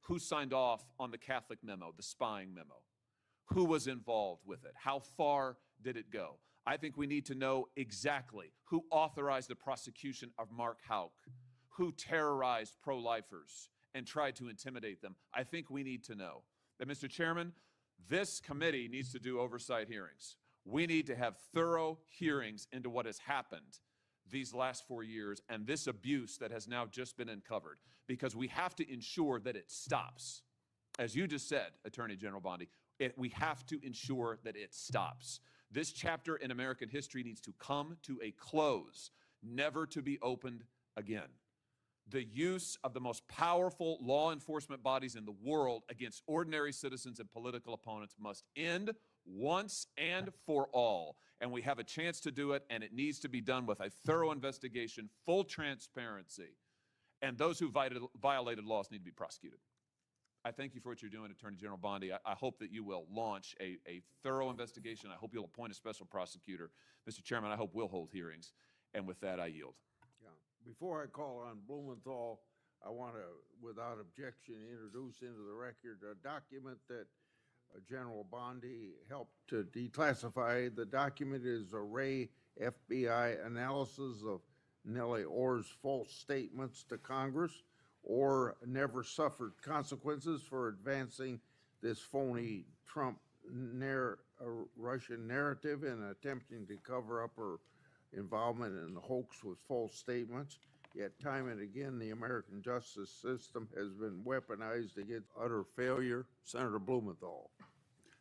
who signed off on the Catholic memo, the spying memo? Who was involved with it? How far did it go? I think we need to know exactly who authorized the prosecution of Mark Houck, who terrorized pro-lifers and tried to intimidate them. I think we need to know. And Mr. Chairman, this committee needs to do oversight hearings. We need to have thorough hearings into what has happened these last 4 years and this abuse that has now just been uncovered, because we have to ensure that it stops. As you just said, Attorney General Bondi, we have to ensure that it stops. This chapter in American history needs to come to a close, never to be opened again. The use of the most powerful law enforcement bodies in the world against ordinary citizens and political opponents must end once and for all. And we have a chance to do it, and it needs to be done with a thorough investigation, full transparency, and those who violated laws need to be prosecuted. I thank you for what you're doing, Attorney General Bondi. I hope that you will launch a thorough investigation. I hope you'll appoint a special prosecutor. Mr. Chairman, I hope we'll hold hearings. And with that, I yield. Yeah. Before I call on Blumenthal, I want to, without objection, introduce into the record a document that General Bondi helped to declassify. The document is a Ray FBI analysis of Nellie Orr's false statements to Congress. Orr never suffered consequences for advancing this phony Trump Russian narrative and attempting to cover up her involvement in the hoax with false statements. Yet time and again, the American justice system has been weaponized against utter failure. Senator Blumenthal.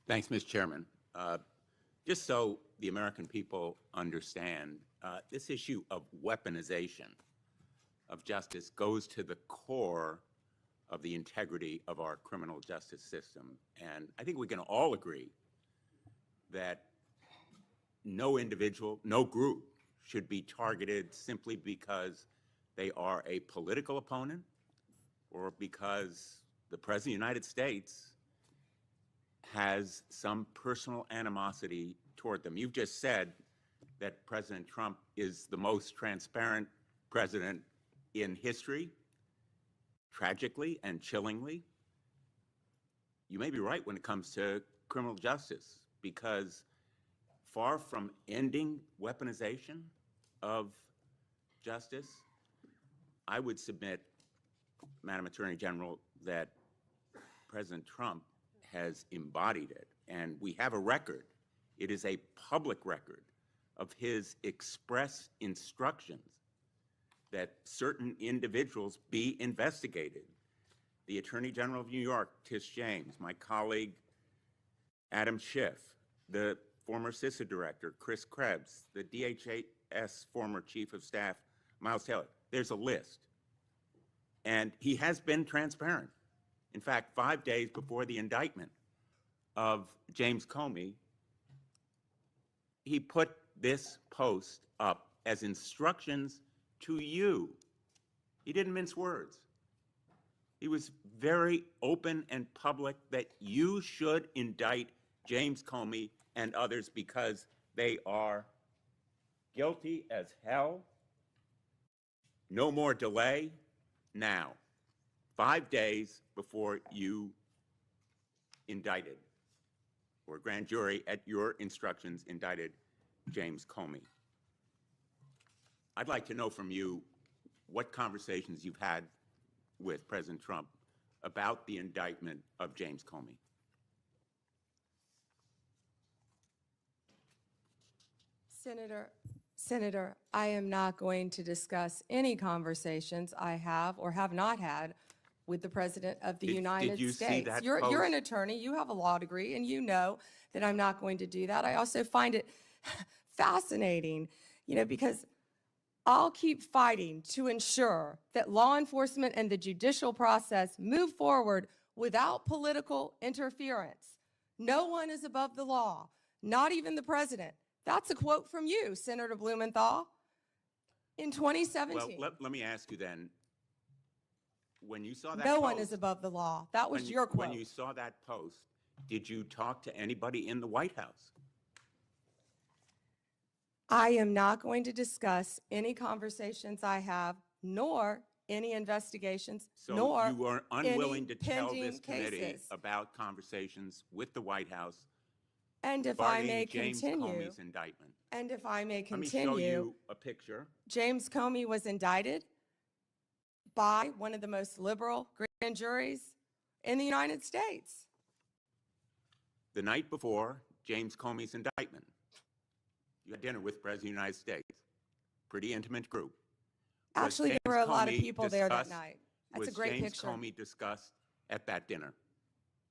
Thanks, Mr. Chairman. Just so the American people understand, this issue of weaponization of justice goes to the core of the integrity of our criminal justice system. And I think we can all agree that no individual, no group should be targeted simply because they are a political opponent or because the President of the United States has some personal animosity toward them. You've just said that President Trump is the most transparent president in history. Tragically and chillingly, you may be right when it comes to criminal justice, because far from ending weaponization of justice, I would submit, Madam Attorney General, that President Trump has embodied it. And we have a record. It is a public record of his express instructions that certain individuals be investigated. The Attorney General of New York, Tish James, my colleague Adam Schiff, the former CISA director, Chris Krebs, the DHS former Chief of Staff, Miles Taylor. There's a list. And he has been transparent. In fact, 5 days before the indictment of James Comey, he put this post up as instructions to you. He didn't mince words. He was very open and public that you should indict James Comey and others because they are guilty as hell. No more delay now. 5 days before you indicted, or grand jury at your instructions indicted James Comey. I'd like to know from you what conversations you've had with President Trump about the indictment of James Comey. Senator, I am not going to discuss any conversations I have or have not had with the President of the United Did you States. see that You're post? an attorney, you have a law degree, and you know that I'm not going to do that. I also find it fascinating, because I'll keep fighting to ensure that law enforcement and the judicial process move forward without political interference. No one is above the law, not even the president. That's a quote from you, Senator Blumenthal, in 2017. Well, let me ask you then, when you saw that No post, one is above the law. That was your quote. When you saw that post, did you talk to anybody in the White House? I am not going to discuss any conversations I have, nor any investigations, So nor you are any unwilling to tell this pending committee cases. about conversations with the White House And if I may regarding James continue, Comey's indictment. and if I may Let me show continue, you a picture. James Comey was indicted by one of the most liberal grand juries in the United States. The night before James Comey's indictment, you had dinner with the President of the United States. Pretty intimate group. Was Actually, there James were a lot of Comey people there that discussed- night. That's a great Was James picture. Comey discussed at that dinner?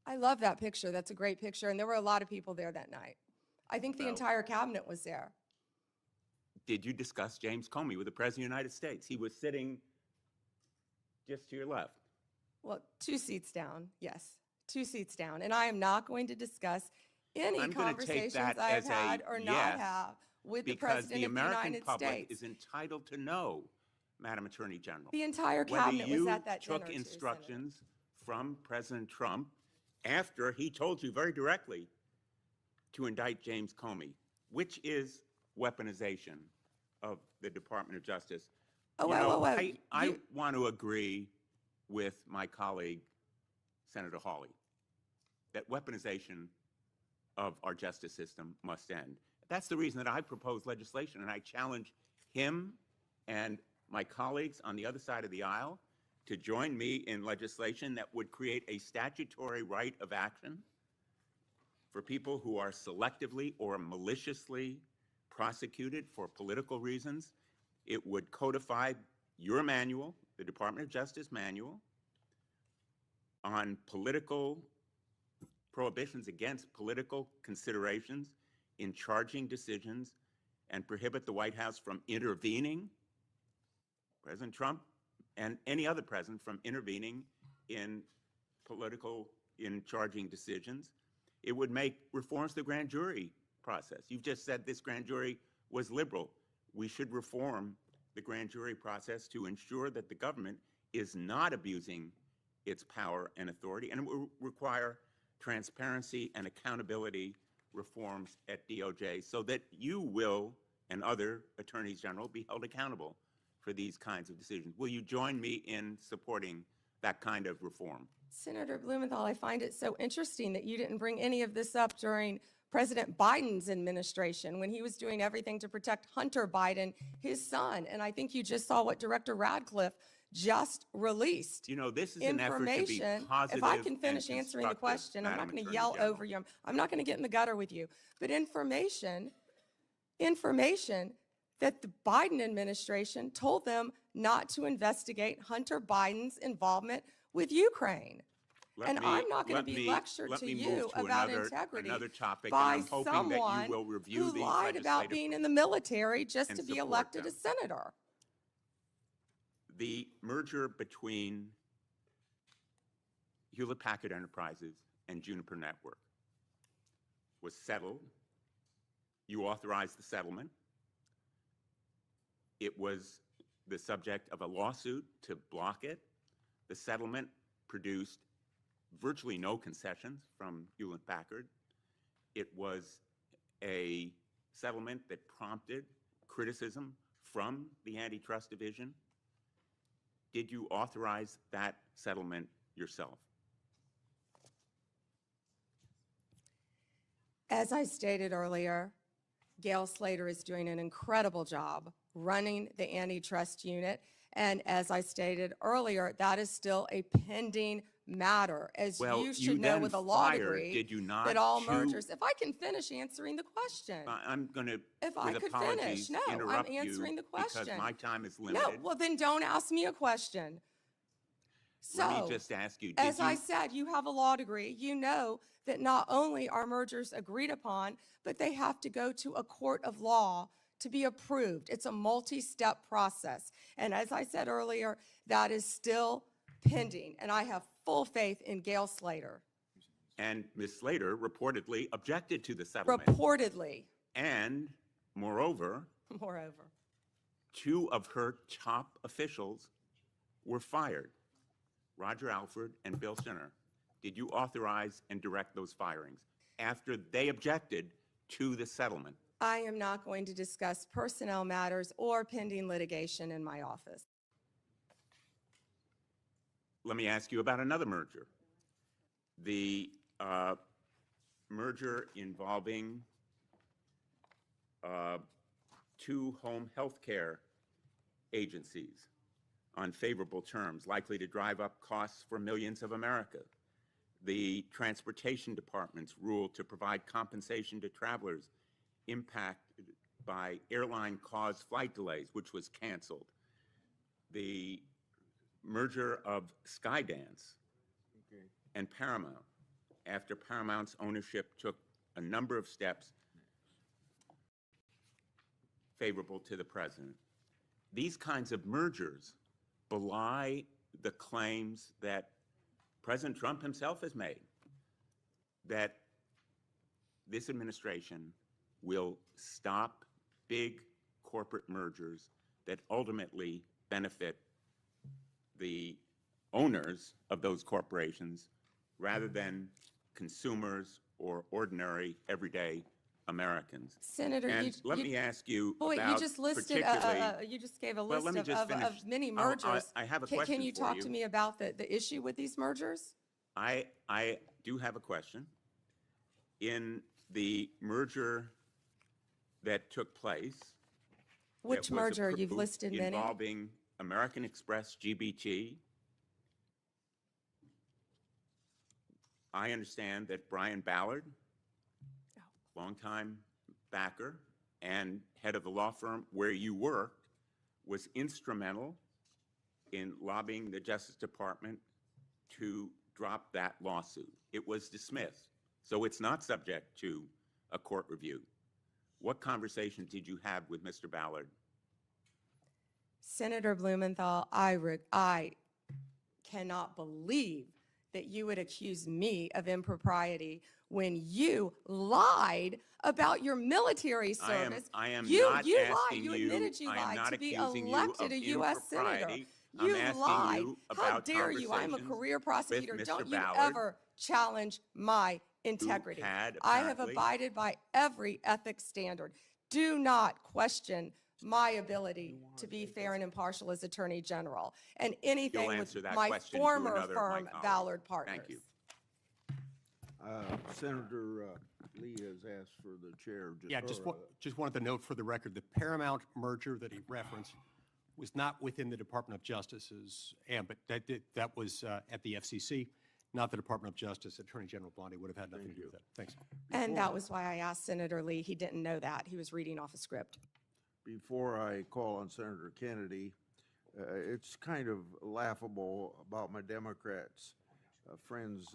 I love that picture. That's a great picture. And there were a lot of people there that night. I think the Well- entire cabinet was there. Did you discuss James Comey with the President of the United States? He was sitting just to your left. Well, 2 seats down, yes, 2 seats down. And I am not going to discuss any I'm gonna take conversations that I have as a had or not yes, have with the Because President the of the American United public States. is entitled to know, Madam Attorney General. The entire Whether cabinet was you at that dinner, took too, Senator. instructions from President Trump after he told you very directly to indict James Comey, which is weaponization of the Department of Justice. Oh, You know, whoa. I You- want to agree with my colleague, Senator Hawley, that weaponization of our justice system must end. That's the reason that I propose legislation, and I challenge him and my colleagues on the other side of the aisle to join me in legislation that would create a statutory right of action for people who are selectively or maliciously prosecuted for political reasons. It would codify your manual, the Department of Justice manual, on political prohibitions against political considerations in charging decisions, and prohibit the White House from intervening, President Trump and any other president from intervening in charging decisions. It would make reforms to the grand jury process. You've just said this grand jury was liberal. We should reform the grand jury process to ensure that the government is not abusing its power and authority, and it will require transparency and accountability reforms at DOJ so that you will and other attorneys general be held accountable for these kinds of decisions. Will you join me in supporting that kind of reform? Senator Blumenthal, I find it so interesting that you didn't bring any of this up during President Biden's administration when he was doing everything to protect Hunter Biden, his son. And I think you just saw what Director Radcliffe just released. You know, this is an effort to be Information. positive If I can and finish answering the constructive, question, I'm Madam not going to Attorney yell General. over you. I'm not going to get in the gutter with you. But information that the Biden administration told them not to investigate Hunter Biden's involvement with Ukraine. And I'm not going to be lectured to you about integrity another topic, by and I'm hoping someone that you will review who these lied about legislative being in the military just and to be support elected them. a senator. The merger between Hewlett-Packard Enterprises and Juniper Network was settled. You authorized the settlement. It was the subject of a lawsuit to block it. The settlement produced virtually no concessions from Hewlett-Packard. It was a settlement that prompted criticism from the antitrust division. Did you authorize that settlement yourself? As I stated earlier, Gail Slater is doing an incredible job running the antitrust unit. And as I stated earlier, that is still a pending matter, as Well, you you should know then with a law fired, degree, did you not, that all two- mergers, if I can finish answering the question. I'm going to, If I with could apologies, finish. No, I'm interrupt answering you the question. because my time is No, limited. well then don't ask me a question. Let me So, just ask you, as I said, you have a law degree. You know that not only are mergers agreed upon, but they have to go to a court of law to be approved. It's a multi-step process. And as I said earlier, that is still pending. And I have full faith in Gail Slater. And Ms. Slater reportedly objected to the settlement. Reportedly, And moreover, moreover. 2 of her top officials were fired, Roger Alford and Bill Sinner. Did you authorize and direct those firings after they objected to the settlement? I am not going to discuss personnel matters or pending litigation in my office. let me ask you about another merger. The merger involving two home health care agencies on favorable terms, likely to drive up costs for millions of America. The Transportation Department's rule to provide compensation to travelers impacted by airline-caused flight delays, which was canceled. The merger of Skydance and Paramount, after Paramount's ownership took a number of steps favorable to the president. These kinds of mergers belie the claims that President Trump himself has made, that this administration will stop big corporate mergers that ultimately benefit the owners of those corporations rather than consumers or ordinary, everyday Americans. Senator, and let me ask you boy, about you just listed, you just gave a Well, list let me just of finish. many I'll- mergers. I have a Can question you for talk you. to me about the issue with these mergers? I do have a question. In the merger that took place, Which that was merger? You've approved listed many. involving American Express GBT, I understand that Brian Ballard, longtime backer and head of the law firm where you worked, was instrumental in lobbying the Justice Department to drop that lawsuit. It was dismissed, so it's not subject to a court review. What conversation did you have with Mr. Ballard? Senator Blumenthal, I cannot believe that you would accuse me of impropriety when you lied about your military service. I am you not lied. asking You you. admitted you I am lied not to be accusing you elected of a U.S. senator. impropriety. I'm You asking lied. you How about dare you? I'm a conversations career prosecutor. with Mr. Don't you Ballard, ever challenge my integrity. had I have apparently- abided by every ethics standard. Do not question my ability to be fair and impartial as Attorney General, and anything You'll with answer that my question to former another of my firm, colleagues. Ballard Partners. Thank you. Senator Lee has asked for the chair. Yeah, just wanted to note for the record, the Paramount merger that he referenced was not within the Department of Justice's ambit. That was at the FCC, not the Department of Justice. Attorney General Bondi would have had nothing to do with that. Thanks. And that was why I asked Senator Lee. He didn't know that. He was reading off a script. Before I call on Senator Kennedy, it's kind of laughable about my Democrats friends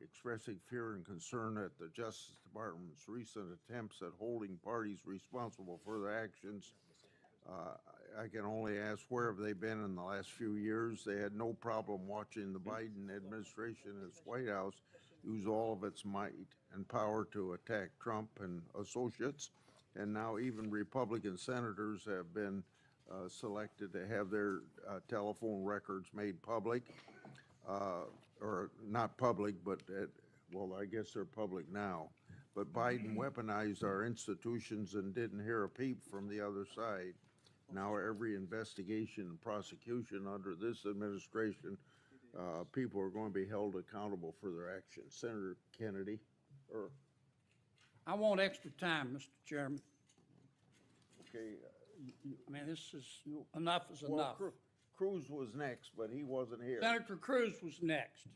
expressing fear and concern at the Justice Department's recent attempts at holding parties responsible for their actions. I can only ask, where have they been in the last few years? They had no problem watching the Biden administration and its White House use all of its might and power to attack Trump and associates. And now even Republican senators have been selected to have their telephone records made public, or not public, but well, I guess they're public now. But Biden weaponized our institutions and didn't hear a peep from the other side. Now every investigation and prosecution under this administration, people are going to be held accountable for their actions. Senator Kennedy, or I want extra time, Mr. Chairman. okay. I mean, this is, enough is Well, enough. Cruz was next, but he wasn't here. Senator Cruz was next.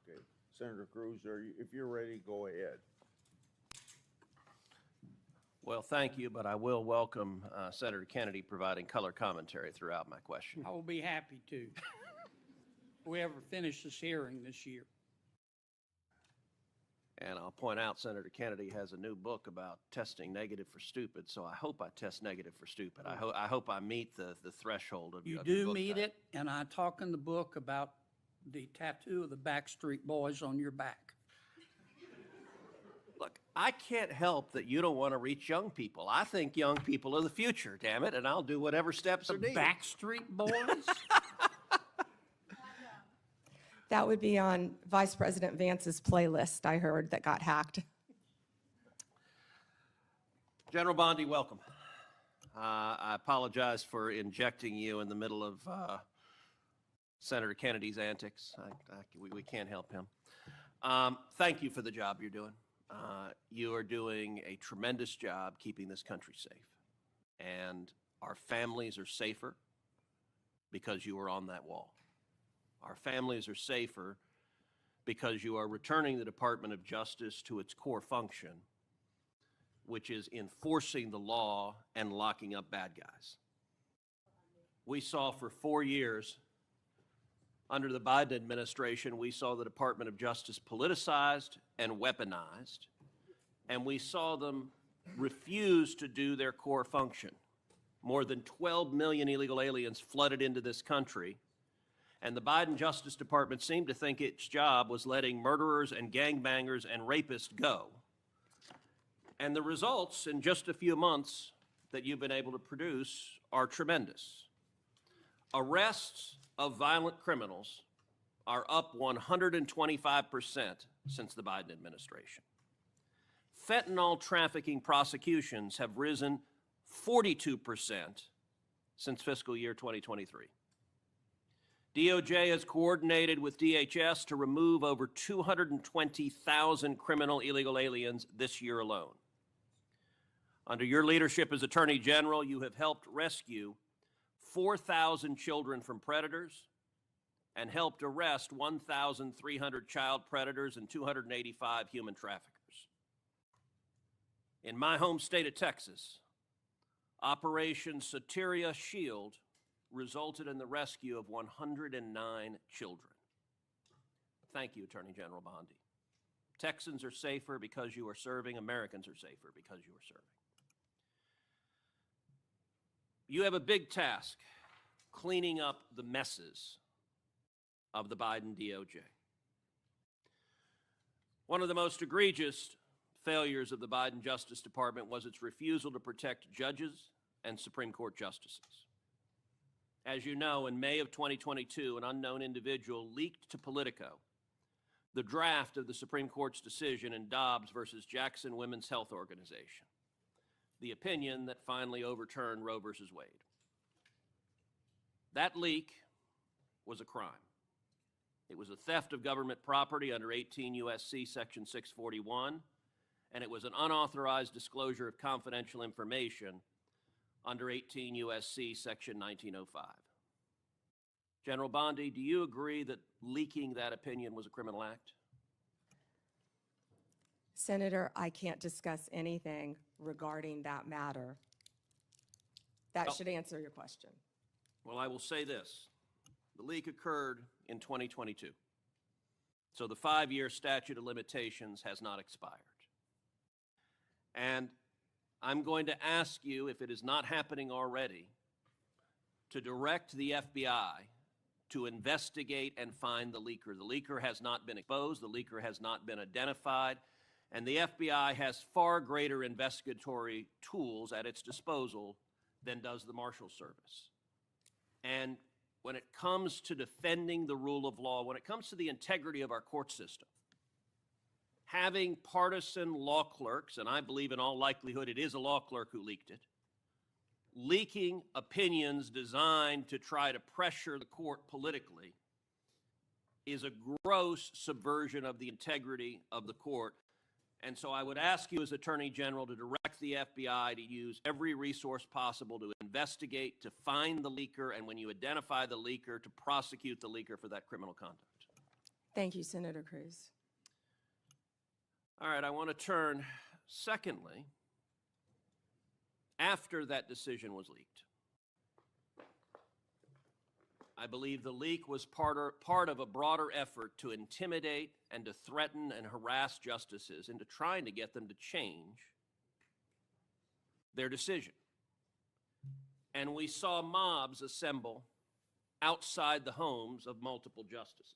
Okay, Senator Cruz, if you're ready, go ahead. Well, thank you, but I will welcome Senator Kennedy providing color commentary throughout my question. I will be happy to. If we ever finish this hearing this year. And I'll point out Senator Kennedy has a new book about testing negative for stupid, so I hope I test negative for stupid. I hope I meet the threshold of You of your do book meet title. it, and I talk in the book about the tattoo of the Backstreet Boys on your back. Look, I can't help that you don't want to reach young people. I think young people are the future, damn it, and I'll do whatever steps are The needed. Backstreet Boys? That would be on Vice President Vance's playlist, I heard, that got hacked. General Bondi, welcome. I apologize for injecting you in the middle of Senator Kennedy's antics. We can't help him. Thank you for the job you're doing. You are doing a tremendous job keeping this country safe. And our families are safer because you are on that wall. Our families are safer because you are returning the Department of Justice to its core function, which is enforcing the law and locking up bad guys. We saw for 4 years, under the Biden administration, we saw the Department of Justice politicized and weaponized, and we saw them refuse to do their core function. More than 12 million illegal aliens flooded into this country, and the Biden Justice Department seemed to think its job was letting murderers and gangbangers and rapists go. And the results in just a few months that you've been able to produce are tremendous. Arrests of violent criminals are up 125% since the Biden administration. Fentanyl trafficking prosecutions have risen 42% since fiscal year 2023. DOJ has coordinated with DHS to remove over 220,000 criminal illegal aliens this year alone. Under your leadership as Attorney General, you have helped rescue 4,000 children from predators and helped arrest 1,300 child predators and 285 human traffickers. In my home state of Texas, Operation Soteria Shield resulted in the rescue of 109 children. Thank you, Attorney General Bondi. Texans are safer because you are serving. Americans are safer because you are serving. You have a big task cleaning up the messes of the Biden DOJ. One of the most egregious failures of the Biden Justice Department was its refusal to protect judges and Supreme Court justices. As you know, in May of 2022, an unknown individual leaked to Politico the draft of the Supreme Court's decision in Dobbs versus Jackson Women's Health Organization, the opinion that finally overturned Roe versus Wade. That leak was a crime. It was a theft of government property under 18 U.S.C. Section 641, and it was an unauthorized disclosure of confidential information under 18 U.S.C. Section 1905. General Bondi, do you agree that leaking that opinion was a criminal act? Senator, I can't discuss anything regarding that matter. That should answer your question. Well, I will say this. The leak occurred in 2022. So the 5-year statute of limitations has not expired. And I'm going to ask you, if it is not happening already, to direct the FBI to investigate and find the leaker. The leaker has not been exposed. The leaker has not been identified. And the FBI has far greater investigatory tools at its disposal than does the Marshal Service. And when it comes to defending the rule of law, when it comes to the integrity of our court system, having partisan law clerks, and I believe in all likelihood it is a law clerk who leaked it, leaking opinions designed to try to pressure the court politically is a gross subversion of the integrity of the court. And so I would ask you as Attorney General to direct the FBI to use every resource possible to investigate, to find the leaker, and when you identify the leaker, to prosecute the leaker for that criminal conduct. Thank you, Senator Cruz. All right, I want to turn, secondly, after that decision was leaked. I believe the leak was part of a broader effort to intimidate and to threaten and harass justices into trying to get them to change their decision. And we saw mobs assemble outside the homes of multiple justices.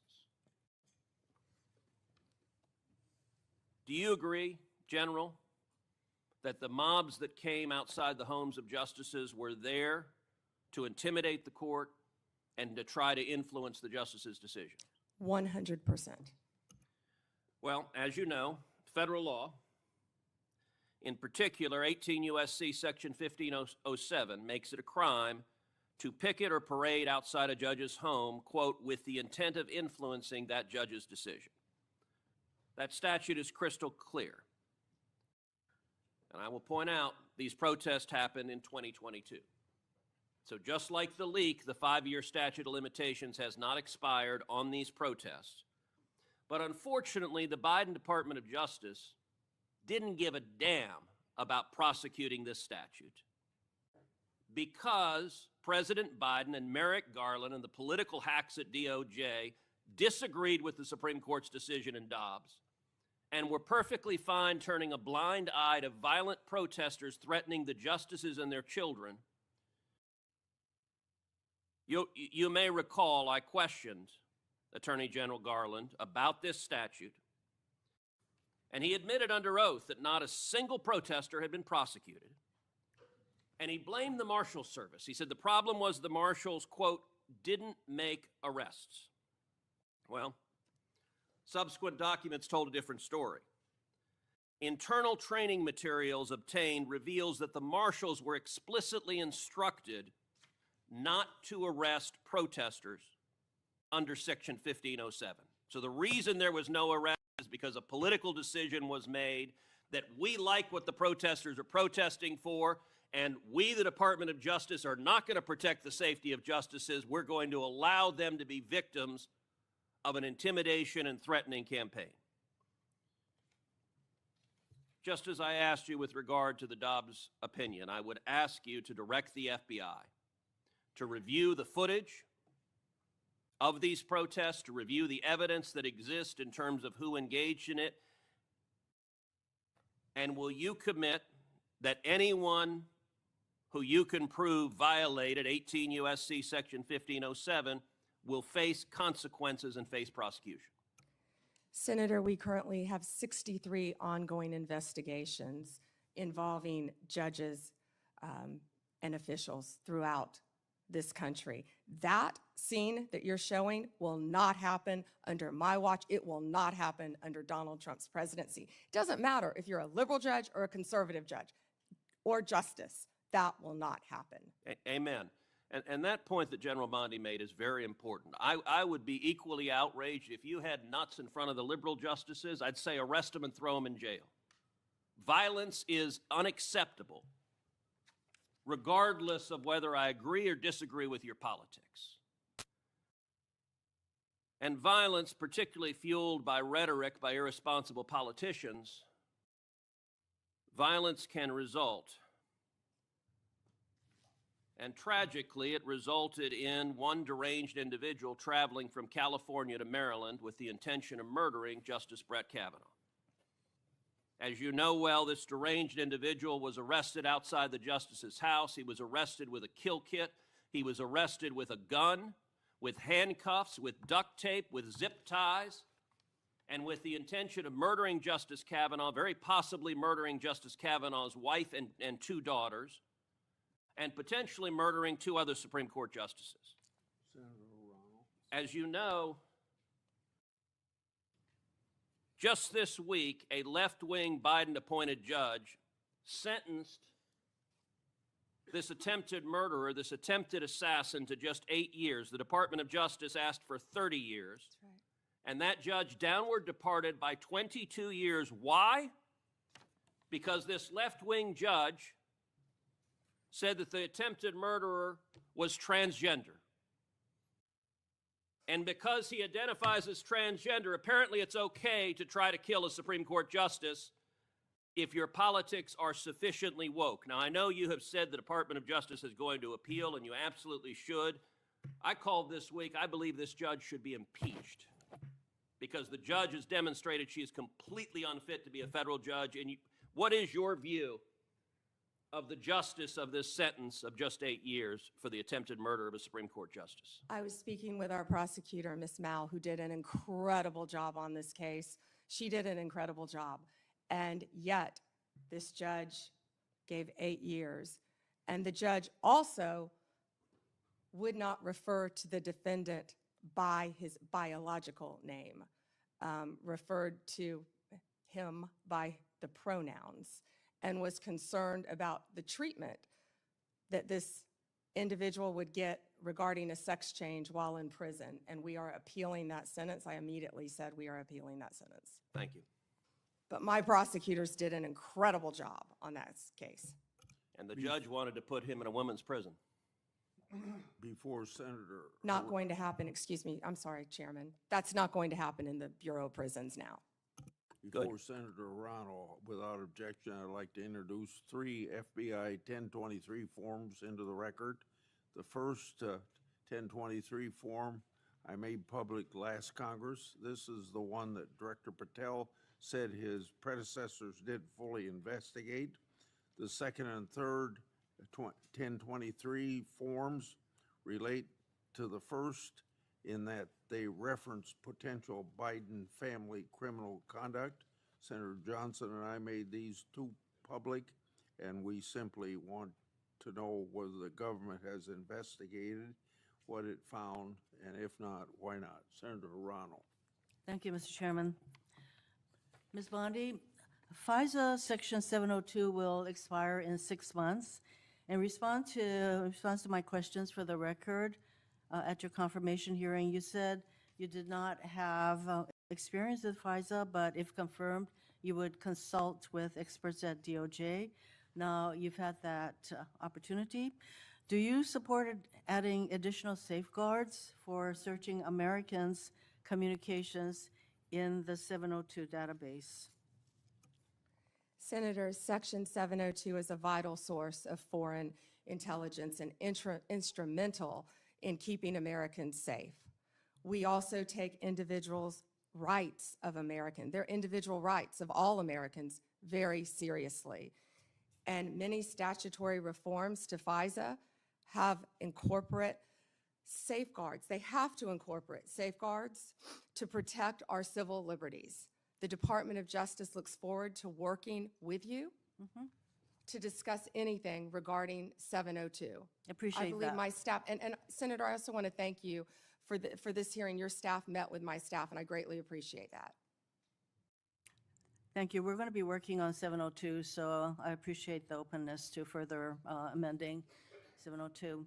Do you agree, General, that the mobs that came outside the homes of justices were there to intimidate the court and to try to influence the justice's decision? 100%. Well, as you know, federal law, in particular 18 U.S.C. Section 1507, makes it a crime to picket or parade outside a judge's home, quote, with the intent of influencing that judge's decision. That statute is crystal clear. And I will point out, these protests happened in 2022. So just like the leak, the 5-year statute of limitations has not expired on these protests. But unfortunately, the Biden Department of Justice didn't give a damn about prosecuting this statute because President Biden and Merrick Garland and the political hacks at DOJ disagreed with the Supreme Court's decision in Dobbs and were perfectly fine turning a blind eye to violent protesters threatening the justices and their children. You may recall I questioned Attorney General Garland about this statute, and he admitted under oath that not a single protester had been prosecuted. And he blamed the Marshal Service. He said the problem was the Marshals, quote, didn't make arrests. Well, subsequent documents told a different story. Internal training materials obtained reveals that the Marshals were explicitly instructed not to arrest protesters under Section 1507. So the reason there was no arrest is because a political decision was made that we like what the protesters are protesting for, and we, the Department of Justice, are not going to protect the safety of justices. We're going to allow them to be victims of an intimidation and threatening campaign. Just as I asked you with regard to the Dobbs opinion, I would ask you to direct the FBI to review the footage of these protests, to review the evidence that exists in terms of who engaged in it, and will you commit that anyone who you can prove violated 18 U.S.C. Section 1507 will face consequences and face prosecution? Senator, we currently have 63 ongoing investigations involving judges and officials throughout this country. That scene that you're showing will not happen under my watch. It will not happen under Donald Trump's presidency. It doesn't matter if you're a liberal judge or a conservative judge or justice. That will not happen. Amen. And that point that General Bondi made is very important. I would be equally outraged if you had nuts in front of the liberal justices. I'd say arrest them and throw them in jail. Violence is unacceptable, regardless of whether I agree or disagree with your politics. And violence, particularly fueled by rhetoric by irresponsible politicians, violence can result. And tragically, it resulted in one deranged individual traveling from California to Maryland with the intention of murdering Justice Brett Kavanaugh. As you know well, this deranged individual was arrested outside the justice's house. He was arrested with a kill kit. He was arrested with a gun, with handcuffs, with duct tape, with zip ties, and with the intention of murdering Justice Kavanaugh, very possibly murdering Justice Kavanaugh's wife and 2 daughters, and potentially murdering 2 other Supreme Court justices. Senator O'Donnell. As you know, just this week, a left-wing Biden-appointed judge sentenced this attempted murderer, this attempted assassin, to just 8 years. The Department of Justice asked for 30 years. That's right. And that judge downward departed by 22 years. Why? Because this left-wing judge said that the attempted murderer was transgender. And because he identifies as transgender, apparently it's okay to try to kill a Supreme Court justice if your politics are sufficiently woke. Now, I know you have said the Department of Justice is going to appeal, and you absolutely should. I called this week, I believe this judge should be impeached because the judge has demonstrated she is completely unfit to be a federal judge. And what is your view of the justice of this sentence of just 8 years for the attempted murder of a Supreme Court justice? I was speaking with our prosecutor, Ms. Mal, who did an incredible job on this case. She did an incredible job. And yet, this judge gave 8 years. And the judge also would not refer to the defendant by his biological name, referred to him by the pronouns, and was concerned about the treatment that this individual would get regarding a sex change while in prison, and we are appealing that sentence. I immediately said we are appealing that sentence. Thank you. But my prosecutors did an incredible job on that case. And the judge wanted to put him in a women's prison. Before Senator. Not going to happen, excuse me, I'm sorry, Chairman. That's not going to happen in the Bureau of Prisons now. Before Senator Ronald, without objection, I'd like to introduce 3 FBI 1023 forms into the record. The first 1023 form I made public last Congress. This is the one that Director Patel said his predecessors did fully investigate. The second and third 1023 forms relate to the first in that they reference potential Biden family criminal conduct. Senator Johnson and I made these 2 public, and we simply want to know whether the government has investigated what it found, and if not, why not? Senator Ronald. Thank you, Mr. Chairman. Ms. Bondi, FISA Section 702 will expire in 6 months. In response to my questions for the record, at your confirmation hearing, you said you did not have experience with FISA, but if confirmed, you would consult with experts at DOJ. Now, you've had that opportunity. Do you support adding additional safeguards for searching Americans' communications in the 702 database? Senator, Section 702 is a vital source of foreign intelligence and instrumental in keeping Americans safe. We also take individuals' rights of Americans, their individual rights of all Americans, very seriously. And many statutory reforms to FISA have incorporate safeguards. They have to incorporate safeguards to protect our civil liberties. The Department of Justice looks forward to working with you to discuss anything regarding 702. Appreciate I believe that. my staff, and Senator, I also want to thank you for this hearing. Your staff met with my staff, and I greatly appreciate that. Thank you. We're going to be working on 702, so I appreciate the openness to further amending 702.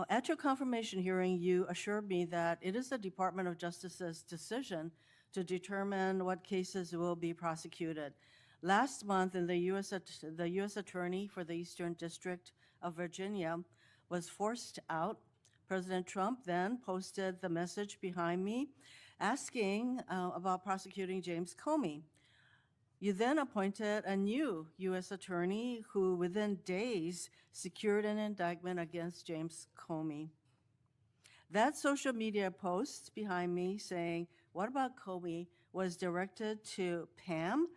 At your confirmation hearing, you assured me that it is the Department of Justice's decision to determine what cases will be prosecuted. Last month, the U.S. Attorney for the Eastern District of Virginia was forced out. President Trump then posted the message behind me asking about prosecuting James Comey. You then appointed a new U.S. attorney who within days secured an indictment against James Comey. That social media post behind me saying, "What about Comey?" was directed to Pam.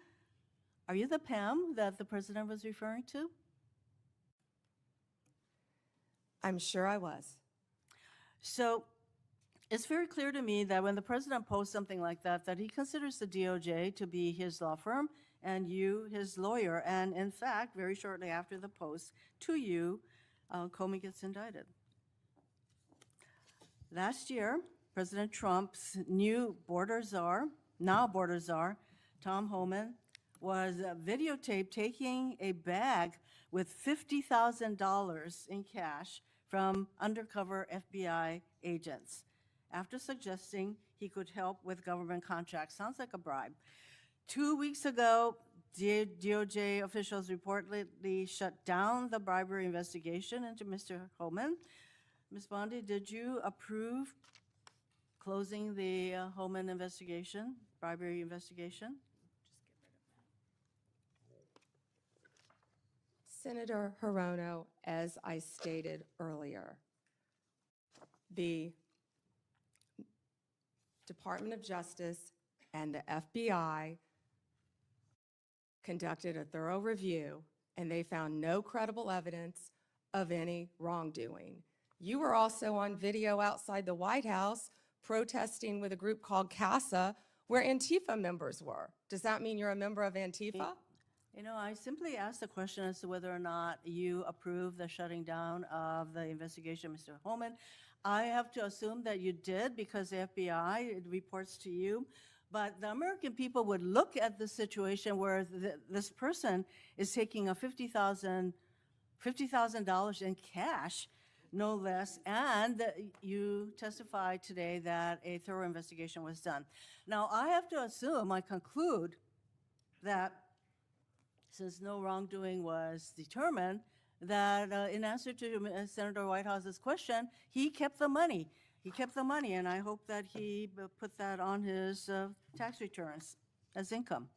Are you the Pam that the president was referring to? I'm sure I was. So it's very clear to me that when the president posts something like that, that he considers the DOJ to be his law firm and you his lawyer. And in fact, very shortly after the post to you, Comey gets indicted. Last year, President Trump's new border czar, now border czar, Tom Homan, was videotaped taking a bag with $50,000 in cash from undercover FBI agents after suggesting he could help with government contracts. Sounds like a bribe. 2 weeks ago, DOJ officials reportedly shut down the bribery investigation into Mr. Homan. Ms. Bondi, did you approve closing the Homan investigation, bribery investigation? Senator Hirono, as I stated earlier, the Department of Justice and the FBI conducted a thorough review, and they found no credible evidence of any wrongdoing. You were also on video outside the White House protesting with a group called CASA, where Antifa members were. Does that mean you're a member of Antifa? You know, I simply asked the question as to whether or not you approve the shutting down of the investigation, Mr. Homan. I have to assume that you did because the FBI reports to you. But the American people would look at the situation where this person is taking a $50,000 in cash, no less, and you testified today that a thorough investigation was done. Now, I have to assume, I conclude, that since no wrongdoing was determined, that in answer to Senator Whitehouse's question, he kept the money. He kept the money, and I hope that he put that on his tax returns as income.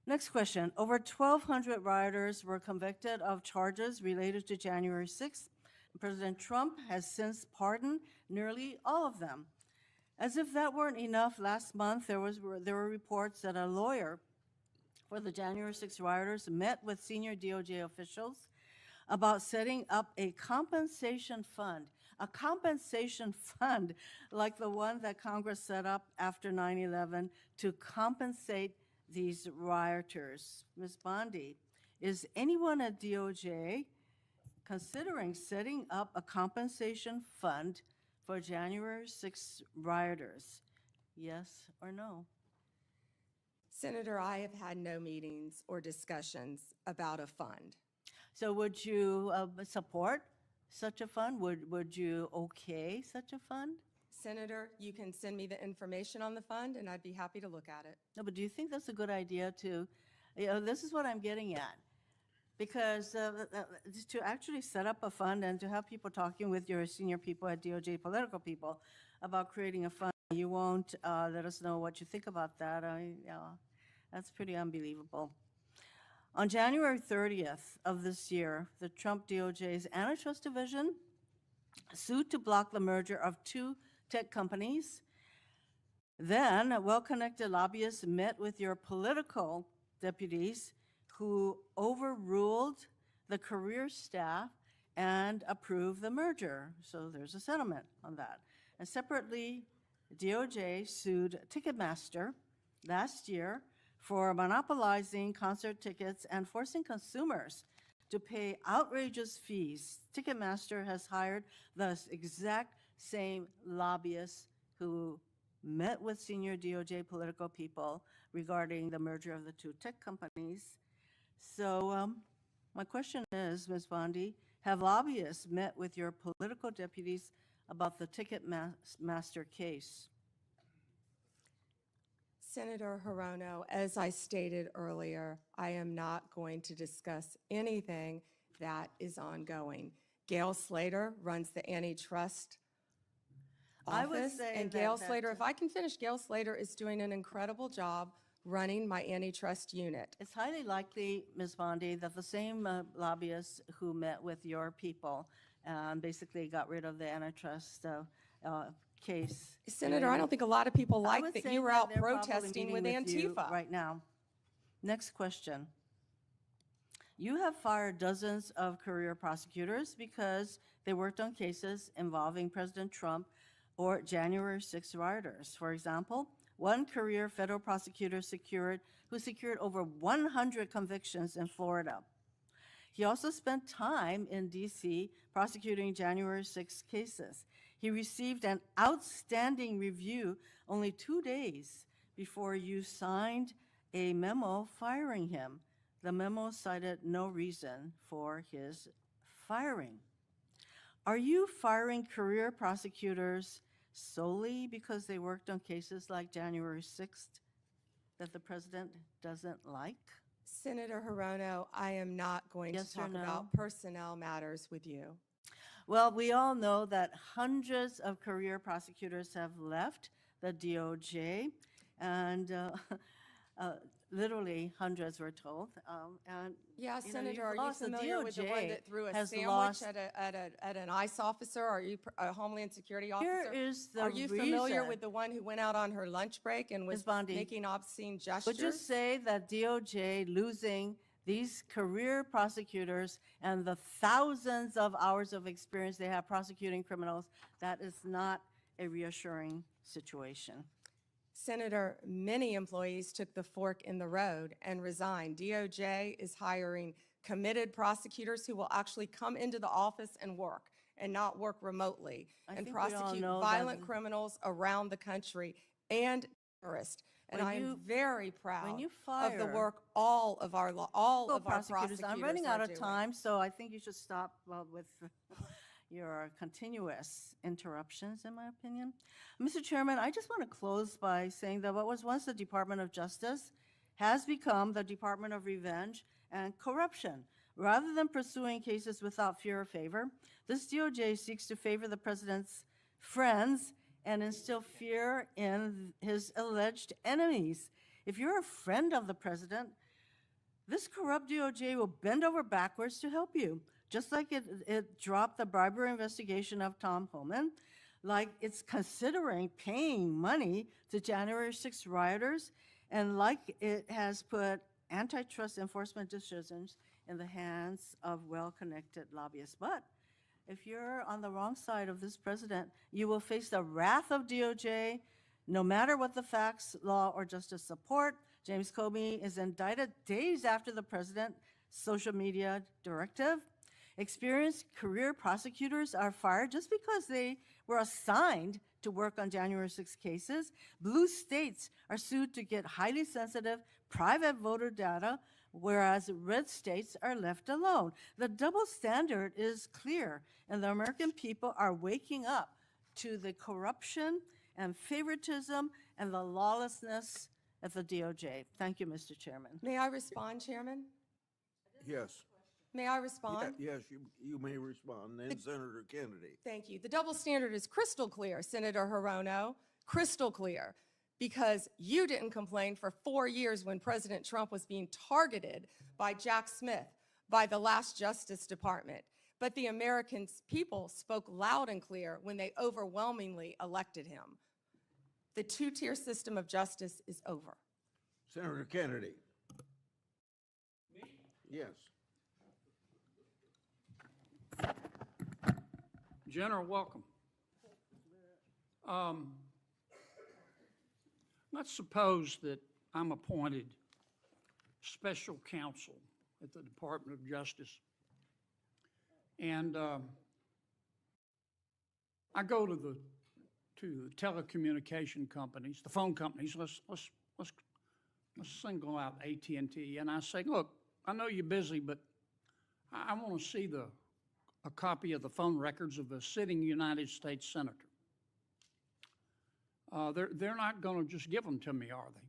Next question. Over 1,200 rioters were convicted of charges related to January 6th. President Trump has since pardoned nearly all of them. As if that weren't enough, last month there were reports that a lawyer for the January 6th rioters met with senior DOJ officials about setting up a compensation fund like the one that Congress set up after 9/11 to compensate these rioters. Ms. Bondi, is anyone at DOJ considering setting up a compensation fund for January 6th rioters? Yes or no? Senator, I have had no meetings or discussions about a fund. So would you support such a fund? Would you okay such a fund? Senator, you can send me the information on the fund, and I'd be happy to look at it. No, but do you think that's a good idea to, this is what I'm getting at. Because to actually set up a fund and to have people talking with your senior people at DOJ, political people, about creating a fund, you won't let us know what you think about that. Yeah, that's pretty unbelievable. On January 30th of this year, the Trump DOJ's antitrust division sued to block the merger of two tech companies. Then well-connected lobbyists met with your political deputies who overruled the career staff and approved the merger. So there's a settlement on that. And separately, DOJ sued Ticketmaster last year for monopolizing concert tickets and forcing consumers to pay outrageous fees. Ticketmaster has hired the exact same lobbyists who met with senior DOJ political people regarding the merger of the two tech companies. So my question is, Ms. Bondi, have lobbyists met with your political deputies about the Ticketmaster case? Senator Hirono, as I stated earlier, I am not going to discuss anything that is ongoing. Gail Slater runs the antitrust I would office, say and that Gail that- Slater, if I can finish, Gail Slater is doing an incredible job running my antitrust unit. It's highly likely, Ms. Bondi, that the same lobbyists who met with your people basically got rid of the antitrust case. Senator, I don't think a lot of people I like would that say you were that out they're probably protesting with meeting you Antifa. right now. Next question. You have fired dozens of career prosecutors because they worked on cases involving President Trump or January 6 rioters. For example, one career federal prosecutor who secured over 100 convictions in Florida. He also spent time in D.C. prosecuting January 6 cases. He received an outstanding review only 2 days before you signed a memo firing him. The memo cited no reason for his firing. Are you firing career prosecutors solely because they worked on cases like January 6th that the president doesn't like? Senator Hirono, I am not going Yes to or talk no? about personnel matters with you. Well, we all know that hundreds of career prosecutors have left the DOJ, and literally hundreds, we're told. And Yeah, you know, Senator, you've are you lost. The familiar with the one DOJ that threw a has sandwich lost- at an ICE officer? Are you a Homeland Security Here officer? is the Are you familiar reason. with the one who went out on her lunch break and was Ms. Bondi, making obscene gestures? Would you say that DOJ losing these career prosecutors and the thousands of hours of experience they have prosecuting criminals, that is not a reassuring situation? Senator, many employees took the fork in the road and resigned. DOJ is hiring committed prosecutors who will actually come into the office and work and not work remotely I and think we all prosecute know violent that- criminals around the country and terrorists. And When I you- am very proud you of the fire work all of our prosecutors I'm running are out of doing. time, so I think you should stop with, your continuous interruptions, in my opinion. Mr. Chairman, I just want to close by saying that what was once the Department of Justice has become the Department of Revenge and Corruption. Rather than pursuing cases without fear or favor, this DOJ seeks to favor the president's friends and instill fear in his alleged enemies. If you're a friend of the president, this corrupt DOJ will bend over backwards to help you, just like it dropped the bribery investigation of Tom Homan, like it's considering paying money to January 6 rioters, and like it has put antitrust enforcement decisions in the hands of well-connected lobbyists. But if you're on the wrong side of this president, you will face the wrath of DOJ, no matter what the facts, law, or justice support. James Comey is indicted days after the president's social media directive. Experienced career prosecutors are fired just because they were assigned to work on January 6 cases. Blue states are sued to get highly sensitive private voter data, whereas red states are left alone. The double standard is clear, and the American people are waking up to the corruption and favoritism and the lawlessness at the DOJ. Thank you, Mr. Chairman. May I respond, Chairman? Yes. May I respond? Yes, you may respond. Then Senator Kennedy. Thank you. The double standard is crystal clear, Senator Hirono, crystal clear, because you didn't complain for 4 years when President Trump was being targeted by Jack Smith, by the last Justice Department. But the American people spoke loud and clear when they overwhelmingly elected him. The two-tier system of justice is over. Senator Kennedy. Me? Yes. General, welcome. Let's suppose that I'm appointed special counsel at the Department of Justice, and I go to the telecommunication companies, the phone companies. Let's single out AT&T, and I say, look, I know you're busy, but I want to see a copy of the phone records of a sitting United States senator. They're not going to just give them to me, are they?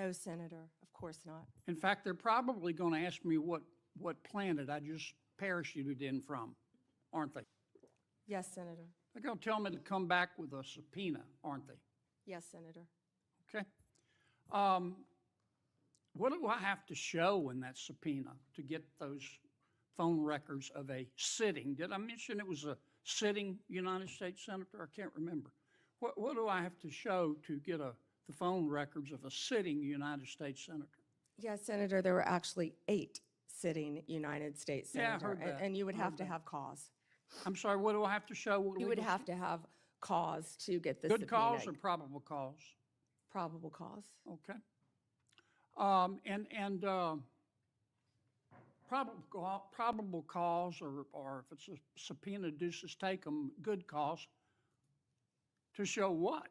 No, Senator, of course not. In fact, they're probably going to ask me what planet I just parachuted in from, aren't they? Yes, Senator. They're going to tell me to come back with a subpoena, aren't they? Yes, Senator. Okay. What do I have to show in that subpoena to get those phone records of a sitting? Did I mention it was a sitting United States senator? I can't remember. What do I have to show to get the phone records of a sitting United States senator? Yes, Senator, there were actually 8 sitting United States Yeah, I senators, heard that. and you would I have heard to that. have cause. I'm sorry, what do I have to show? You would have to have cause to get the Good subpoena. cause or probable cause? Probable cause. Okay. Probable cause, or if it's a subpoena duces tecum, good cause, to show what?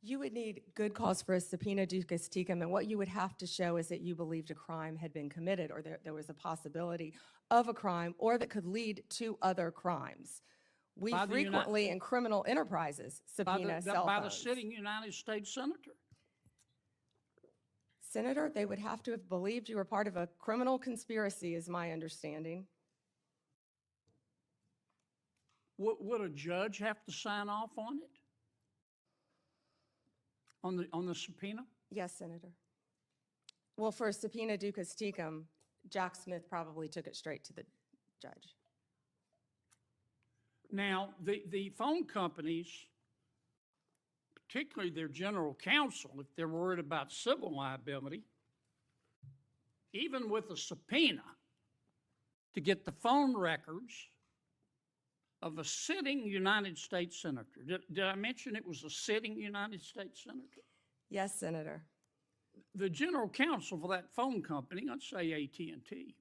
You would need good cause for a subpoena duces tecum, and what you would have to show is that you believed a crime had been committed, or there was a possibility of a crime, or that could lead to other crimes. We By the frequently, in criminal enterprises, subpoena cell By the phones. sitting United States senator? Senator, they would have to have believed you were part of a criminal conspiracy, is my understanding. Would a judge have to sign off on it? On the subpoena? Yes, Senator. Well, for a subpoena duces tecum, Jack Smith probably took it straight to the judge. Now, the phone companies, particularly their general counsel, if they're worried about civil liability, even with a subpoena to get the phone records of a sitting United States senator. Did I mention it was a sitting United States senator? Yes, Senator. The general counsel for that phone company, let's say AT&T,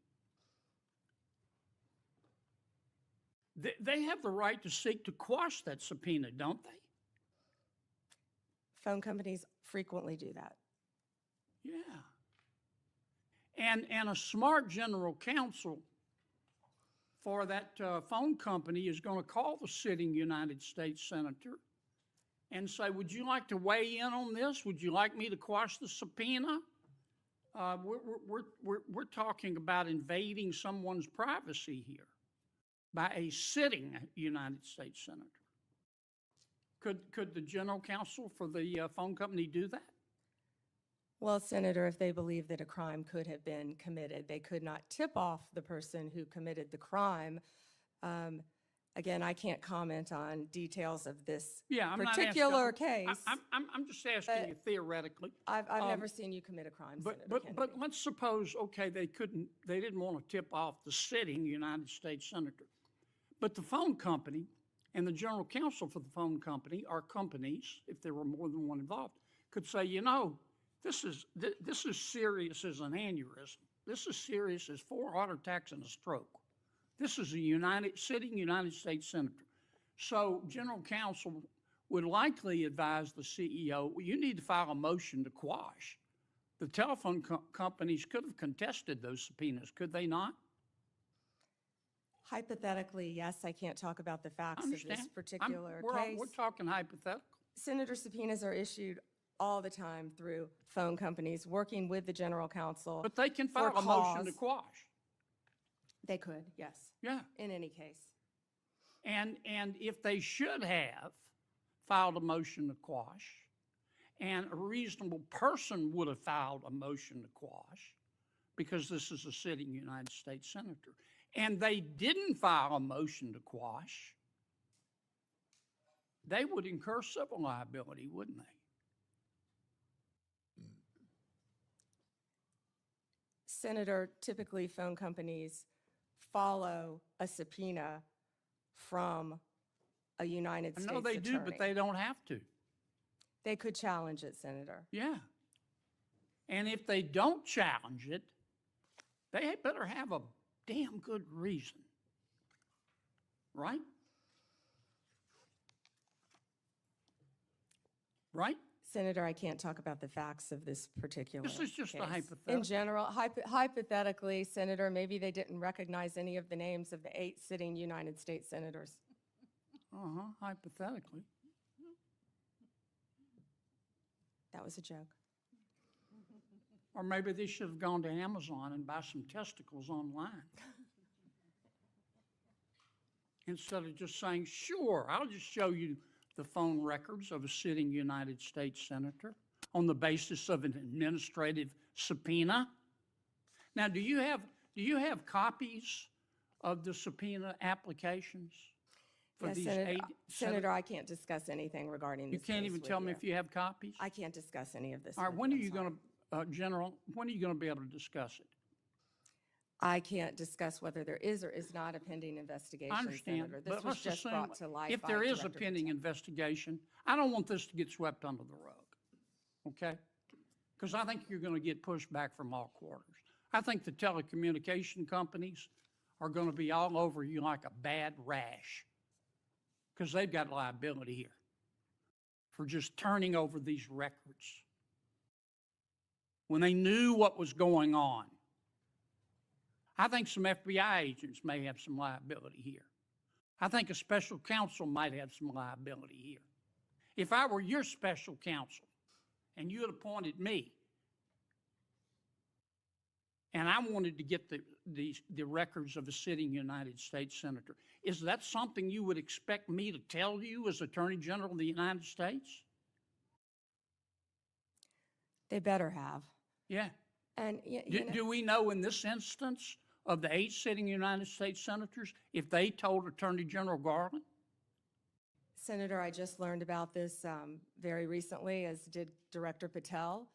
they have the right to seek to quash that subpoena, don't they? Phone companies frequently do that. Yeah. And a smart general counsel for that phone company is going to call the sitting United States senator and say, would you like to weigh in on this? Would you like me to quash the subpoena? We're talking about invading someone's privacy here by a sitting United States senator. Could the general counsel for the phone company do that? Well, Senator, if they believe that a crime could have been committed, they could not tip off the person who committed the crime. Again, I can't comment on details of this particular case. I'm just asking you theoretically. I've never seen you commit a crime, Senator Kennedy. But let's suppose, okay, they didn't want to tip off the sitting United States senator. But the phone company and the general counsel for the phone company, or companies, if there were more than one involved, could say, you know, this is serious as an aneurysm. This is serious as 4 heart attacks and a stroke. This is a sitting United States senator. So general counsel would likely advise the CEO, well, you need to file a motion to quash. The telephone companies could have contested those subpoenas, could they not? Hypothetically, yes, I can't talk about the facts of this particular case. We're talking hypothetical. Senator, subpoenas are issued all the time through phone companies working with the general counsel. But they can file a motion to quash. They could, yes. Yeah. In any case. And if they should have filed a motion to quash, and a reasonable person would have filed a motion to quash, because this is a sitting United States senator, and they didn't file a motion to quash, they would incur civil liability, wouldn't they? Senator, typically phone companies follow a subpoena from a United States attorney. I know they do, but they don't have to. They could challenge it, Senator. Yeah. And if they don't challenge it, they better have a damn good reason. Right? Right? Senator, I can't talk about the facts of this particular This is just case. a hypothetical. In general, hypothetically, Senator, maybe they didn't recognize any of the names of the 8 sitting United States senators. Hypothetically. That was a joke. Or maybe they should have gone to Amazon and buy some testicles online. Instead of just saying, sure, I'll just show you the phone records of a sitting United States senator on the basis of an administrative subpoena. Now, do you have copies of the subpoena applications for Yes, these Senator, 8 Senator, I can't discuss anything regarding this You can't case even with tell me you. if you have copies? I can't discuss any of this. All right, with when are you, you I'm sorry. going to, General, when are you going to be able to discuss it? I can't discuss whether there is or is not a pending investigation, I understand, Senator. but This was let's just assume brought to light if by there is a Director pending Patel. investigation, I don't want this to get swept under the rug, okay? Because I think you're going to get pushback from all quarters. I think the telecommunication companies are going to be all over you like a bad rash because they've got liability here for just turning over these records when they knew what was going on. I think some FBI agents may have some liability here. I think a special counsel might have some liability here. If I were your special counsel and you had appointed me and I wanted to get the records of a sitting United States senator, is that something you would expect me to tell you as Attorney General of the United States? They better have. Yeah. And Do we know in this instance of the 8 sitting United States senators if they told Attorney General Garland? Senator, I just learned about this very recently, as did Director Patel,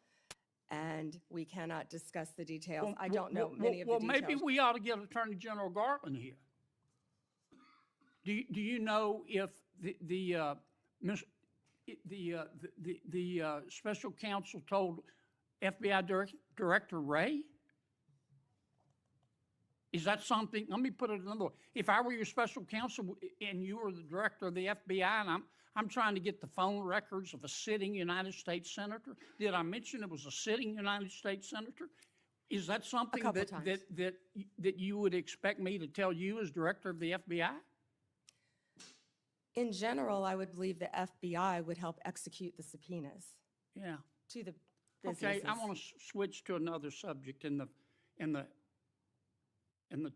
and we cannot discuss the details. I don't know many of the details. Well, maybe we ought to get Attorney General Garland here. Do you know if the special counsel told FBI Director Wray? Is that something, let me put it another way. If I were your special counsel and you were the director of the FBI and I'm trying to get the phone records of a sitting United States senator, did I mention it was a sitting United States senator? Is that something couple that, times. that you would expect me to tell you as director of the FBI? In general, I would believe the FBI would help execute the subpoenas Yeah. to the Okay, businesses. I want to switch to another subject in the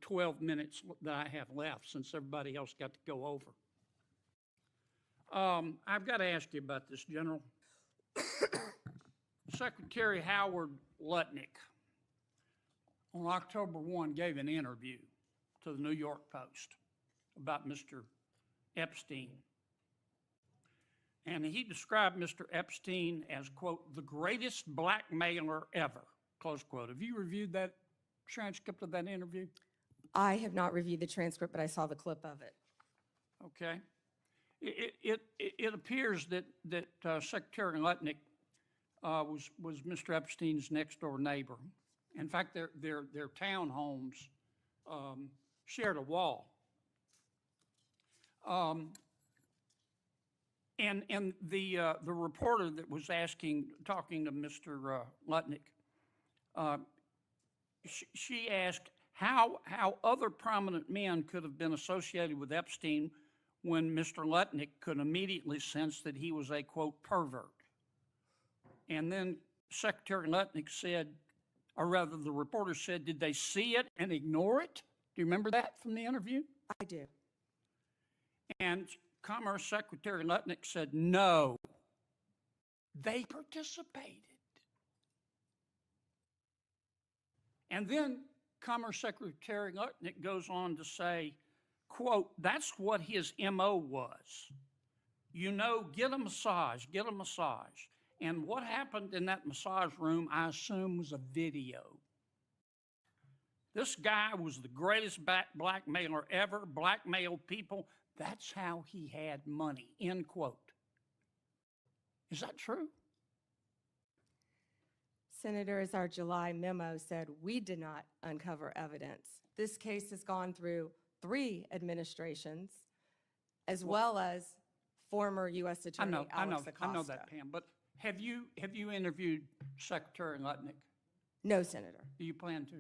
12 minutes that I have left, since everybody else got to go over. I've got to ask you about this, General. Secretary Howard Lutnick on October 1 gave an interview to the New York Post about Mr. Epstein. And he described Mr. Epstein as, quote, the greatest blackmailer ever, close quote. Have you reviewed that transcript of that interview? I have not reviewed the transcript, but I saw the clip of it. Okay. It appears that Secretary Lutnick was Mr. Epstein's next door neighbor. In fact, their townhomes shared a wall. And the reporter that was talking to Mr. Lutnick, she asked how other prominent men could have been associated with Epstein when Mr. Lutnick could immediately sense that he was a, quote, pervert. And then Secretary Lutnick said, or rather the reporter said, did they see it and ignore it? Do you remember that from the interview? I do. And Commerce Secretary Lutnick said, no, they participated. And then Commerce Secretary Lutnick goes on to say, quote, that's what his MO was. You know, get a massage, get a massage. And what happened in that massage room, I assume, was a video. This guy was the greatest blackmailer ever, blackmailed people. That's how he had money, end quote. Is that true? Senator, as our July memo said, we did not uncover evidence. This case has gone through 3 administrations, as well as former U.S. Attorney Alex Acosta. I know that, Pam. But have you interviewed Secretary Lutnick? No, Senator. Do you plan to?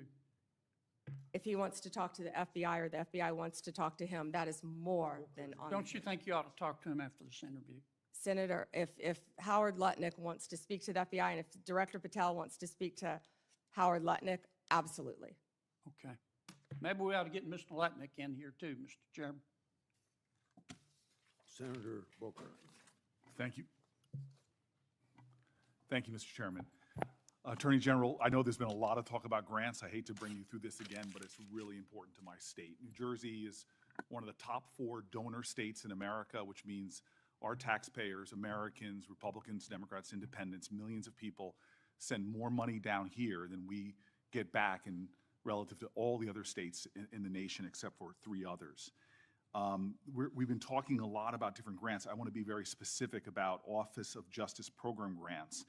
If he wants to talk to the FBI or the FBI wants to talk to him, that is more than on. Don't you think you ought to talk to him after this interview? Senator, if Howard Lutnick wants to speak to the FBI and if Director Patel wants to speak to Howard Lutnick, absolutely. Okay. Maybe we ought to get Mr. Lutnick in here too, Mr. Chairman. Senator Booker. Thank you. Thank you, Mr. Chairman. Attorney General, I know there's been a lot of talk about grants. I hate to bring you through this again, but it's really important to my state. New Jersey is one of the top 4 donor states in America, which means our taxpayers, Americans, Republicans, Democrats, Independents, millions of people send more money down here than we get back in relative to all the other states in the nation except for 3 others. We've been talking a lot about different grants. I want to be very specific about Office of Justice Program grants.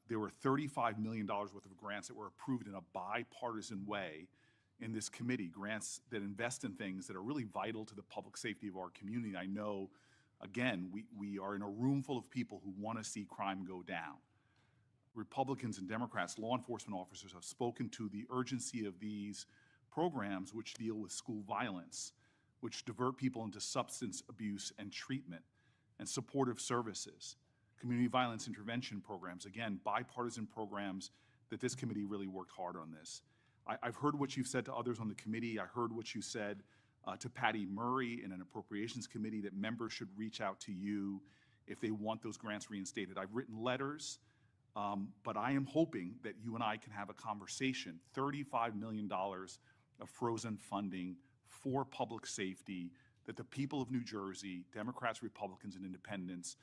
There were $35 million worth of grants that were approved in a bipartisan way in this committee, grants that invest in things that are really vital to the public safety of our community. I know, again, we are in a room full of people who want to see crime go down. Republicans and Democrats, law enforcement officers have spoken to the urgency of these programs which deal with school violence, which divert people into substance abuse and treatment, and supportive services. Community violence intervention programs, again, bipartisan programs that this committee really worked hard on this. I've heard what you've said to others on the committee. I heard what you said to Patty Murray in an appropriations committee, that members should reach out to you if they want those grants reinstated. I've written letters, but I am hoping that you and I can have a conversation. $35 million of frozen funding for public safety that the people of New Jersey, Democrats, Republicans, and Independents,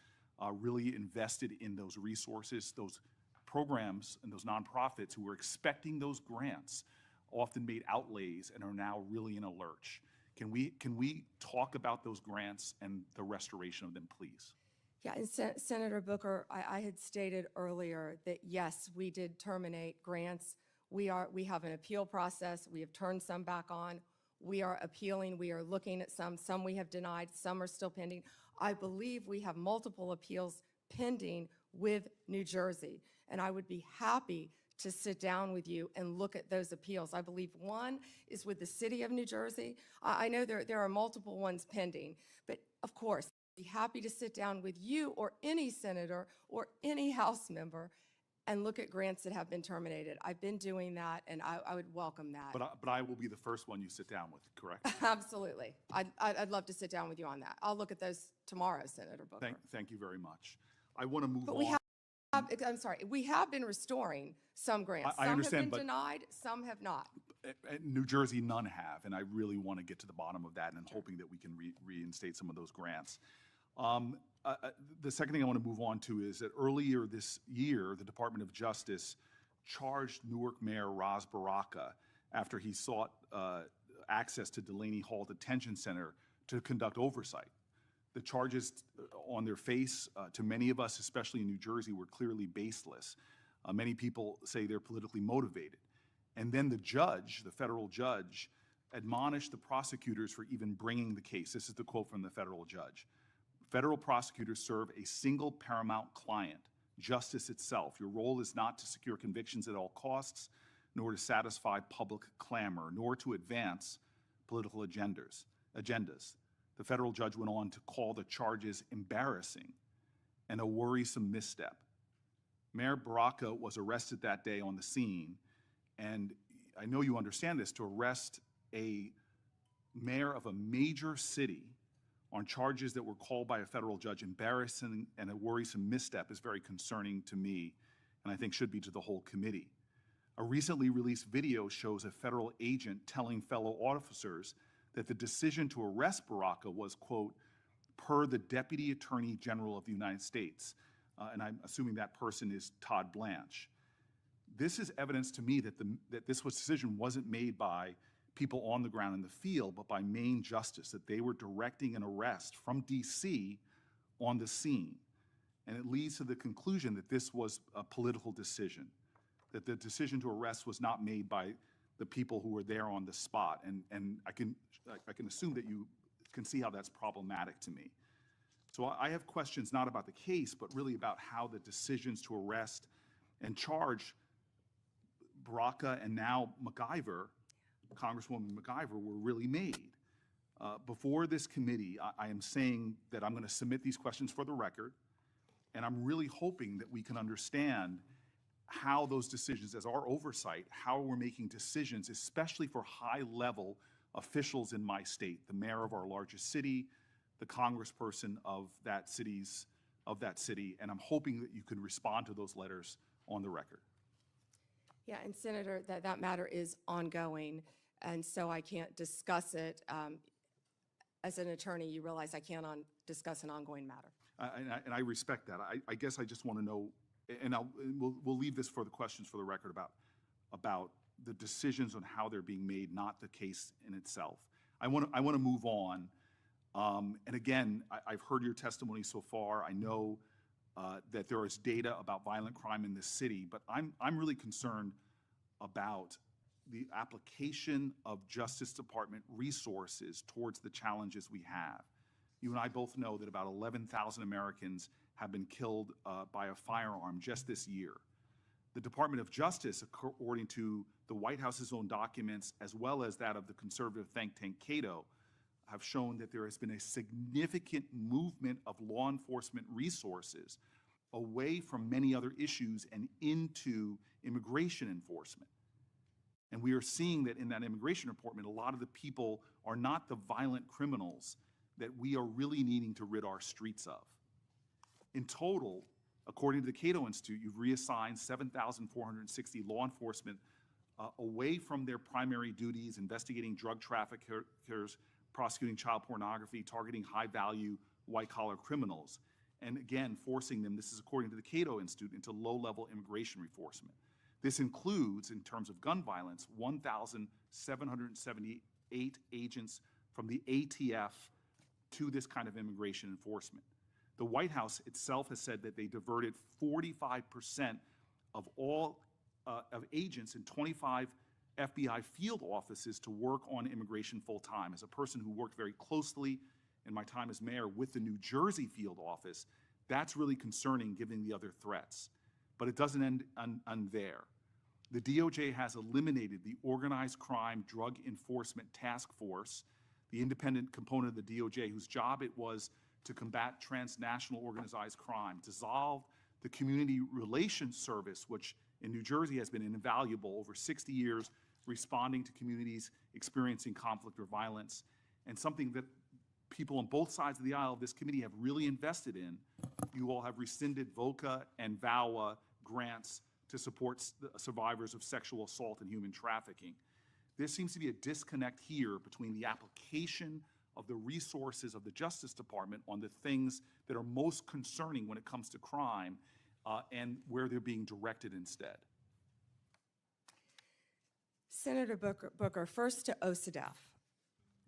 really invested in those resources. Those programs and those nonprofits who were expecting those grants often made outlays and are now really in a lurch. Can we talk about those grants and the restoration of them, please? Yeah, and Senator Booker, I had stated earlier that yes, we did terminate grants. We have an appeal process. We have turned some back on. We are appealing. We are looking at some we have denied, some are still pending. I believe we have multiple appeals pending with New Jersey, and I would be happy to sit down with you and look at those appeals. I believe one is with the city of New Jersey. I know there are multiple ones pending, but of course, I'd be happy to sit down with you or any senator or any House member and look at grants that have been terminated. I've been doing that, and I would welcome that. But I will be the first one you sit down with, correct? Absolutely. I'd love to sit down with you on that. I'll look at those tomorrow, Senator Booker. Thank you very much. I want to move But on. we have, I'm sorry, we have been restoring some grants. I understand, some have but- been denied, some have not. New Jersey, none have, and I really want to get to the bottom of that, and I'm hoping that we can reinstate some of those grants. The second thing I want to move on to is that earlier this year, the Department of Justice charged Newark Mayor Ras Baraka after he sought access to Delaney Hall Detention Center to conduct oversight. The charges on their face, to many of us, especially in New Jersey, were clearly baseless. Many people say they're politically motivated. And then the judge, the federal judge, admonished the prosecutors for even bringing the case. This is the quote from the federal judge. Federal prosecutors serve a single paramount client, justice itself. Your role is not to secure convictions at all costs, nor to satisfy public clamor, nor to advance political agendas. The federal judge went on to call the charges embarrassing and a worrisome misstep. Mayor Baraka was arrested that day on the scene, and I know you understand this, to arrest a mayor of a major city on charges that were called by a federal judge embarrassing and a worrisome misstep is very concerning to me, and I think should be to the whole committee. A recently released video shows a federal agent telling fellow officers that the decision to arrest Baraka was, quote, per the Deputy Attorney General of the United States, and I'm assuming that person is Todd Blanche. This is evidence to me that this decision wasn't made by people on the ground in the field, but by Maine Justice, that they were directing an arrest from DC on the scene. And it leads to the conclusion that this was a political decision, that the decision to arrest was not made by the people who were there on the spot. And I can assume that you can see how that's problematic to me. So I have questions not about the case, but really about how the decisions to arrest and charge Baraka and now MacIver, Congresswoman MacIver, were really made. Before this committee, I am saying that I'm going to submit these questions for the record, and I'm really hoping that we can understand how those decisions, as our oversight, how we're making decisions, especially for high-level officials in my state, the mayor of our largest city, the congressperson of that city, and I'm hoping that you can respond to those letters on the record. Yeah, and Senator, that matter is ongoing, and so I can't discuss it. As an attorney, you realize I can't discuss an ongoing matter. And I respect that. I guess I just want to know, and we'll leave this for the questions for the record about the decisions on how they're being made, not the case in itself. I want to move on. And again, I've heard your testimony so far. I know that there is data about violent crime in this city, but I'm really concerned about the application of Justice Department resources towards the challenges we have. You and I both know that about 11,000 Americans have been killed by a firearm just this year. The Department of Justice, according to the White House's own documents, as well as that of the conservative think tank Cato, have shown that there has been a significant movement of law enforcement resources away from many other issues and into immigration enforcement. And we are seeing that in that immigration report, a lot of the people are not the violent criminals that we are really needing to rid our streets of. In total, according to the Cato Institute, you've reassigned 7,460 law enforcement away from their primary duties, investigating drug traffickers, prosecuting child pornography, targeting high-value white-collar criminals, and again, forcing them, this is according to the Cato Institute, into low-level immigration enforcement. This includes, in terms of gun violence, 1,778 agents from the ATF to this kind of immigration enforcement. The White House itself has said that they diverted 45% of all of agents in 25 FBI field offices to work on immigration full-time. As a person who worked very closely in my time as mayor with the New Jersey field office, that's really concerning given the other threats. But it doesn't end there. The DOJ has eliminated the Organized Crime Drug Enforcement Task Force, the independent component of the DOJ whose job it was to combat transnational organized crime, dissolved the Community Relations Service, which in New Jersey has been invaluable over 60 years, responding to communities experiencing conflict or violence, and something that people on both sides of the aisle of this committee have really invested in. You all have rescinded VOCA and VAWA grants to support survivors of sexual assault and human trafficking. There seems to be a disconnect here between the application of the resources of the Justice Department on the things that are most concerning when it comes to crime and where they're being directed instead. Senator Booker, first to OCDEF.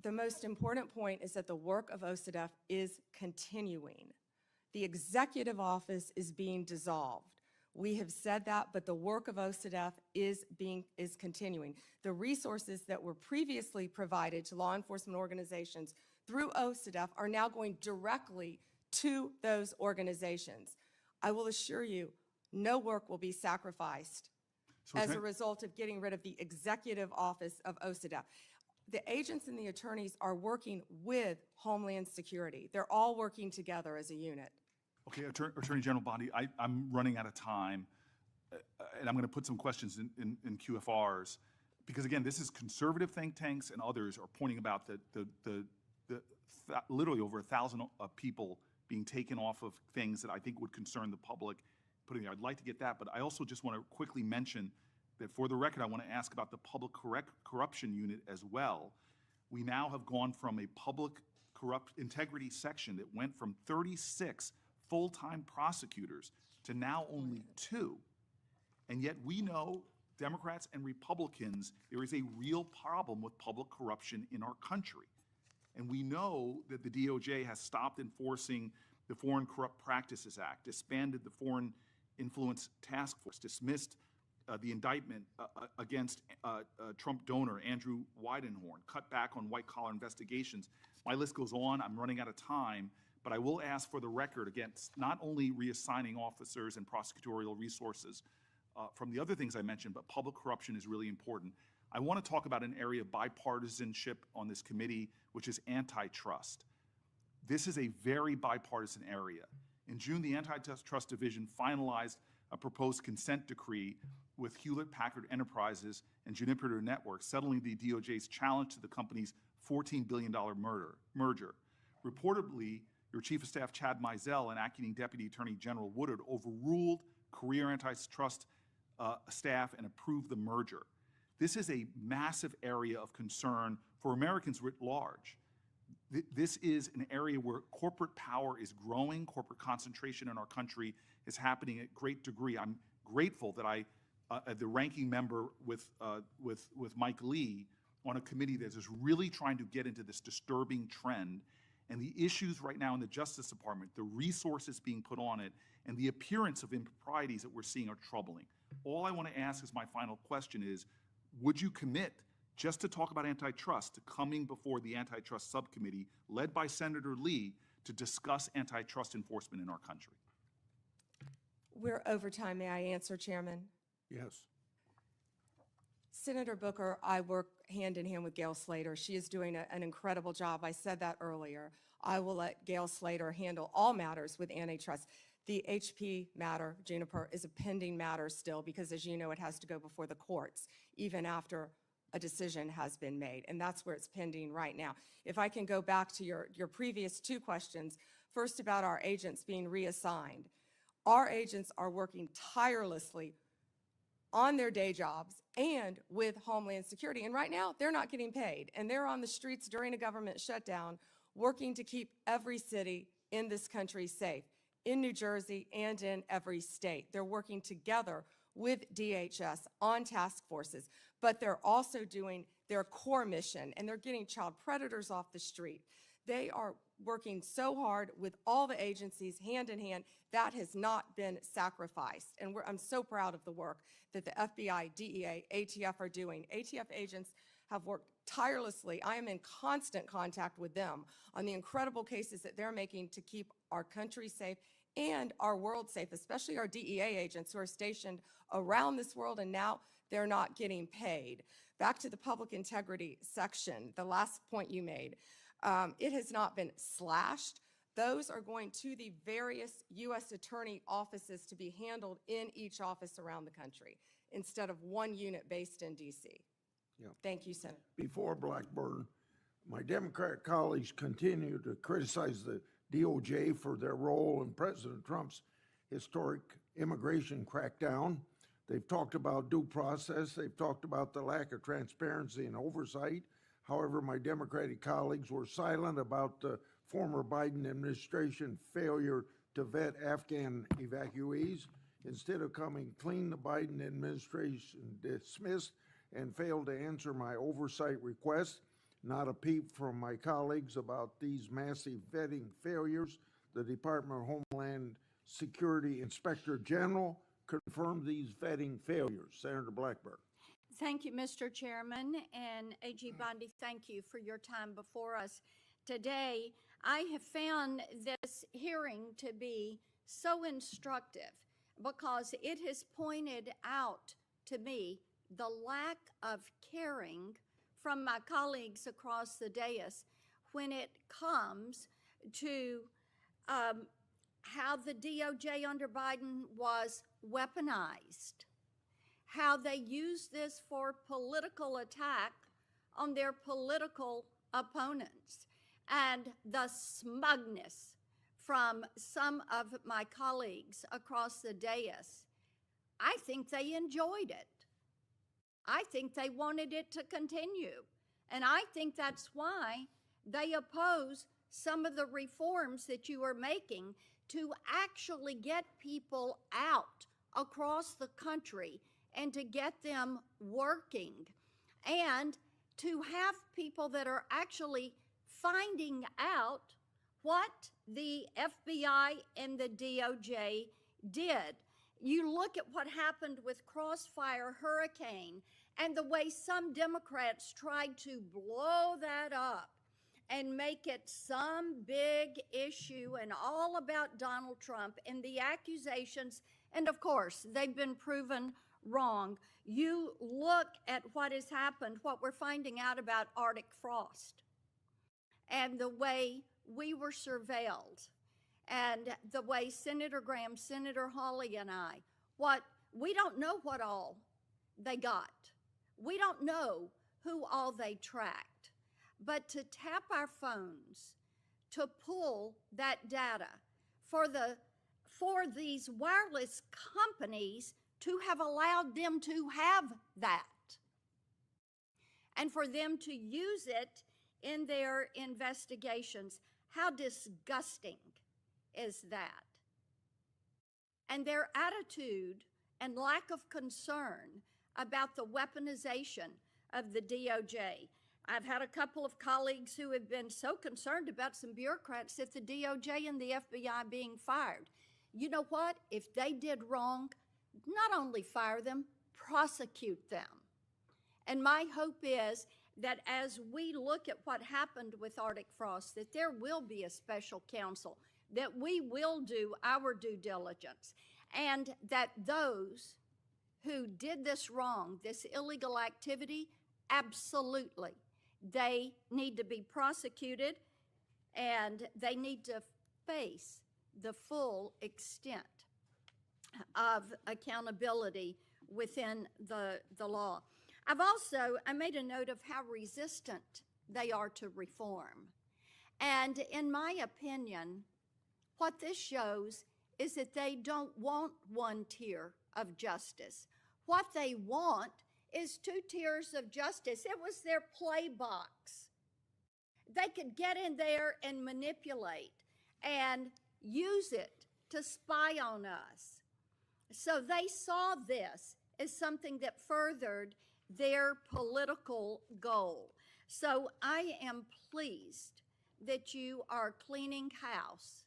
The most important point is that the work of OCDEF is continuing. The executive office is being dissolved. We have said that, but the work of OCDEF is continuing. The resources that were previously provided to law enforcement organizations through OCDEF are now going directly to those organizations. I will assure you, no work will be sacrificed as a result of getting rid of the executive office of OCDEF. The agents and the attorneys are working with Homeland Security. They're all working together as a unit. Okay, Attorney General Bondi, I'm running out of time, and I'm going to put some questions in QFRs, because again, this is conservative think tanks and others are pointing about literally over 1,000 people being taken off of things that I think would concern the public. Putting there, I'd like to get that, but I also just want to quickly mention that for the record, I want to ask about the public corruption unit as well. We now have gone from a public integrity section that went from 36 full-time prosecutors to now only 2. And yet we know, Democrats and Republicans, there is a real problem with public corruption in our country. And we know that the DOJ has stopped enforcing the Foreign Corrupt Practices Act, disbanded the Foreign Influence Task Force, dismissed the indictment against Trump donor Andrew Weidenhorn, cut back on white-collar investigations. My list goes on. I'm running out of time. But I will ask for the record against not only reassigning officers and prosecutorial resources from the other things I mentioned, but public corruption is really important. I want to talk about an area of bipartisanship on this committee, which is antitrust. This is a very bipartisan area. In June, the Antitrust Division finalized a proposed consent decree with Hewlett-Packard Enterprises and Juniper Networks, settling the DOJ's challenge to the company's $14 billion merger. Reportedly, your Chief of Staff, Chad Mizell, and Acting Deputy Attorney General Woodard overruled career antitrust staff and approved the merger. This is a massive area of concern for Americans writ large. This is an area where corporate power is growing, corporate concentration in our country is happening at great degree. I'm grateful that the ranking member with Mike Lee on a committee that is really trying to get into this disturbing trend. And the issues right now in the Justice Department, the resources being put on it, and the appearance of improprieties that we're seeing are troubling. All I want to ask as my final question is, would you commit just to talk about antitrust to coming before the antitrust subcommittee led by Senator Lee to discuss antitrust enforcement in our country? We're over time. May I answer, Chairman? Yes. Senator Booker, I work hand in hand with Gail Slater. She is doing an incredible job. I said that earlier. I will let Gail Slater handle all matters with antitrust. The HP matter, Juniper, is a pending matter still because, as you know, it has to go before the courts, even after a decision has been made, and that's where it's pending right now. If I can go back to your previous 2 questions, first about our agents being reassigned. Our agents are working tirelessly on their day jobs and with Homeland Security. And right now, they're not getting paid. And they're on the streets during a government shutdown working to keep every city in this country safe, in New Jersey and in every state. They're working together with DHS on task forces, but they're also doing their core mission, and they're getting child predators off the street. They are working so hard with all the agencies hand in hand. That has not been sacrificed. And I'm so proud of the work that the FBI, DEA, ATF are doing. ATF agents have worked tirelessly. I am in constant contact with them on the incredible cases that they're making to keep our country safe and our world safe, especially our DEA agents who are stationed around this world, and now they're not getting paid. Back to the public integrity section, the last point you made. It has not been slashed. Those are going to the various U.S. attorney offices to be handled in each office around the country instead of one unit based in D.C. Yeah. Thank you, Senator. Before Blackburn, my Democrat colleagues continue to criticize the DOJ for their role in President Trump's historic immigration crackdown. They've talked about due process. They've talked about the lack of transparency and oversight. However, my Democratic colleagues were silent about the former Biden administration failure to vet Afghan evacuees. Instead of coming clean, the Biden administration dismissed and failed to answer my oversight request. Not a peep from my colleagues about these massive vetting failures. The Department of Homeland Security Inspector General confirmed these vetting failures. Senator Blackburn. Thank you, Mr. Chairman, and AG Bondi, thank you for your time before us today. I have found this hearing to be so instructive because it has pointed out to me the lack of caring from my colleagues across the dais when it comes to how the DOJ under Biden was weaponized, how they used this for political attack on their political opponents, and the smugness from some of my colleagues across the dais. I think they enjoyed it. I think they wanted it to continue. And I think that's why they oppose some of the reforms that you are making to actually get people out across the country and to get them working and to have people that are actually finding out what the FBI and the DOJ did. You look at what happened with Crossfire Hurricane and the way some Democrats tried to blow that up and make it some big issue and all about Donald Trump and the accusations. And of course, they've been proven wrong. You look at what has happened, what we're finding out about Arctic frost and the way we were surveilled and the way Senator Graham, Senator Hawley, and I, we don't know what all they got. We don't know who all they tracked. But to tap our phones, to pull that data for these wireless companies to have allowed them to have that and for them to use it in their investigations, how disgusting is that? And their attitude and lack of concern about the weaponization of the DOJ. I've had a couple of colleagues who have been so concerned about some bureaucrats at the DOJ and the FBI being fired. You know what? If they did wrong, not only fire them, prosecute them. And my hope is that as we look at what happened with Arctic frost, that there will be a special counsel, that we will do our due diligence, and that those who did this wrong, this illegal activity, absolutely, they need to be prosecuted and they need to face the full extent of accountability within the law. I made a note of how resistant they are to reform. And in my opinion, what this shows is that they don't want one tier of justice. What they want is two tiers of justice. It was their play box. They could get in there and manipulate and use it to spy on us. So they saw this as something that furthered their political goal. So I am pleased that you are cleaning house.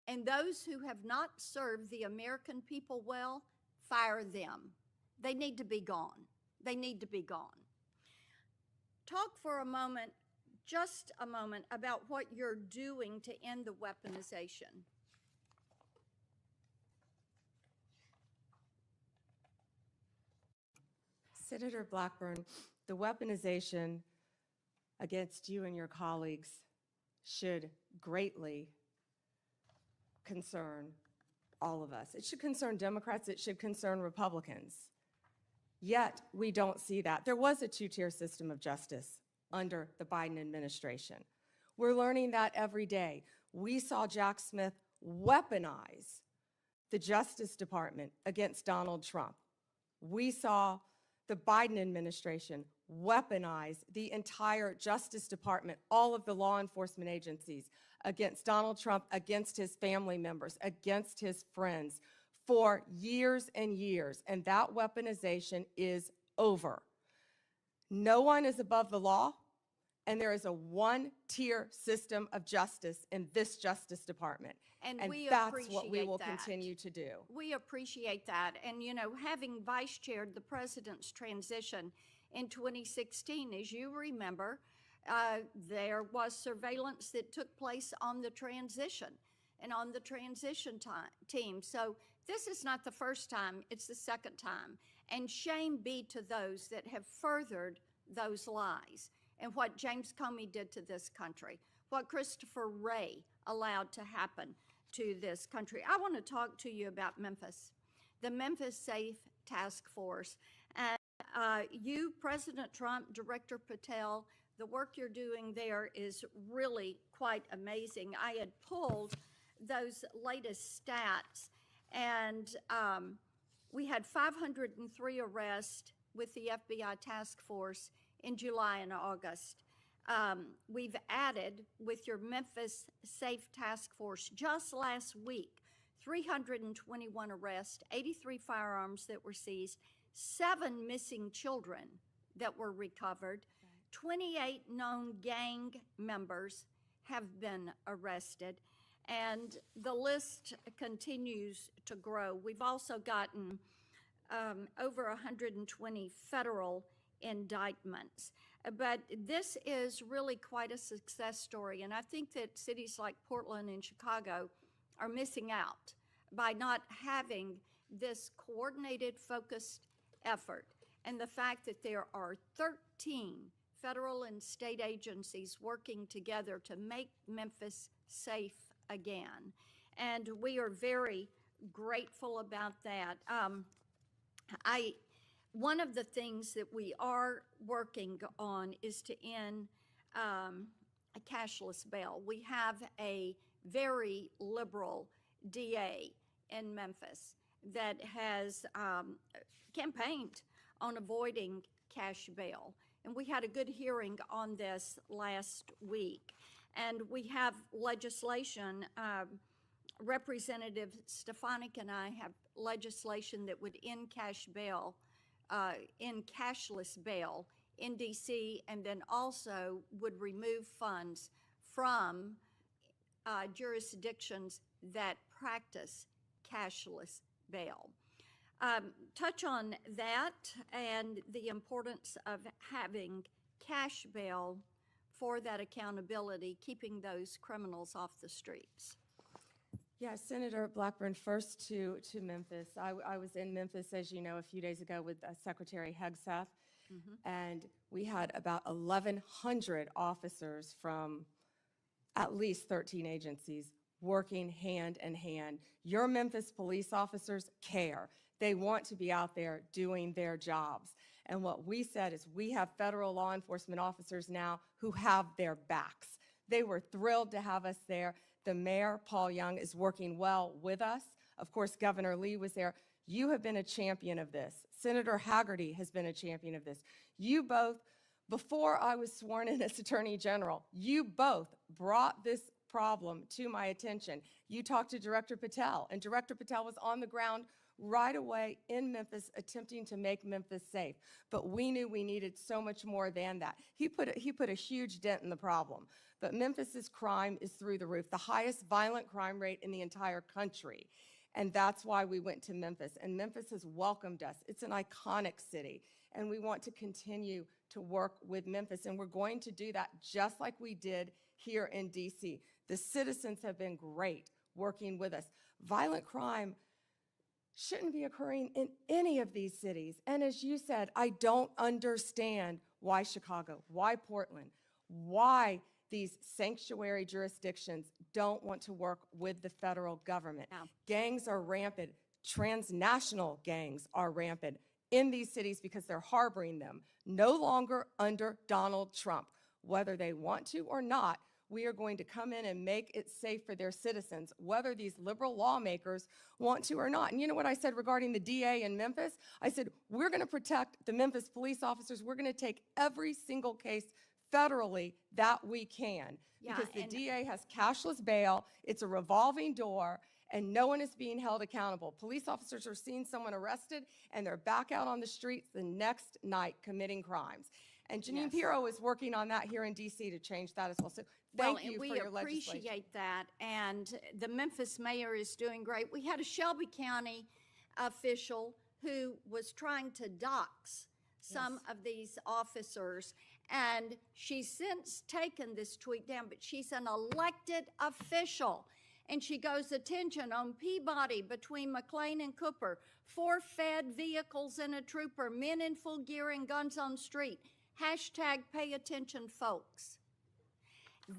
And those who have not served the American people well, fire them. They need to be gone. They need to be gone. Talk for a moment, just a moment, about what you're doing to end the weaponization. Senator Blackburn, the weaponization against you and your colleagues should greatly concern all of us. It should concern Democrats, it should concern Republicans. Yet, we don't see that. There was a two-tier system of justice under the Biden administration. We're learning that every day. We saw Jack Smith weaponize the Justice Department against Donald Trump. We saw the Biden administration weaponize the entire Justice Department, all of the law enforcement agencies, against Donald Trump, against his family members, against his friends for years and years. And that weaponization is over. No one is above the law, and there is a one-tier system of justice in this Justice Department. And we that's what we appreciate will that. continue to do. We appreciate that. And, you know, having vice chaired the president's transition in 2016, as you remember, there was surveillance that took place on the transition and on the transition team. So this is not the first time, it's the second time. And shame be to those that have furthered those lies and what James Comey did to this country, what Christopher Wray allowed to happen to this country. I want to talk to you about Memphis, the Memphis Safe Task Force. And you, President Trump, Director Patel, the work you're doing there is really quite amazing. I had pulled those latest stats, and we had 503 arrests with the FBI task force in July and August. We've added, with your Memphis Safe Task Force, just last week, 321 arrests, 83 firearms that were seized, 7 missing children that were recovered, 28 known gang members have been arrested, and the list continues to grow. We've also gotten over 120 federal indictments. But this is really quite a success story, and I think that cities like Portland and Chicago are missing out by not having this coordinated, focused effort. And the fact that there are 13 federal and state agencies working together to make Memphis safe again. And we are very grateful about that. One of the things that we are working on is to end a cashless bail. We have a very liberal DA in Memphis that has campaigned on avoiding cash bail. And we had a good hearing on this last week. And we have legislation, Representative Stefanik and I have legislation that would end cash bail, in cashless bail in DC, and then also would remove funds from jurisdictions that practice cashless bail. Touch on that and the importance of having cash bail for that accountability, keeping those criminals off the streets. Yeah, Senator Blackburn, first to Memphis. I was in Memphis, as you know, a few days ago with Secretary Hegseth, and we had about 1,100 officers from at least 13 agencies working hand in hand. Your Memphis police officers care. They want to be out there doing their jobs. And what we said is we have federal law enforcement officers now who have their backs. They were thrilled to have us there. The mayor, Paul Young, is working well with us. Of course, Governor Lee was there. You have been a champion of this. Senator Haggerty has been a champion of this. You both, before I was sworn in as Attorney General, you both brought this problem to my attention. You talked to Director Patel, and Director Patel was on the ground right away in Memphis attempting to make Memphis safe. But we knew we needed so much more than that. He put a huge dent in the problem. But Memphis's crime is through the roof, the highest violent crime rate in the entire country. And that's why we went to Memphis. And Memphis has welcomed us. It's an iconic city. And we want to continue to work with Memphis. And we're going to do that just like we did here in DC. The citizens have been great working with us. Violent crime shouldn't be occurring in any of these cities. And as you said, I don't understand why Chicago, why Portland, why these sanctuary jurisdictions don't want to work with the federal government. Yeah. Gangs are rampant. Transnational gangs are rampant in these cities because they're harboring them, no longer under Donald Trump. Whether they want to or not, we are going to come in and make it safe for their citizens, whether these liberal lawmakers want to or not. And you know what I said regarding the DA in Memphis? I said, we're going to protect the Memphis police officers. We're going to take every single case federally that we can, Yeah, because the and- DA has cashless bail. It's a revolving door, and no one is being held accountable. Police officers are seeing someone arrested, and they're back out on the streets the next night committing crimes. And Janine Yes. Pirro is working on that here in D.C. to change that as well. So Well, thank you and for we your legislation. appreciate that, and the Memphis mayor is doing great. We had a Shelby County official who was trying to dox some of these officers, and she's since taken this tweet down, but she's an elected official. And she goes, attention on Peabody between McLean and Cooper, 4 fed vehicles and a trooper, men in full gear and guns on street. Hashtag pay attention, folks.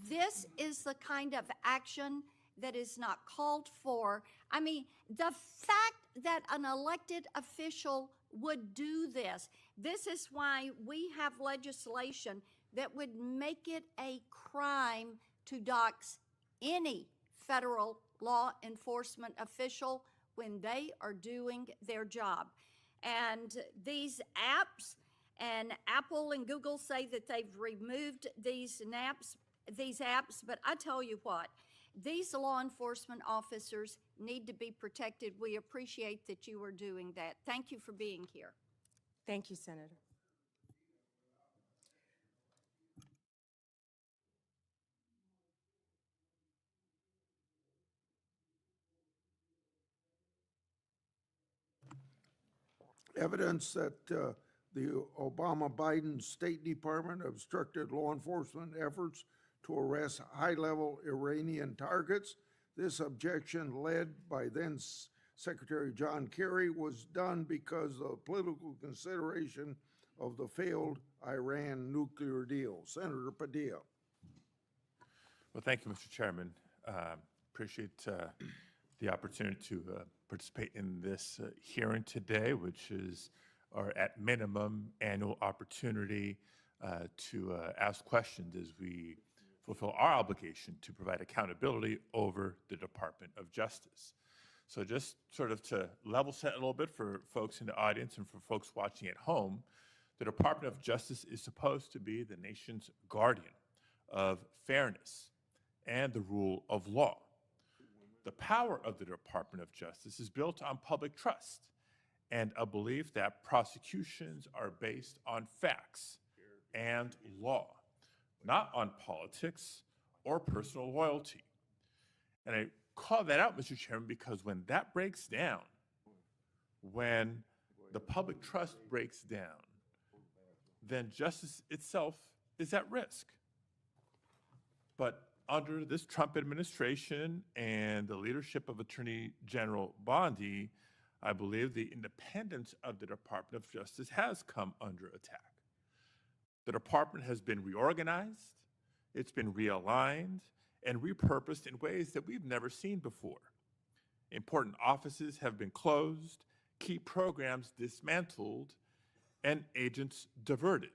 This is the kind of action that is not called for. I mean, the fact that an elected official would do this, this is why we have legislation that would make it a crime to dox any federal law enforcement official when they are doing their job. And these apps, and Apple and Google say that they've removed these apps, but I tell you what, these law enforcement officers need to be protected. We appreciate that you are doing that. Thank you for being here. Thank you, Senator. Evidence that the Obama-Biden State Department obstructed law enforcement efforts to arrest high-level Iranian targets. This objection, led by then Secretary John Kerry, was done because of political consideration of the failed Iran nuclear deal. Senator Padilla. Well, thank you, Mr. Chairman. Appreciate the opportunity to participate in this hearing today, which is our, at minimum, annual opportunity to ask questions as we fulfill our obligation to provide accountability over the Department of Justice. So just sort of to level set a little bit for folks in the audience and for folks watching at home, the Department of Justice is supposed to be the nation's guardian of fairness and the rule of law. The power of the Department of Justice is built on public trust and a belief that prosecutions are based on facts and law, not on politics or personal loyalty. And I call that out, Mr. Chairman, because when that breaks down, when the public trust breaks down, then justice itself is at risk. But under this Trump administration and the leadership of Attorney General Bondi, I believe the independence of the Department of Justice has come under attack. The department has been reorganized, it's been realigned, and repurposed in ways that we've never seen before. Important offices have been closed, key programs dismantled, and agents diverted,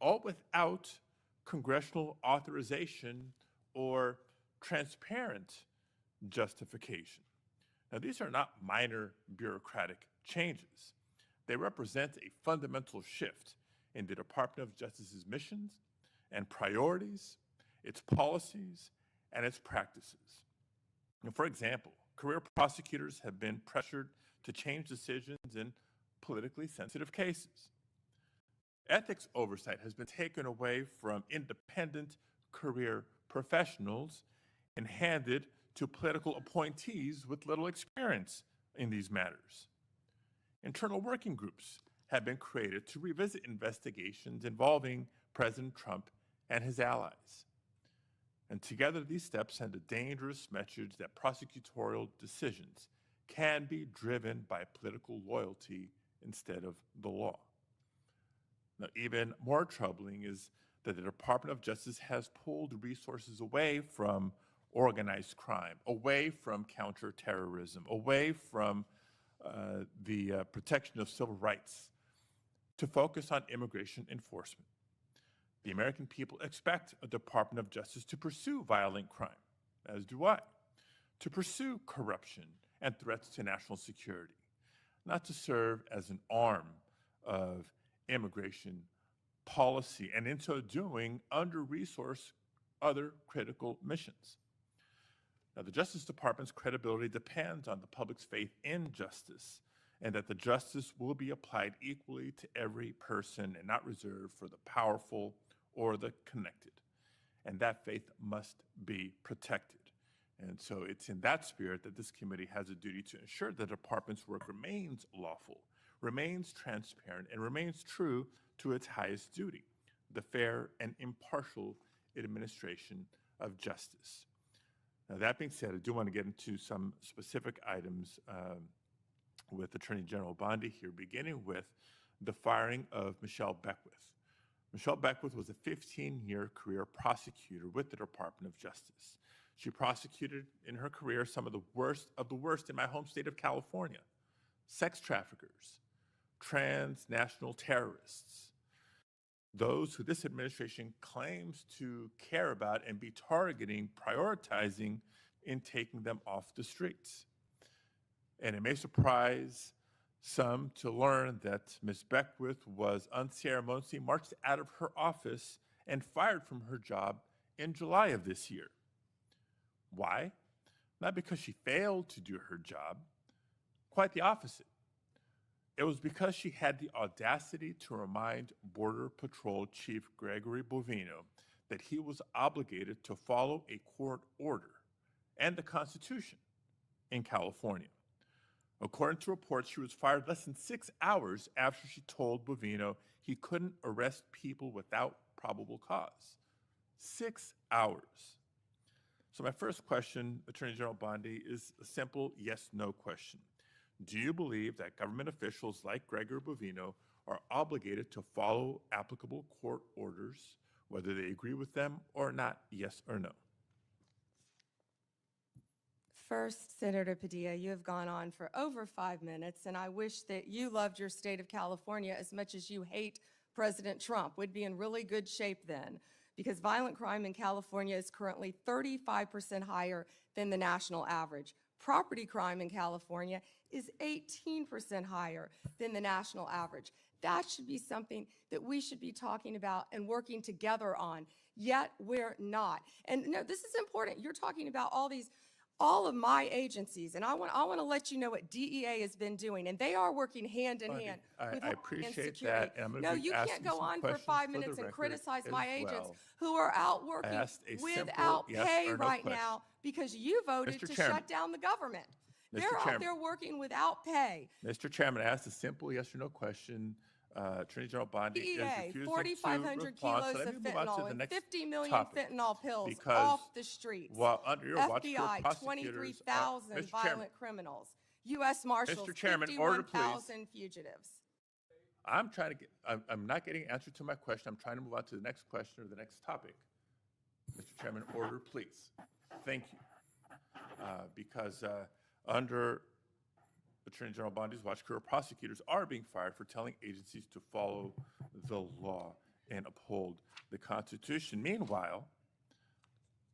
all without congressional authorization or transparent justification. Now, these are not minor bureaucratic changes. They represent a fundamental shift in the Department of Justice's missions and priorities, its policies, and its practices. Now, for example, career prosecutors have been pressured to change decisions in politically sensitive cases. Ethics oversight has been taken away from independent career professionals and handed to political appointees with little experience in these matters. Internal working groups have been created to revisit investigations involving President Trump and his allies. And together, these steps send a dangerous message that prosecutorial decisions can be driven by political loyalty instead of the law. Now, even more troubling is that the Department of Justice has pulled resources away from organized crime, away from counterterrorism, away from the protection of civil rights to focus on immigration enforcement. The American people expect a Department of Justice to pursue violent crime, as do I, to pursue corruption and threats to national security, not to serve as an arm of immigration policy, and in so doing, under-resource other critical missions. Now, the Justice Department's credibility depends on the public's faith in justice, and that the justice will be applied equally to every person and not reserved for the powerful or the connected. And that faith must be protected. And so it's in that spirit that this committee has a duty to ensure the department's work remains lawful, remains transparent, and remains true to its highest duty, the fair and impartial administration of justice. Now, that being said, I do want to get into some specific items with Attorney General Bondi here, beginning with the firing of Michelle Beckwith. Michelle Beckwith was a 15-year career prosecutor with the Department of Justice. She prosecuted in her career some of the worst in my home state of California: sex traffickers, transnational terrorists, those who this administration claims to care about and be targeting, prioritizing in taking them off the streets. And it may surprise some to learn that Ms. Beckwith was unceremoniously marched out of her office and fired from her job in July of this year. Why? Not because she failed to do her job, quite the opposite. It was because she had the audacity to remind Border Patrol Chief Gregory Bovino that he was obligated to follow a court order and the Constitution in California. According to reports, she was fired less than 6 hours after she told Bovino he couldn't arrest people without probable cause. 6 hours. So my first question, Attorney General Bondi, is a simple yes/no question. Do you believe that government officials like Gregory Bovino are obligated to follow applicable court orders, whether they agree with them or not? Yes or no? First, Senator Padilla, you have gone on for over 5 minutes, and I wish that you loved your state of California as much as you hate President Trump. We'd be in really good shape then, because violent crime in California is currently 35% higher than the national average. Property crime in California is 18% higher than the national average. That should be something that we should be talking about and working together on, yet we're not. And no, this is important. You're talking about all of my agencies, and I want to let you know what DEA has been doing, and they are working hand in hand with I Homeland appreciate Security. that, and I'm going No, to you can't go on for 5 minutes and criticize my agents who are out working without pay right now because you voted to shut down the government. They're out there working without pay. Mr. Chairman, I asked a simple yes or no question. Attorney General Bondi is refusing 4,500 to respond. kilos So of let me move on to fentanyl the and next 50 million topic, fentanyl pills because off the streets. while under your watch, FBI, prosecutors 23,000 Mr. violent Chairman, criminals. U.S. Marshals, Mr. Chairman, order, please. 51,000 fugitives. I'm trying to get, I'm not getting an answer to my question. I'm trying to move on to the next question or the next topic. Mr. Chairman, order, please. Thank you. Because under Attorney General Bondi's watch, career prosecutors are being fired for telling agencies to follow the law and uphold the Constitution. Meanwhile,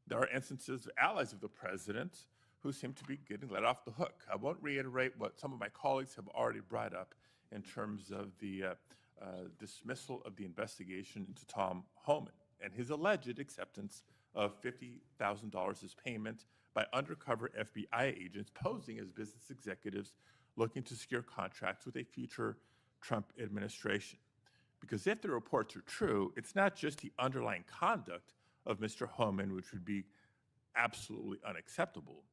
there are instances of allies of the president who seem to be getting let off the hook. I won't reiterate what some of my colleagues have already brought up in terms of the dismissal of the investigation into Tom Homan and his alleged acceptance of $50,000 as payment by undercover FBI agents posing as business executives looking to secure contracts with a future Trump administration. Because if the reports are true, it's not just the underlying conduct of Mr. Homan, which would be absolutely unacceptable,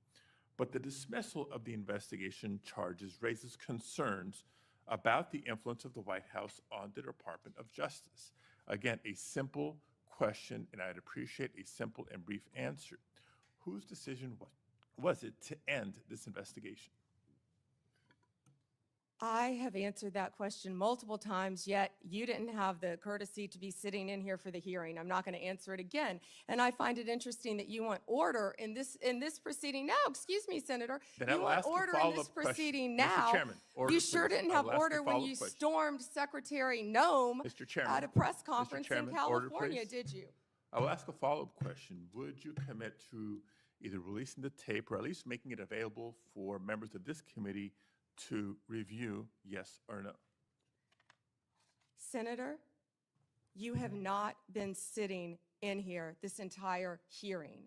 but the dismissal of the investigation charges raises concerns about the influence of the White House on the Department of Justice. Again, a simple question, and I'd appreciate a simple and brief answer. Whose decision was it to end this investigation? I have answered that question multiple times, yet you didn't have the courtesy to be sitting in here for the hearing. I'm not going to answer it again. And I find it interesting that you want order in this proceeding now. Excuse me, Senator. Then I You will want ask a order in this follow-up question. proceeding Mr. now. Chairman, order, You sure please. didn't I have will ask a order when you follow-up question. stormed Secretary Noem Mr. Chairman, at a press Mr. conference in Chairman, order, California, please. did you? I will ask a follow-up question. Would you commit to either releasing the tape or at least making it available for members of this committee to review, yes or no? Senator, you have not been sitting in here this entire hearing.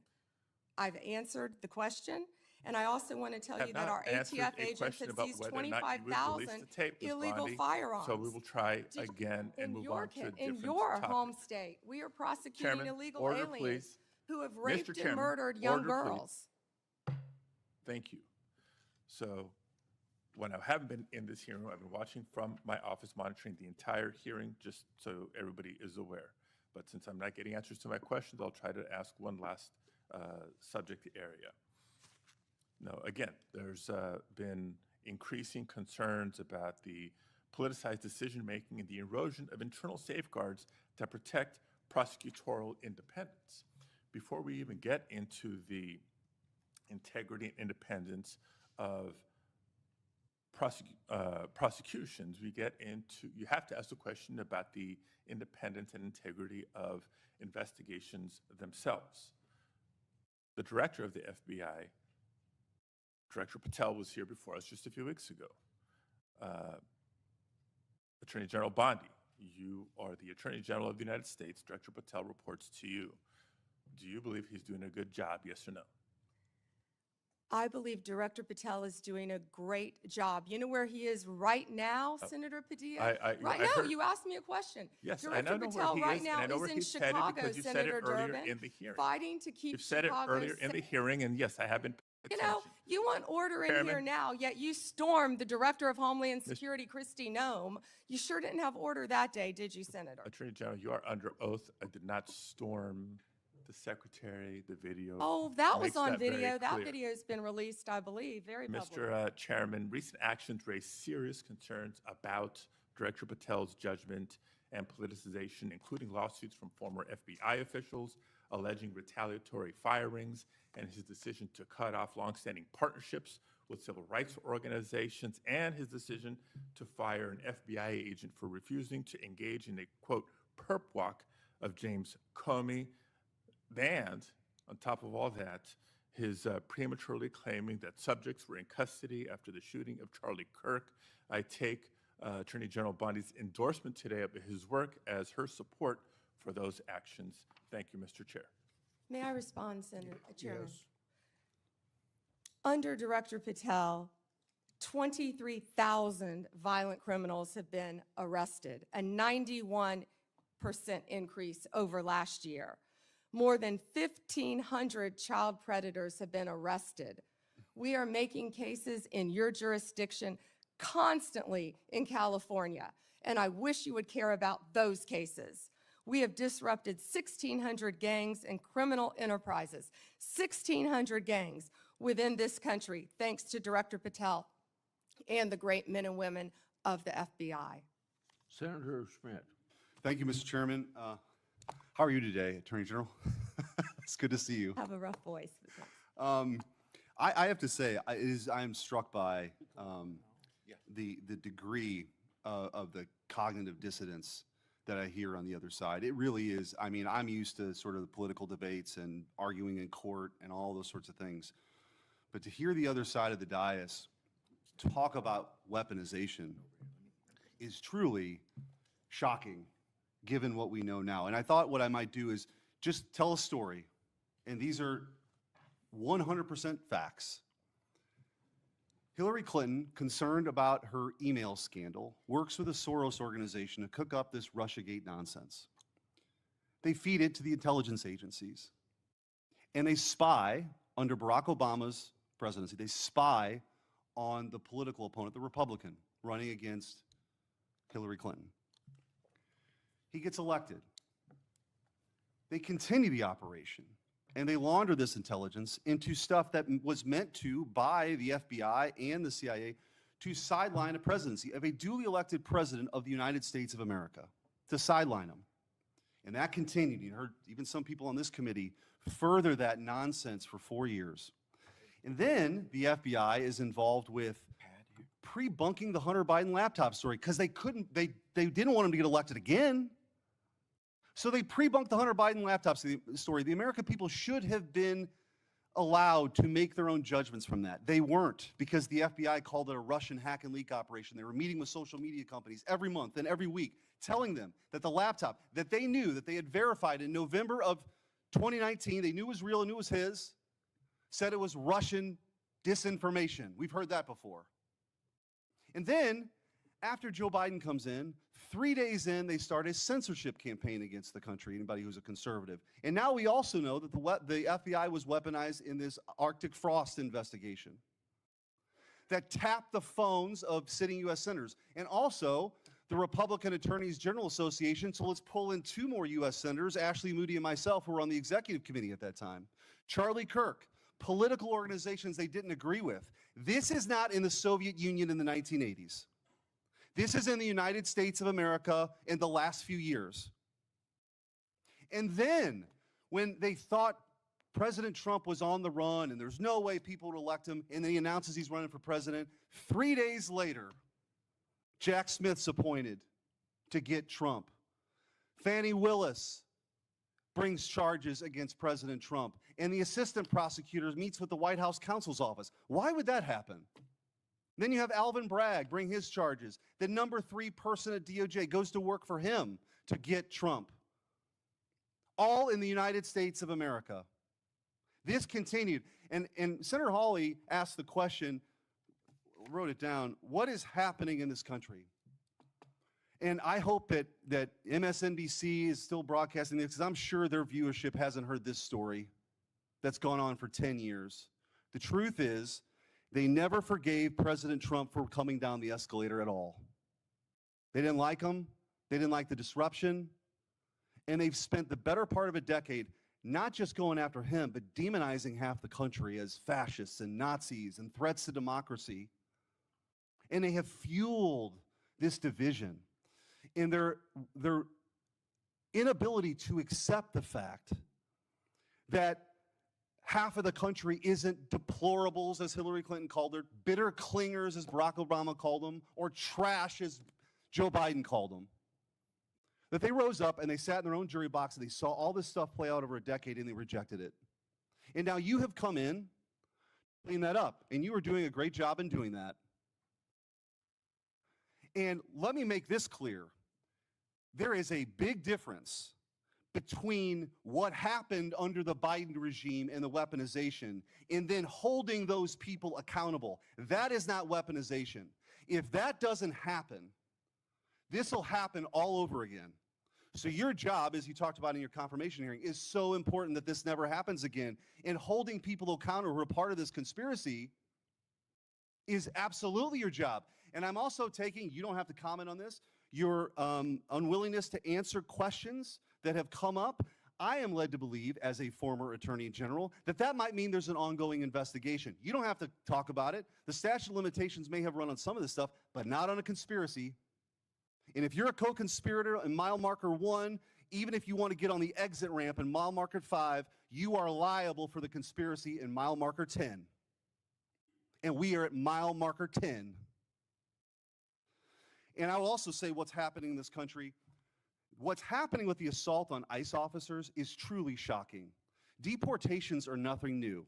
I've answered the question, and I also want to tell you that our ATF agents have seized 25,000 illegal firearms. So we will try again and move on to a different In your topic. home state, we are prosecuting Chairman, illegal order, aliens please. who have Mr. raped and Chairman, murdered young order, please. girls. Thank you. So when I haven't been in this hearing, I've been watching from my office, monitoring the entire hearing, just so everybody is aware. But since I'm not getting answers to my questions, I'll try to ask one last subject area. No, again, there's been increasing concerns about the politicized decision-making and the erosion of internal safeguards that protect prosecutorial independence. Before we even get into the integrity and independence of prosecutions, you have to ask the question about the independence and integrity of investigations themselves. The director of the FBI, Director Patel, was here before us just a few weeks ago. Attorney General Bondi, you are the Attorney General of the United States. Director Patel reports to you. Do you believe he's doing a good job, yes or no? I believe Director Patel is doing a great job. You know where he is right now, Senator Padilla? Right now, you asked me a question. Yes, Director I know Patel where he right is, now and I know is where in he's headed Chicago, because you said Senator it earlier Durbin, in the hearing. fighting to keep You've said Chicago it earlier in the hearing, and yes, I have been paying You know, attention. you want order in Chairman. here now, yet you stormed the Director of Homeland Security, Kristi Noem. You sure didn't have order that day, did you, Senator? Attorney General, you are under oath. I did not storm the secretary, the video. Oh, that was makes on very video. That clear. video's been released, I believe, very publicly. Mr. Chairman, recent actions raise serious concerns about Director Patel's judgment and politicization, including lawsuits from former FBI officials alleging retaliatory firings and his decision to cut off longstanding partnerships with civil rights organizations and his decision to fire an FBI agent for refusing to engage in a, quote, perp walk of James Comey. And on top of all that, his prematurely claiming that subjects were in custody after the shooting of Charlie Kirk. I take Attorney General Bondi's endorsement today of his work as her support for those actions. Thank you, Mr. Chair. May I respond, Senator Chairman? Yes. Under Director Patel, 23,000 violent criminals have been arrested, a 91% increase over last year. More than 1,500 child predators have been arrested. We are making cases in your jurisdiction constantly in California, and I wish you would care about those cases. We have disrupted 1,600 gangs and criminal enterprises, 1,600 gangs within this country, thanks to Director Patel and the great men and women of the FBI. Senator Schmidt. Thank you, Mr. Chairman. How are you today, Attorney General? It's good to see you. Have a rough voice. I have to say, I am struck by the degree of the cognitive dissonance that I hear on the other side. It really is. I mean, I'm used to sort of the political debates and arguing in court and all those sorts of things. But to hear the other side of the dais talk about weaponization is truly shocking, given what we know now. And I thought what I might do is just tell a story, and these are 100% facts. Hillary Clinton, concerned about her email scandal, works with a Soros organization to cook up this Russiagate nonsense. They feed it to the intelligence agencies, and they spy, under Barack Obama's presidency, they spy on the political opponent, the Republican, running against Hillary Clinton. He gets elected. They continue the operation, and they launder this intelligence into stuff that was meant to, by the FBI and the CIA, to sideline a presidency of a duly elected president of the United States of America, to sideline him. And that continued. You heard even some people on this committee further that nonsense for 4 years. And then the FBI is involved with pre-bunking the Hunter Biden laptop story because they didn't want him to get elected again. So they pre-bunked the Hunter Biden laptop story. The American people should have been allowed to make their own judgments from that. They weren't, because the FBI called it a Russian hack and leak operation. They were meeting with social media companies every month and every week, telling them that the laptop that they knew, that they had verified in November of 2019, they knew was real and knew was his, said it was Russian disinformation. We've heard that before. And then, after Joe Biden comes in, 3 days in, they start a censorship campaign against the country, anybody who's a conservative. And now we also know that the FBI was weaponized in this Arctic frost investigation that tapped the phones of sitting U.S. senators. And also, the Republican Attorneys General Association, so let's pull in 2 more U.S. senators, Ashley Moody and myself, who were on the executive committee at that time. Charlie Kirk, political organizations they didn't agree with. This is not in the Soviet Union in the 1980s. This is in the United States of America in the last few years. And then, when they thought President Trump was on the run and there's no way people would elect him, and then he announces he's running for president, 3 days later, Jack Smith's appointed to get Trump. Fannie Willis brings charges against President Trump, and the assistant prosecutor meets with the White House counsel's office. Why would that happen? Then you have Alvin Bragg bring his charges. The number 3 person at DOJ goes to work for him to get Trump. All in the United States of America. This continued. And Senator Hawley asked the question, wrote it down, what is happening in this country? And I hope that MSNBC is still broadcasting this, because I'm sure their viewership hasn't heard this story that's gone on for 10 years. The truth is, they never forgave President Trump for coming down the escalator at all. They didn't like him. They didn't like the disruption. And they've spent the better part of a decade not just going after him, but demonizing half the country as fascists and Nazis and threats to democracy. And they have fueled this division in their inability to accept the fact that half of the country isn't deplorables, as Hillary Clinton called her, bitter clingers, as Barack Obama called them, or trash, as Joe Biden called them. That they rose up and they sat in their own jury box and they saw all this stuff play out over a decade and they rejected it. And now you have come in, clean that up, and you are doing a great job in doing that. And let me make this clear. There is a big difference between what happened under the Biden regime and the weaponization, and then holding those people accountable. That is not weaponization. If that doesn't happen, this will happen all over again. So your job, as you talked about in your confirmation hearing, is so important that this never happens again. And holding people accountable who are part of this conspiracy is absolutely your job. And I'm also taking, you don't have to comment on this, your unwillingness to answer questions that have come up. I am led to believe, as a former attorney general, that that might mean there's an ongoing investigation. You don't have to talk about it. The statute of limitations may have run on some of this stuff, but not on a conspiracy. And if you're a co-conspirator in mile marker 1, even if you want to get on the exit ramp in mile marker 5, you are liable for the conspiracy in mile marker 10. And we are at mile marker 10. And I will also say what's happening in this country. What's happening with the assault on ICE officers is truly shocking. Deportations are nothing new.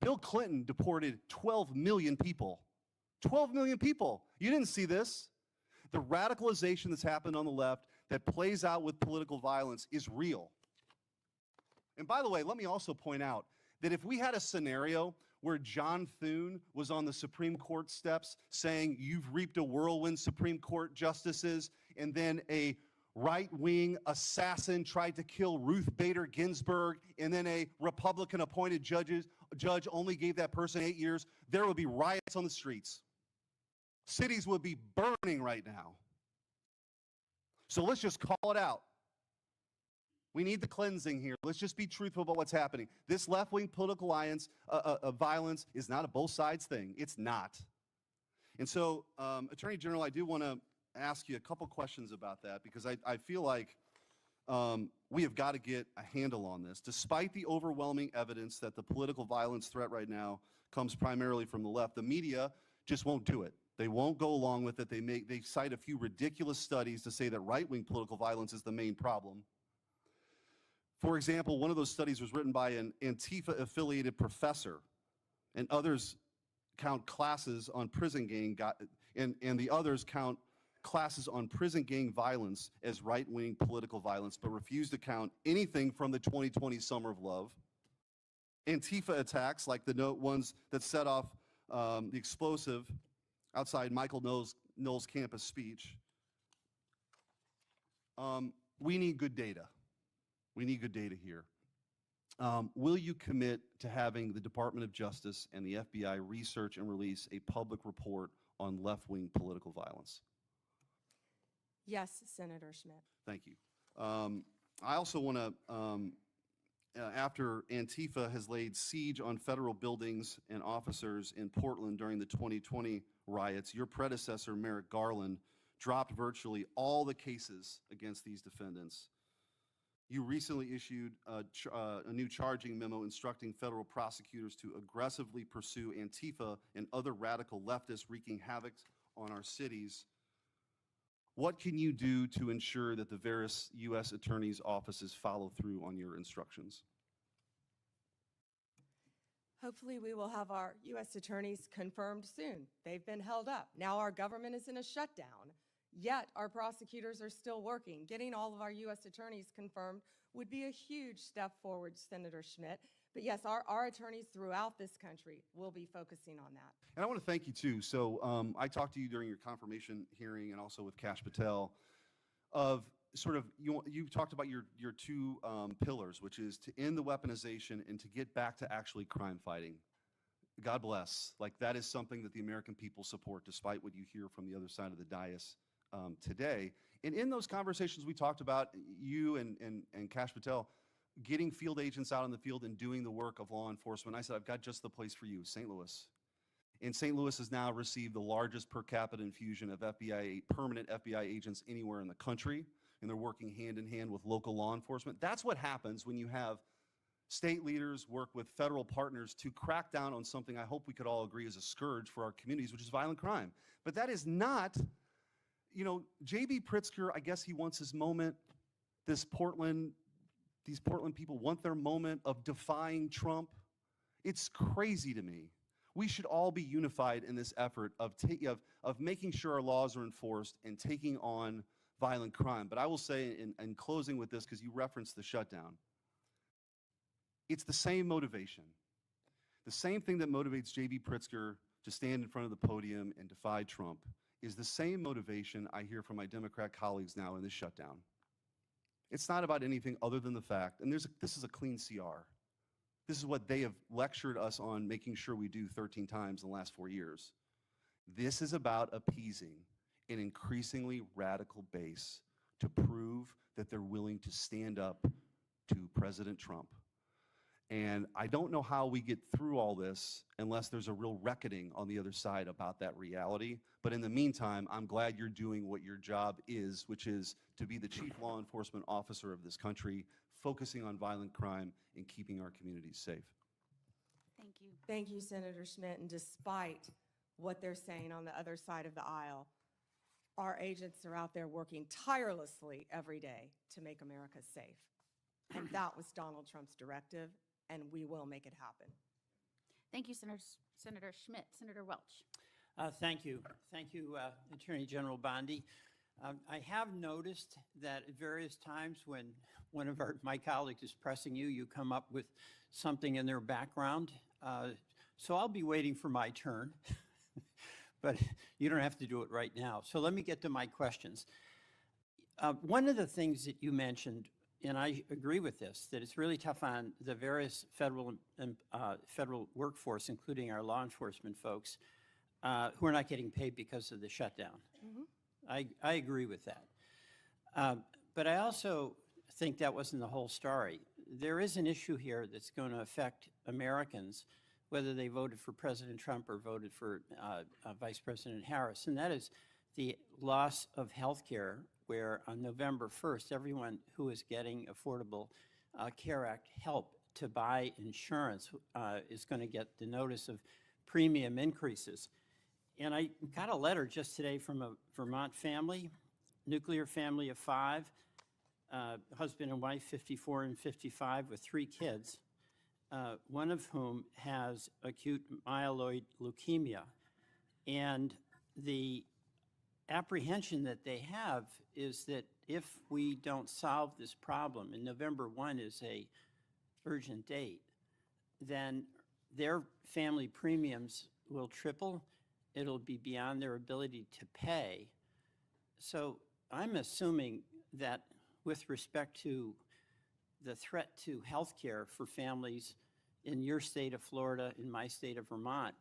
Bill Clinton deported 12 million people. 12 million people. You didn't see this. The radicalization that's happened on the left that plays out with political violence is real. And by the way, let me also point out that if we had a scenario where John Thune was on the Supreme Court steps saying, you've reaped a whirlwind, Supreme Court justices, and then a right-wing assassin tried to kill Ruth Bader Ginsburg, and then a Republican-appointed judge only gave that person 8 years, there would be riots on the streets. Cities would be burning right now. So let's just call it out. We need the cleansing here. Let's just be truthful about what's happening. This left-wing political alliance, violence is not a both sides thing. It's not. And so, Attorney General, I do want to ask you a couple questions about that, because I feel like we have got to get a handle on this. Despite the overwhelming evidence that the political violence threat right now comes primarily from the left, the media just won't do it. They won't go along with it. They cite a few ridiculous studies to say that right-wing political violence is the main problem. For example, one of those studies was written by an Antifa-affiliated professor, and others count classes on prison gang, and the others count classes on prison gang violence as right-wing political violence, but refuse to count anything from the 2020 Summer of Love. Antifa attacks, like the ones that set off the explosive outside Michael Knowles' campus speech. We need good data. We need good data here. Will you commit to having the Department of Justice and the FBI research and release a public report on left-wing political violence? Yes, Senator Schmidt. Thank you. I also want to, after Antifa has laid siege on federal buildings and officers in Portland during the 2020 riots, your predecessor, Merrick Garland, dropped virtually all the cases against these defendants. You recently issued a new charging memo instructing federal prosecutors to aggressively pursue Antifa and other radical leftists wreaking havoc on our cities. What can you do to ensure that the various U.S. attorneys' offices follow through on your instructions? Hopefully we will have our U.S. attorneys confirmed soon. They've been held up. Now our government is in a shutdown, yet our prosecutors are still working. Getting all of our U.S. attorneys confirmed would be a huge step forward, Senator Schmidt. But yes, our attorneys throughout this country will be focusing on that. And I want to thank you too. So I talked to you during your confirmation hearing and also with Kash Patel of sort of, you talked about your two pillars, which is to end the weaponization and to get back to actually crime fighting. God bless. Like, that is something that the American people support, despite what you hear from the other side of the dais today. And in those conversations we talked about, you and Kash Patel getting field agents out in the field and doing the work of law enforcement. I said, I've got just the place for you, St. Louis. And St. Louis has now received the largest per capita infusion of permanent FBI agents anywhere in the country, and they're working hand in hand with local law enforcement. That's what happens when you have state leaders work with federal partners to crack down on something I hope we could all agree is a scourge for our communities, which is violent crime. But that is not, you know, J.B. Pritzker, I guess he wants his moment. These Portland people want their moment of defying Trump. It's crazy to me. We should all be unified in this effort of making sure our laws are enforced and taking on violent crime. But I will say, in closing with this, because you referenced the shutdown, it's the same motivation. The same thing that motivates J.B. Pritzker to stand in front of the podium and defy Trump is the same motivation I hear from my Democrat colleagues now in this shutdown. It's not about anything other than the fact, and this is a clean CR. This is what they have lectured us on making sure we do 13 times in the last 4 years. This is about appeasing an increasingly radical base to prove that they're willing to stand up to President Trump. And I don't know how we get through all this unless there's a real reckoning on the other side about that reality. But in the meantime, I'm glad you're doing what your job is, which is to be the chief law enforcement officer of this country, focusing on violent crime and keeping our communities safe. Thank you. Thank you, Senator Schmidt. And despite what they're saying on the other side of the aisle, our agents are out there working tirelessly every day to make America safe. And that was Donald Trump's directive, and we will make it happen. Thank you, Senator Schmidt. Senator Welch. Thank you. Thank you, Attorney General Bondi. I have noticed that at various times when one of my colleagues is pressing you, you come up with something in their background. So I'll be waiting for my turn, but you don't have to do it right now. So let me get to my questions. One of the things that you mentioned, and I agree with this, that it's really tough on the various federal workforce, including our law enforcement folks, who are not getting paid because of the shutdown. Mm-hmm. I agree with that. But I also think that wasn't the whole story. There is an issue here that's going to affect Americans whether they voted for President Trump or voted for Vice President Harris, and that is the loss of health care, where on November 1st, everyone who is getting Affordable Care Act help to buy insurance is going to get the notice of premium increases. And I got a letter just today from a Vermont family, nuclear family of 5, husband and wife, 54 and 55, with 3 kids, one of whom has acute myeloid leukemia. And the apprehension that they have is that if we don't solve this problem, and November 1 is a urgent date, then their family premiums will triple. It'll be beyond their ability to pay. So I'm assuming that with respect to the threat to health care for families in your state of Florida, in my state of Vermont,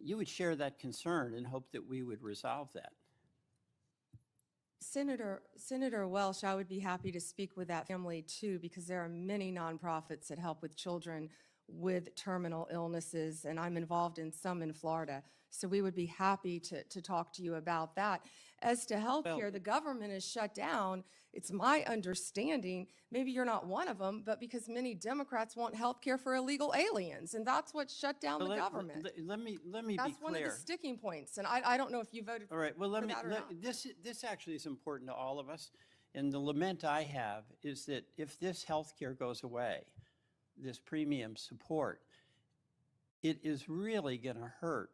you would share that concern and hope that we would resolve that. Senator Welsh, I would be happy to speak with that family too, because there are many nonprofits that help with children with terminal illnesses, and I'm involved in some in Florida. So we would be happy to talk to you about that. As to health care, the government is shut down. It's my understanding, maybe you're not one of them, but because many Democrats want health care for illegal aliens, and that's what shut down the government. Let me That's be clear. one of the sticking points, and I don't know if you voted All right, well, for that or not. this actually is important to all of us, and the lament I have is that if this health care goes away, this premium support, it is really going to hurt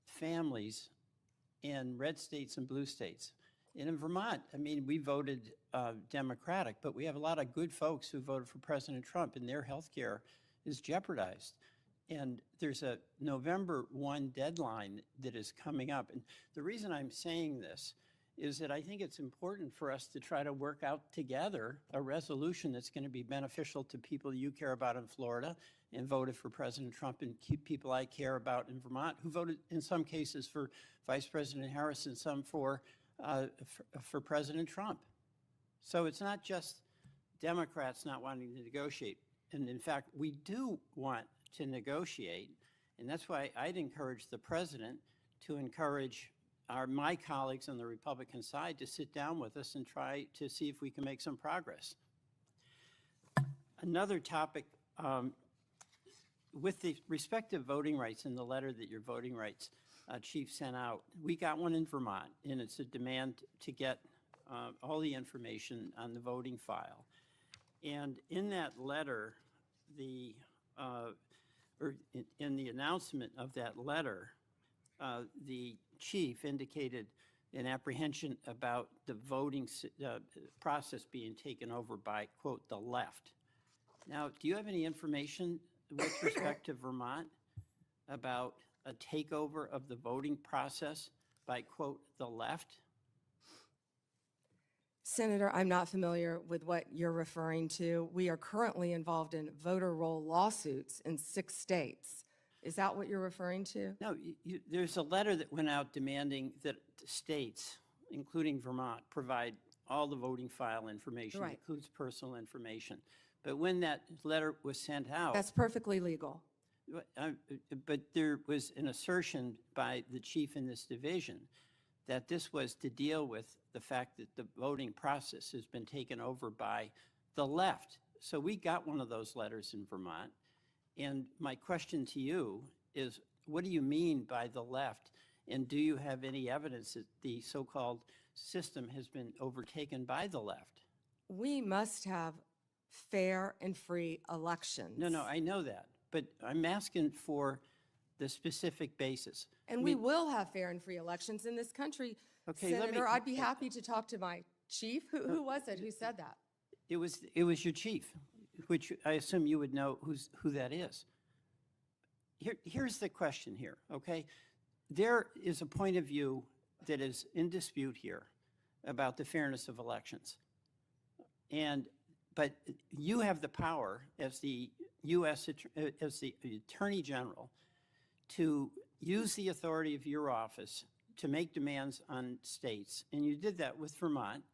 families in red states and blue states. And in Vermont, I mean, we voted Democratic, but we have a lot of good folks who voted for President Trump, and their health care is jeopardized. And there's a November 1 deadline that is coming up. And the reason I'm saying this is that I think it's important for us to try to work out together a resolution that's going to be beneficial to people you care about in Florida and voted for President Trump, and keep people I care about in Vermont who voted in some cases for Vice President Harris and some for President Trump. So it's not just Democrats not wanting to negotiate. And in fact, we do want to negotiate. And that's why I'd encourage the president to encourage my colleagues on the Republican side to sit down with us and try to see if we can make some progress. Another topic, with the respective voting rights in the letter that your voting rights chief sent out, we got one in Vermont, and it's a demand to get all the information on the voting file. And in that letter, in the announcement of that letter, the chief indicated an apprehension about the voting process being taken over by, quote, the left. Now, do you have any information with respect to Vermont about a takeover of the voting process by, quote, the left? Senator, I'm not familiar with what you're referring to. We are currently involved in voter roll lawsuits in 6 states. Is that what you're referring to? No, there's a letter that went out demanding that states, including Vermont, provide all the voting file information, Right. includes personal information. But when that letter was sent out, That's perfectly legal. but there was an assertion by the chief in this division that this was to deal with the fact that the voting process has been taken over by the left. So we got one of those letters in Vermont. And my question to you is, what do you mean by the left? And do you have any evidence that the so-called system has been overtaken by the left? We must have fair and free elections. No, I know that. But I'm asking for the specific basis. And we will have fair and free elections in this country. Okay, let me- Senator, I'd be happy to talk to my chief. Who was it who said that? It was your chief, which I assume you would know who that is. Here's the question here, okay? There is a point of view that is in dispute here about the fairness of elections. But you have the power as the as the Attorney General to use the authority of your office to make demands on states. And you did that with Vermont.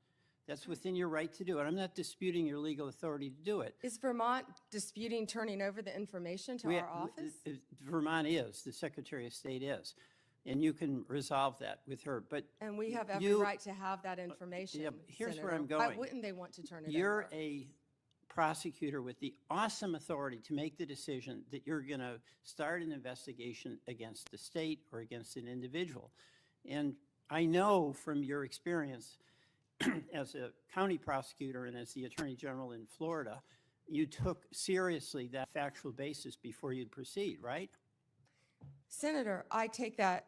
That's within your right to do it. I'm not disputing your legal authority to do it. Is Vermont disputing turning over the information to our office? Vermont is, the Secretary of State is, and you can resolve that with her, but. And we have every right to have that information, yeah, here's where Senator. I'm going. Why wouldn't they want to turn it You're over? a prosecutor with the awesome authority to make the decision that you're going to start an investigation against the state or against an individual. And I know from your experience as a county prosecutor and as the Attorney General in Florida, you took seriously that factual basis before you'd proceed, right? Senator, I take that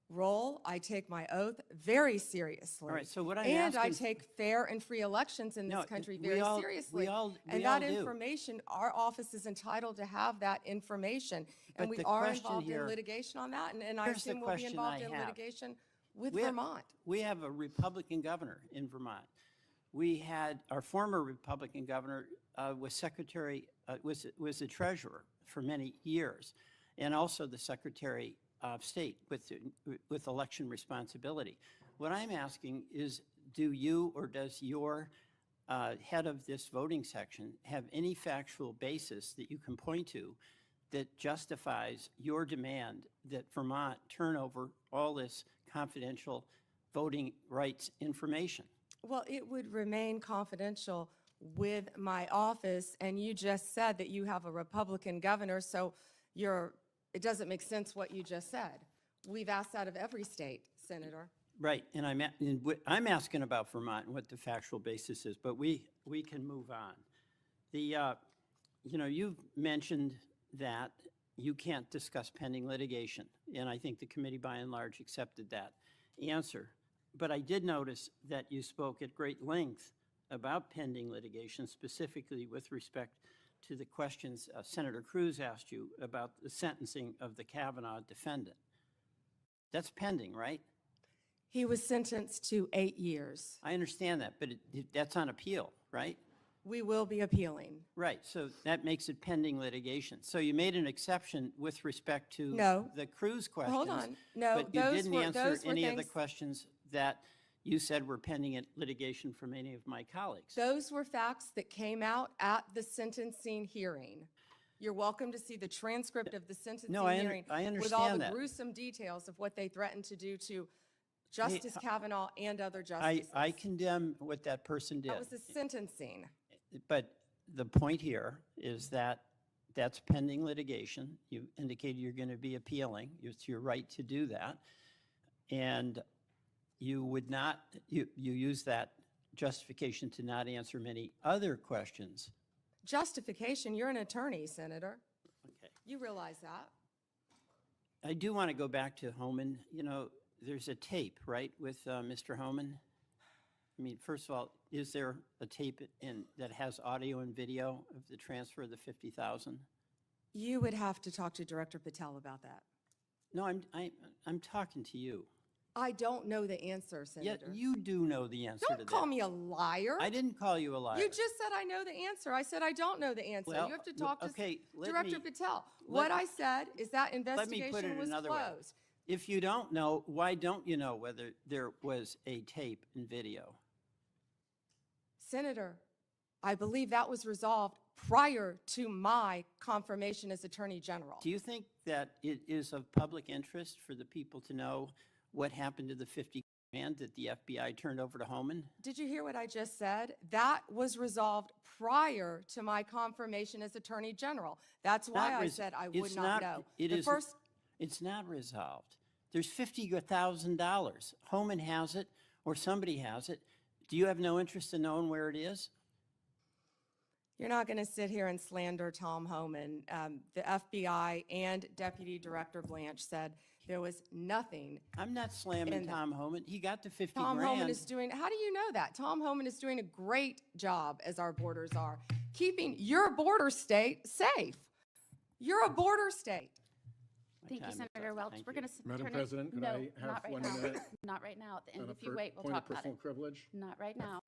role, I take my oath very seriously. All right, so what I'm And I asking- take fair and free elections in this No, country we very all- seriously. we all And that do. information, our office is entitled to have that information. But And we the are question involved in here- litigation on that, and I Here's the assume we'll be question involved I in have. litigation with We have- Vermont. We have a Republican governor in Vermont. We had, our former Republican governor was secretary, was the treasurer for many years, and also the Secretary of State with election responsibility. What I'm asking is, do you or does your head of this voting section have any factual basis that you can point to that justifies your demand that Vermont turn over all this confidential voting rights information? Well, it would remain confidential with my office, and you just said that you have a Republican governor, so it doesn't make sense what you just said. We've asked that of every state, Senator. Right, and I'm asking about Vermont and what the factual basis is, but we can move on. You've mentioned that you can't discuss pending litigation, and I think the committee by and large accepted that answer. But I did notice that you spoke at great length about pending litigation, specifically with respect to the questions Senator Cruz asked you about the sentencing of the Kavanaugh defendant. That's pending, right? He was sentenced to 8 years. I understand that, but that's on appeal, right? We will be appealing. Right, so that makes it pending litigation. So you made an exception with respect to No. the Cruz questions. Hold on. No, But you those didn't were- answer those were any of the things- questions that you said were pending in litigation from any of my colleagues. Those were facts that came out at the sentencing hearing. You're welcome to see the transcript of the sentencing hearing. I with all understand the that. gruesome details of what they threatened to do to Justice Kavanaugh and other justices. I condemn what that person did. That was the sentencing. But the point here is that that's pending litigation. You indicated you're going to be appealing. It's your right to do that. And you would not, you use that justification to not answer many other questions. Justification, you're an attorney, Senator. Okay. You realize that. I do want to go back to Homan. There's a tape, right, with Mr. Homan? I mean, first of all, is there a tape that has audio and video of the transfer of the $50,000? You would have to talk to Director Patel about that. No, I'm talking to you. I don't know the answer, Yeah, Senator. you do know the answer to that. Don't call me a liar. I didn't call you a liar. You just said I know the answer. I said I don't know the answer. Well, You have to talk to okay, let Director me- Patel. let- What I said is that Let me put it investigation was another way. closed. If you don't know, why don't you know whether there was a tape and video? Senator, I believe that was resolved prior to my confirmation as Attorney General. Do you think that it is of public interest for the people to know what happened to the $50,000 that the FBI turned over to Homan? Did you hear what I just said? That was resolved prior to my confirmation as Attorney General. That's why I said I would not know. It's not resolved. There's $50,000. Homan has it, or somebody has it. Do you have no interest in knowing where it is? You're not going to sit here and slander Tom Homan. The FBI and Deputy Director Blanche said there was nothing. I'm not slamming Tom Homan. He got the $50,000. Tom Homan is doing, how do you know that? Tom Homan is doing a great job, as our borders are, keeping your border state safe. You're a border state. Thank you, Senator Welch. We're going to Madam turn President, it. could No, I have not right 1 now. minute? Not right now. At the end, on a if you wait, we'll point of talk about personal it. privilege? Not right now.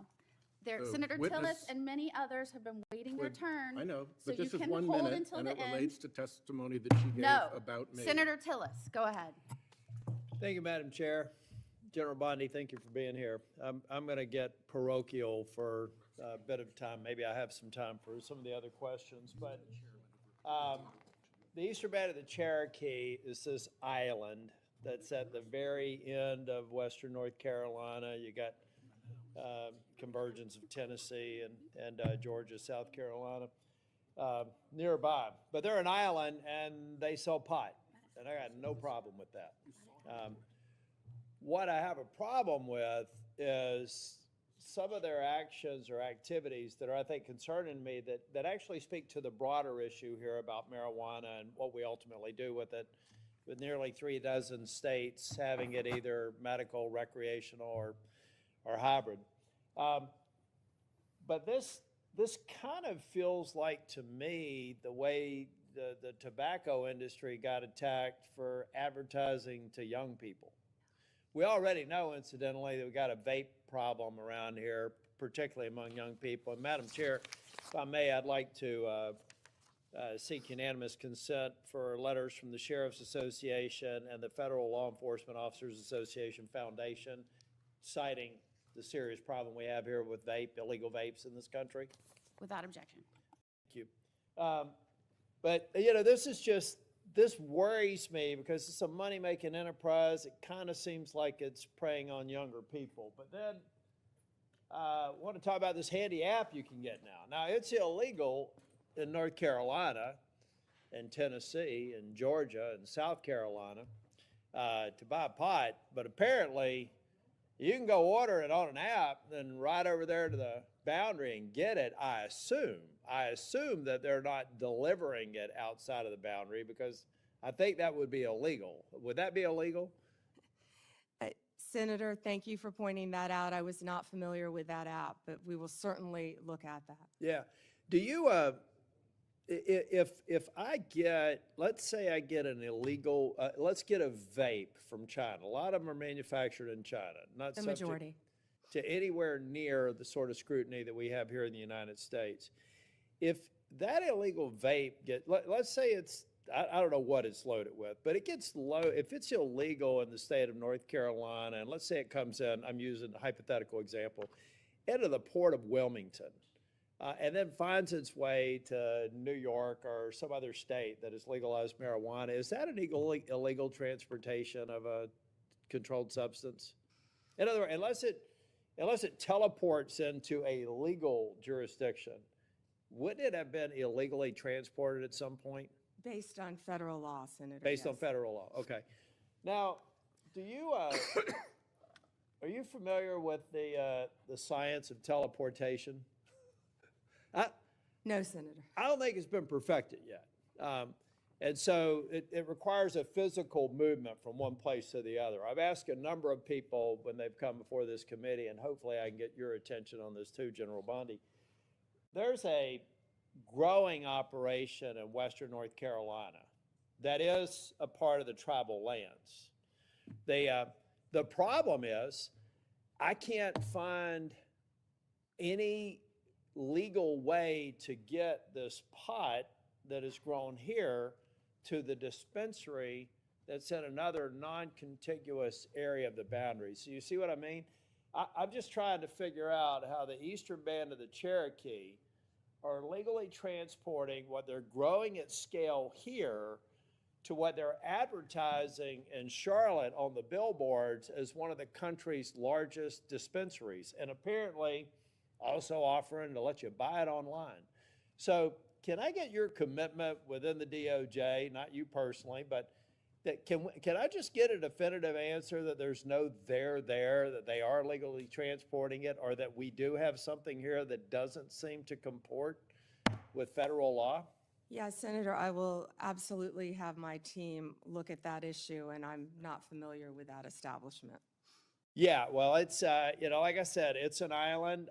The Senator witness Tillis and many others have been waiting their would- turn. I know, so but this you is can 1 hold minute, until and the it end. relates to testimony that she gave No. about me. Senator Tillis, go ahead. Thank you, Madam Chair. General Bondi, thank you for being here. I'm going to get parochial for a bit of time. Maybe I have some time for some of the other questions, but the eastern band of the Cherokee is this island that's at the very end of western North Carolina. You got convergence of Tennessee and Georgia, South Carolina nearby. But they're an island and they sell pot, and I got no problem with that. What I have a problem with is some of their actions or activities that are, I think, concerning me that actually speak to the broader issue here about marijuana and what we ultimately do with it, with nearly 36 states having it either medical, recreational, or hybrid. But this kind of feels like, to me, the way the tobacco industry got attacked for advertising to young people. We already know, incidentally, that we got a vape problem around here, particularly among young people. And Madam Chair, if I may, I'd like to seek unanimous consent for letters from the Sheriff's Association and the Federal Law Enforcement Officers Association Foundation citing the serious problem we have here with illegal vapes in this country. Without objection. Thank you. But, this worries me because it's a money-making enterprise. It kind of seems like it's preying on younger people. But then I want to talk about this handy app you can get now. Now, it's illegal in North Carolina and Tennessee and Georgia and South Carolina to buy pot, but apparently you can go order it on an app and right over there to the boundary and get it, I assume. I assume that they're not delivering it outside of the boundary because I think that would be illegal. Would that be illegal? Senator, thank you for pointing that out. I was not familiar with that app, but we will certainly look at that. Yeah. Do you, if I get, let's say I get an illegal, let's get a vape from China. A lot of them are manufactured in China, not The subject majority. to anywhere near the sort of scrutiny that we have here in the United States. If that illegal vape let's say it's, I don't know what it's loaded with, but it gets if it's illegal in the state of North Carolina, and let's say it comes in, I'm using a hypothetical example, into the port of Wilmington, and then finds its way to New York or some other state that has legalized marijuana, is that an illegal transportation of a controlled substance? In other words, unless it teleports into a legal jurisdiction, wouldn't it have been illegally transported at some point? Based on federal law, Senator. Based on yes. federal law, okay. Now, do you, are you familiar with the science of teleportation? No, Senator. I don't think it's been perfected yet. And so it requires a physical movement from one place to the other. I've asked a number of people when they've come before this committee, and hopefully I can get your attention on this too, General Bondi. There's a growing operation in western North Carolina that is a part of the tribal lands. The problem is I can't find any legal way to get this pot that is grown here to the dispensary that's in another non-contiguous area of the boundary. So you see what I mean? I'm just trying to figure out how the eastern band of the Cherokee are legally transporting what they're growing at scale here to what they're advertising in Charlotte on the billboards as one of the country's largest dispensaries, and apparently also offering to let you buy it online. So can I get your commitment within the DOJ, not you personally, but that can I just get a definitive answer that there's no there, that they are legally transporting it, or that we do have something here that doesn't seem to comport with federal law? Yeah, Senator, I will absolutely have my team look at that issue, and I'm not familiar with that establishment. Yeah, well, it's, like I said, it's an island.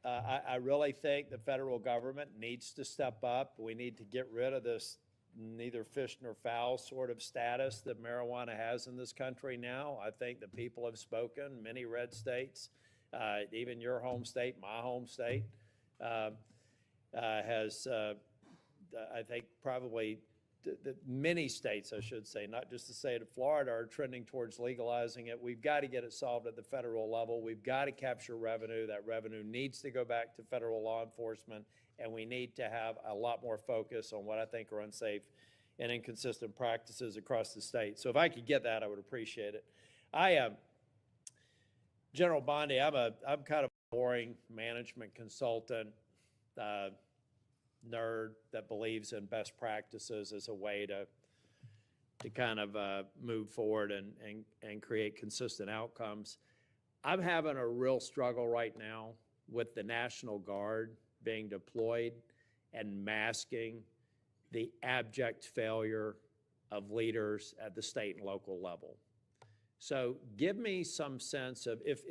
I really think the federal government needs to step up. We need to get rid of this neither fish nor fowl sort of status that marijuana has in this country now. I think the people have spoken. Many red states, even your home state, my home state, has, I think, probably many states, I should say, not just the state of Florida, are trending towards legalizing it. We've got to get it solved at the federal level. We've got to capture revenue. That revenue needs to go back to federal law enforcement, and we need to have a lot more focus on what I think are unsafe and inconsistent practices across the state. So if I could get that, I would appreciate it. General Bondi, I'm kind of a boring management consultant, nerd that believes in best practices as a way to kind of move forward and create consistent outcomes. I'm having a real struggle right now with the National Guard being deployed and masking the abject failure of leaders at the state and local level. So give me some sense of if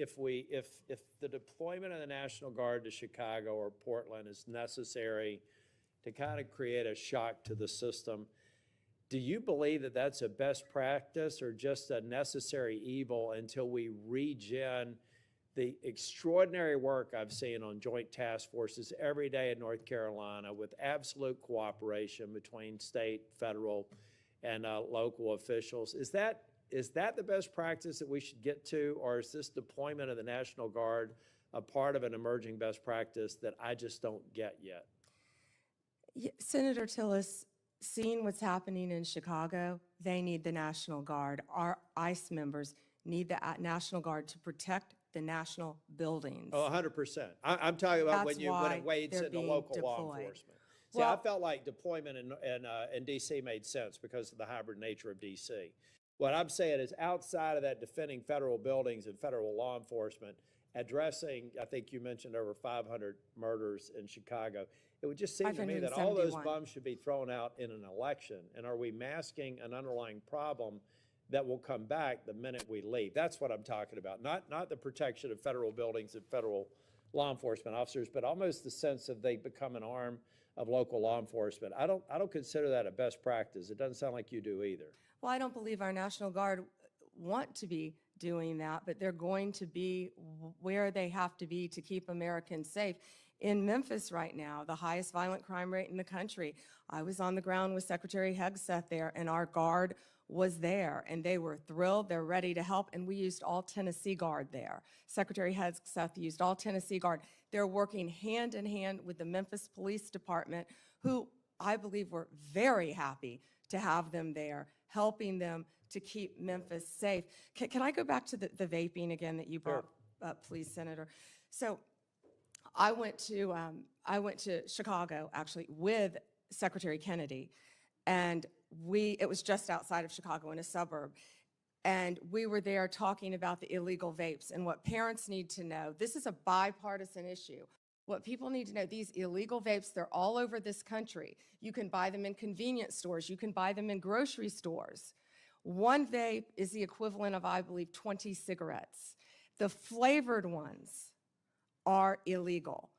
the deployment of the National Guard to Chicago or Portland is necessary to kind of create a shock to the system, do you believe that that's a best practice or just a necessary evil until we regen the extraordinary work I've seen on joint task forces every day in North Carolina with absolute cooperation between state, federal, and local officials? Is that the best practice that we should get to, or is this deployment of the National Guard a part of an emerging best practice that I just don't get yet? Yeah, Senator Tillis, seeing what's happening in Chicago, they need the National Guard. Our ICE members need the National Guard to protect the national buildings. Oh, 100%. I'm talking about when it wades into local law enforcement. See, I felt like deployment in D.C. made sense because of the hybrid nature of D.C. What I'm saying is outside of that, defending federal buildings and federal law enforcement, addressing, I think you mentioned over 500 murders in Chicago, it would just seem to me that all those bums should be thrown out in an election. And are we masking an underlying problem that will come back the minute we leave? That's what I'm talking about. Not the protection of federal buildings and federal law enforcement officers, but almost the sense that they become an arm of local law enforcement. I don't consider that a best practice. It doesn't sound like you do either. Well, I don't believe our National Guard want to be doing that, but they're going to be where they have to be to keep Americans safe. In Memphis right now, the highest violent crime rate in the country. I was on the ground with Secretary Hegseth there, and our Guard was there, and they were thrilled. They're ready to help, and we used all Tennessee Guard there. Secretary Hegseth used all Tennessee Guard. They're working hand in hand with the Memphis Police Department, who I believe were very happy to have them there, helping them to keep Memphis safe. Can I go back to the vaping again that you brought up, please, Senator? So I went to Chicago, actually, with Secretary Kennedy, and it was just outside of Chicago in a suburb, and we were there talking about the illegal vapes and what parents need to know. This is a bipartisan issue. What people need to know, these illegal vapes, they're all over this country. You can buy them in convenience stores. You can buy them in grocery stores. One vape is the equivalent of, I believe, 20 cigarettes. The flavored ones are illegal,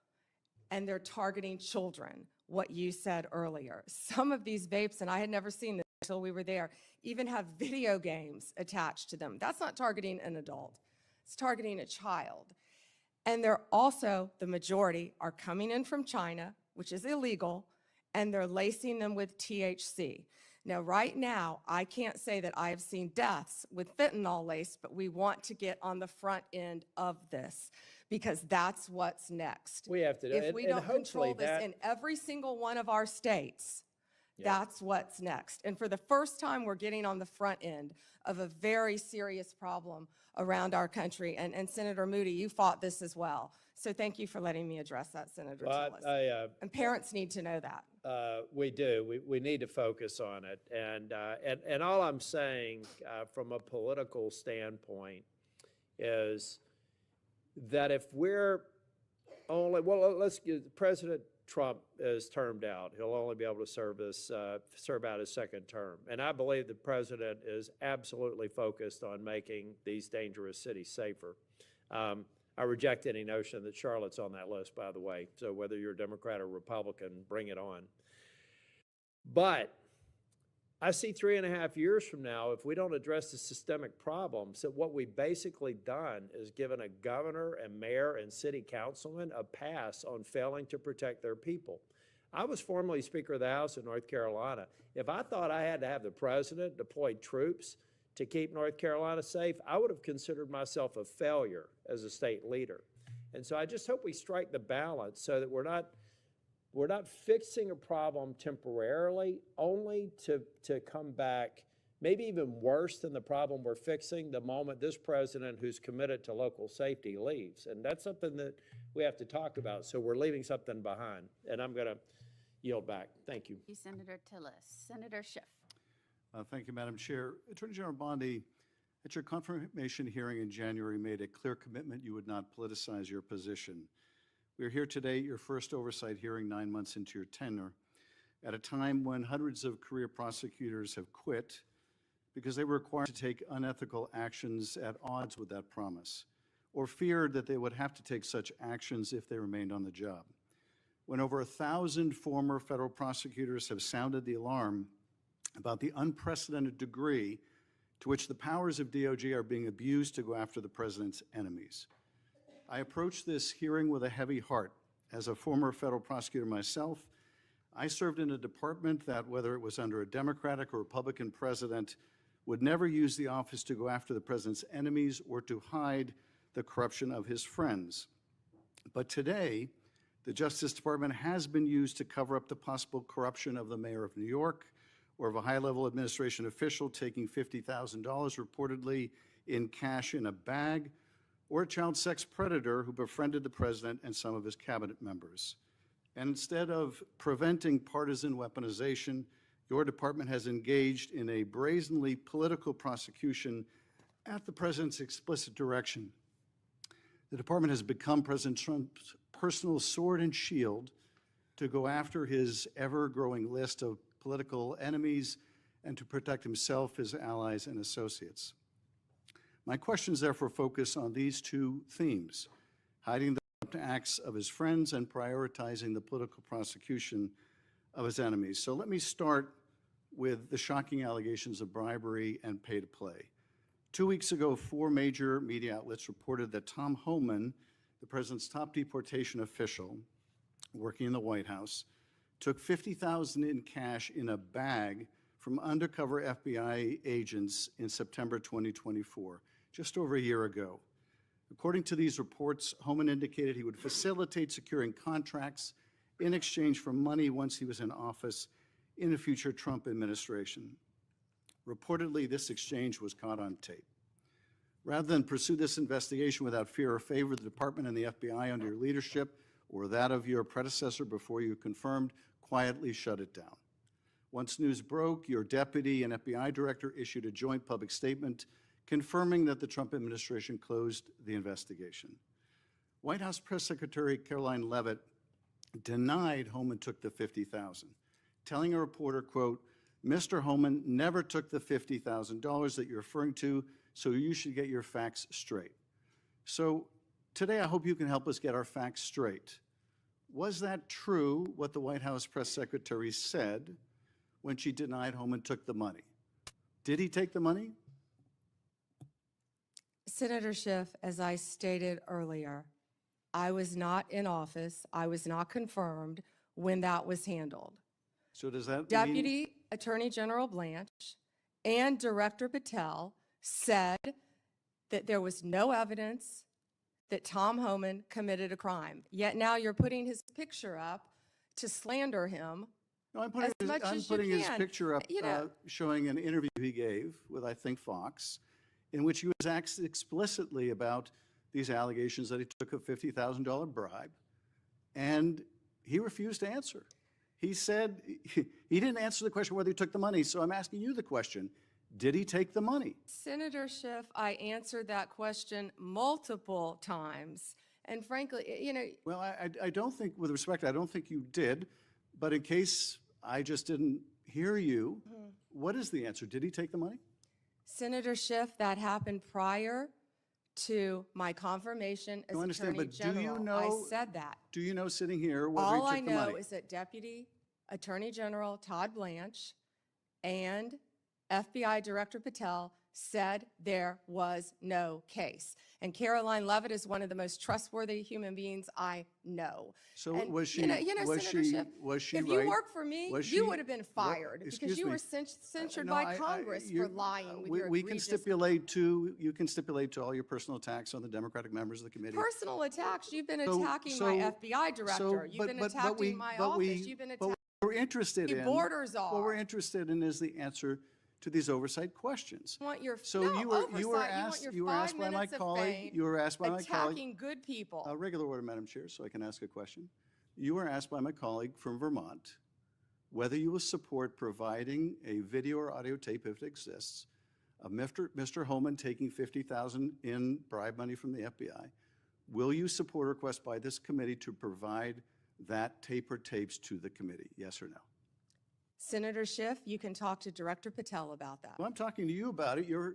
and they're targeting children, what you said earlier. Some of these vapes, and I had never seen this until we were there, even have video games attached to them. That's not targeting an adult. It's targeting a child. And they're also, the majority, are coming in from China, which is illegal, and they're lacing them with THC. Now, right now, I can't say that I have seen deaths with fentanyl laced, but we want to get on the front end of this because that's what's next. We have to do it. If we don't control this in every single one of our states, that's what's next. And for the first time, we're getting on the front end of a very serious problem around our country. And Senator Moody, you fought this as well. So thank you for letting me address that, Senator Tillis. And parents need to know that. We do. We need to focus on it. And all I'm saying from a political standpoint is that if we're only, let's get President Trump is termed out. He'll only be able to serve out his second term. And I believe the president is absolutely focused on making these dangerous cities safer. I reject any notion that Charlotte's on that list, by the way. So whether you're a Democrat or Republican, bring it on. But I see 3.5 years from now, if we don't address the systemic problems, that what we've basically done is given a governor and mayor and city councilman a pass on failing to protect their people. I was formerly Speaker of the House in North Carolina. If I thought I had to have the president deploy troops to keep North Carolina safe, I would have considered myself a failure as a state leader. And so I just hope we strike the balance so that we're not fixing a problem temporarily, only to come back maybe even worse than the problem we're fixing the moment this president who's committed to local safety leaves. And that's something that we have to talk about. So we're leaving something behind. And I'm going to yield back. Thank you. Thank you, Senator Tillis. Senator Schiff. Thank you, Madam Chair. Attorney General Bondi, at your confirmation hearing in January, made a clear commitment you would not politicize your position. We are here today at your first oversight hearing 9 months into your tenure, at a time when hundreds of career prosecutors have quit because they were required to take unethical actions at odds with that promise, or feared that they would have to take such actions if they remained on the job. When over 1,000 former federal prosecutors have sounded the alarm about the unprecedented degree to which the powers of DOJ are being abused to go after the president's enemies. I approach this hearing with a heavy heart. As a former federal prosecutor myself, I served in a department that, whether it was under a Democratic or Republican president, would never use the office to go after the president's enemies or to hide the corruption of his friends. But today, the Justice Department has been used to cover up the possible corruption of the mayor of New York or of a high-level administration official taking $50,000 reportedly in cash in a bag, or a child sex predator who befriended the president and some of his cabinet members. And instead of preventing partisan weaponization, your department has engaged in a brazenly political prosecution at the president's explicit direction. The department has become President Trump's personal sword and shield to go after his ever-growing list of political enemies and to protect himself, his allies, and associates. My questions therefore focus on these two themes: hiding the corrupt acts of his friends and prioritizing the political prosecution of his enemies. So let me start with the shocking allegations of bribery and pay to play. 2 weeks ago, 4 major media outlets reported that Tom Homan, the president's top deportation official working in the White House, took $50,000 in cash in a bag from undercover FBI agents in September 2024, just over a year ago. According to these reports, Homan indicated he would facilitate securing contracts in exchange for money once he was in office in a future Trump administration. Reportedly, this exchange was caught on tape. Rather than pursue this investigation without fear or favor, the department and the FBI under your leadership or that of your predecessor before you confirmed quietly shut it down. Once news broke, your deputy and FBI director issued a joint public statement confirming that the Trump administration closed the investigation. White House Press Secretary Caroline Leavitt denied Homan took the $50,000, telling a reporter, quote, "Mr. Homan never took the $50,000 that you're referring to, so you should get your facts straight." So today I hope you can help us get our facts straight. Was that true, what the White House press secretary said when she denied Homan took the money? Did he take the money? Senator Schiff, as I stated earlier, I was not in office. I was not confirmed when that was handled. So does that mean Deputy Attorney General Blanche and Director Patel said that there was no evidence that Tom Homan committed a crime. Yet now you're putting his picture up to slander him. No, I'm putting, his picture up showing an interview he gave with, I think, Fox, in which he was asked explicitly about these allegations that he took a $50,000 bribe, and he refused to answer. He said he didn't answer the question whether he took the money, so I'm asking you the question. Did he take the money? Senator Schiff, I answered that question multiple times. And frankly, Well, I don't think, with respect, I don't think you did. But in case I just didn't hear you, what is the answer? Did he take the money? Senator Schiff, that happened prior to my confirmation as Attorney General. I said that. Do you know, sitting here, whether All he took the money? I know is that Deputy Attorney General Todd Blanche and FBI Director Patel said there was no case. And Caroline Leavitt is one of the most trustworthy human beings I know. So And, was she, Senator Schiff, was she if right? you worked for me, Was you she- would have been what- fired because excuse you me. were censured No, by Congress for lying with your We can egregious stipulate to, you can stipulate to all your personal attacks on the Democratic members of the committee. personal attacks. You've been So- attacking so- my FBI director. You've been attacking my office. You've been attacking What we're interested in, borders what we're are. interested in is the answer to these oversight questions. Want your So no, you were oversight. asked, you you were want your asked 5 by my minutes of colleague, fame you were asked by my colleague. attacking good people. Regular order, Madam Chair, so I can ask a question. You were asked by my colleague from Vermont whether you will support providing a video or audio tape, if it exists, of Mr. Holman taking $50,000 in bribe money from the FBI. Will you support a request by this committee to provide that tape or tapes to the committee? Yes or no? Senator Schiff, you can talk to Director Patel about that. Well, I'm talking to you about it. You're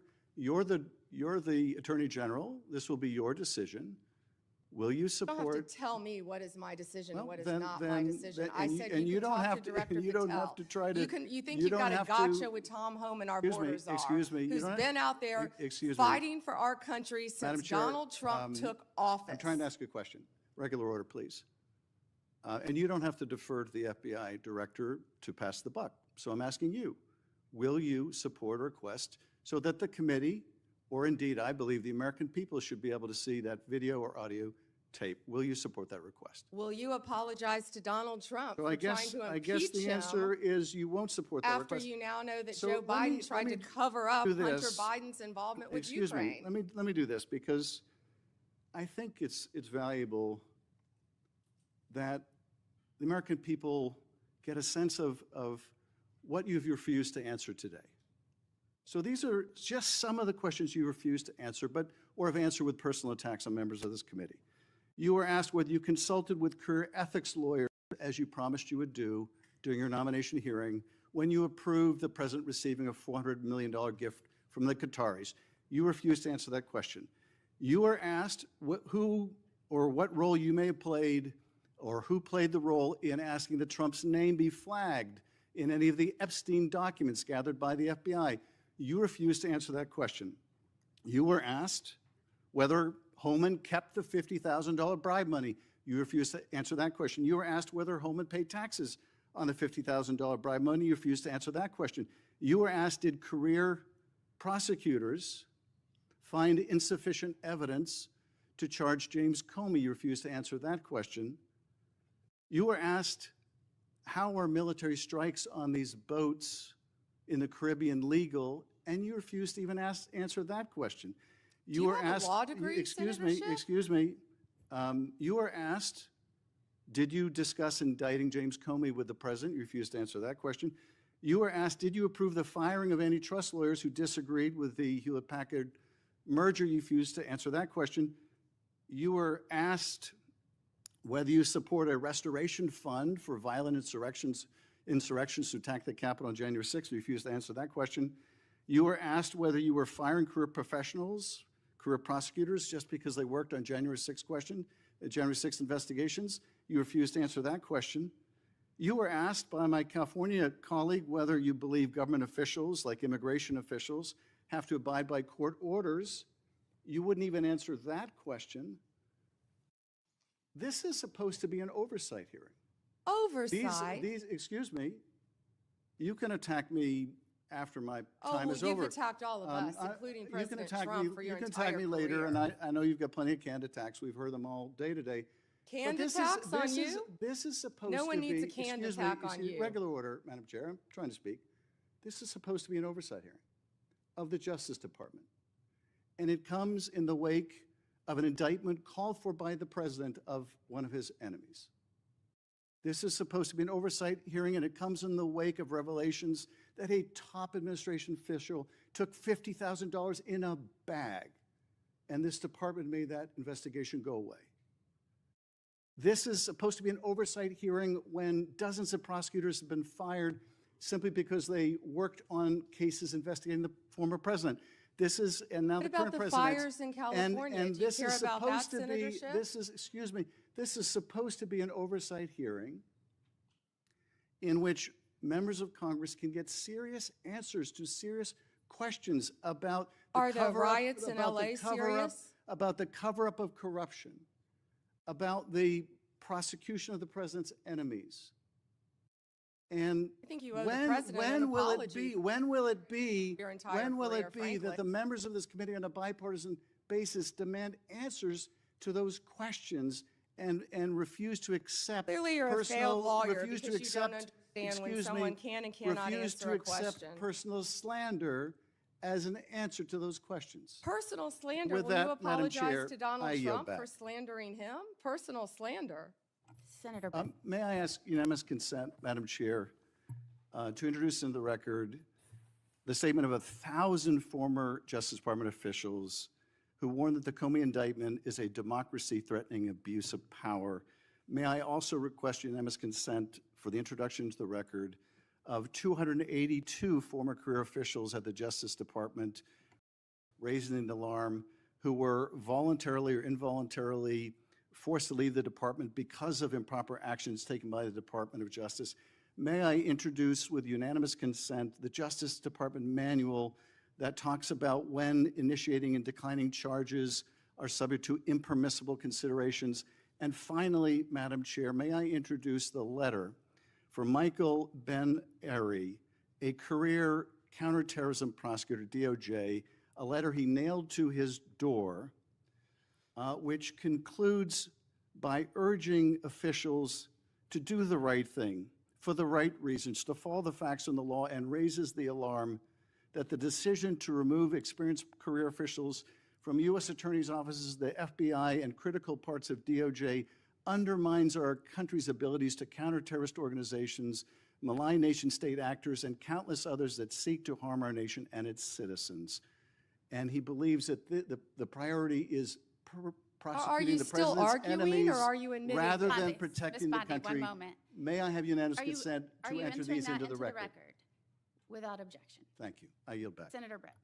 the Attorney General. This will be your decision. Will you You don't support? have to tell me what is my decision and Well, what is then- not my then- decision. then- I and said you- and you you can don't talk have to to- Director you Patel. don't have to try to- You think you you've don't got a have to- gotcha with Tom Home and our borders excuse me, you who's don't- been out there excuse me. fighting for our country Madam since Chair, Donald Trump took office. I'm trying to ask a question. Regular order, please. And you don't have to defer to the FBI director to pass the buck. So I'm asking you, will you support a request so that the committee, or indeed, I believe the American people should be able to see that video or audio tape? Will you support that request? Will you apologize to Donald Trump So for I trying guess, to I guess impeach the answer him is you won't support that after request. you now know that So Joe let me- Biden tried to let me cover up do Hunter this. Biden's involvement with Excuse Ukraine? me, let me do this, because I think it's valuable that the American people get a sense of what you've refused to answer today. So these are just some of the questions you refused to answer, or have answered with personal attacks on members of this committee. You were asked whether you consulted with career ethics lawyers, as you promised you would do during your nomination hearing, when you approved the president receiving a $400 million gift from the Qataris. You refused to answer that question. You were asked who or what role you may have played, or who played the role in asking that Trump's name be flagged in any of the Epstein documents gathered by the FBI. You refused to answer that question. You were asked whether Holman kept the $50,000 bribe money. You refused to answer that question. You were asked whether Holman paid taxes on the $50,000 bribe money. You refused to answer that question. You were asked, did career prosecutors find insufficient evidence to charge James Comey? You refused to answer that question. You were asked, how are military strikes on these boats in the Caribbean legal? And you refused to even answer that question. You were have a asked, law degree, excuse Senator me, Schiff? excuse me. You were asked, did you discuss indicting James Comey with the president? You refused to answer that question. You were asked, did you approve the firing of antitrust lawyers who disagreed with the Hewlett-Packard merger? You refused to answer that question. You were asked whether you support a restoration fund for violent insurrections to attack the Capitol on January 6th. You refused to answer that question. You were asked whether you were firing career professionals, career prosecutors, just because they worked on January 6th investigations. You refused to answer that question. You were asked by my California colleague whether you believe government officials, like immigration officials, have to abide by court orders. You wouldn't even answer that question. This is supposed to be an oversight hearing. Oversight? Excuse me, you can attack me after my time is over. You've attacked all of us, including President Trump, for your entire You can attack me later, career. and I know you've got plenty of canned attacks. We've heard them all day to day. Canned attacks on you? This is supposed to be. No one needs a canned attack on you. Regular order, Madam Chair, I'm trying to speak. This is supposed to be an oversight hearing of the Justice Department. And it comes in the wake of an indictment called for by the president of one of his enemies. This is supposed to be an oversight hearing, and it comes in the wake of revelations that a top administration official took $50,000 in a bag, and this department made that investigation go away. This is supposed to be an oversight hearing when dozens of prosecutors have been fired simply because they worked on cases investigating the former president. This is, and now What the current about the president. fires in California? And Do you this care is about that, supposed to Senator be, Schiff? this is, excuse me, this is supposed to be an oversight hearing in which members of Congress can get serious answers to serious questions about the Are the cover-up- riots in about the LA cover-up- serious? About the cover-up of corruption, about the prosecution of the president's enemies. And I think you owe the president an will it apology be, when will it be, your entire when will career, it be that frankly. the members of this committee on a bipartisan basis demand answers to those questions and refuse to accept Clearly, you're a personal, failed lawyer refuse to because you don't accept, understand when excuse someone me, can and cannot refuse answer to a accept question. personal slander as an answer to those questions? Personal slander. With Will that, you Madam apologize Chair, to Donald I yield Trump back. for slandering him? Personal slander. Senator Britt. May I ask unanimous consent, Madam Chair, to introduce into the record the statement of 1,000 former Justice Department officials who warned that the Comey indictment is a democracy-threatening abuse of power. May I also request unanimous consent for the introduction into the record of 282 former career officials at the Justice Department raising an alarm who were voluntarily or involuntarily forced to leave the department because of improper actions taken by the Department of Justice. May I introduce with unanimous consent the Justice Department manual that talks about when initiating and declining charges are subject to impermissible considerations. And finally, Madam Chair, may I introduce the letter for Michael Ben-Ari, a career counterterrorism prosecutor, DOJ, a letter he nailed to his door, which concludes by urging officials to do the right thing for the right reasons, to follow the facts and the law, and raises the alarm that the decision to remove experienced career officials from U.S. attorneys' offices, the FBI, and critical parts of DOJ undermines our country's abilities to counter terrorist organizations, malign nation-state actors, and countless others that seek to harm our nation and its citizens. And he believes that the priority is prosecuting the president's Are you still arguing, enemies or are you admitting? rather Ms. than Bondi, protecting Ms. the Bondi, country. one moment. May I have unanimous Are you- consent Are to you enter entering these that into the record? without objection? Thank you. I yield back. Senator Britt.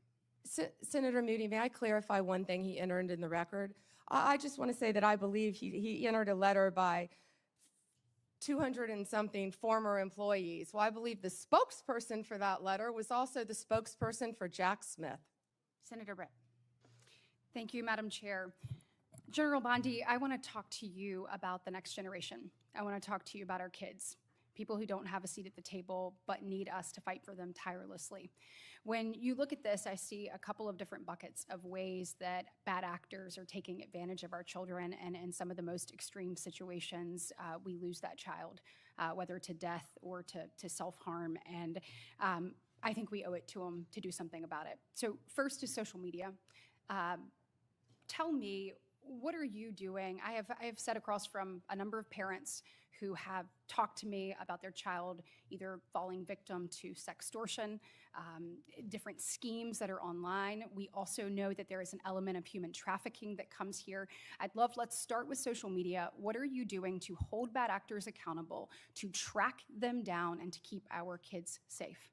Senator Moody, may I clarify one thing he entered in the record? I just want to say that I believe he entered a letter by 200 and something former employees. Well, I believe the spokesperson for that letter was also the spokesperson for Jack Smith. Senator Britt. Thank you, Madam Chair. General Bondi, I want to talk to you about the next generation. I want to talk to you about our kids, people who don't have a seat at the table but need us to fight for them tirelessly. When you look at this, I see a couple of different buckets of ways that bad actors are taking advantage of our children, and in some of the most extreme situations, we lose that child, whether to death or to self-harm, and I think we owe it to them to do something about it. So first is social media. Tell me, what are you doing? I have sat across from a number of parents who have talked to me about their child either falling victim to sextortion, different schemes that are online. We also know that there is an element of human trafficking that comes here. Let's start with social media. What are you doing to hold bad actors accountable, to track them down, and to keep our kids safe?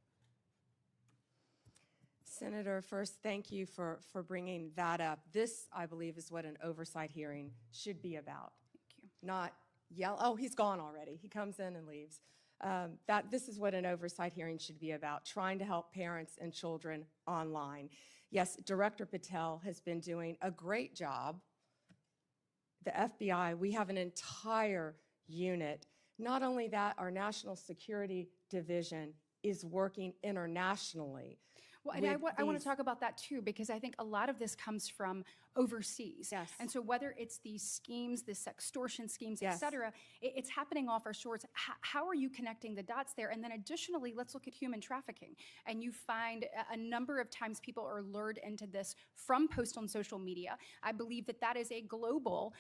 Senator, first, thank you for bringing that up. This, I believe, is what an oversight hearing should be about. Thank you. Not yell, oh, he's gone already. He comes in and leaves. This is what an oversight hearing should be about, trying to help parents and children online. Yes, Director Patel has been doing a great job. The FBI, we have an entire unit. Not only that, our National Security Division is working internationally. Well, and I want to talk about that too, because I think a lot of this comes from overseas. Yes. And so whether it's these schemes, the sextortion schemes, et Yes. cetera, it's happening off our shores. How are you connecting the dots there? And then additionally, let's look at human trafficking. And you find a number of times people are lured into this from posts on social media. I believe that that is a global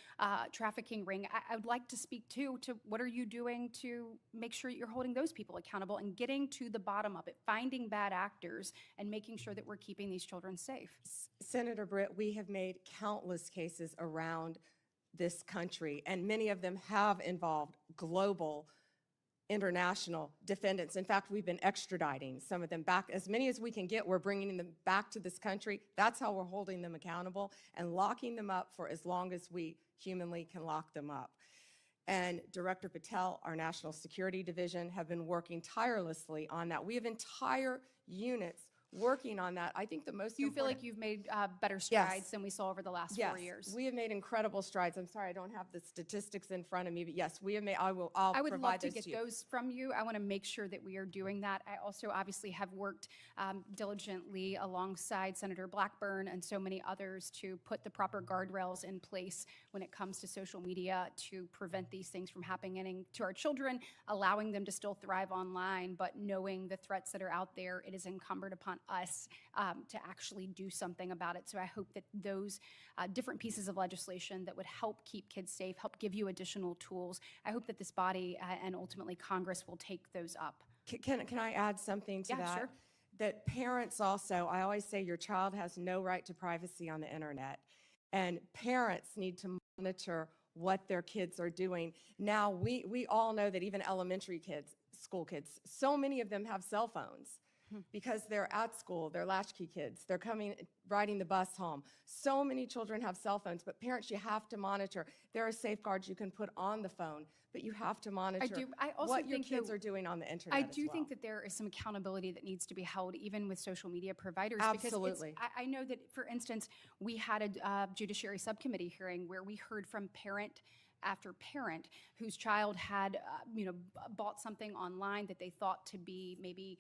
trafficking ring. I would like to speak to what are you doing to make sure you're holding those people accountable and getting to the bottom of it, finding bad actors and making sure that we're keeping these children safe. Senator Britt, we have made countless cases around this country, and many of them have involved global international defendants. In fact, we've been extraditing some of them back. As many as we can get, we're bringing them back to this country. That's how we're holding them accountable and locking them up for as long as we humanly can lock them up. And Director Patel, our National Security Division, have been working tirelessly on that. We have entire units working on that. I think the most You feel like important- you've made better Yes. strides than we saw over the last Yes, 4 years? we have made incredible strides. I'm sorry, I don't have the statistics in front of me, but yes, we have made, I'll I would love provide to those get to you. those from you. I want to make sure that we are doing that. I also obviously have worked diligently alongside Senator Blackburn and so many others to put the proper guardrails in place when it comes to social media to prevent these things from happening to our children, allowing them to still thrive online, but knowing the threats that are out there, it is incumbent upon us to actually do something about it. So I hope that those different pieces of legislation that would help keep kids safe, help give you additional tools, I hope that this body and ultimately Congress will take those up. Can I add something to Yeah, that? sure. That parents also, I always say your child has no right to privacy on the internet. And parents need to monitor what their kids are doing. Now, we all know that even elementary kids, school kids, so many of them have cell phones because they're at school, they're latchkey kids, they're riding the bus home. So many children have cell phones, but parents, you have to monitor. There are safeguards you can put on the phone, but you have to monitor I also what your think kids that- are doing on the internet I as do well. think that there is some accountability that needs to be held even with social media providers. Absolutely. Because I know that, for instance, we had a judiciary subcommittee hearing where we heard from parent after parent whose child had, bought something online that they thought to be maybe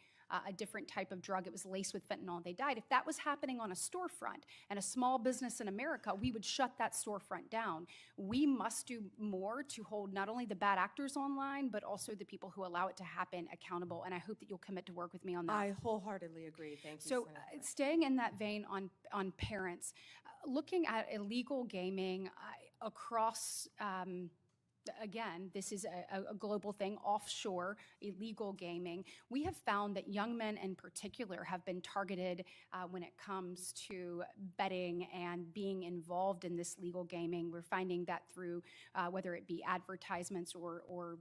a different type of drug. It was laced with fentanyl and they died. If that was happening on a storefront and a small business in America, we would shut that storefront down. We must do more to hold not only the bad actors online, but also the people who allow it to happen accountable. And I hope that you'll commit to work with me on that. I wholeheartedly agree. Thank you, So Senator. staying in that vein on parents, looking at illegal gaming across, again, this is a global thing, offshore illegal gaming. We have found that young men in particular have been targeted when it comes to betting and being involved in this legal gaming. We're finding that through whether it be advertisements or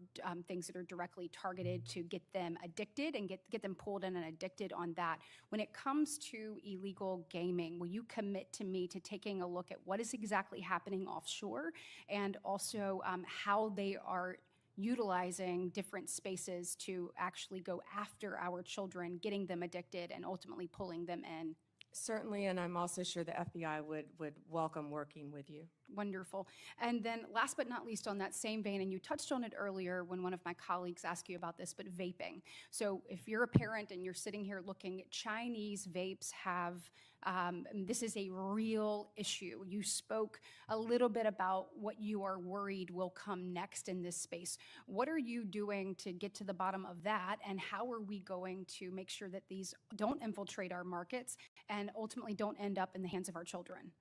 things that are directly targeted to get them addicted and get them pulled in and addicted on that. When it comes to illegal gaming, will you commit to me to taking a look at what is exactly happening offshore and also how they are utilizing different spaces to actually go after our children, getting them addicted, and ultimately pulling them in? Certainly, and I'm also sure the FBI would welcome working with you. Wonderful. And then last but not least on that same vein, and you touched on it earlier when one of my colleagues asked you about this, but vaping. So if you're a parent and you're sitting here looking, Chinese vapes have, this is a real issue. You spoke a little bit about what you are worried will come next in this space. What are you doing to get to the bottom of that? And how are we going to make sure that these don't infiltrate our markets and ultimately don't end up in the hands of our children?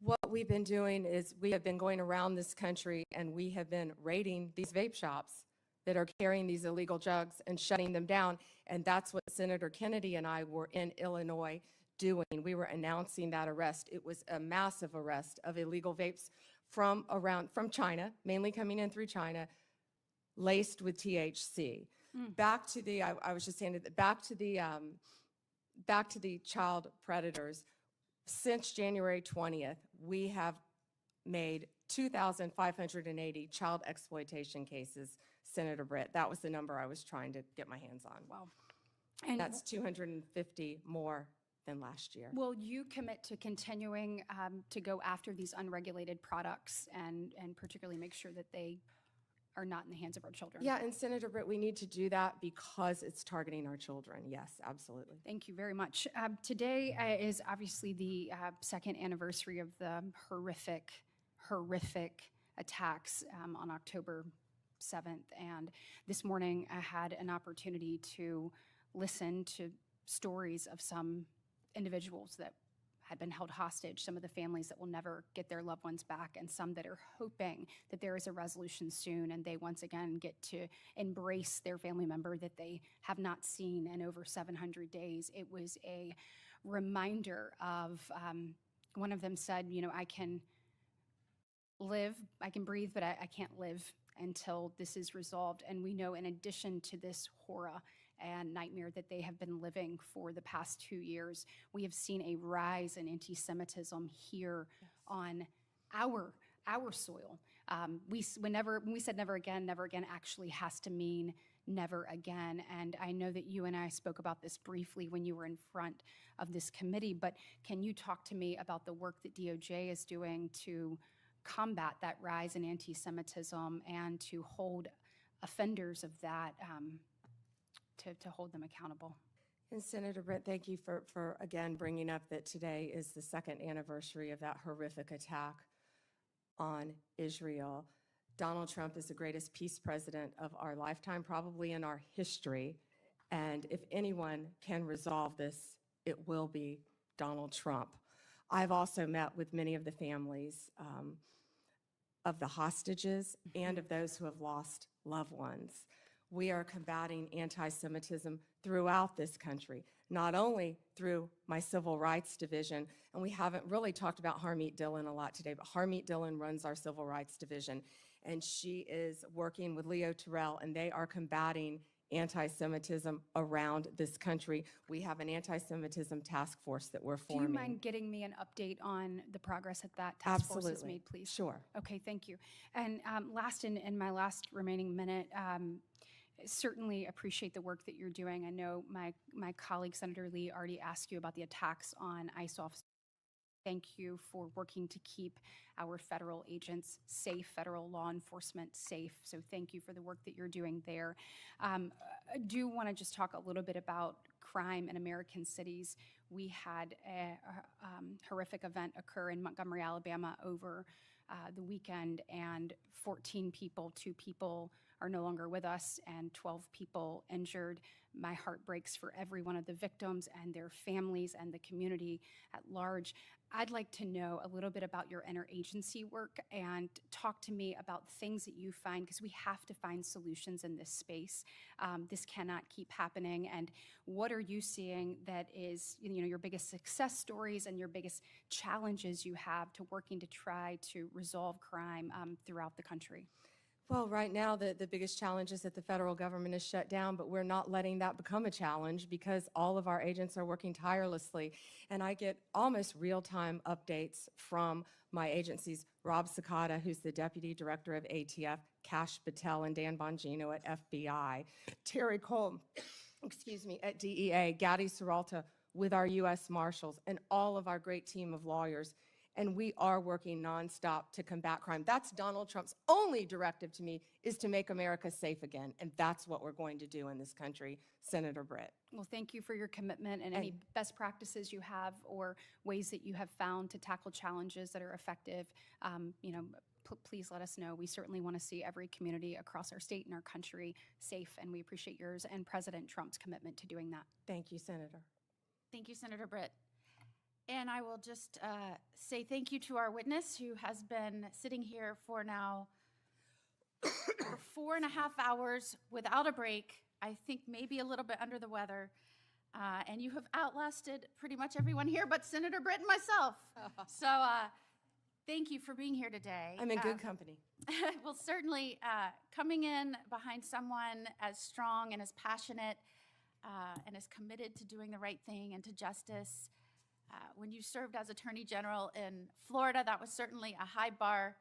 What we've been doing is we have been going around this country and we have been raiding these vape shops that are carrying these illegal drugs and shutting them down. And that's what Senator Kennedy and I were in Illinois doing. We were announcing that arrest. It was a massive arrest of illegal vapes from China, mainly coming in through China, laced with THC. Back to the, I was just saying, back to the child predators. Since January 20th, we have made 2,580 child exploitation cases, Senator Britt. That was the number I was trying to get my hands on. Wow. And that's 250 more than last year. Will you commit to continuing to go after these unregulated products and particularly make sure that they are not in the hands of our children? Yeah, and Senator Britt, we need to do that because it's targeting our children. Yes, absolutely. Thank you very much. Today is obviously the second anniversary of the horrific attacks on October 7th. And this morning I had an opportunity to listen to stories of some individuals that had been held hostage, some of the families that will never get their loved ones back, and some that are hoping that there is a resolution soon and they once again get to embrace their family member that they have not seen in over 700 days. It was a reminder of, one of them said, I can live, I can breathe, but I can't live until this is resolved. And we know in addition to this horror and nightmare that they have been living for the past 2 years, we have seen a rise in anti-Semitism here on our soil. When we said never again actually has to mean never again. And I know that you and I spoke about this briefly when you were in front of this committee, but can you talk to me about the work that DOJ is doing to combat that rise in anti-Semitism and to hold offenders of that, to hold them accountable? And Senator Britt, thank you for again bringing up that today is the second anniversary of that horrific attack on Israel. Donald Trump is the greatest peace president of our lifetime, probably in our history. And if anyone can resolve this, it will be Donald Trump. I've also met with many of the families of the hostages and of those who have lost loved ones. We are combating anti-Semitism throughout this country, not only through my Civil Rights Division, and we haven't really talked about Harmeet Dillon a lot today, but Harmeet Dillon runs our Civil Rights Division, and she is working with Leo Terrell, and they are combating anti-Semitism around this country. We have an anti-Semitism task force that we're forming. Do you mind getting me an update on the progress that that task force has made, please? Sure. Okay, thank you. And last, in my last remaining minute, certainly appreciate the work that you're doing. I know my colleague, Senator Lee, already asked you about the attacks on ICE officers. Thank you for working to keep our federal agents safe, federal law enforcement safe. So thank you for the work that you're doing there. I do want to just talk a little bit about crime in American cities. We had a horrific event occur in Montgomery, Alabama over the weekend, and 14 people, 2 people are no longer with us, and 12 people injured. My heart breaks for every one of the victims and their families and the community at large. I'd like to know a little bit about your interagency work and talk to me about things that you find, because we have to find solutions in this space. This cannot keep happening. And what are you seeing that is, your biggest success stories and your biggest challenges you have to working to try to resolve crime throughout the country? Well, right now, the biggest challenge is that the federal government is shut down, but we're not letting that become a challenge because all of our agents are working tirelessly. And I get almost real-time updates from my agencies, Rob Sakata, who's the Deputy Director of ATF, Kash Patel and Dan Bongino at FBI, Terry Cole, at DEA, Gadi Saralta with our U.S. Marshals, and all of our great team of lawyers. And we are working nonstop to combat crime. That's Donald Trump's only directive to me, is to make America safe again. And that's what we're going to do in this country, Senator Britt. Well, thank you for your commitment and any best practices you have or ways that you have found to tackle challenges that are effective. Please let us know. We certainly want to see every community across our state and our country safe, and we appreciate yours and President Trump's commitment to doing that. Thank you, Senator. Thank you, Senator Britt. And I will just say thank you to our witness, who has been sitting here for now 4.5 hours without a break, I think maybe a little bit under the weather. And you have outlasted pretty much everyone here but Senator Britt and myself. So thank you for being here today. I'm in good company. Well, certainly coming in behind someone as strong and as passionate and as committed to doing the right thing and to justice. When you served as Attorney General in Florida, that was certainly a high bar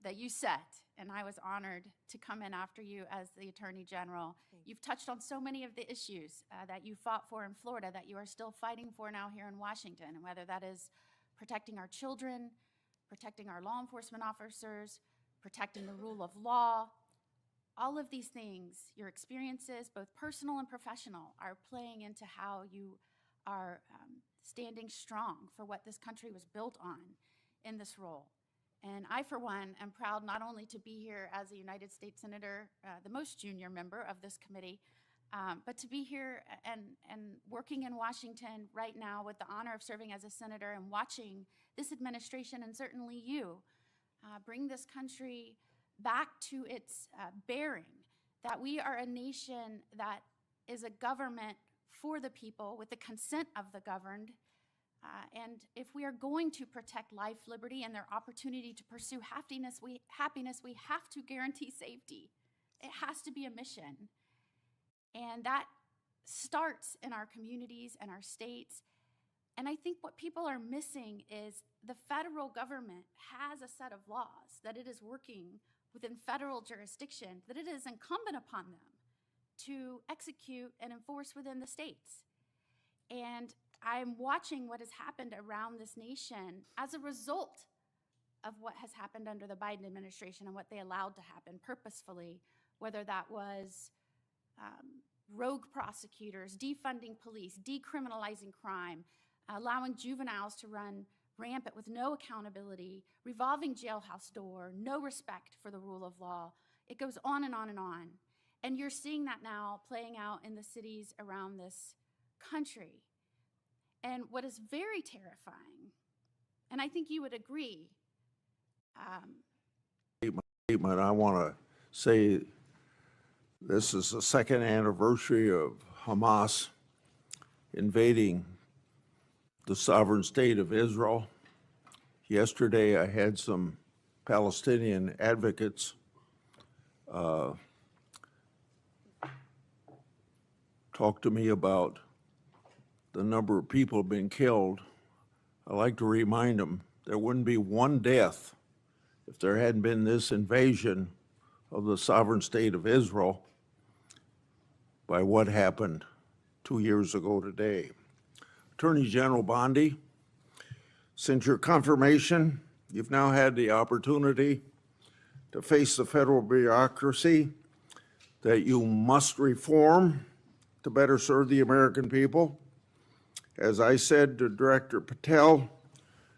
that you set, and I was honored to come in after you as the Attorney General. You've touched on so many of the issues that you fought for in Florida that you are still fighting for now here in Washington, and whether that is protecting our children, protecting our law enforcement officers, protecting the rule of law. All of these things, your experiences, both personal and professional, are playing into how you are standing strong for what this country was built on in this role. And I, for one, am proud not only to be here as a United States Senator, the most junior member of this committee, but to be here and working in Washington right now with the honor of serving as a senator and watching this administration, and certainly you, bring this country back to its bearing, that we are a nation that is a government for the people with the consent of the governed. And if we are going to protect life, liberty, and their opportunity to pursue happiness, we have to guarantee safety. It has to be a mission. And that starts in our communities and our states. And I think what people are missing is the federal government has a set of laws that it is working within federal jurisdiction, that it is incumbent upon them to execute and enforce within the states. And I'm watching what has happened around this nation as a result of what has happened under the Biden administration and what they allowed to happen purposefully, whether that was rogue prosecutors, defunding police, decriminalizing crime, allowing juveniles to run rampant with no accountability, revolving jailhouse door, no respect for the rule of law. It goes on and on and on. And you're seeing that now playing out in the cities around this country. And what is very terrifying, and I think you would agree. I want to say this is the second anniversary of Hamas invading the sovereign state of Israel. Yesterday, I had some Palestinian advocates talk to me about the number of people have been killed. I like to remind them there wouldn't be one death if there hadn't been this invasion of the sovereign state of Israel by what happened 2 years ago today. Attorney General Bondi, since your confirmation, you've now had the opportunity to face the federal bureaucracy that you must reform to better serve the American people. As I said to Director Patel,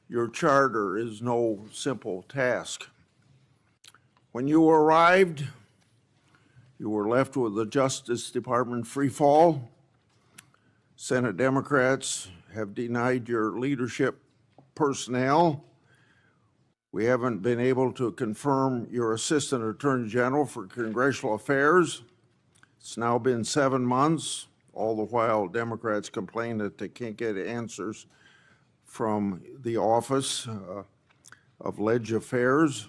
your charter is no simple task. When you arrived, you were left with the Justice Department free fall. Senate Democrats have denied your leadership personnel. We haven't been able to confirm your Assistant Attorney General for Congressional Affairs. It's now been 7 months. All the while, Democrats complain that they can't get answers from the Office of Ledge Affairs.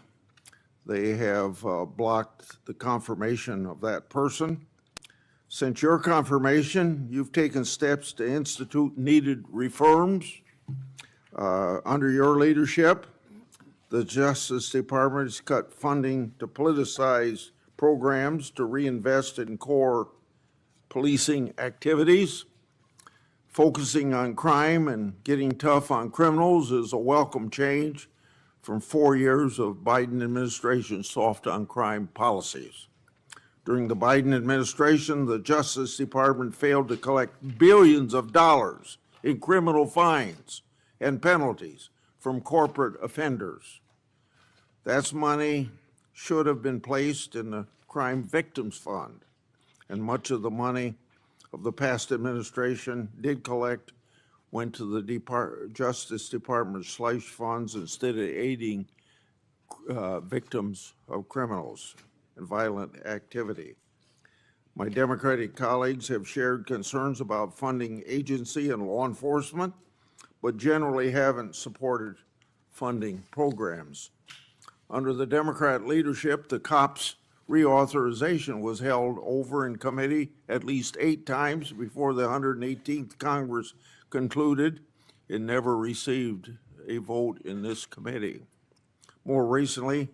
They have blocked the confirmation of that person. Since your confirmation, you've taken steps to institute needed reforms. Under your leadership, the Justice Department has cut funding to politicize programs to reinvest in core policing activities. Focusing on crime and getting tough on criminals is a welcome change from 4 years of Biden administration soft on crime policies. During the Biden administration, the Justice Department failed to collect billions of dollars in criminal fines and penalties from corporate offenders. That money should have been placed in the Crime Victims Fund, and much of the money of the past administration did collect went to the Justice Department's slush funds instead of aiding victims of criminals and violent activity. My Democratic colleagues have shared concerns about funding agency and law enforcement, but generally haven't supported funding programs. Under the Democrat leadership, the COPS reauthorization was held over in committee at least 8 times before the 118th Congress concluded. It never received a vote in this committee. More recently,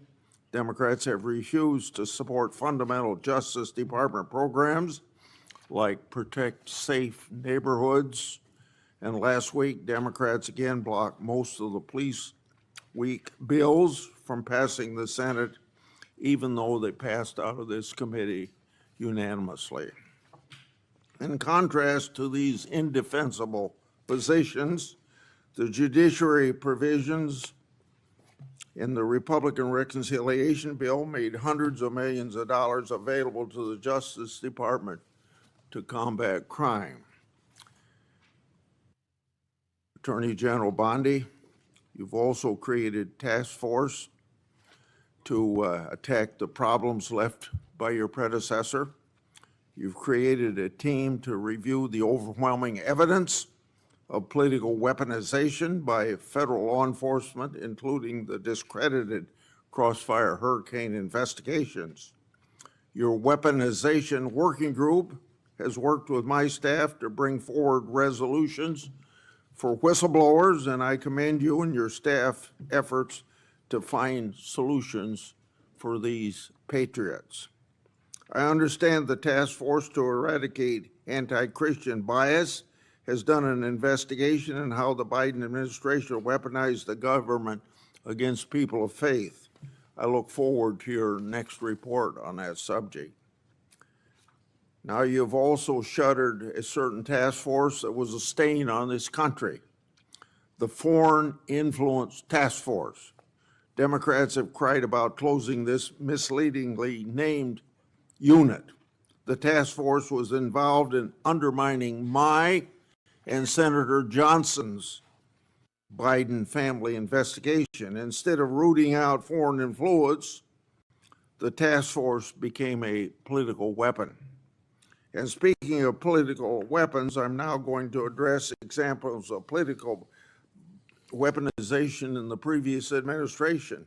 Democrats have refused to support fundamental Justice Department programs like Protect Safe Neighborhoods. And last week, Democrats again blocked most of the Police Week bills from passing the Senate, even though they passed out of this committee unanimously. In contrast to these indefensible positions, the judiciary provisions in the Republican reconciliation bill made hundreds of millions of dollars available to the Justice Department to combat crime. Attorney General Bondi, you've also created task force to attack the problems left by your predecessor. You've created a team to review the overwhelming evidence of political weaponization by federal law enforcement, including the discredited Crossfire Hurricane investigations. Your weaponization working group has worked with my staff to bring forward resolutions for whistleblowers, and I commend you and your staff efforts to find solutions for these patriots. I understand the task force to eradicate anti-Christian bias has done an investigation in how the Biden administration weaponized the government against people of faith. I look forward to your next report on that subject. Now, you've also shuttered a certain task force that was a stain on this country, the Foreign Influence Task Force. Democrats have cried about closing this misleadingly named unit. The task force was involved in undermining my and Senator Johnson's Biden family investigation. Instead of rooting out foreign influence, the task force became a political weapon. And speaking of political weapons, I'm now going to address examples of political weaponization in the previous administration.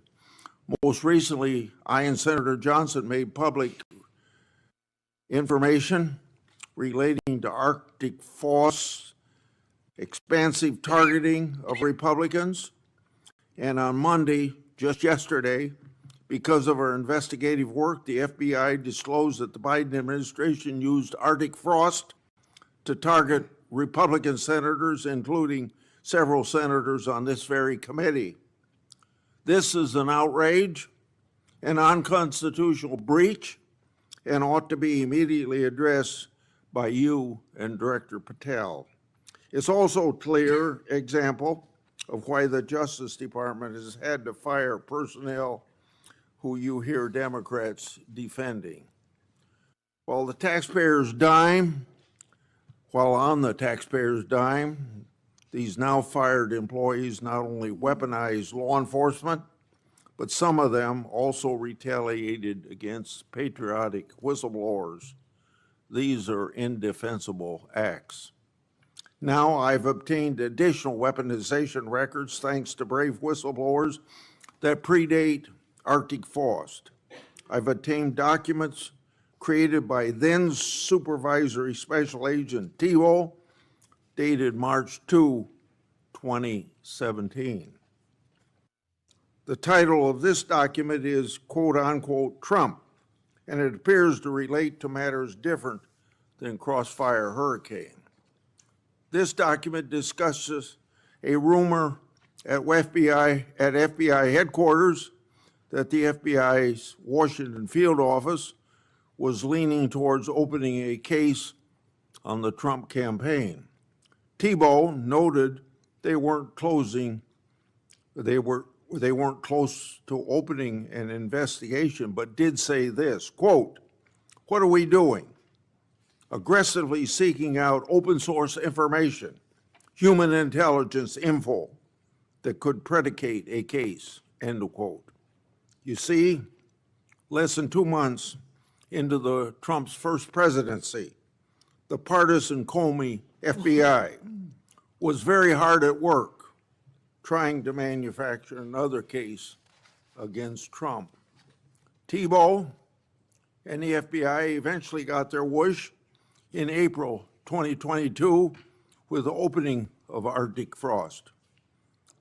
Most recently, I and Senator Johnson made public information relating to Arctic Foss expansive targeting of Republicans. And on Monday, just yesterday, because of our investigative work, the FBI disclosed that the Biden administration used Arctic frost to target Republican senators, including several senators on this very committee. This is an outrage, an unconstitutional breach, and ought to be immediately addressed by you and Director Patel. It's also a clear example of why the Justice Department has had to fire personnel who you hear Democrats defending. While on the taxpayer's dime, these now fired employees not only weaponized law enforcement, but some of them also retaliated against patriotic whistleblowers. These are indefensible acts. Now I've obtained additional weaponization records thanks to brave whistleblowers that predate Arctic Frost. I've obtained documents created by then Supervisory Special Agent Tebow, dated March 2, 2017. The title of this document is quote unquote Trump, and it appears to relate to matters different than Crossfire Hurricane. This document discusses a rumor at FBI headquarters that the FBI's Washington field office was leaning towards opening a case on the Trump campaign. Tebow noted they weren't close to opening an investigation, but did say this, quote, "What are we doing? Aggressively seeking out open source information, human intelligence info that could predicate a case," end of quote. You see, less than 2 months into the Trump's first presidency, the partisan Comey FBI was very hard at work trying to manufacture another case against Trump. Tebow and the FBI eventually got their wish in April 2022 with the opening of Arctic Frost.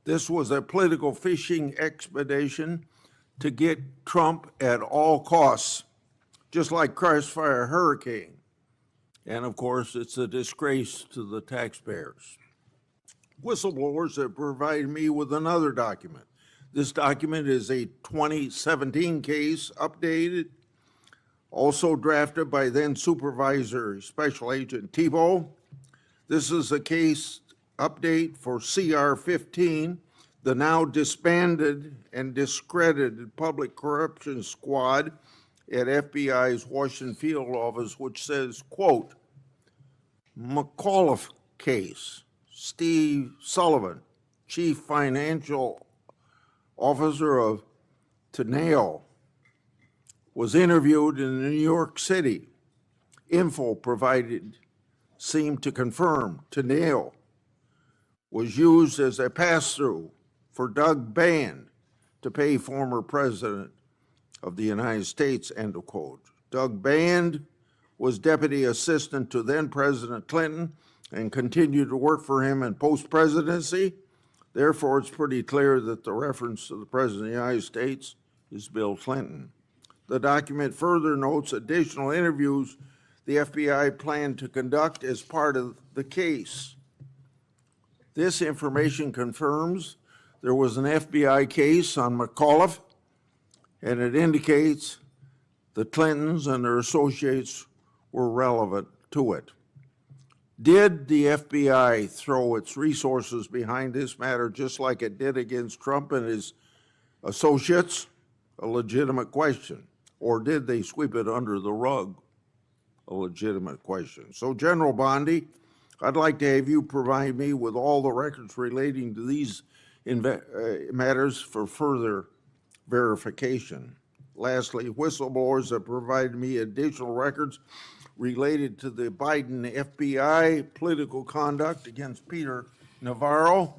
This was a political fishing expedition to get Trump at all costs, just like Crossfire Hurricane. And of course, it's a disgrace to the taxpayers. Whistleblowers have provided me with another document. This document is a 2017 case, updated, also drafted by then Supervisor Special Agent Tebow. This is a case update for CR-15, the now disbanded and discredited Public Corruption Squad at FBI's Washington field office, which says, quote, McAuliffe case, Steve Sullivan, Chief Financial Officer of Teneo, was interviewed in New York City. Info provided seemed to confirm Teneo was used as a pass-through for Doug Band to pay former President of the United States, end of quote. Doug Band was deputy assistant to then President Clinton and continued to work for him in post-presidency. Therefore, it's pretty clear that the reference to the President of the United States is Bill Clinton. The document further notes additional interviews the FBI planned to conduct as part of the case. This information confirms there was an FBI case on McAuliffe, and it indicates the Clintons and their associates were relevant to it. Did the FBI throw its resources behind this matter just like it did against Trump and his associates? A legitimate question. Or did they sweep it under the rug? A legitimate question. So, General Bondi, I'd like to have you provide me with all the records relating to these matters for further verification. Lastly, whistleblowers have provided me additional records related to the Biden FBI political conduct against Peter Navarro.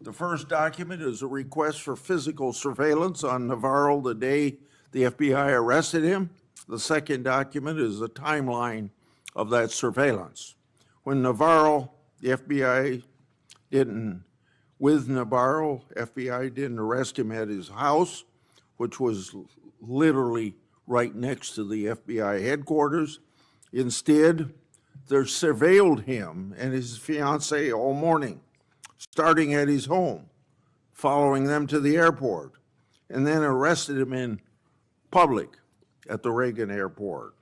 The first document is a request for physical surveillance on Navarro the day the FBI arrested him. The second document is a timeline of that surveillance. When Navarro, the FBI didn't arrest him at his house, which was literally right next to the FBI headquarters. Instead, they surveilled him and his fiancée all morning, starting at his home, following them to the airport, and then arrested him in public at the Reagan airport.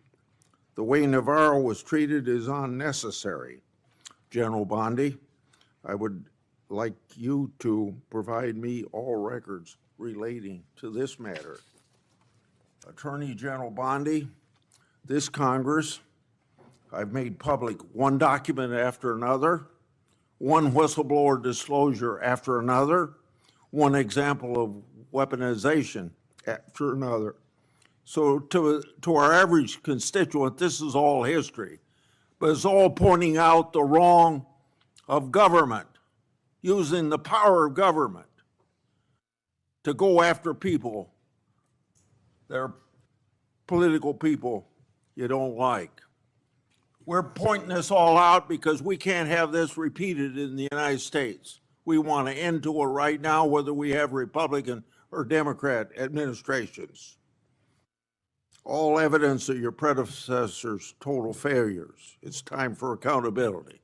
The way Navarro was treated is unnecessary. General Bondi, I would like you to provide me all records relating to this matter. Attorney General Bondi, this Congress, I've made public one document after another, one whistleblower disclosure after another, one example of weaponization after another. So to our average constituent, this is all history, but it's all pointing out the wrong of government, using the power of government to go after people, they're political people you don't like. We're pointing this all out because we can't have this repeated in the United States. We want an end to it right now, whether we have Republican or Democrat administrations. All evidence of your predecessors' total failures. It's time for accountability.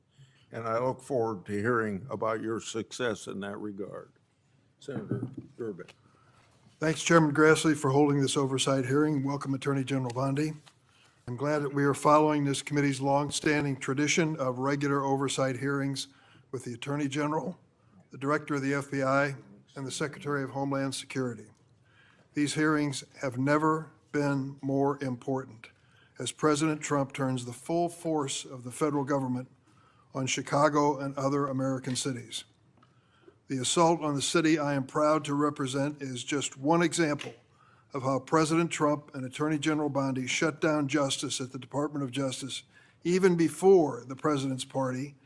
And I look forward to hearing about your success in that regard. Senator Durbin. Thanks, Chairman Grassley, for holding this oversight hearing. Welcome, Attorney General Bondi. I'm glad that we are following this committee's longstanding tradition of regular oversight hearings with the Attorney General, the Director of the FBI, and the Secretary of Homeland Security. These hearings have never been more important as President Trump turns the full force of the federal government on Chicago and other American cities. The assault on the city I am proud to represent is just one example of how President Trump and Attorney General Bondi shut down justice at the Department of Justice even before the president's party,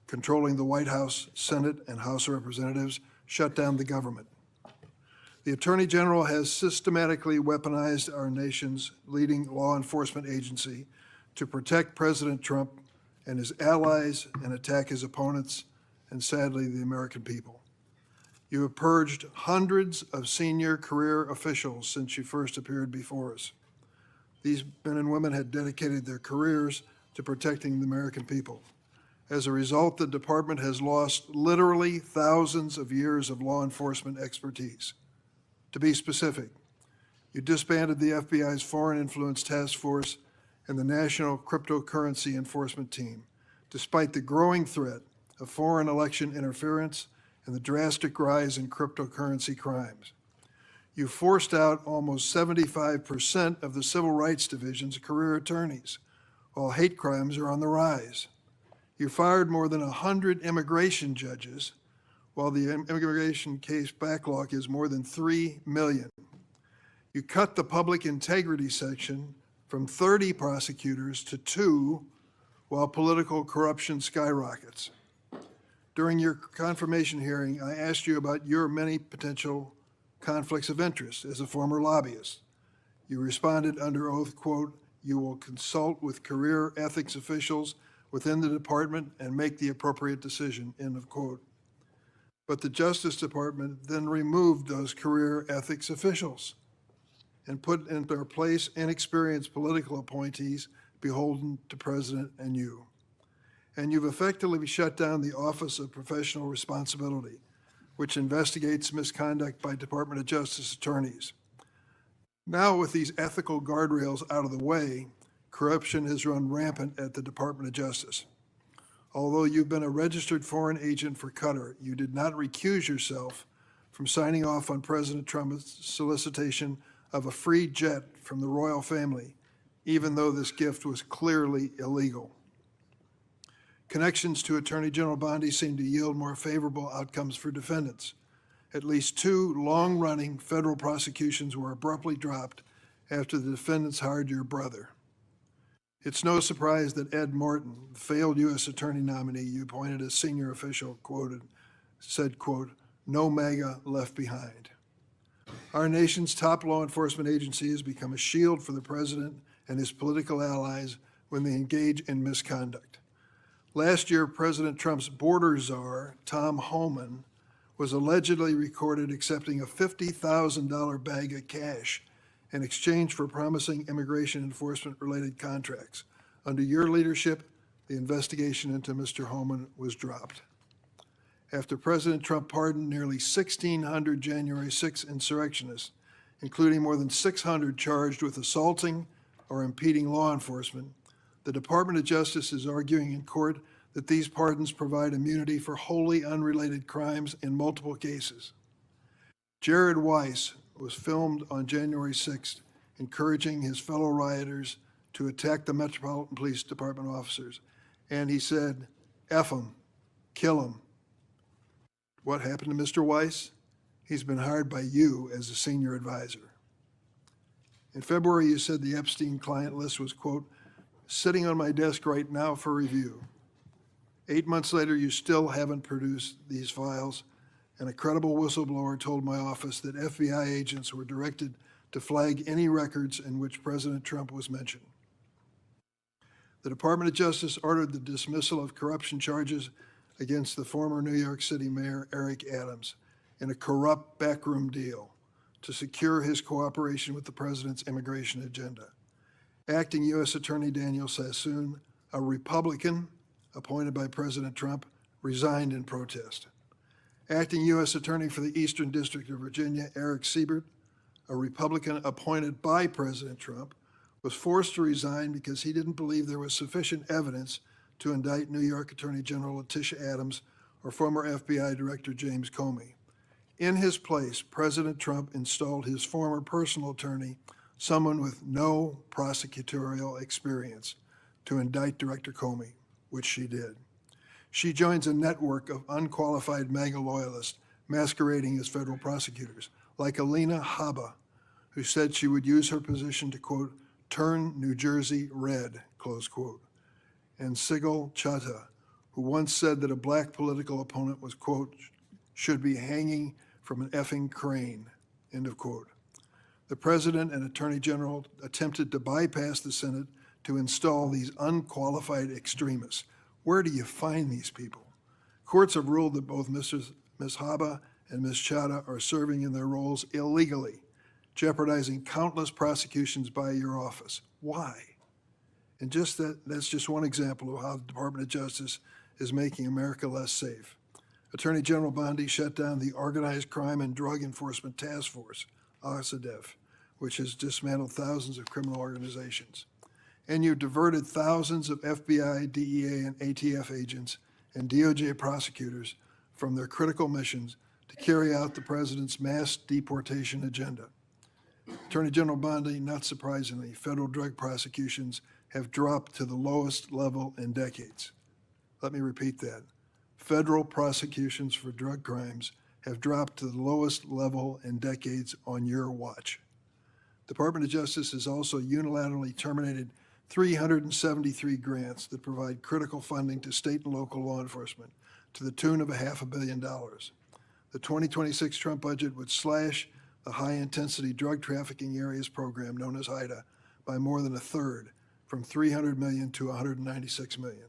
controlling the White House, Senate, and House of Representatives, shut down the government. The Attorney General has systematically weaponized our nation's leading law enforcement agency to protect President Trump and his allies and attack his opponents and, sadly, the American people. You have purged hundreds of senior career officials since you first appeared before us. These men and women had dedicated their careers to protecting the American people. As a result, the department has lost literally thousands of years of law enforcement expertise. To be specific, you disbanded the FBI's Foreign Influence Task Force and the National Cryptocurrency Enforcement Team, despite the growing threat of foreign election interference and the drastic rise in cryptocurrency crimes. You forced out almost 75% of the Civil Rights Division's career attorneys, while hate crimes are on the rise. You fired more than 100 immigration judges, while the immigration case backlog is more than 3 million. You cut the public integrity section from 30 prosecutors to 2, while political corruption skyrockets. During your confirmation hearing, I asked you about your many potential conflicts of interest as a former lobbyist. You responded under oath, quote, "You will consult with career ethics officials within the department and make the appropriate decision," end of quote. But the Justice Department then removed those career ethics officials. and put in their place inexperienced political appointees beholden to President and you. And you've effectively shut down the Office of Professional Responsibility, which investigates misconduct by Department of Justice attorneys. Now, with these ethical guardrails out of the way, corruption has run rampant at the Department of Justice. Although you've been a registered foreign agent for Qatar, you did not recuse yourself from signing off on President Trump's solicitation of a free jet from the royal family, even though this gift was clearly illegal. Connections to Attorney General Bondi seem to yield more favorable outcomes for defendants. At least 2 long-running federal prosecutions were abruptly dropped after the defendants hired your brother. It's no surprise that Ed Morton, the failed U.S. attorney nominee you appointed as senior official, said, quote, "No MAGA left behind." Our nation's top law enforcement agency has become a shield for the president and his political allies when they engage in misconduct. Last year, President Trump's border czar, Tom Homan, was allegedly recorded accepting a $50,000 bag of cash in exchange for promising immigration enforcement-related contracts. Under your leadership, the investigation into Mr. Homan was dropped. After President Trump pardoned nearly 1,600 January 6 insurrectionists, including more than 600 charged with assaulting or impeding law enforcement, the Department of Justice is arguing in court that these pardons provide immunity for wholly unrelated crimes in multiple cases. Jared Weiss was filmed on January 6th, encouraging his fellow rioters to attack the Metropolitan Police Department officers. And he said, "F them, kill them." What happened to Mr. Weiss? He's been hired by you as a senior advisor. In February, you said the Epstein client list was, quote, "sitting on my desk right now for review." 8 months later, you still haven't produced these files, and a credible whistleblower told my office that FBI agents were directed to flag any records in which President Trump was mentioned. The Department of Justice ordered the dismissal of corruption charges against the former New York City Mayor Eric Adams in a corrupt backroom deal to secure his cooperation with the president's immigration agenda. Acting U.S. Attorney Daniel Sassoon, a Republican appointed by President Trump, resigned in protest. Acting U.S. Attorney for the Eastern District of Virginia, Eric Siebert, a Republican appointed by President Trump, was forced to resign because he didn't believe there was sufficient evidence to indict New York Attorney General Letitia Adams or former FBI Director James Comey. In his place, President Trump installed his former personal attorney, someone with no prosecutorial experience, to indict Director Comey, which she did. She joins a network of unqualified MAGA loyalists masquerading as federal prosecutors, like Alina Habba, who said she would use her position to, quote, "turn New Jersey red," close quote, and Sigal Chattah, who once said that a black political opponent was, quote, "should be hanging from an effing crane," end of quote. The president and attorney general attempted to bypass the Senate to install these unqualified extremists. Where do you find these people? Courts have ruled that both Ms. Habba and Ms. Chattah are serving in their roles illegally, jeopardizing countless prosecutions by your office. Why? And that's just one example of how the Department of Justice is making America less safe. Attorney General Bondi shut down the Organized Crime and Drug Enforcement Task Force, OSADEF, which has dismantled thousands of criminal organizations. And you diverted thousands of FBI, DEA, and ATF agents and DOJ prosecutors from their critical missions to carry out the president's mass deportation agenda. Attorney General Bondi, not surprisingly, federal drug prosecutions have dropped to the lowest level in decades. Let me repeat that. Federal prosecutions for drug crimes have dropped to the lowest level in decades on your watch. Department of Justice has also unilaterally terminated 373 grants that provide critical funding to state and local law enforcement to the tune of $500 million. The 2026 Trump budget would slash the high-intensity drug trafficking areas program known as HIDA by more than a third, from $300 million to $196 million.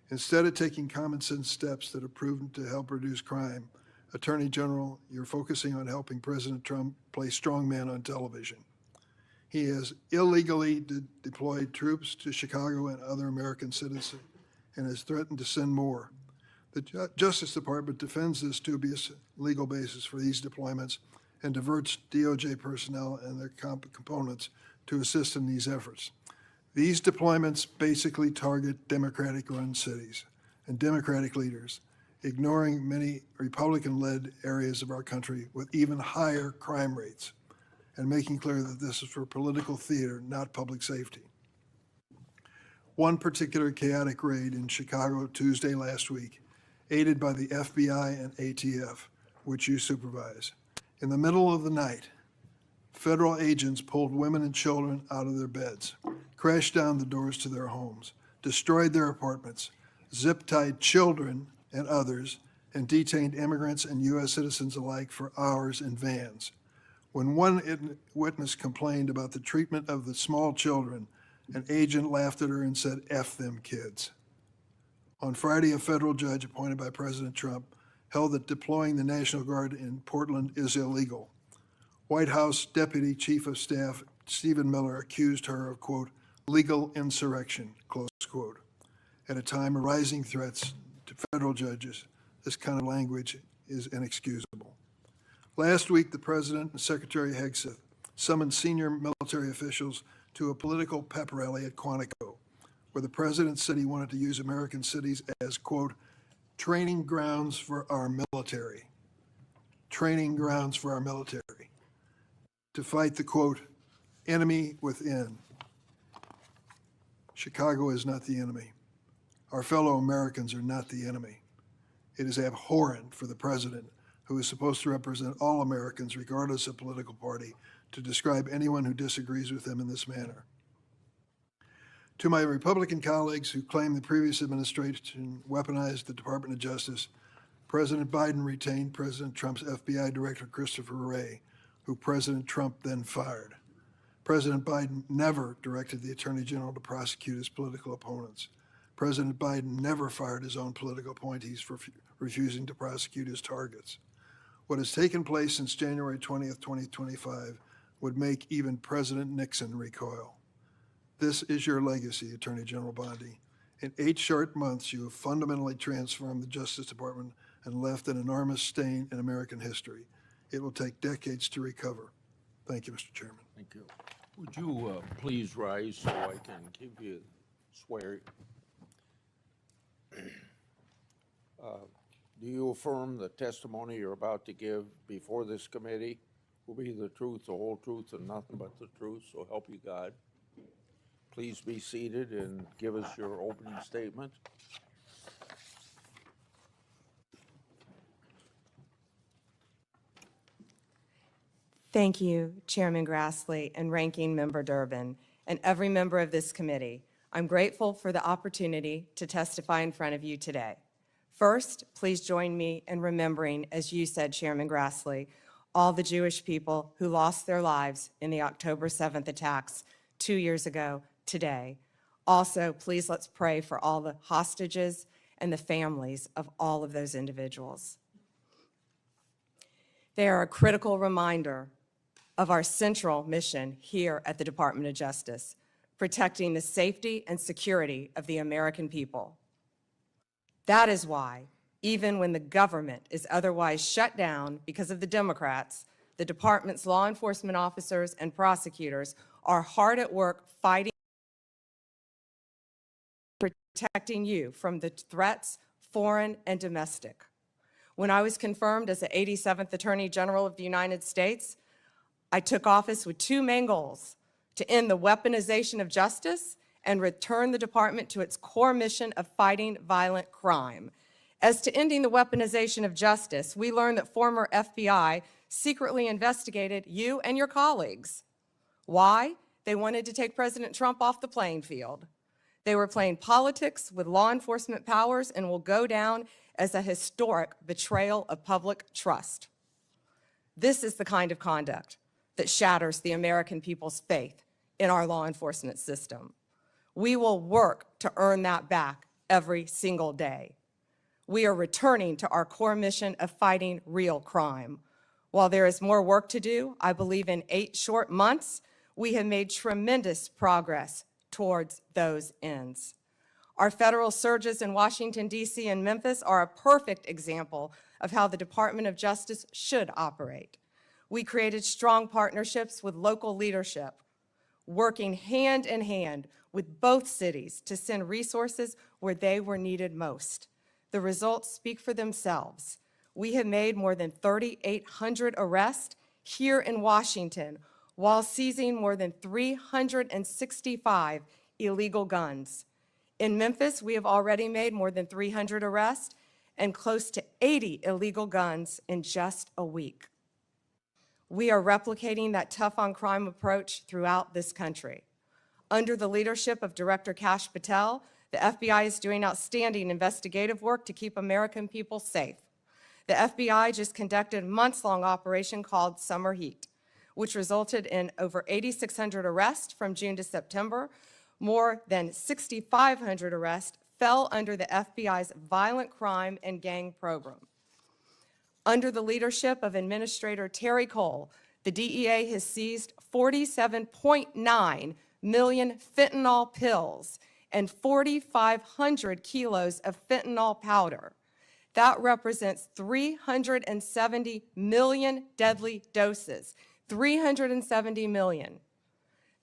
Instead of taking common sense steps that are proven to help reduce crime, Attorney General, you're focusing on helping President Trump play strongman on television. He has illegally deployed troops to Chicago and other American citizens and has threatened to send more. The Justice Department defends this dubious legal basis for these deployments and diverts DOJ personnel and their components to assist in these efforts. These deployments basically target Democratic-run cities and Democratic leaders, ignoring many Republican-led areas of our country with even higher crime rates, and making clear that this is for political theater, not public safety. One particular chaotic raid in Chicago Tuesday last week, aided by the FBI and ATF, which you supervise. In the middle of the night, federal agents pulled women and children out of their beds, crashed down the doors to their homes, destroyed their apartments, zip-tied children and others, and detained immigrants and U.S. citizens alike for hours in vans. When one witness complained about the treatment of the small children, an agent laughed at her and said, "F them kids." On Friday, a federal judge appointed by President Trump held that deploying the National Guard in Portland is illegal. White House Deputy Chief of Staff Stephen Miller accused her of, quote, legal insurrection, close quote. At a time of rising threats to federal judges, this kind of language is inexcusable. Last week, the President and Secretary Hegseth summoned senior military officials to a political pep rally at Quantico, where the President said he wanted to use American cities as, quote, training grounds for our military. Training grounds for our military. To fight the, quote, enemy within. Chicago is not the enemy. Our fellow Americans are not the enemy. It is abhorrent for the President, who is supposed to represent all Americans regardless of political party, to describe anyone who disagrees with him in this manner. To my Republican colleagues who claim the previous administration weaponized the Department of Justice, President Biden retained President Trump's FBI Director Christopher Wray, who President Trump then fired. President Biden never directed the Attorney General to prosecute his political opponents. President Biden never fired his own political appointees for refusing to prosecute his targets. What has taken place since January 20th, 2025 would make even President Nixon recoil. This is your legacy, Attorney General Bondi. In 8 short months, you have fundamentally transformed the Justice Department and left an enormous stain in American history. It will take decades to recover. Thank you, Mr. Chairman. Thank you. Would you please rise so I can give you swear? Do you affirm the testimony you're about to give before this committee will be the truth, the whole truth, and nothing but the truth, so help you God? Please be seated and give us your opening statement. Thank you, Chairman Grassley and Ranking Member Durbin, and every member of this committee. I'm grateful for the opportunity to testify in front of you today. First, please join me in remembering, as you said, Chairman Grassley, all the Jewish people who lost their lives in the October 7th attacks 2 years ago today. Also, please let's pray for all the hostages and the families of all of those individuals. They are a critical reminder of our central mission here at the Department of Justice, protecting the safety and security of the American people. That is why, even when the government is otherwise shut down because of the Democrats, the department's law enforcement officers and prosecutors are hard at work fighting, protecting you from the threats, foreign and domestic. When I was confirmed as the 87th Attorney General of the United States, I took office with 2 main goals: to end the weaponization of justice and return the department to its core mission of fighting violent crime. As to ending the weaponization of justice, we learned that former FBI secretly investigated you and your colleagues. Why? They wanted to take President Trump off the playing field. They were playing politics with law enforcement powers and will go down as a historic betrayal of public trust. This is the kind of conduct that shatters the American people's faith in our law enforcement system. We will work to earn that back every single day. We are returning to our core mission of fighting real crime. While there is more work to do, I believe in 8 short months, We have made tremendous progress towards those ends. Our federal surges in Washington, D.C. and Memphis are a perfect example of how the Department of Justice should operate. We created strong partnerships with local leadership, working hand in hand with both cities to send resources where they were needed most. The results speak for themselves. We have made more than 3,800 arrests here in Washington while seizing more than 365 illegal guns. In Memphis, we have already made more than 300 arrests and close to 80 illegal guns in just a week. We are replicating that tough-on-crime approach throughout this country. Under the leadership of Director Kash Patel, the FBI is doing outstanding investigative work to keep American people safe. The FBI just conducted a months-long operation called Summer Heat, which resulted in over 8,600 arrests from June to September. More than 6,500 arrests fell under the FBI's violent crime and gang program. Under the leadership of Administrator Terry Cole, the DEA has seized 47.9 million fentanyl pills and 4,500 kilos of fentanyl powder. That represents 370 million deadly doses, 370 million.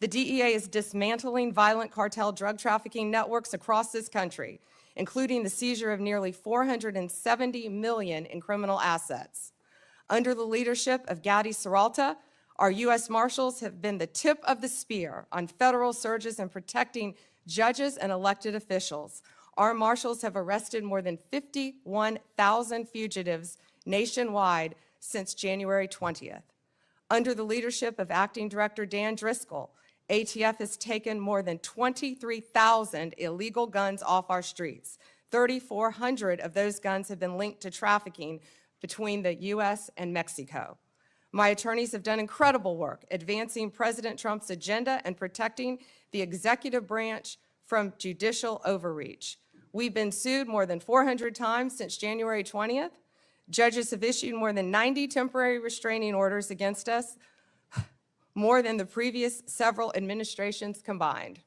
The DEA is dismantling violent cartel drug trafficking networks across this country, including the seizure of nearly 470 million in criminal assets. Under the leadership of Gadi Saralta, our U.S. Marshals have been the tip of the spear on federal surges in protecting judges and elected officials. Our Marshals have arrested more than 51,000 fugitives nationwide since January 20th. Under the leadership of Acting Director Dan Driscoll, ATF has taken more than 23,000 illegal guns off our streets. 3,400 of those guns have been linked to trafficking between the U.S. and Mexico. My attorneys have done incredible work advancing President Trump's agenda and protecting the executive branch from judicial overreach. We've been sued more than 400 times since January 20th. Judges have issued more than 90 temporary restraining orders against us, more than the previous several administrations combined.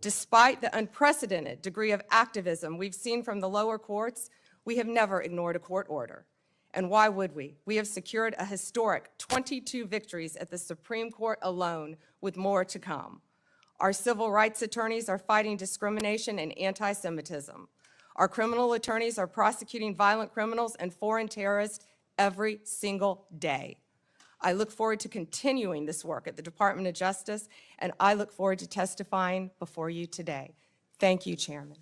Despite the unprecedented degree of activism we've seen from the lower courts, we have never ignored a court order. And why would we? We have secured a historic 22 victories at the Supreme Court alone, with more to come. Our civil rights attorneys are fighting discrimination and anti-Semitism. Our criminal attorneys are prosecuting violent criminals and foreign terrorists every single day. I look forward to continuing this work at the Department of Justice, and I look forward to testifying before you today. Thank you, Chairman.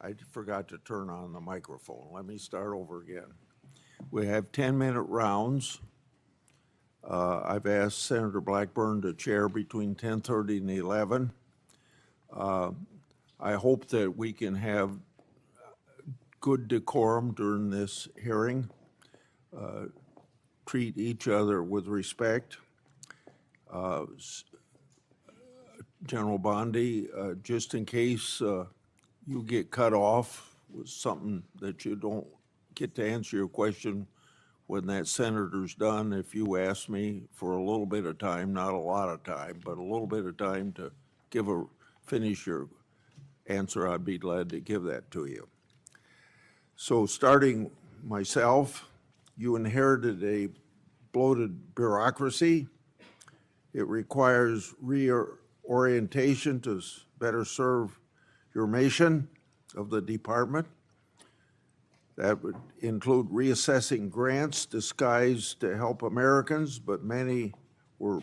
I forgot to turn on the microphone. Let me start over again. We have 10-minute rounds. I've asked Senator Blackburn to chair between 10:30 and 11. I hope that we can have good decorum during this hearing, treat each other with respect. General Bondi, just in case you get cut off with something that you don't get to answer your question when that senator's done, if you ask me for a little bit of time, not a lot of time, but a little bit of time to finish your answer, I'd be glad to give that to you. So starting myself, you inherited a bloated bureaucracy. It requires reorientation to better serve your mission of the department. That would include reassessing grants disguised to help Americans, but many were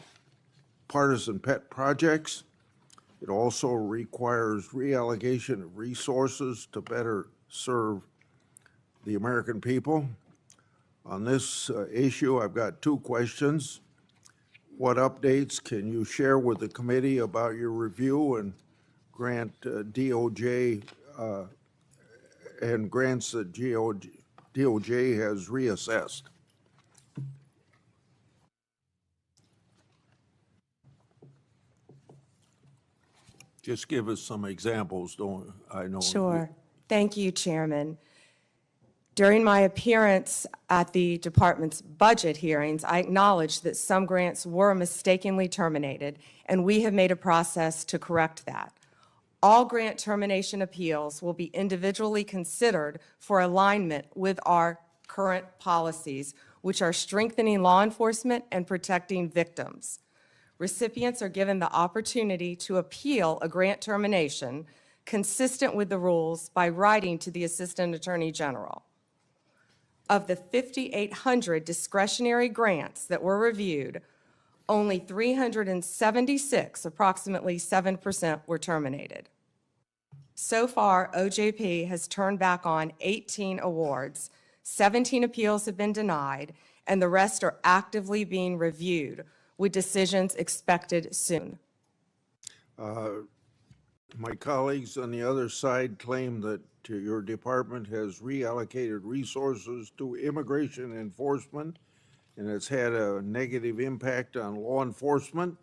partisan pet projects. It also requires reallocation of resources to better serve the American people. On this issue, I've got two questions. What updates can you share with the committee about your review and grant DOJ and grants that DOJ has reassessed? Just give us some examples, don't I know? Sure. Thank you, Chairman. During my appearance at the department's budget hearings, I acknowledged that some grants were mistakenly terminated, and we have made a process to correct that. All grant termination appeals will be individually considered for alignment with our current policies, which are strengthening law enforcement and protecting victims. Recipients are given the opportunity to appeal a grant termination consistent with the rules by writing to the Assistant Attorney General. Of the 5,800 discretionary grants that were reviewed, only 376, approximately 7%, were terminated. So far, OJP has turned back on 18 awards, 17 appeals have been denied, and the rest are actively being reviewed, with decisions expected soon. My colleagues on the other side claim that your department has reallocated resources to immigration enforcement, and it's had a negative impact on law enforcement.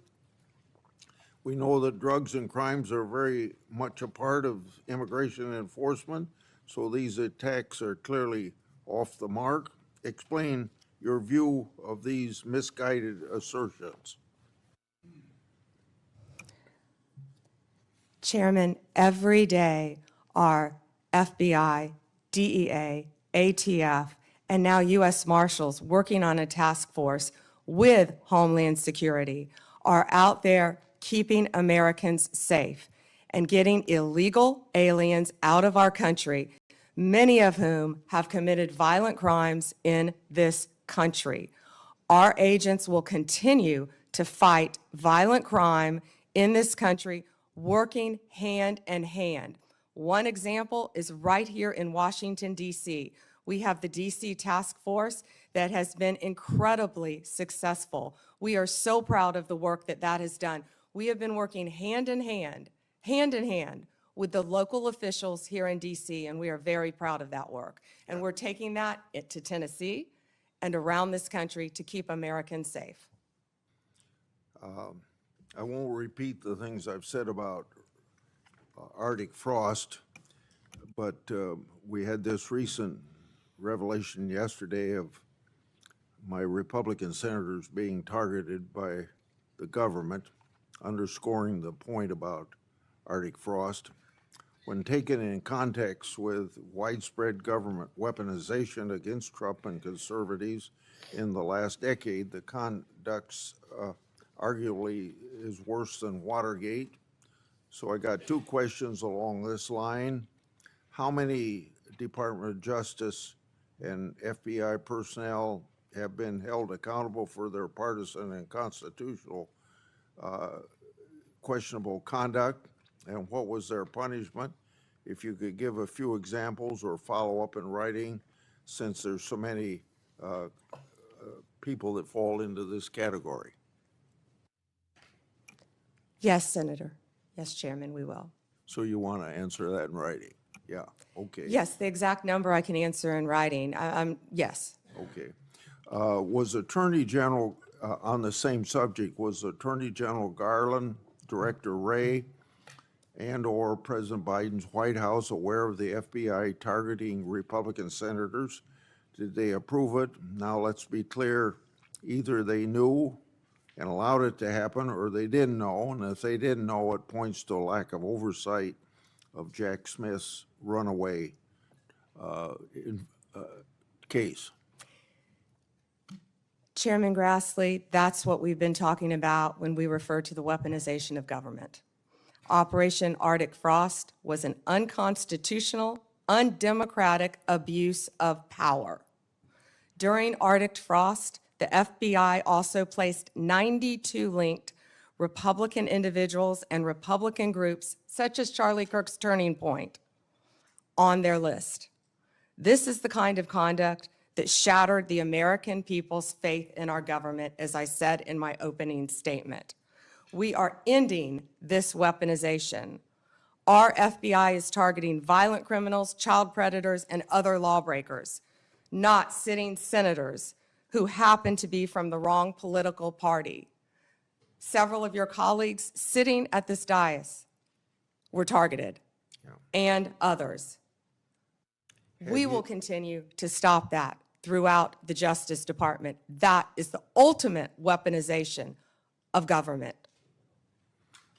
We know that drugs and crimes are very much a part of immigration enforcement, so these attacks are clearly off the mark. Explain your view of these misguided assertions. Chairman, every day our FBI, DEA, ATF, and now U.S. Marshals working on a task force with Homeland Security are out there keeping Americans safe and getting illegal aliens out of our country, many of whom have committed violent crimes in this country. Our agents will continue to fight violent crime in this country, working hand in hand. One example is right here in Washington, D.C. We have the D.C. Task Force that has been incredibly successful. We are so proud of the work that has done. We have been working hand in hand with the local officials here in D.C., and we are very proud of that work. And we're taking that to Tennessee and around this country to keep Americans safe. I won't repeat the things I've said about Arctic frost, but we had this recent revelation yesterday of my Republican senators being targeted by the government, underscoring the point about Arctic frost. When taken in context with widespread government weaponization against Trump and conservatives in the last decade, the conduct arguably is worse than Watergate. So I got two questions along this line. How many Department of Justice and FBI personnel have been held accountable for their partisan and constitutional questionable conduct, and what was their punishment? If you could give a few examples or follow up in writing, since there's so many people that fall into this category. Yes, Senator. Yes, Chairman, we will. So you want to answer that in writing? Yeah, okay. Yes, the exact number I can answer in writing. Yes. Okay. Was Attorney General, on the same subject, was Attorney General Garland, Director Wray, and/or President Biden's White House aware of the FBI targeting Republican senators? Did they approve it? Now, let's be clear, either they knew and allowed it to happen, or they didn't know, and if they didn't know, it points to a lack of oversight of Jack Smith's runaway case. Chairman Grassley, that's what we've been talking about when we refer to the weaponization of government. Operation Arctic Frost was an unconstitutional, undemocratic abuse of power. During Arctic Frost, the FBI also placed 92 linked Republican individuals and Republican groups, such as Charlie Kirk's Turning Point, on their list. This is the kind of conduct that shattered the American people's faith in our government, as I said in my opening statement. We are ending this weaponization. Our FBI is targeting violent criminals, child predators, and other lawbreakers, not sitting senators who happen to be from the wrong political party. Several of your colleagues sitting at this dais were targeted, and others. We you- will continue to stop that throughout the Justice Department. That is the ultimate weaponization of government.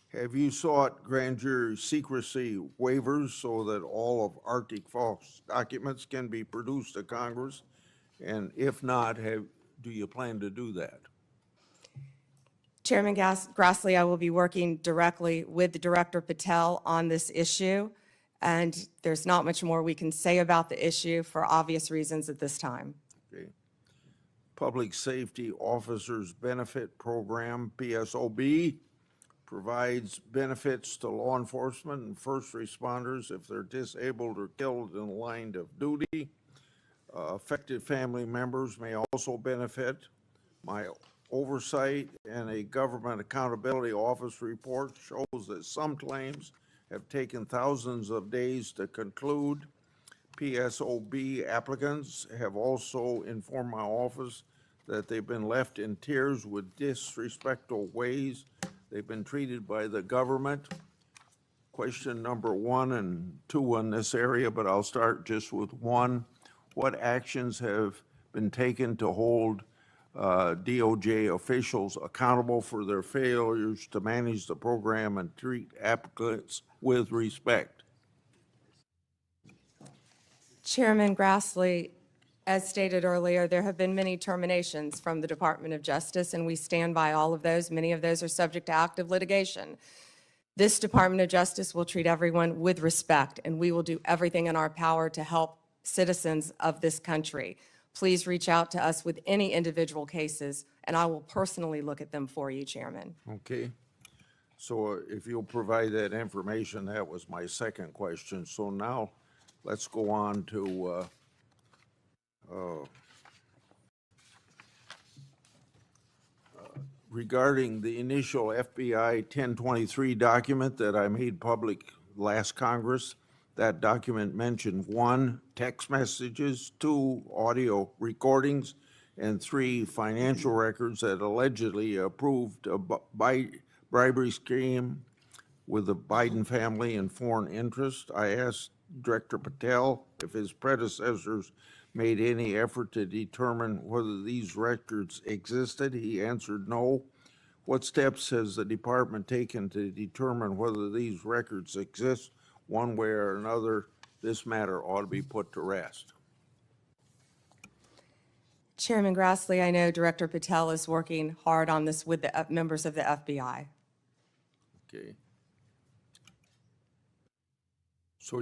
Have you sought grand jury secrecy waivers so that all of Arctic Falls documents can be produced to Congress? And if not, do you plan to do that? Chairman Grassley, I will be working directly with Director Patel on this issue, and there's not much more we can say about the issue for obvious reasons at this time. Okay. Public Safety Officers Benefit Program, PSOB, provides benefits to law enforcement and first responders if they're disabled or killed in the line of duty. Affected family members may also benefit. My Oversight and a Government Accountability Office report shows that some claims have taken thousands of days to conclude. PSOB applicants have also informed my office that they've been left in tears with disrespectful ways they've been treated by the government. Question number 1 and 2 in this area, but I'll start just with 1. What actions have been taken to hold DOJ officials accountable for their failures to manage the program and treat applicants with respect? Chairman Grassley, as stated earlier, there have been many terminations from the Department of Justice, and we stand by all of those. Many of those are subject to active litigation. This Department of Justice will treat everyone with respect, and we will do everything in our power to help citizens of this country. Please reach out to us with any individual cases, and I will personally look at them for you, Chairman. Okay. So if you'll provide that information, that was my second question. So now let's go on to regarding the initial FBI 1023 document that I made public last Congress. That document mentioned 1, text messages, 2, audio recordings, and 3, financial records that allegedly approved a bribery scheme with the Biden family and foreign interest. I asked Director Patel if his predecessors made any effort to determine whether these records existed. He answered no. What steps has the department taken to determine whether these records exist? One way or another, this matter ought to be put to rest. Chairman Grassley, I know Director Patel is working hard on this with the members of the FBI. Okay. So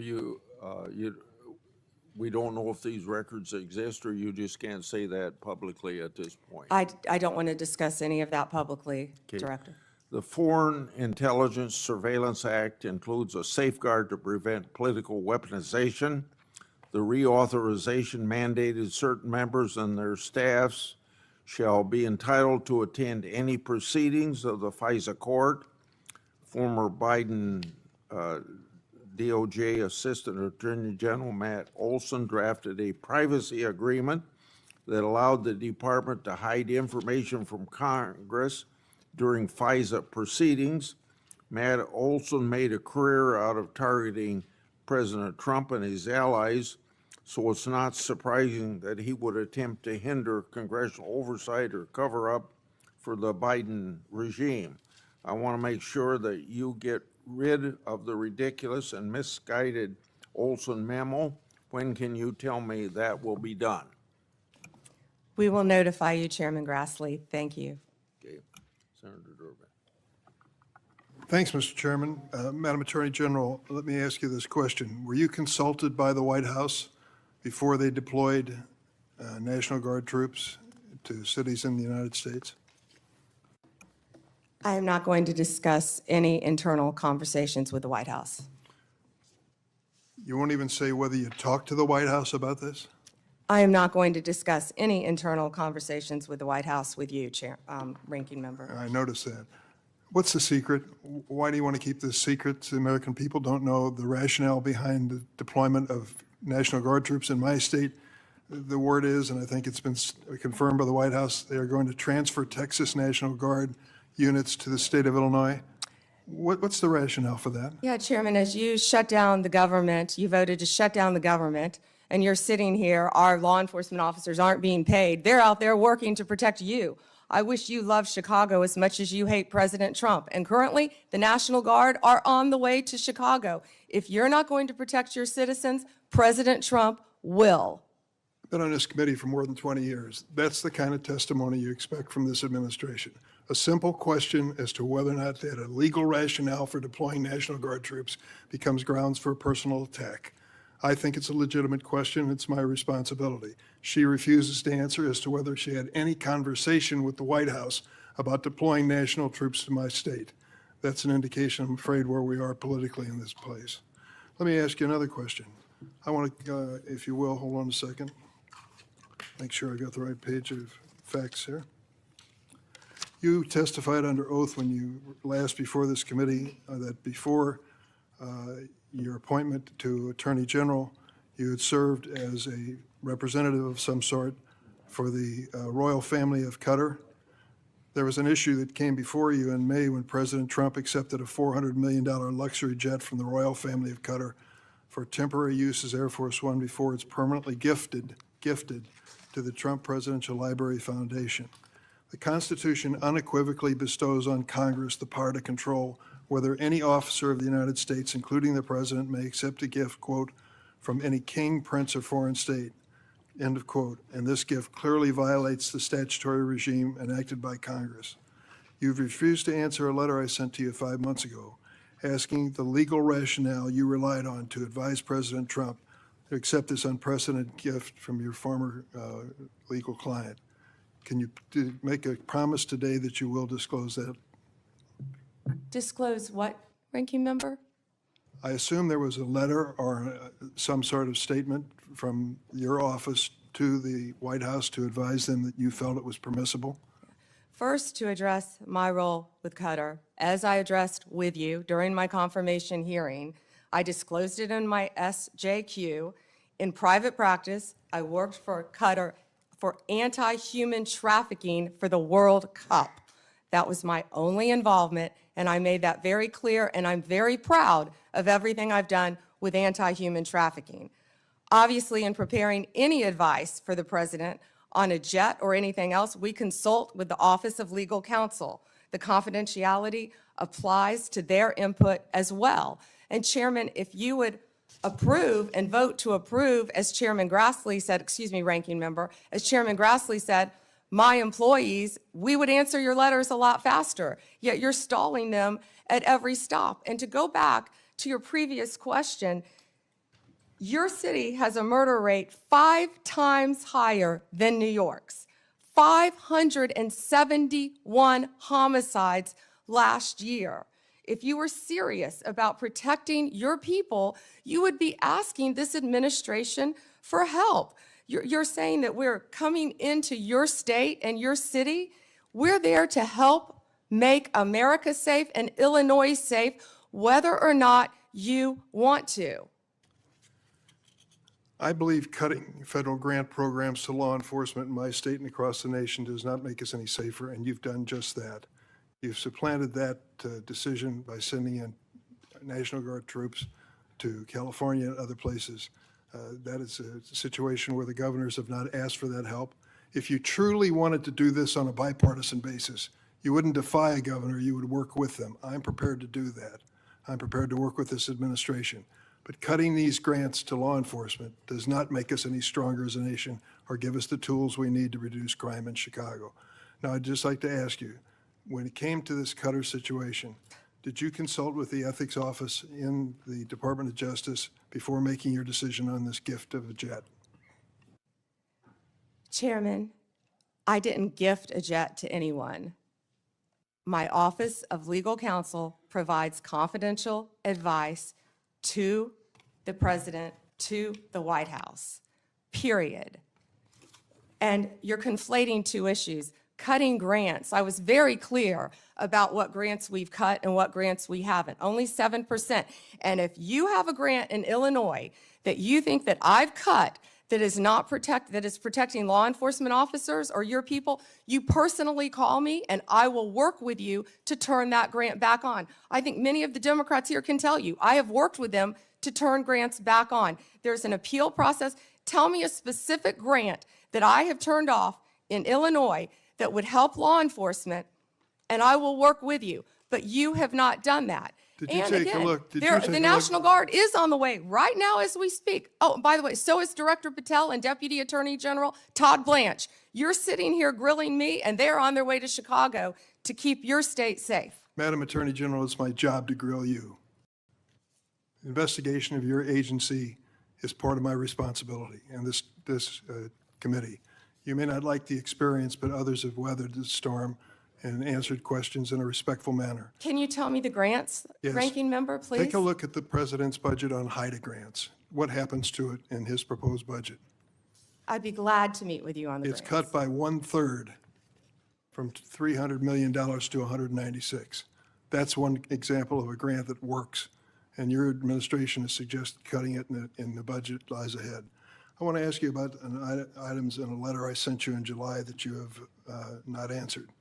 we don't know if these records exist, or you just can't say that publicly at this point? I don't want to discuss any of that publicly, Okay. Director. The Foreign Intelligence Surveillance Act includes a safeguard to prevent political weaponization. The reauthorization mandated certain members and their staffs shall be entitled to attend any proceedings of the FISA court. Former Biden DOJ Assistant Attorney General Matt Olson drafted a privacy agreement that allowed the department to hide information from Congress during FISA proceedings. Matt Olson made a career out of targeting President Trump and his allies, so it's not surprising that he would attempt to hinder congressional oversight or cover up for the Biden regime. I want to make sure that you get rid of the ridiculous and misguided Olson memo. When can you tell me that will be done? We will notify you, Chairman Grassley. Thank you. Okay. Senator Durbin. Thanks, Mr. Chairman. Madam Attorney General, let me ask you this question. Were you consulted by the White House before they deployed National Guard troops to cities in the United States? I am not going to discuss any internal conversations with the White House. You won't even say whether you talked to the White House about this? I am not going to discuss any internal conversations with the White House with you, Ranking Member. I noticed that. What's the secret? Why do you want to keep this secret? The American people don't know the rationale behind the deployment of National Guard troops in my state. The word is, and I think it's been confirmed by the White House, they are going to transfer Texas National Guard units to the state of Illinois. What's the rationale for that? Yeah, Chairman, as you shut down the government, you voted to shut down the government, and you're sitting here, our law enforcement officers aren't being paid. They're out there working to protect you. I wish you loved Chicago as much as you hate President Trump. And currently, the National Guard are on the way to Chicago. If you're not going to protect your citizens, President Trump will. Been on this committee for more than 20 years. That's the kind of testimony you expect from this administration. A simple question as to whether or not they had a legal rationale for deploying National Guard troops becomes grounds for a personal attack. I think it's a legitimate question. It's my responsibility. She refuses to answer as to whether she had any conversation with the White House about deploying national troops to my state. That's an indication, I'm afraid, where we are politically in this place. Let me ask you another question. I want to, if you will, hold on a second. Make sure I got the right page of facts here. You testified under oath when you last before this committee that before your appointment to Attorney General, you had served as a representative of some sort for the royal family of Qatar. There was an issue that came before you in May when President Trump accepted a $400 million luxury jet from the royal family of Qatar for temporary use as Air Force One before it's permanently gifted to the Trump Presidential Library Foundation. The Constitution unequivocally bestows on Congress the power to control whether any officer of the United States, including the President, may accept a gift, quote, from any king, prince, or foreign state, end of quote. And this gift clearly violates the statutory regime enacted by Congress. You've refused to answer a letter I sent to you 5 months ago asking the legal rationale you relied on to advise President Trump to accept this unprecedented gift from your former legal client. Can you make a promise today that you will disclose that? Disclose what, Ranking Member? I assume there was a letter or some sort of statement from your office to the White House to advise them that you felt it was permissible? First, to address my role with Qatar, as I addressed with you during my confirmation hearing, I disclosed it in my SJQ. In private practice, I worked for Qatar for anti-human trafficking for the World Cup. That was my only involvement, and I made that very clear, and I'm very proud of everything I've done with anti-human trafficking. Obviously, in preparing any advice for the President on a jet or anything else, we consult with the Office of Legal Counsel. The confidentiality applies to their input as well. And Chairman, if you would approve and vote to approve, as Chairman Grassley said, excuse me, Ranking Member, as Chairman Grassley said, my employees, we would answer your letters a lot faster, yet you're stalling them at every stop. And to go back to your previous question, your city has a murder rate 5 times higher than New York's. 571 homicides last year. If you were serious about protecting your people, you would be asking this administration for help. You're saying that we're coming into your state and your city. We're there to help make America safe and Illinois safe, whether or not you want to. I believe cutting federal grant programs to law enforcement in my state and across the nation does not make us any safer, and you've done just that. You've supplanted that decision by sending in National Guard troops to California and other places. That is a situation where the governors have not asked for that help. If you truly wanted to do this on a bipartisan basis, you wouldn't defy a governor, you would work with them. I'm prepared to do that. I'm prepared to work with this administration. But cutting these grants to law enforcement does not make us any stronger as a nation or give us the tools we need to reduce crime in Chicago. Now, I'd just like to ask you, when it came to this Qatar situation, did you consult with the ethics office in the Department of Justice before making your decision on this gift of a jet? Chairman, I didn't gift a jet to anyone. My Office of Legal Counsel provides confidential advice to the President, to the White House, period. And you're conflating two issues. Cutting grants, I was very clear about what grants we've cut and what grants we haven't, only 7%. And if you have a grant in Illinois that you think that I've cut that is not that is protecting law enforcement officers or your people, you personally call me and I will work with you to turn that grant back on. I think many of the Democrats here can tell you, I have worked with them to turn grants back on. There's an appeal process. Tell me a specific grant that I have turned off in Illinois that would help law enforcement, and I will work with you. But you have not done that. Did you And take a again, look? Did you take a the look? National Guard is on the way right now as we speak. Oh, by the way, so is Director Patel and Deputy Attorney General Todd Blanche. You're sitting here grilling me, and they're on their way to Chicago to keep your state safe. Madam Attorney General, it's my job to grill you. Investigation of your agency is part of my responsibility and this committee. You may not like the experience, but others have weathered the storm and answered questions in a respectful manner. Can you tell me the grants, Yes. ranking member, please? Take a look at the president's budget on HIDA grants. What happens to it in his proposed budget? I'd be glad to meet with you on the It's grants. cut by 1/3 from $300 million to 196. That's one example of a grant that works, and your administration has suggested cutting it in the budget lies ahead. I want to ask you about items in a letter I sent you in July that you have not answered.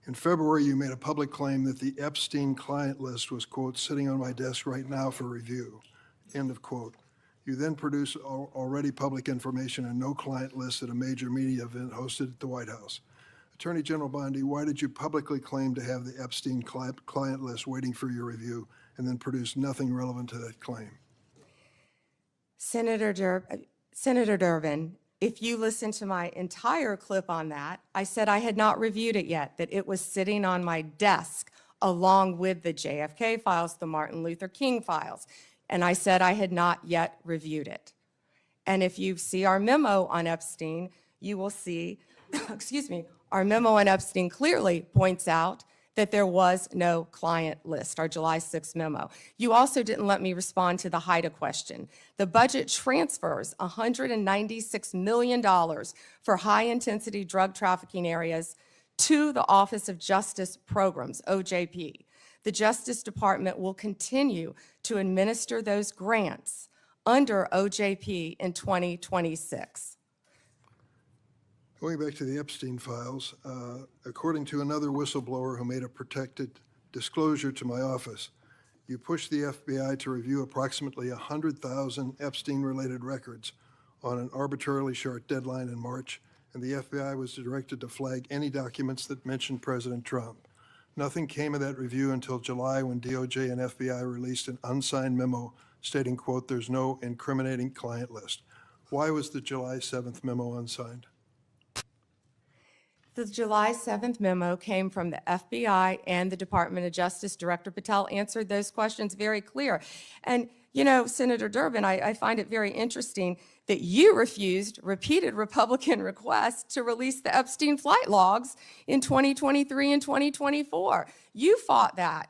In February, you made a public claim that the Epstein client list was, quote, sitting on my desk right now for review, end of quote. You then produced already public information and no client list at a major media event hosted at the White House. Attorney General Bondi, why did you publicly claim to have the Epstein client list waiting for your review and then produce nothing relevant to that claim? Senator Durbin, if you listen to my entire clip on that, I said I had not reviewed it yet, that it was sitting on my desk along with the JFK files, the Martin Luther King files, and I said I had not yet reviewed it. And if you see our memo on Epstein, you will see, excuse me, our memo on Epstein clearly points out that there was no client list, our July 6th memo. You also didn't let me respond to the HIDA question. The budget transfers $196 million for high-intensity drug trafficking areas to the Office of Justice Programs, OJP. The Justice Department will continue to administer those grants under OJP in 2026. Going back to the Epstein files, according to another whistleblower who made a protected disclosure to my office, you pushed the FBI to review approximately 100,000 Epstein-related records on an arbitrarily short deadline in March, and the FBI was directed to flag any documents that mentioned President Trump. Nothing came of that review until July when DOJ and FBI released an unsigned memo stating, quote, there's no incriminating client list. Why was the July 7th memo unsigned? The July 7th memo came from the FBI and the Department of Justice. Director Patel answered those questions very clear. And, you know, Senator Durbin, I find it very interesting that you refused repeated Republican requests to release the Epstein flight logs in 2023 and 2024. You fought that.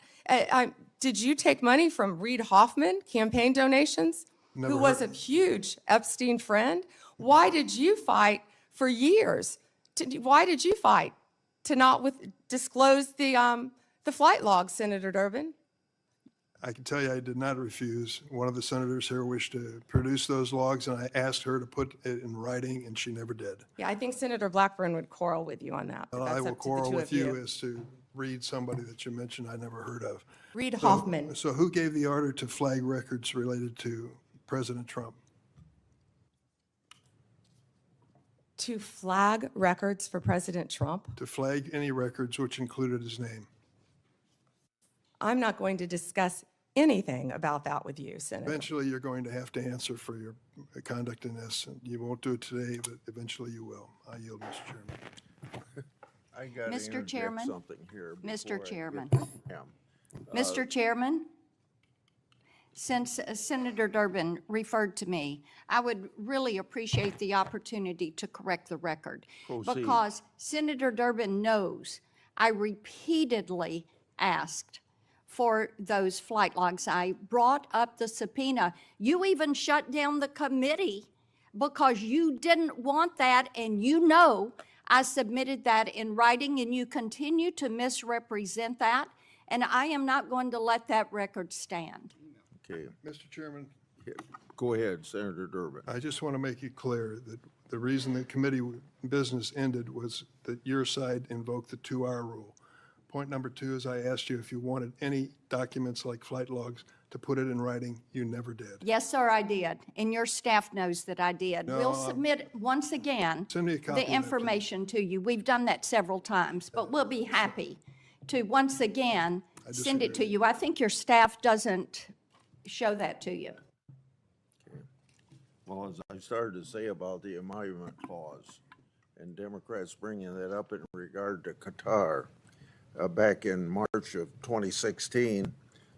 Did you take money from Reid Hoffman, campaign donations, who was a huge Epstein friend? Why did you fight for years? Why did you fight to not disclose the flight logs, Senator Durbin? I can tell you I did not refuse. One of the senators here wished to produce those logs, and I asked her to put it in writing, and she never did. Yeah, I think Senator Blackburn would quarrel with you on that. But Well, that's I will up to the quarrel two with of you as to Reid, somebody that you mentioned I never heard of. Reid Hoffman. So who gave the order to flag records related to President Trump? To flag records for President Trump? To flag any records which included his name. I'm not going to discuss anything about that with you, Senator. Eventually, you're going to have to answer for your conduct in this. And you won't do it today, but eventually you will. I yield, Mr. Chairman. I got to Mr. interject Chairman? something here. Mr. before I Chairman. get to Pam. Mr. Chairman, since Senator Durbin referred to me, I would really appreciate the opportunity to correct the record. Proceed. Because Senator Durbin knows I repeatedly asked for those flight logs. I brought up the subpoena. You even shut down the committee because you didn't want that, and you know I submitted that in writing, and you continue to misrepresent that, and I am not going to let that record stand. Okay. Mr. Chairman, Go ahead, Senator Durbin. I just want to make it clear that the reason the committee business ended was that your side invoked the 2-hour rule. Point number 2 is I asked you if you wanted any documents like flight logs to put it in writing. You never did. Yes, sir, I did, and your staff knows that I did. No, We'll submit, once again, Send me a copy of the that, please. information to you. We've done that several times, but we'll be happy to, once again, send it to you. I think your staff doesn't show that to you. Well, as I started to say about the emolument clause, and Democrats bringing that up in regard to Qatar, back in March of 2016,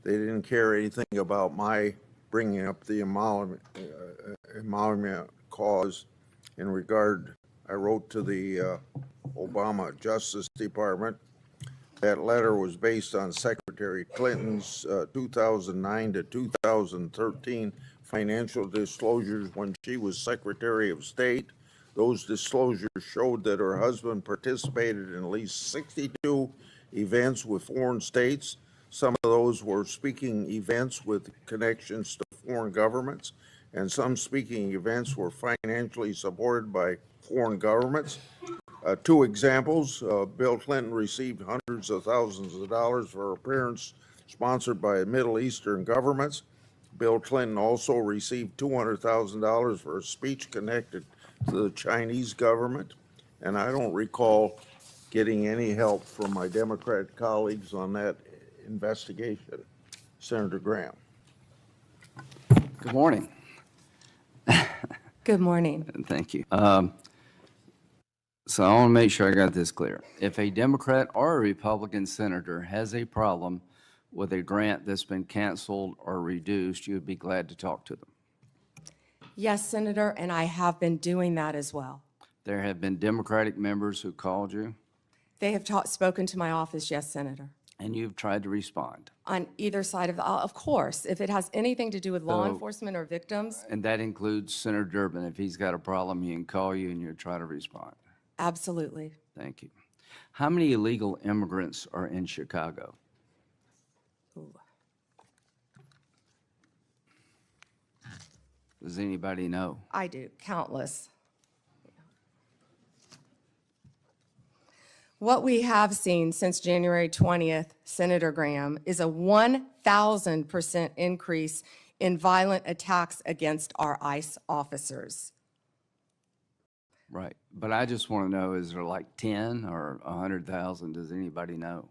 they didn't care anything about my bringing up the emolument clause in regard. I wrote to the Obama Justice Department. That letter was based on Secretary Clinton's 2009 to 2013 financial disclosures when she was Secretary of State. Those disclosures showed that her husband participated in at least 62 events with foreign states. Some of those were speaking events with connections to foreign governments, and some speaking events were financially supported by foreign governments. 2 examples, Bill Clinton received hundreds of thousands of dollars for appearance sponsored by Middle Eastern governments. Bill Clinton also received $200,000 for a speech connected to the Chinese government, and I don't recall getting any help from my Democrat colleagues on that investigation. Senator Graham. Good morning. Good morning. Thank you. So I want to make sure I got this clear. If a Democrat or a Republican senator has a problem with a grant that's been canceled or reduced, you would be glad to talk to them. Yes, Senator, and I have been doing that as well. There have been Democratic members who called you, They have spoken to my office, yes, Senator. and you've tried to respond. On either side of the aisle, of course, if it has anything to do with law So- enforcement or victims, And that includes Senator Durbin. If he's got a problem, he can call you and you'll try to respond. absolutely. Thank you. How many illegal immigrants are in Chicago? Ooh. Does anybody know? I do, countless. What we have seen since January 20th, Senator Graham, is a 1,000% increase in violent attacks against our ICE officers. Right. But I just want to know, is there like 10 or 100,000? Does anybody know?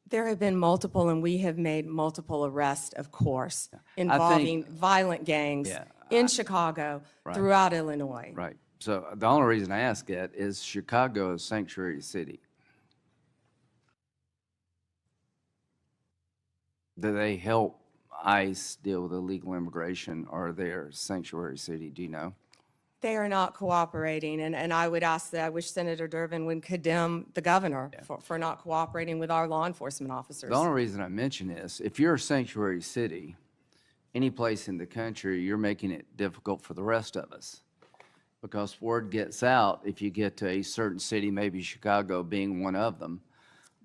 There have been multiple, and we have made multiple arrests, of course, think- involving violent gangs Yeah, in Chicago, Right. throughout Illinois. Right. So the only reason I ask that is Chicago is a sanctuary city. Do they help ICE deal with illegal immigration, or are they a sanctuary city? Do you know? They are not cooperating, and I would ask that, I wish Senator Durbin would condemn the governor for not cooperating with our law enforcement officers. The only reason I mention this, if you're a sanctuary city, any place in the country, you're making it difficult for the rest of us. Because word gets out, if you get to a certain city, maybe Chicago being one of them,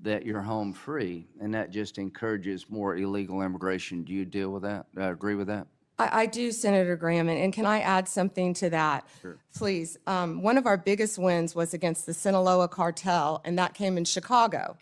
that you're home free, and that just encourages more illegal immigration. Do you deal with that? Agree with that? I do, Senator Graham, and can I add something to that? Sure. Please. One of our biggest wins was against the Sinaloa cartel, and that came in Chicago.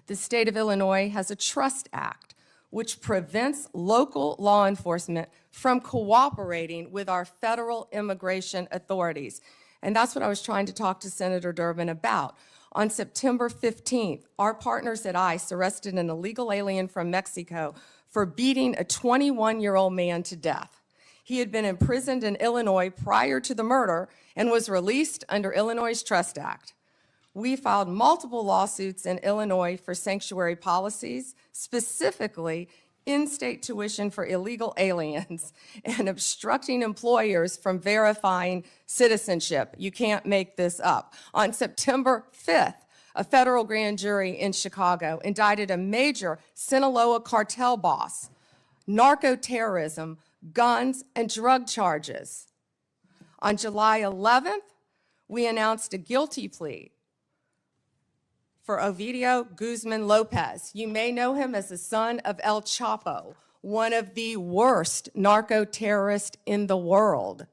The state of Illinois has a Trust Act, which prevents local law enforcement from cooperating with our federal immigration authorities. And that's what I was trying to talk to Senator Durbin about. On September 15th, our partners at ICE arrested an illegal alien from Mexico for beating a 21-year-old man to death. He had been imprisoned in Illinois prior to the murder and was released under Illinois' Trust Act. We filed multiple lawsuits in Illinois for sanctuary policies, specifically in-state tuition for illegal aliens and obstructing employers from verifying citizenship. You can't make this up. On September 5th, a federal grand jury in Chicago indicted a major Sinaloa cartel boss, narco-terrorism, guns, and drug charges. On July 11th, we announced a guilty plea for Ovidio Guzman Lopez. You may know him as the son of El Chapo, one of the worst narco-terrorists in the world.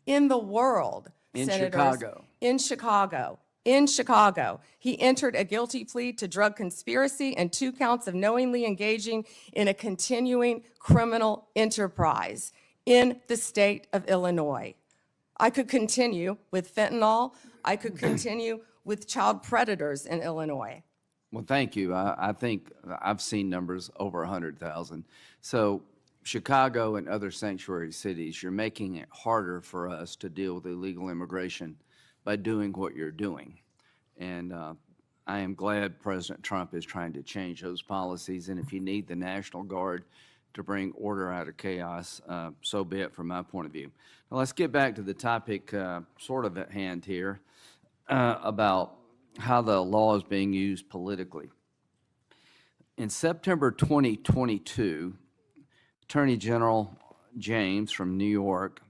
In the world, In senators. Chicago. In Chicago. In Chicago. He entered a guilty plea to drug conspiracy and 2 counts of knowingly engaging in a continuing criminal enterprise in the state of Illinois. I could continue with fentanyl. I could continue with child predators in Illinois. Well, thank you. I think I've seen numbers over 100,000. So Chicago and other sanctuary cities, you're making it harder for us to deal with illegal immigration by doing what you're doing. And I am glad President Trump is trying to change those policies. And if you need the National Guard to bring order out of chaos, so be it from my point of view. Now let's get back to the topic sort of at hand here about how the law is being used politically. In September 2022, Attorney General James from New York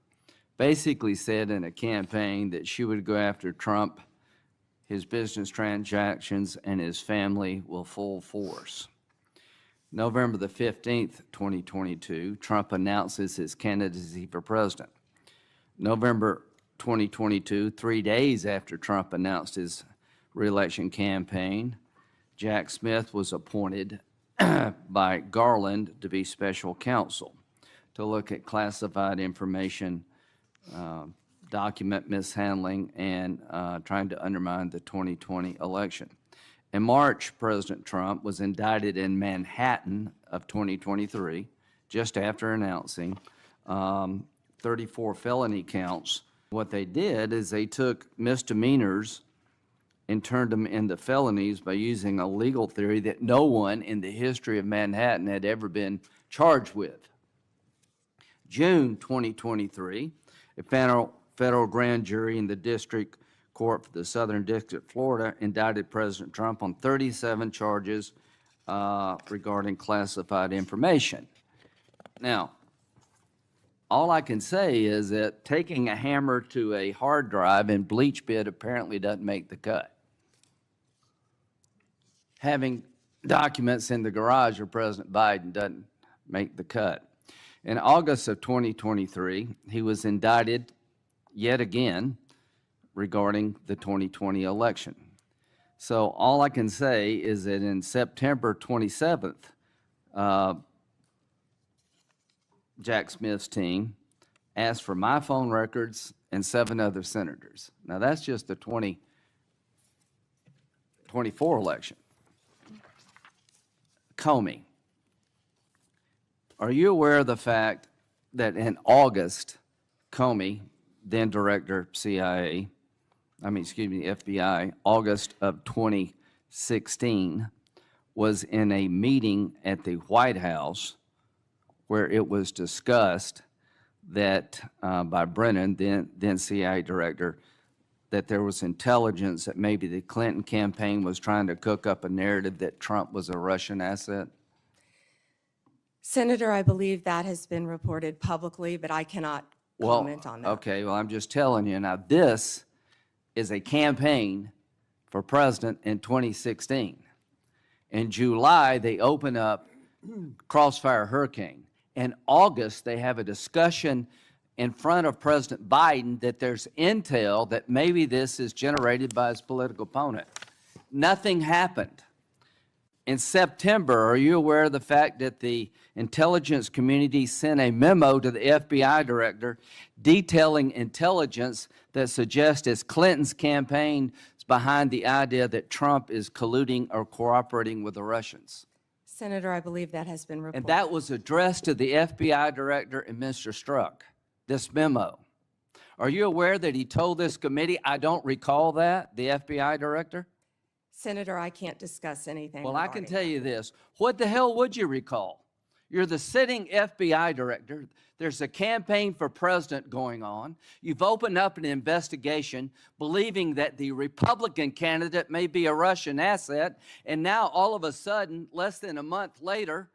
basically said in a campaign that she would go after Trump, his business transactions, and his family with full force. November the 15th, 2022, Trump announces his candidacy for president. November 2022, 3 days after Trump announced his re-election campaign, Jack Smith was appointed by Garland to be special counsel to look at classified information, document mishandling, and trying to undermine the 2020 election. In March, President Trump was indicted in Manhattan of 2023, just after announcing 34 felony counts. What they did is they took misdemeanors and turned them into felonies by using a legal theory that no one in the history of Manhattan had ever been charged with. June 2023, a federal grand jury in the District Court for the Southern District of Florida indicted President Trump on 37 charges regarding classified information. Now, all I can say is that taking a hammer to a hard drive in bleach bit apparently doesn't make the cut. Having documents in the garage of President Biden doesn't make the cut. In August of 2023, he was indicted yet again regarding the 2020 election. So all I can say is that in September 27th, Jack Smith's team asked for my phone records and 7 other senators. Now that's just the 2024 election. Comey, are you aware of the fact that in August, Comey, then director FBI, August of 2016, was in a meeting at the White House where it was discussed that by Brennan, then CIA director, that there was intelligence that maybe the Clinton campaign was trying to cook up a narrative that Trump was a Russian asset? Senator, I believe that has been reported publicly, but I cannot comment on that. Okay, well, I'm just telling you. Now, this is a campaign for president in 2016. In July, they open up Crossfire Hurricane. In August, they have a discussion in front of President Biden that there's intel that maybe this is generated by his political opponent. Nothing happened. In September, are you aware of the fact that the intelligence community sent a memo to the FBI director detailing intelligence that suggests it's Clinton's campaign is behind the idea that Trump is colluding or cooperating with the Russians? Senator, I believe that has been reported. And that was addressed to the FBI director and Mr. Strzok, this memo. Are you aware that he told this committee, I don't recall that, the FBI director? Senator, I can't discuss anything. Well, I can tell you this. What the hell would you recall? You're the sitting FBI director. There's a campaign for president going on. You've opened up an investigation believing that the Republican candidate may be a Russian asset. And now all of a sudden, less than a month later,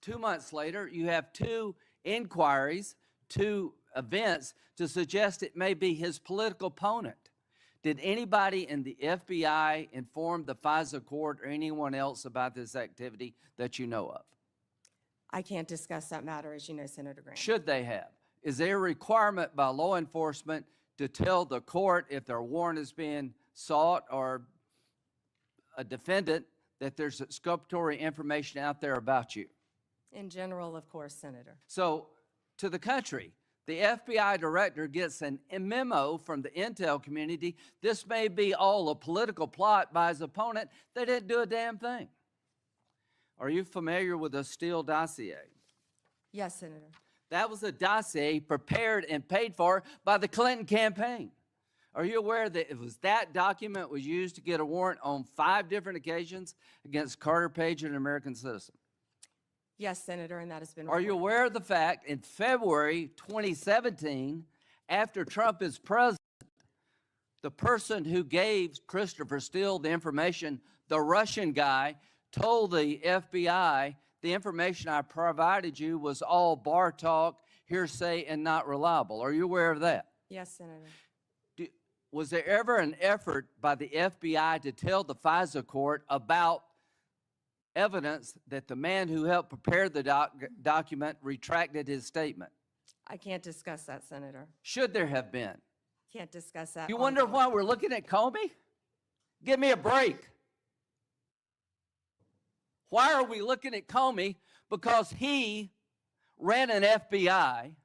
2 months later, you have 2 inquiries, 2 events to suggest it may be his political opponent. Did anybody in the FBI inform the FISA court or anyone else about this activity that you know of? I can't discuss that matter, as you know, Senator Graham. Should they have? Is there a requirement by law enforcement to tell the court if their warrant is being sought or a defendant that there's exculpatory information out there about you? In general, of course, Senator. So, to the country, the FBI director gets a memo from the intel community. This may be all a political plot by his opponent. They didn't do a damn thing. Are you familiar with the Steele dossier? Yes, Senator. That was a dossier prepared and paid for by the Clinton campaign. Are you aware that it was that document was used to get a warrant on 5 different occasions against Carter Page, an American citizen? Yes, Senator, and that has been Are you aware of the fact in February 2017, after Trump is president, the person who gave Christopher Steele the information, the Russian guy, told the FBI the information I provided you was all bar talk, hearsay, and not reliable? Are you aware of that? Yes, Senator. Was there ever an effort by the FBI to tell the FISA court about evidence that the man who helped prepare the document retracted his statement? I can't discuss that, Senator. Should there have been? Can't discuss that. You wonder why we're looking at Comey? Give me a break. Why are we looking at Comey? Because he ran an FBI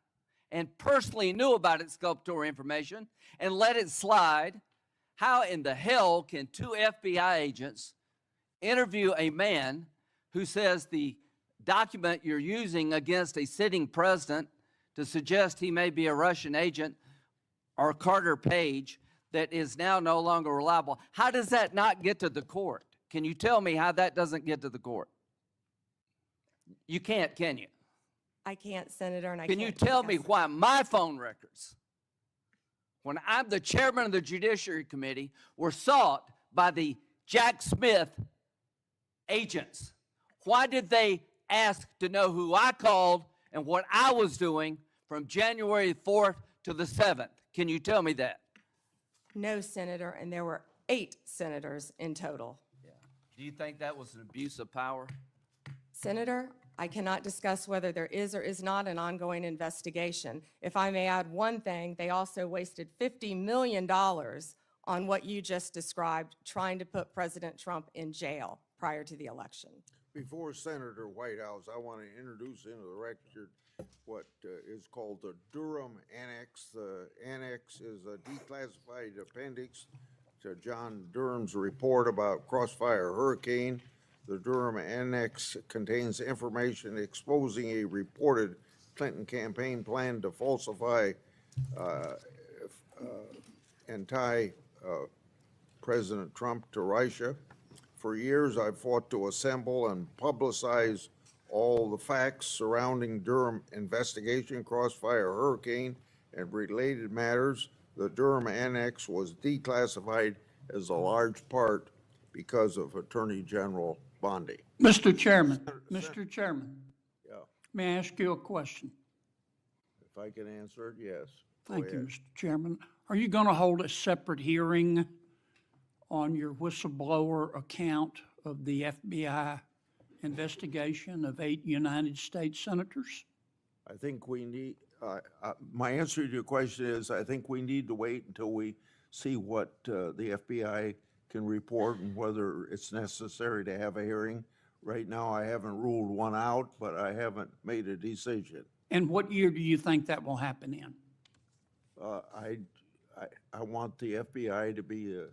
and personally knew about exculpatory information and let it slide. How in the hell can 2 FBI agents interview a man who says the document you're using against a sitting president to suggest he may be a Russian agent or Carter Page that is now no longer reliable? How does that not get to the court? Can you tell me how that doesn't get to the court? You can't, can you? I can't, Senator, and I Can can't you tell me discuss why my phone records, when I'm the chairman of the Judiciary Committee, were sought by the Jack Smith agents? Why did they ask to know who I called and what I was doing from January 4th to the 7th? Can you tell me that? No, Senator, and there were 8 senators in total. Do you think that was an abuse of power? Senator, I cannot discuss whether there is or is not an ongoing investigation. If I may add one thing, they also wasted $50 million on what you just described, trying to put President Trump in jail prior to the election. Before Senator Whitehouse, I want to introduce into the record what is called the Durham Annex. The annex is a declassified appendix to John Durham's report about Crossfire Hurricane. The Durham Annex contains information exposing a reported Clinton campaign plan to falsify and tie President Trump to Russia. For years, I've fought to assemble and publicize all the facts surrounding Durham investigation, Crossfire Hurricane, and related matters. The Durham Annex was declassified as a large part because of Attorney General Bondi. Mr. Chairman, Yeah, may I ask you a question? if I can answer it, yes. Go Thank you, ahead. Mr. Chairman. Are you going to hold a separate hearing on your whistleblower account of the FBI investigation of 8 United States senators? I think we need, my answer to your question is, I think we need to wait until we see what the FBI can report and whether it's necessary to have a hearing. Right now, I haven't ruled one out, but I haven't made a decision. And what year do you think that will happen in? I want the FBI to be a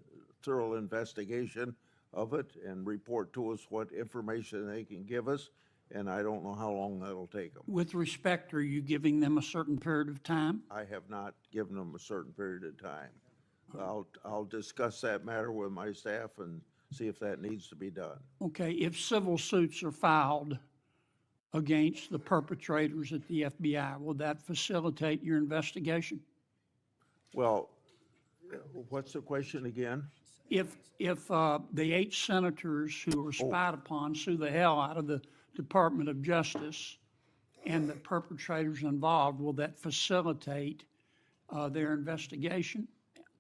thorough investigation of it and report to us what information they can give us, and I don't know how long that'll take them. With respect, are you giving them a certain period of time? I have not given them a certain period of time. I'll discuss that matter with my staff and see if that needs to be done. Okay, if civil suits are filed against the perpetrators at the FBI, will that facilitate your investigation? Well, what's the question again? If the 8 senators who were spied upon sue the hell out of the Department of Justice and the perpetrators involved, will that facilitate their investigation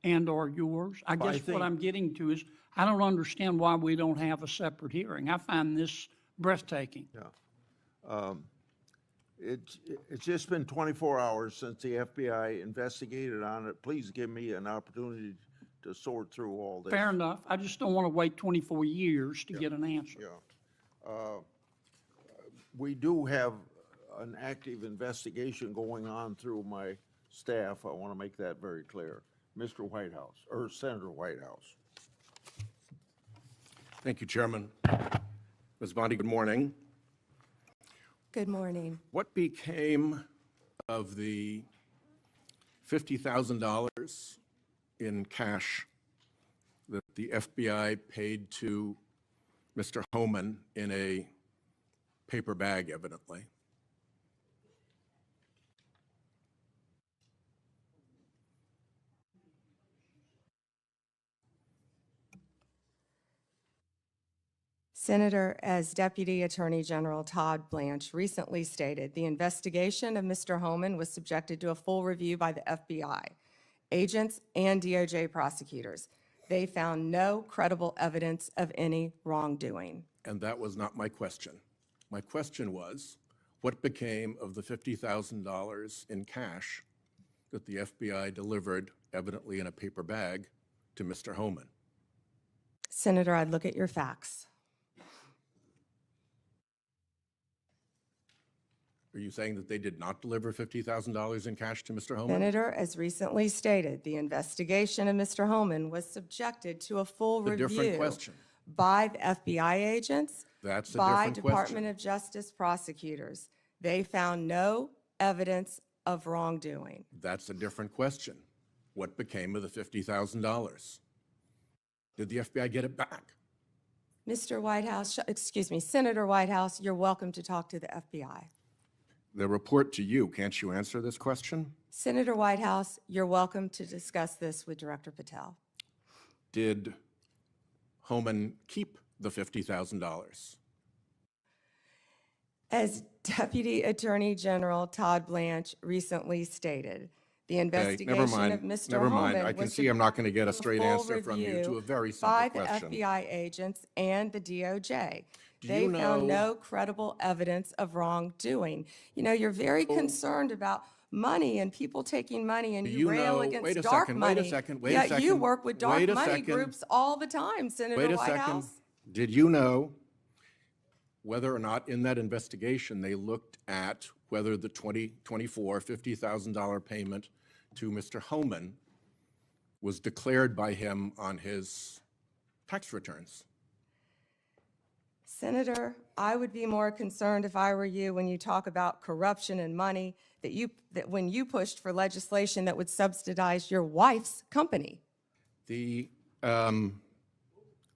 and or yours? I guess what I'm getting to is, I don't understand why we don't have a separate hearing. I find this breathtaking. Yeah. It's just been 24 hours since the FBI investigated on it. Please give me an opportunity to sort through all this. Fair enough. I just don't want to wait 24 years to get an answer. Yeah. We do have an active investigation going on through my staff. I want to make that very clear. Mr. Whitehouse, or Senator Whitehouse. Thank you, Chairman. Ms. Bondi, good morning. Good morning. What became of the $50,000 in cash that the FBI paid to Mr. Homan in a paper bag, evidently? Senator, as Deputy Attorney General Todd Blanche recently stated, the investigation of Mr. Homan was subjected to a full review by the FBI, agents, and DOJ prosecutors. They found no credible evidence of any wrongdoing. And that was not my question. My question was, what became of the $50,000 in cash that the FBI delivered, evidently in a paper bag, to Mr. Homan? Senator, I'd look at your facts. Are you saying that they did not deliver $50,000 in cash to Mr. Homan? Senator, as recently stated, the investigation of Mr. Homan was subjected to a full A different review question. by the FBI agents, That's a by different Department question. of Justice prosecutors. They found no evidence of wrongdoing. That's a different question. What became of the $50,000? Did the FBI get it back? Mr. Whitehouse, excuse me, Senator Whitehouse, you're welcome to talk to the FBI. The report to you, can't you answer this question? Senator Whitehouse, you're welcome to discuss this with Director Patel. Did Homan keep the $50,000? As Deputy Attorney General Todd Blanche recently stated, the investigation of Mr. Never mind. Homan I can was see I'm not going to get a through straight full answer from you to review a very by simple the question. FBI agents and the DOJ. Do They you found know- no credible evidence of wrongdoing. You know, you're very concerned about money and people taking money, and Do you you rail know- against wait a dark second, money. wait a second, wait a Yet you second, work with dark wait a money second. groups all the time, Senator Wait a Whitehouse. second. Did you know whether or not in that investigation they looked at whether the $50,000 payment to Mr. Homan was declared by him on his tax returns? Senator, I would be more concerned if I were you when you talk about corruption and money, that when you pushed for legislation that would subsidize your wife's company. The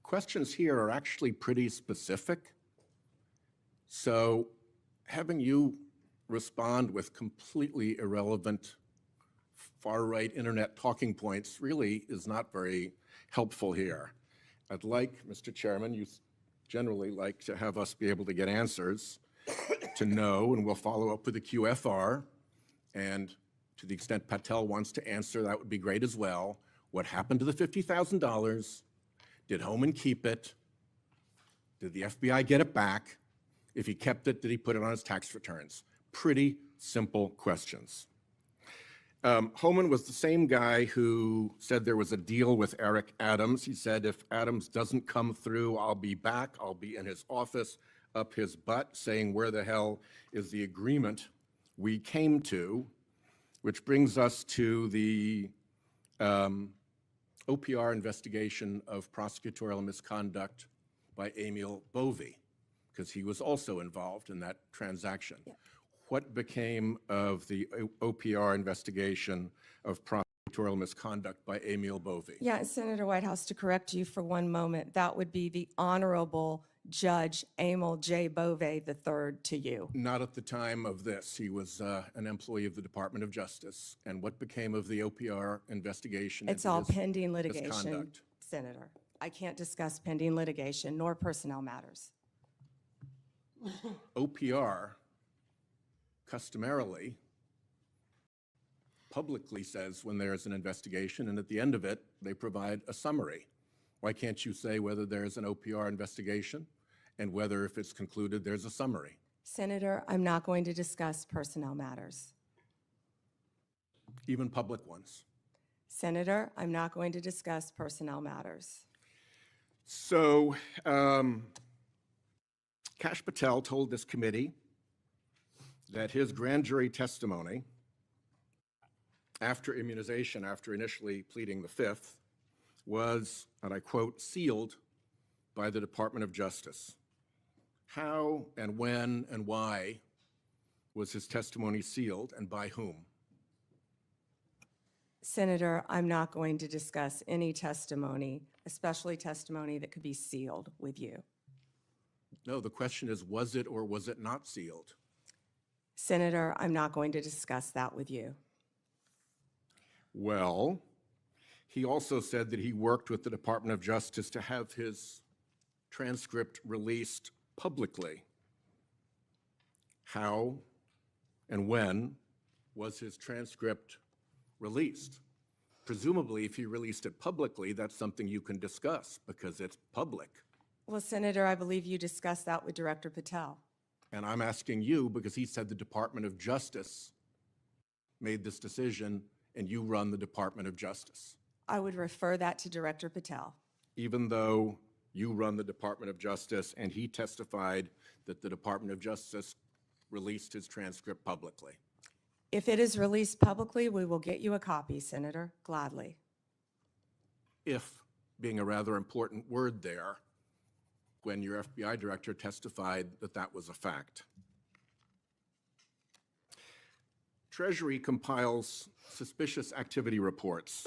questions here are actually pretty specific. So having you respond with completely irrelevant far-right internet talking points really is not very helpful here. I'd like, Mr. Chairman, you generally like to have us be able to get answers to know, and we'll follow up with the QFR. And to the extent Patel wants to answer, that would be great as well. What happened to the $50,000? Did Homan keep it? Did the FBI get it back? If he kept it, did he put it on his tax returns? Pretty simple questions. Homan was the same guy who said there was a deal with Eric Adams. He said, if Adams doesn't come through, I'll be back. I'll be in his office, up his butt, saying, where the hell is the agreement we came to? Which brings us to the OPR investigation of prosecutorial misconduct by Emil Bovee, because he was also involved in that transaction. Yeah. What became of the OPR investigation of prosecutorial misconduct by Emil Bovee? Yeah, Senator Whitehouse, to correct you for one moment, that would be the Honorable Judge Emil J. Bovee III to you. Not at the time of this. He was an employee of the Department of Justice. And what became of the OPR investigation? It's all pending litigation, Senator. I can't discuss pending litigation nor personnel matters. OPR customarily publicly says when there's an investigation, and at the end of it, they provide a summary. Why can't you say whether there's an OPR investigation and whether, if it's concluded, there's a summary? Senator, I'm not going to discuss personnel matters. Even public ones. Senator, I'm not going to discuss personnel matters. So, Kash Patel told this committee that his grand jury testimony after immunization, after initially pleading the Fifth, was, and I quote, sealed by the Department of Justice. How and when and why was his testimony sealed, and by whom? Senator, I'm not going to discuss any testimony, especially testimony that could be sealed with you. No, the question is, was it or was it not sealed? Senator, I'm not going to discuss that with you. Well, he also said that he worked with the Department of Justice to have his transcript released publicly. How and when was his transcript released? Presumably, if he released it publicly, that's something you can discuss because it's public. Well, Senator, I believe you discussed that with Director Patel. And I'm asking you because he said the Department of Justice made this decision and you run the Department of Justice. I would refer that to Director Patel. Even though you run the Department of Justice and he testified that the Department of Justice released his transcript publicly. If it is released publicly, we will get you a copy, Senator, gladly. If being a rather important word there, when your FBI director testified that that was a fact. Treasury compiles suspicious activity reports,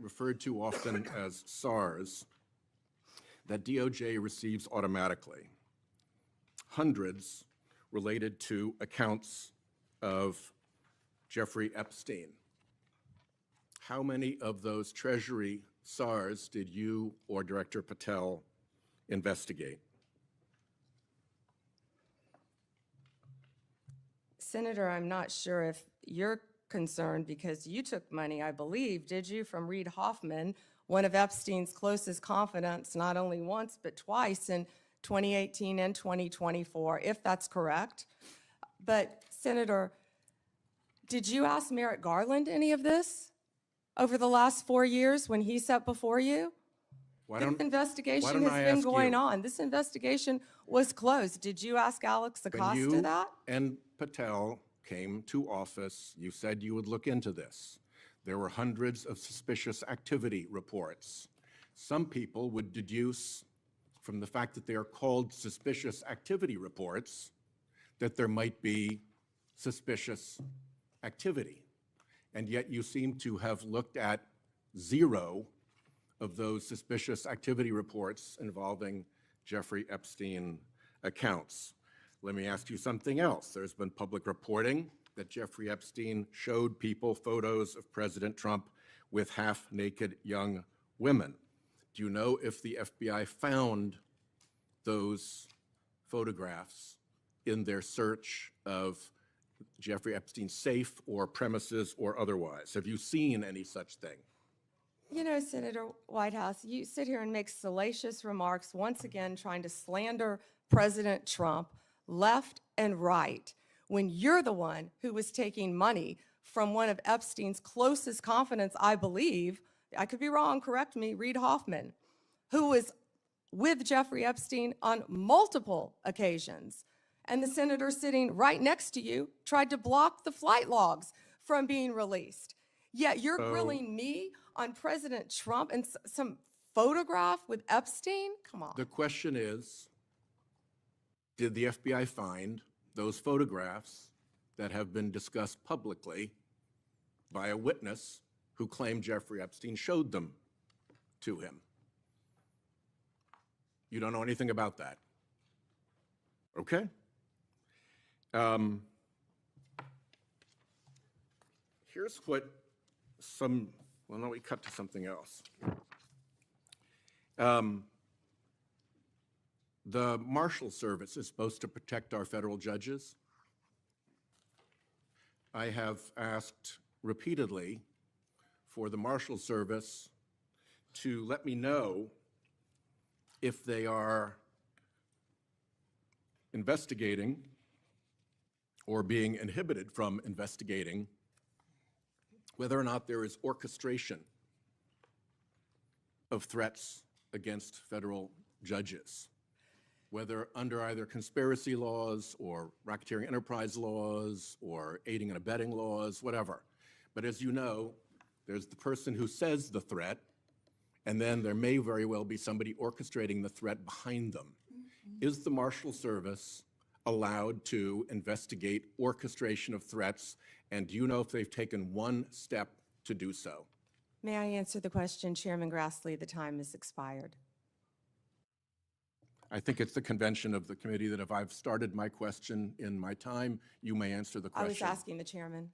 referred to often as SARs, that DOJ receives automatically. Hundreds related to accounts of Jeffrey Epstein. How many of those Treasury SARs did you or Director Patel investigate? Senator, I'm not sure if you're concerned because you took money, I believe, did you, from Reid Hoffman, one of Epstein's closest confidants, not only once but twice in 2018 and 2024, if that's correct. But Senator, did you ask Merrick Garland any of this over the last 4 years when he sat before you? This investigation has been going on. This investigation was closed. Did you ask Alex Acosta When you that? and Patel came to office, you said you would look into this. There were hundreds of suspicious activity reports. Some people would deduce from the fact that they are called suspicious activity reports that there might be suspicious activity. And yet you seem to have looked at 0 of those suspicious activity reports involving Jeffrey Epstein accounts. Let me ask you something else. There's been public reporting that Jeffrey Epstein showed people photos of President Trump with half-naked young women. Do you know if the FBI found those photographs in their search of Jeffrey Epstein's safe or premises or otherwise? Have you seen any such thing? You know, Senator Whitehouse, you sit here and make salacious remarks, once again trying to slander President Trump left and right, when you're the one who was taking money from one of Epstein's closest confidants, I believe, I could be wrong, correct me, Reid Hoffman, who was with Jeffrey Epstein on multiple occasions. And the senator sitting right next to you tried to block the flight logs from being released. Yet you're grilling me on President Trump and some photograph with Epstein? Come on. The question is, did the FBI find those photographs that have been discussed publicly by a witness who claimed Jeffrey Epstein showed them to him? You don't know anything about that? Okay. Here's what well, no, we cut to something else. The Marshal Service is supposed to protect our federal judges. I have asked repeatedly for the Marshal Service to let me know if they are investigating or being inhibited from investigating whether or not there is orchestration of threats against federal judges, whether under either conspiracy laws or racketeering enterprise laws or aiding and abetting laws, whatever. But as you know, there's the person who says the threat, and then there may very well be somebody orchestrating the threat behind them. Is the Marshal Service allowed to investigate orchestration of threats, and do you know if they've taken one step to do so? May I answer the question, Chairman Grassley? The time has expired. I think it's the convention of the committee that if I've started my question in my time, you may answer the I question. was asking the chairman.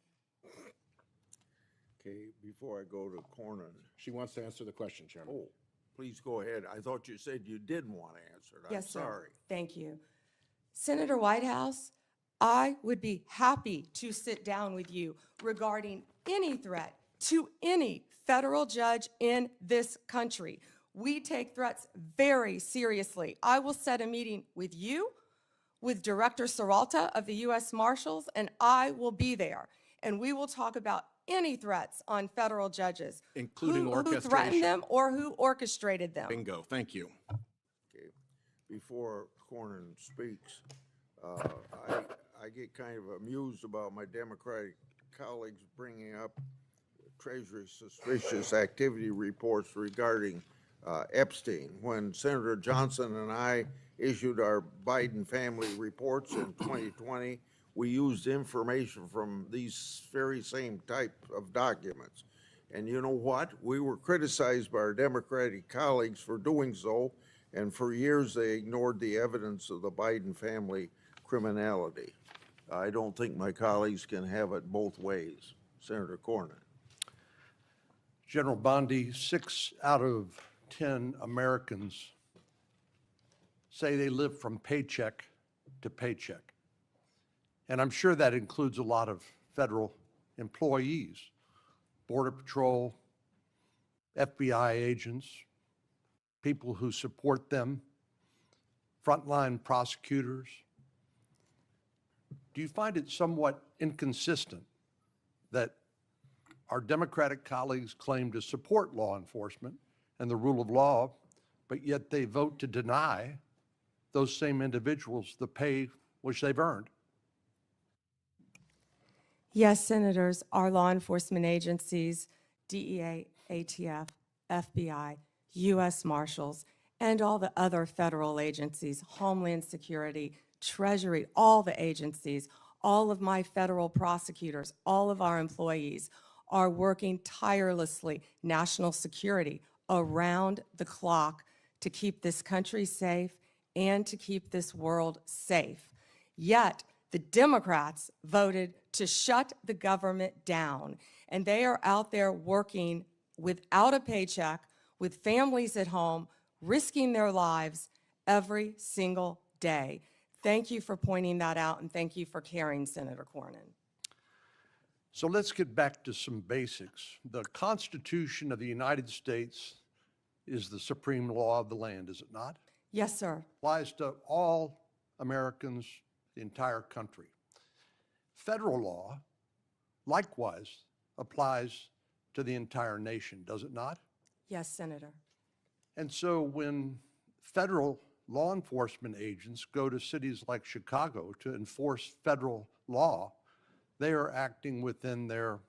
Okay, before I go to Cornyn. She wants to answer the question, Chairman. Oh, please go ahead. I thought you said you didn't want to answer it. I'm Yes, sir. sorry. Thank you. Senator Whitehouse, I would be happy to sit down with you regarding any threat to any federal judge in this country. We take threats very seriously. I will set a meeting with you, with Director Serralta of the U.S. Marshals, and I will be there. And we will talk about any threats on federal judges. Including who orchestration. threatened them or who orchestrated them. Bingo, thank you. Okay, before Cornyn speaks, I get kind of amused about my Democratic colleagues bringing up Treasury suspicious activity reports regarding Epstein. When Senator Johnson and I issued our Biden family reports in 2020, we used information from these very same type of documents. And you know what? We were criticized by our Democratic colleagues for doing so, and for years they ignored the evidence of the Biden family criminality. I don't think my colleagues can have it both ways. Senator Cornyn. General Bondi, 6 out of 10 Americans say they live from paycheck to paycheck. And I'm sure that includes a lot of federal employees, Border Patrol, FBI agents, people who support them, frontline prosecutors. Do you find it somewhat inconsistent that our Democratic colleagues claim to support law enforcement and the rule of law, but yet they vote to deny those same individuals the pay which they've earned? Yes, Senators, our law enforcement agencies, DEA, ATF, FBI, U.S. Marshals, and all the other federal agencies, Homeland Security, Treasury, all the agencies, all of my federal prosecutors, all of our employees are working tirelessly, national security, around the clock to keep this country safe and to keep this world safe. Yet, the Democrats voted to shut the government down, and they are out there working without a paycheck, with families at home, risking their lives every single day. Thank you for pointing that out, and thank you for caring, Senator Cornyn. So let's get back to some basics. The Constitution of the United States is the supreme law of the land, is it not? Yes, sir. Applies to all Americans, the entire country. Federal law, likewise, applies to the entire nation, does it not? Yes, Senator. And so when federal law enforcement agents go to cities like Chicago to enforce federal law, they are acting within their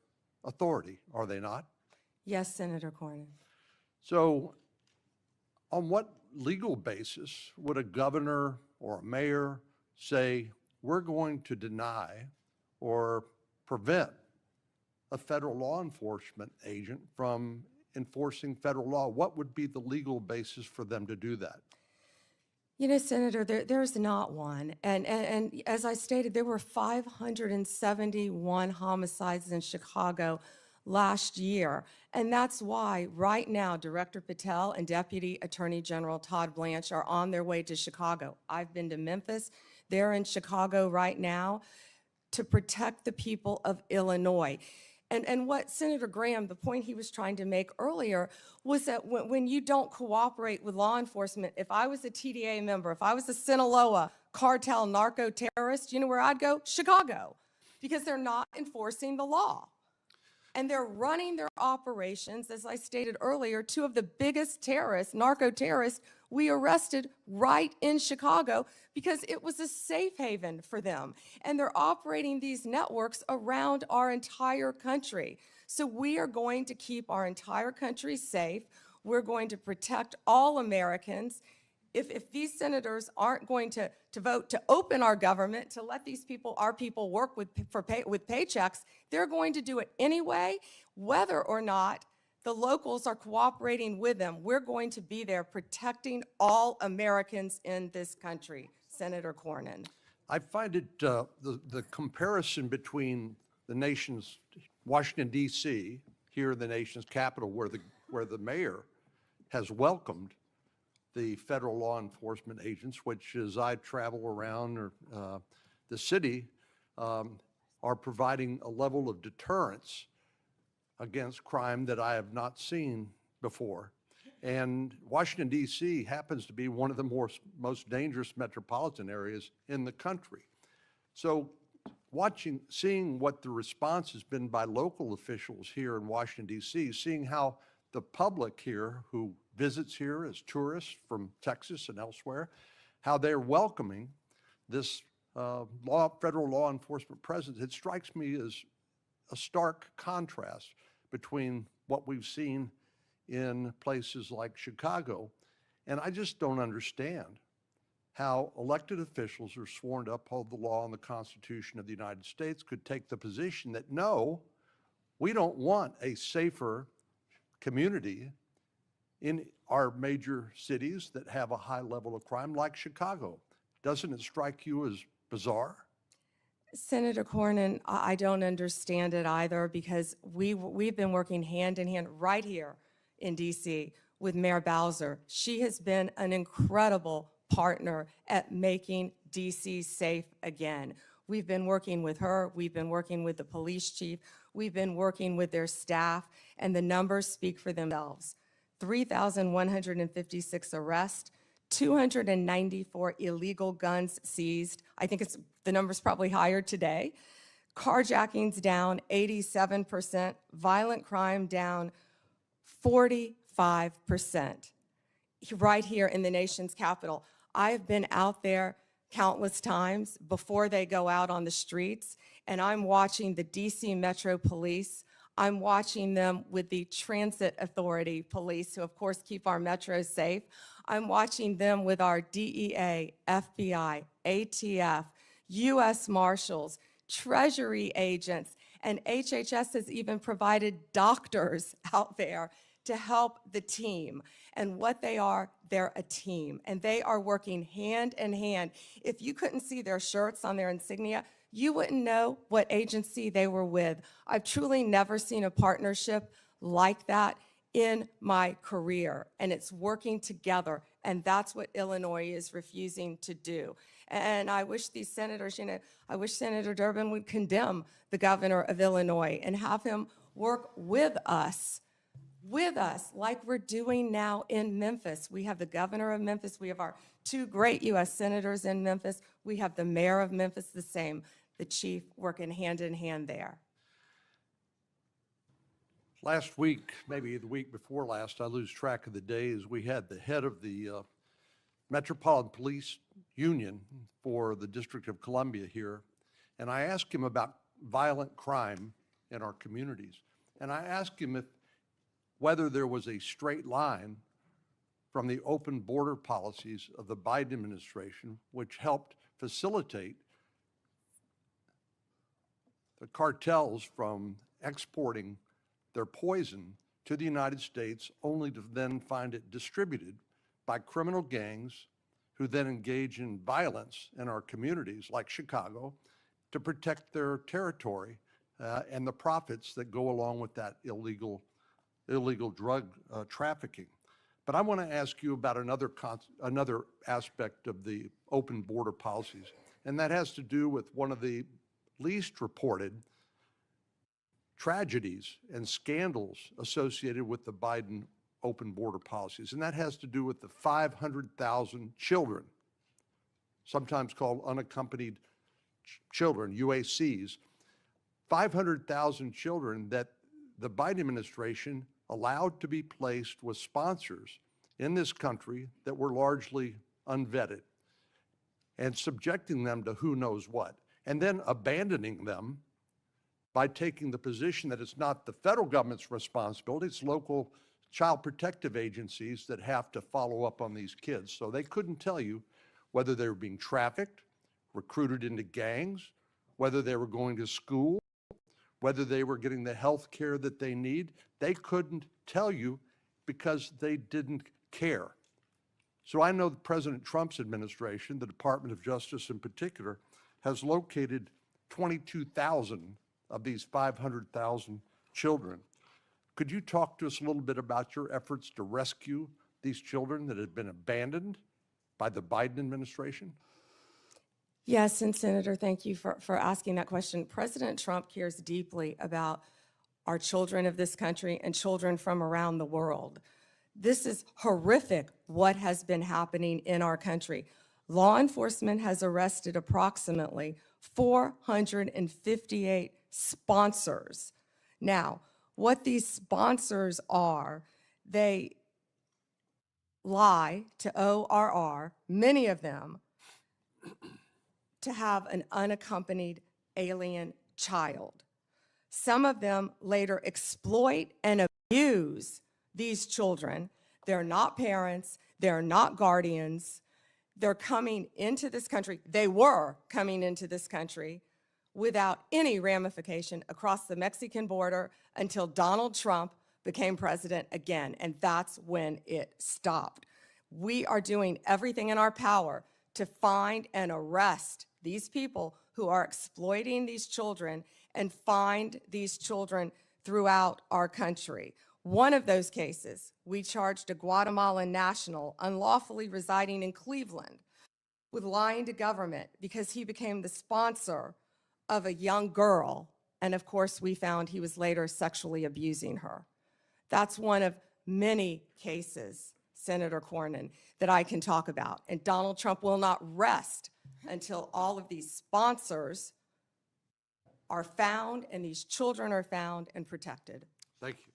authority, are they not? Yes, Senator Cornyn. So on what legal basis would a governor or a mayor say, we're going to deny or prevent a federal law enforcement agent from enforcing federal law? What would be the legal basis for them to do that? You know, Senator, there's not one. And as I stated, there were 571 homicides in Chicago last year. And that's why right now, Director Patel and Deputy Attorney General Todd Blanche are on their way to Chicago. I've been to Memphis. They're in Chicago right now to protect the people of Illinois. And what Senator Graham, the point he was trying to make earlier, was that when you don't cooperate with law enforcement, if I was a TDA member, if I was a Sinaloa cartel narco terrorists, you know where I'd go? Chicago, because they're not enforcing the law. And they're running their operations, as I stated earlier, two of the biggest terrorists, narco terrorists, we arrested right in Chicago because it was a safe haven for them. And they're operating these networks around our entire country. So we are going to keep our entire country safe. We're going to protect all Americans. If these senators aren't going to vote to open our government, to let these people, our people, work with paychecks, they're going to do it anyway, whether or not the locals are cooperating with them. We're going to be there protecting all Americans in this country, Senator Cornyn. I find it, the comparison between the nation's, Washington, D.C., here in the nation's capital, where the mayor has welcomed the federal law enforcement agents, which as I travel around the city, are providing a level of deterrence against crime that I have not seen before. And Washington, D.C. happens to be one of the most dangerous metropolitan areas in the country. So seeing what the response has been by local officials here in Washington, D.C., seeing how the public here who visits here as tourists from Texas and elsewhere, how they're welcoming this federal law enforcement presence, it strikes me as a stark contrast between what we've seen in places like Chicago. And I just don't understand how elected officials who are sworn to uphold the law and the Constitution of the United States could take the position that, no, we don't want a safer community in our major cities that have a high level of crime like Chicago. Doesn't it strike you as bizarre? Senator Cornyn, I don't understand it either, because we've been working hand in hand right here in D.C. with Mayor Bowser. She has been an incredible partner at making D.C. safe again. We've been working with her. We've been working with the police chief. We've been working with their staff, and the numbers speak for themselves. 3,156 arrests, 294 illegal guns seized. I think the number's probably higher today. Carjackings down 87%, violent crime down 45%, right here in the nation's capital. I've been out there countless times before they go out on the streets, and I'm watching the DC Metro Police. I'm watching them with the Transit Authority Police, who of course keep our metros safe. I'm watching them with our DEA, FBI, ATF, U.S. Marshals, Treasury agents, and HHS has even provided doctors out there to help the team. And what they are, they're a team, and they are working hand in hand. If you couldn't see their shirts on their insignia, you wouldn't know what agency they were with. I've truly never seen a partnership like that in my career, and it's working together, and that's what Illinois is refusing to do. And I wish these senators, I wish Senator Durbin would condemn the governor of Illinois and have him work with us like we're doing now in Memphis. We have the governor of Memphis. We have our two great U.S. senators in Memphis. We have the mayor of Memphis, the same, the chief, working hand in hand there. Last week, maybe the week before last, I lose track of the days, we had the head of the Metropolitan Police Union for the District of Columbia here, and I asked him about violent crime in our communities. And I asked him whether there was a straight line from the open border policies of the Biden administration, which helped facilitate the cartels from exporting their poison to the United States, only to then find it distributed by criminal gangs who then engage in violence in our communities like Chicago to protect their territory and the profits that go along with that illegal drug trafficking. But I want to ask you about another aspect of the open border policies, and that has to do with one of the least reported tragedies and scandals associated with the Biden open border policies, and that has to do with the 500,000 children sometimes called unaccompanied children, UACs. 500,000 children that the Biden administration allowed to be placed with sponsors in this country that were largely unvetted, and subjecting them to who knows what, and then abandoning them by taking the position that it's not the federal government's responsibility, it's local child protective agencies that have to follow up on these kids. So they couldn't tell you whether they were being trafficked, recruited into gangs, whether they were going to school, whether they were getting the health care that they need. They couldn't tell you because they didn't care. So I know that President Trump's administration, the Department of Justice in particular, has located 22,000 of these 500,000 children. Could you talk to us a little bit about your efforts to rescue these children that had been abandoned by the Biden administration? Yes, and Senator, thank you for asking that question. President Trump cares deeply about our children of this country and children from around the world. This is horrific what has been happening in our country. Law enforcement has arrested approximately 458 sponsors. Now, what these sponsors are, they lie to ORR, many of them, to have an unaccompanied alien child. Some of them later exploit and abuse these children. They're not parents, they're not guardians. They're coming into this country, they were coming into this country without any ramification across the Mexican border until Donald Trump became president again, and that's when it stopped. We are doing everything in our power to find and arrest these people who are exploiting these children and find these children throughout our country. One of those cases, we charged a Guatemalan national unlawfully residing in Cleveland with lying to government because he became the sponsor of a young girl, and of course we found he was later sexually abusing her. That's one of many cases, Senator Cornyn, that I can talk about, and Donald Trump will not rest until all of these sponsors are found and these children are found and protected. Thank you.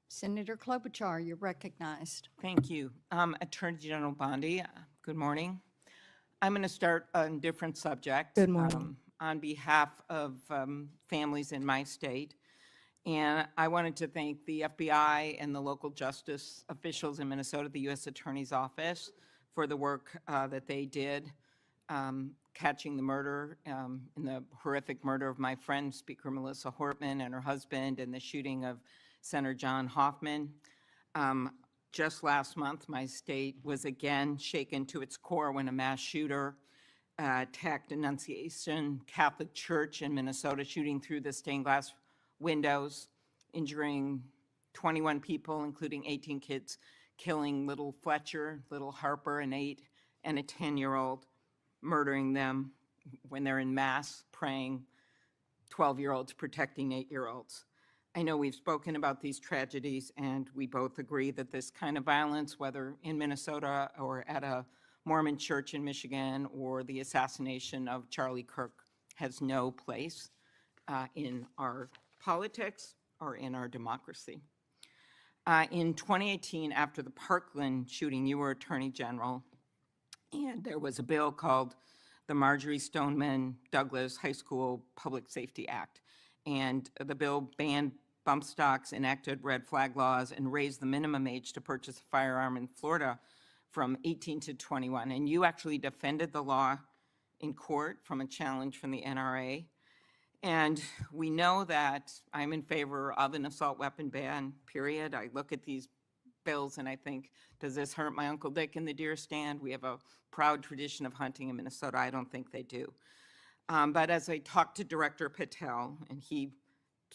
Senator Klobuchar, you're recognized. Thank you. Attorney General Bondi, good morning. I'm going to start on a different subject. Good morning. On behalf of families in my state. And I wanted to thank the FBI and the local justice officials in Minnesota, the U.S. Attorney's Office, for the work that they did catching the murder, in the horrific murder of my friend, Speaker Melissa Hortman, and her husband, and the shooting of Senator John Hoffman. Just last month, my state was again shaken to its core when a mass shooter attacked Annunciation Catholic Church in Minnesota, shooting through the stained glass windows, injuring 21 people, including 18 kids, killing little Fletcher, little Harper, an 8 and a 10-year-old, murdering them when they're in mass praying, 12-year-olds protecting 8-year-olds. I know we've spoken about these tragedies, and we both agree that this kind of violence, whether in Minnesota or at a Mormon church in Michigan or the assassination of Charlie Kirk, has no place in our politics or in our democracy. In 2018, after the Parkland shooting, you were Attorney General, and there was a bill called the Marjorie Stoneman Douglas High School Public Safety Act. And the bill banned bump stocks, enacted red flag laws, and raised the minimum age to purchase a firearm in Florida from 18 to 21. And you actually defended the law in court from a challenge from the NRA. And we know that I'm in favor of an assault weapon ban, period. I look at these bills and I think, does this hurt my Uncle Dick in the deer stand? We have a proud tradition of hunting in Minnesota. I don't think they do. But as I talked to Director Patel, and he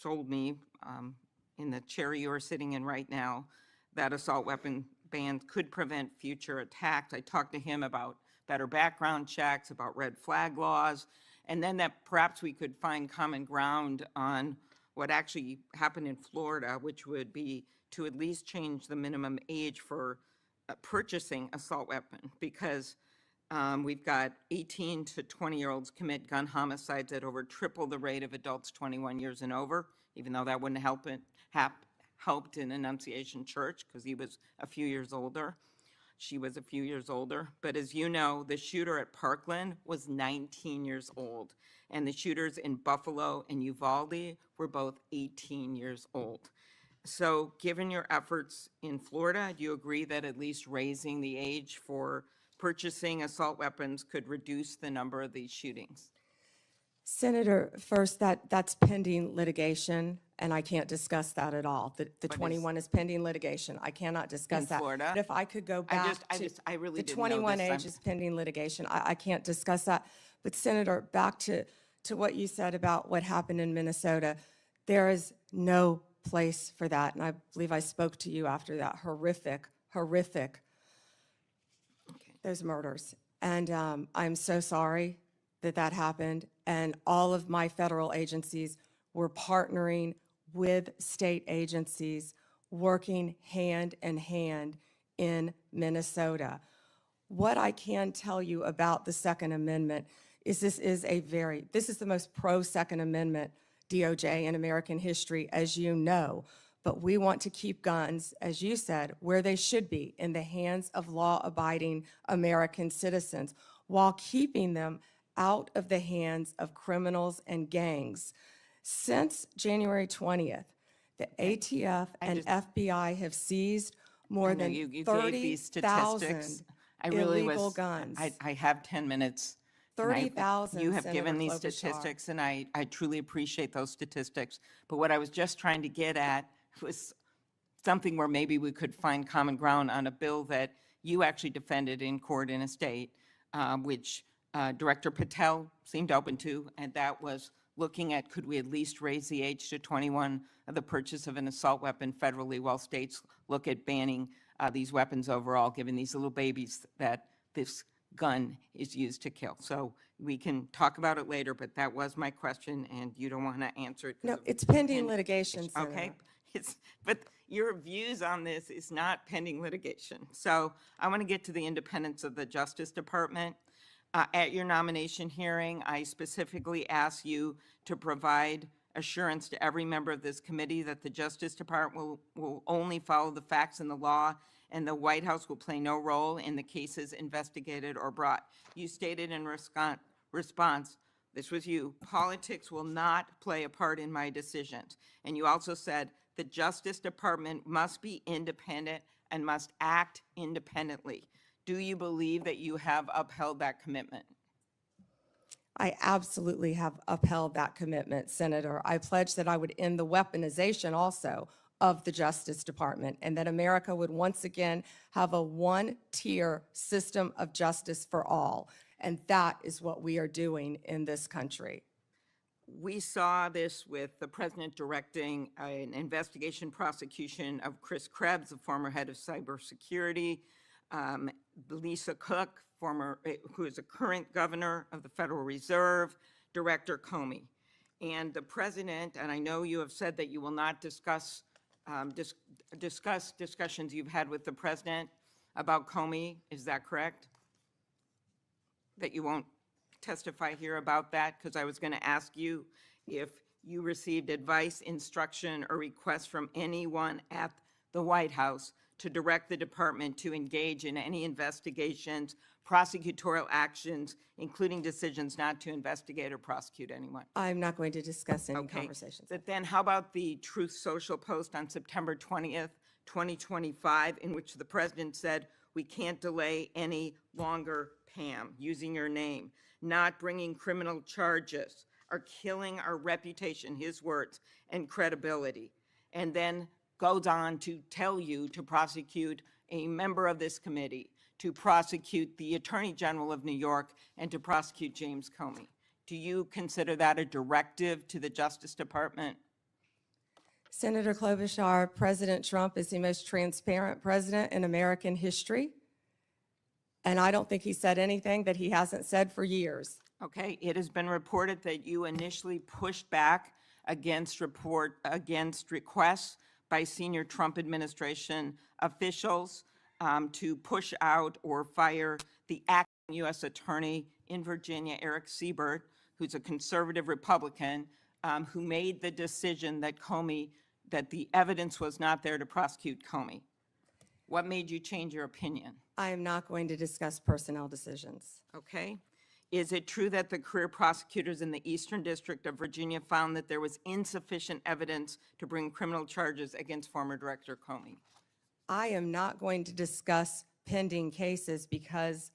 told me in the chair you are sitting in right now, that assault weapon bans could prevent future attacks. I talked to him about better background checks, about red flag laws, and then that perhaps we could find common ground on what actually happened in Florida, which would be to at least change the minimum age for purchasing assault weapon, because We've got 18 to 20-year-olds commit gun homicides at over triple the rate of adults 21 years and over, even though that wouldn't helped in Annunciation Church because he was a few years older. She was a few years older. But as you know, the shooter at Parkland was 19 years old, and the shooters in Buffalo and Uvalde were both 18 years old. So given your efforts in Florida, do you agree that at least raising the age for purchasing assault weapons could reduce the number of these shootings? Senator, first, that's pending litigation, and I can't discuss that at all. The 21 is pending litigation. I cannot discuss that. In Florida? But if I could go back I really the didn't know 21 this. age is pending litigation. I can't discuss that. But Senator, back to what you said about what happened in Minnesota, there is no place for that. And I believe I spoke to you after that. Horrific, those murders. And I'm so sorry that happened. And all of my federal agencies were partnering with state agencies, working hand in hand in Minnesota. What I can tell you about the Second Amendment is this is the most pro-Second Amendment DOJ in American history, as you know. But we want to keep guns, as you said, where they should be, in the hands of law-abiding American citizens, while keeping them out of the hands of criminals and gangs. Since January 20th, the ATF and FBI have seized more than you gave these statistics. 30,000 illegal guns. I have 10 minutes. 30,000, You have given Senator these Klobuchar. statistics, and I truly appreciate those statistics. But what I was just trying to get at was something where maybe we could find common ground on a bill that you actually defended in court in a state, which Director Patel seemed open to, and that was looking at could we at least raise the age to 21 of the purchase of an assault weapon federally while states look at banning these weapons overall, given these little babies that this gun is used to kill. So we can talk about it later, but that was my question, and you don't want to answer it. No, it's pending litigation, Senator. Okay, but your views on this is not pending litigation. So I want to get to the independence of the Justice Department. At your nomination hearing, I specifically asked you to provide assurance to every member of this committee that the Justice Department will only follow the facts and the law, and the White House will play no role in the cases investigated or brought. You stated in response, this was you, politics will not play a part in my decisions. And you also said the Justice Department must be independent and must act independently. Do you believe that you have upheld that commitment? I absolutely have upheld that commitment, Senator. I pledged that I would end the weaponization also of the Justice Department, and that America would once again have a one-tier system of justice for all. And that is what we are doing in this country. We saw this with the president directing an investigation prosecution of Chris Krebs, the former head of cybersecurity, Lisa Cook, who is a current governor of the Federal Reserve, Director Comey. And the president, and I know you have said that you will not discuss discussions you've had with the president about Comey. Is that correct? That you won't testify here about that? Because I was going to ask you if you received advice, instruction, or request from anyone at the White House to direct the department to engage in any investigations, prosecutorial actions, including decisions not to investigate or prosecute anyone. I'm not going to discuss any conversations. But then how about the Truth Social post on September 20th, 2025, in which the president said, we can't delay any longer, Pam, using your name, not bringing criminal charges, are killing our reputation, his words, and credibility. And then goes on to tell you to prosecute a member of this committee, to prosecute the Attorney General of New York, and to prosecute James Comey. Do you consider that a directive to the Justice Department? Senator Klobuchar, President Trump is the most transparent president in American history. And I don't think he said anything that he hasn't said for years. Okay, it has been reported that you initially pushed back against requests by senior Trump administration officials to push out or fire the U.S. Attorney in Virginia, Eric Siebert, who's a conservative Republican, who made the decision that that the evidence was not there to prosecute Comey. What made you change your opinion? I am not going to discuss personnel decisions. Okay. Is it true that the career prosecutors in the Eastern District of Virginia found that there was insufficient evidence to bring criminal charges against former Director Comey? I am not going to discuss pending cases because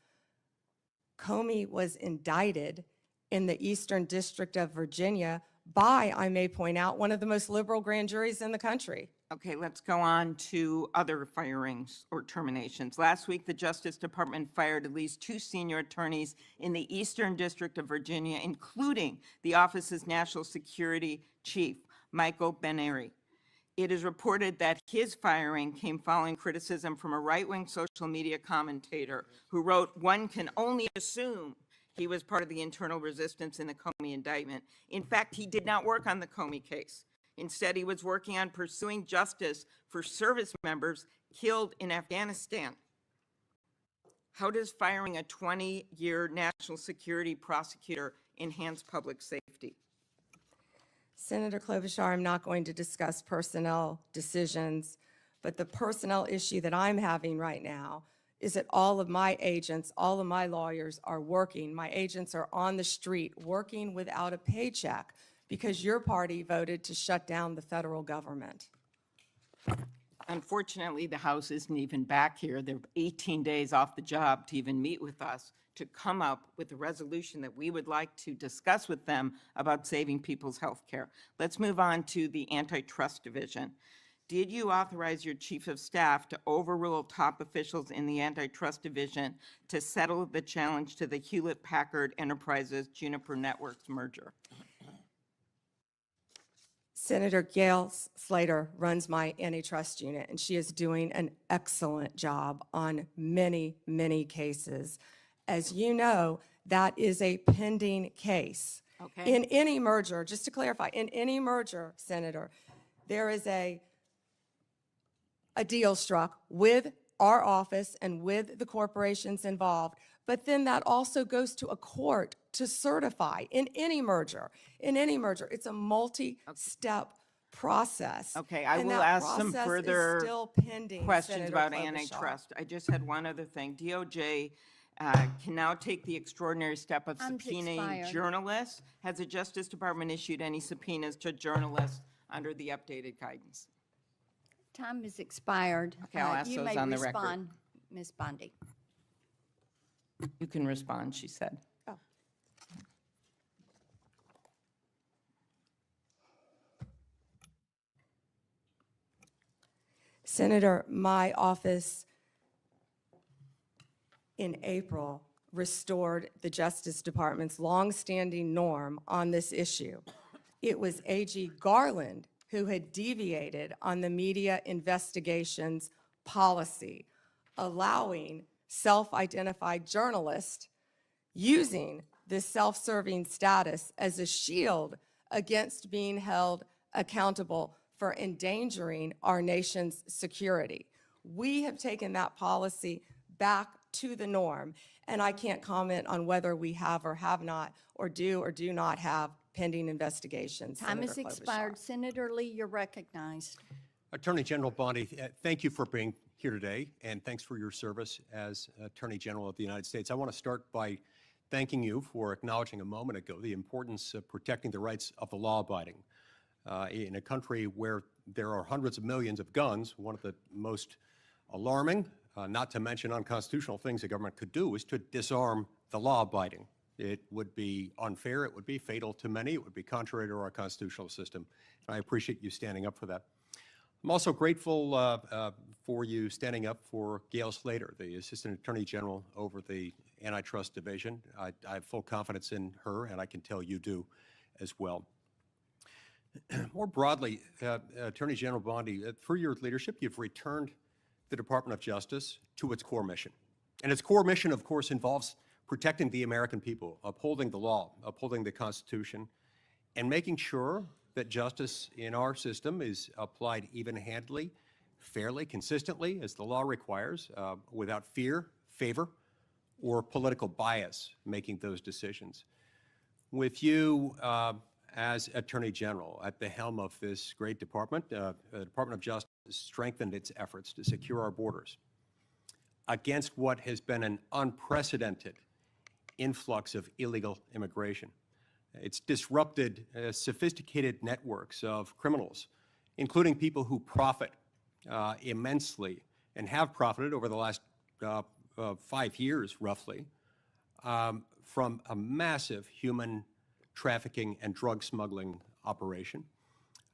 Comey was indicted in the Eastern District of Virginia by, I may point out, one of the most liberal grand juries in the country. Okay, let's go on to other firings or terminations. Last week, the Justice Department fired at least 2 senior attorneys in the Eastern District of Virginia, including the office's national security chief, Michael Benary. It is reported that his firing came following criticism from a right-wing social media commentator who wrote, "One can only assume he was part of the internal resistance in the Comey indictment." In fact, he did not work on the Comey case. Instead, he was working on pursuing justice for service members killed in Afghanistan. How does firing a 20-year national security prosecutor enhance public safety? Senator Klobuchar, I'm not going to discuss personnel decisions, but the personnel issue that I'm having right now is that all of my agents, all of my lawyers are working. My agents are on the street working without a paycheck because your party voted to shut down the federal government. Unfortunately, the House isn't even back here. They're 18 days off the job to even meet with us to come up with a resolution that we would like to discuss with them about saving people's health care. Let's move on to the Antitrust Division. Did you authorize your Chief of Staff to overrule top officials in the Antitrust Division to settle the challenge to the Hewlett-Packard Enterprises Juniper Networks merger? Senator Gail Slater runs my antitrust unit, and she is doing an excellent job on many, many cases. As you know, that is a pending case. Okay. In any merger, just to clarify, in any merger, Senator, there is a deal struck with our office and with the corporations involved, but then that also goes to a court to certify in any merger. In any merger, it's a multi-step process. Okay, I and will that ask some process is further still pending, questions Senator about Klobuchar. antitrust. I just had one other thing. DOJ can now take the extraordinary step of Time's subpoenaing expired. journalists. Has the Justice Department issued any subpoenas to journalists under the updated guidance? Time is expired. Okay, I'll ask You those may on the record. respond, Ms. Bondi. You can respond, she said. Oh. Senator, my office in April restored the Justice Department's longstanding norm on this issue. It was AG Garland who had deviated on the media investigations policy, allowing self-identified journalists using this self-serving status as a shield against being held accountable for endangering our nation's security. We have taken that policy back to the norm, and I can't comment on whether we have or have not, or do not have pending investigations. Time Senator is Klobuchar. expired. Senator Lee, you're recognized. Attorney General Bondi, thank you for being here today, and thanks for your service as Attorney General of the United States. I want to start by thanking you for acknowledging a moment ago the importance of protecting the rights of the law-abiding. In a country where there are hundreds of millions of guns, one of the most alarming, not to mention unconstitutional things the government could do is to disarm the law-abiding. It would be unfair, it would be fatal to many, it would be contrary to our constitutional system. I appreciate you standing up for that. I'm also grateful for you standing up for Gail Slater, the Assistant Attorney General over the Antitrust Division. I have full confidence in her, and I can tell you do as well. More broadly, Attorney General Bondi, through your leadership, you've returned the Department of Justice to its core mission. And its core mission, of course, involves protecting the American people, upholding the law, upholding the Constitution, and making sure that justice in our system is applied even-handedly, fairly, consistently, as the law requires, without fear, favor, or political bias making those decisions. With you as Attorney General at the helm of this great department, the Department of Justice has strengthened its efforts to secure our borders against what has been an unprecedented influx of illegal immigration. It's disrupted sophisticated networks of criminals, including people who profit immensely and have profited over the last 5 years, roughly, from a massive human trafficking and drug smuggling operation.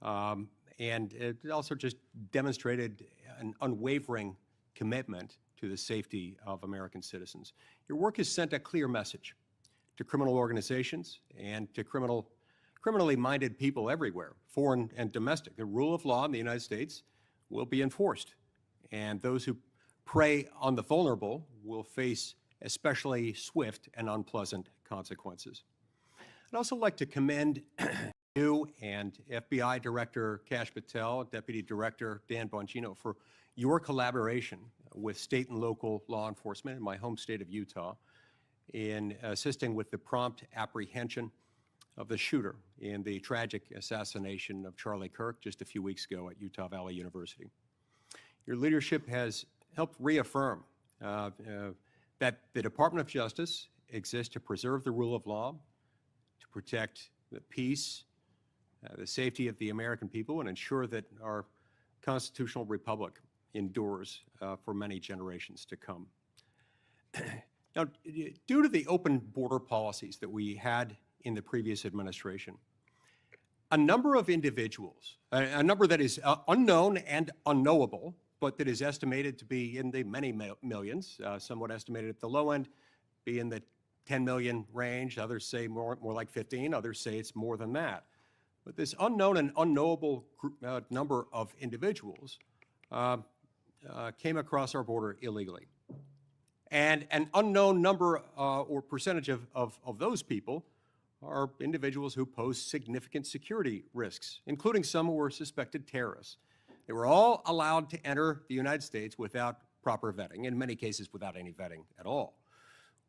And it also just demonstrated an unwavering commitment to the safety of American citizens. Your work has sent a clear message to criminal organizations and to criminally minded people everywhere, foreign and domestic. The rule of law in the United States will be enforced, and those who prey on the vulnerable will face especially swift and unpleasant consequences. I'd also like to commend you and FBI Director Kash Patel, Deputy Director Dan Bongino for your collaboration with state and local law enforcement in my home state of Utah in assisting with the prompt apprehension of the shooter in the tragic assassination of Charlie Kirk just a few weeks ago at Utah Valley University. Your leadership has helped reaffirm that the Department of Justice exists to preserve the rule of law, to protect the peace, the safety of the American people, and ensure that our constitutional republic endures for many generations to come. Now, due to the open border policies that we had in the previous administration, a number of individuals, a number that is unknown and unknowable, but that is estimated to be in the many millions, somewhat estimated at the low end, be in the 10 million range. Others say more like 15. Others say it's more than that. But this unknown and unknowable number of individuals came across our border illegally. And an unknown number or percentage of those people are individuals who pose significant security risks, including some who were suspected terrorists. They were all allowed to enter the United States without proper vetting, in many cases without any vetting at all.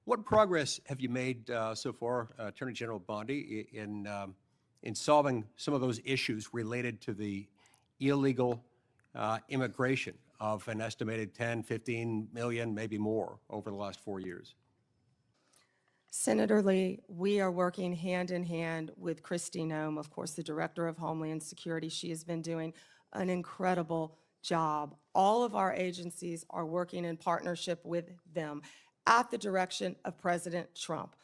What progress have you made so far, Attorney General Bondi, in solving some of those issues related to the illegal immigration of an estimated 10, 15 million, maybe more, over the last 4 years? Senator Lee, we are working hand in hand with Kristi Noem, of course, the Director of Homeland Security. She has been doing an incredible job. All of our agencies are working in partnership with them at the direction of President Trump.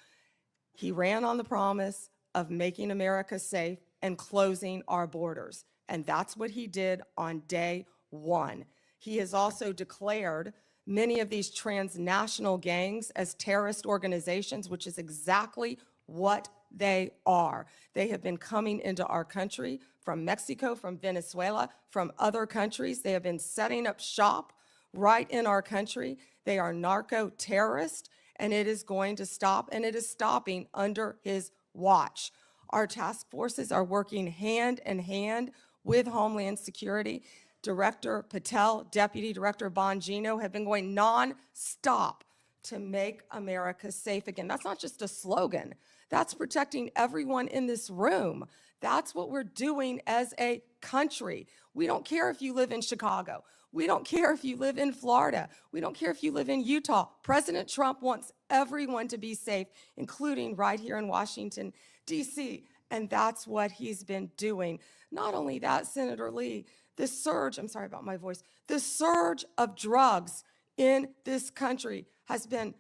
He ran on the promise of making America safe and closing our borders, and that's what he did on day one. He has also declared many of these transnational gangs as terrorist organizations, which is exactly what they are. They have been coming into our country from Mexico, from Venezuela, from other countries. They have been setting up shop right in our country. They are narco-terrorists, and it is going to stop, and it is stopping under his watch. Our task forces are working hand in hand with Homeland Security. Director Patel, Deputy Director Bongino have been going non-stop to make America safe again. That's not just a slogan. That's protecting everyone in this room. That's what we're doing as a country. We don't care if you live in Chicago. We don't care if you live in Florida. We don't care if you live in Utah. President Trump wants everyone to be safe, including right here in Washington, D.C., and that's what he's been doing. Not only that, Senator Lee, the surge, I'm sorry about my voice, the surge of drugs in this country has been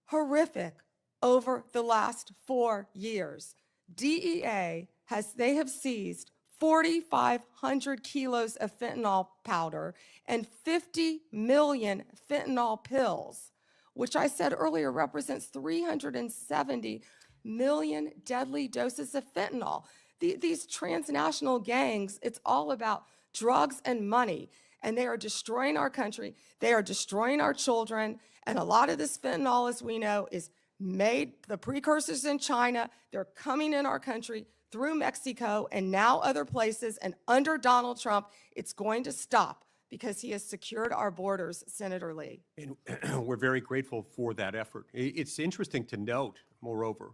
horrific over the last 4 years. DEA they have seized 4,500 kilos of fentanyl powder and 50 million fentanyl pills, which I said earlier represents 370 million deadly doses of fentanyl. These transnational gangs, it's all about drugs and money, and they are destroying our country. They are destroying our children, and a lot of this fentanyl, as we know, is made, the precursors in China. They're coming in our country through Mexico and now other places, and under Donald Trump, it's going to stop. because he has secured our borders, Senator Lee. And we're very grateful for that effort. It's interesting to note, moreover,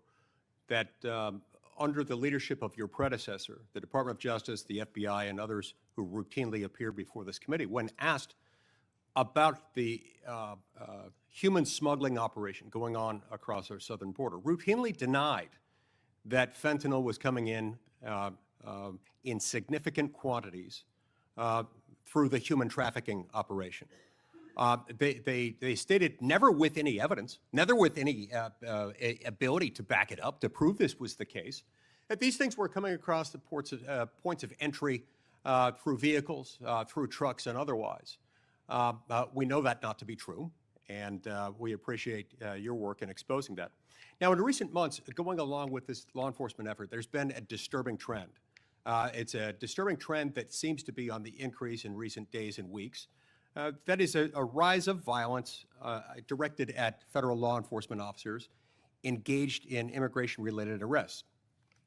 that under the leadership of your predecessor, the Department of Justice, the FBI, and others who routinely appear before this committee, when asked about the human smuggling operation going on across our southern border, routinely denied that fentanyl was coming in significant quantities through the human trafficking operation. They stated never with any evidence, never with any ability to back it up, to prove this was the case, that these things were coming across the points of entry through vehicles, through trucks, and otherwise. We know that not to be true, and we appreciate your work in exposing that. Now, in recent months, going along with this law enforcement effort, there's been a disturbing trend. It's a disturbing trend that seems to be on the increase in recent days and weeks. That is a rise of violence directed at federal law enforcement officers engaged in immigration-related arrests,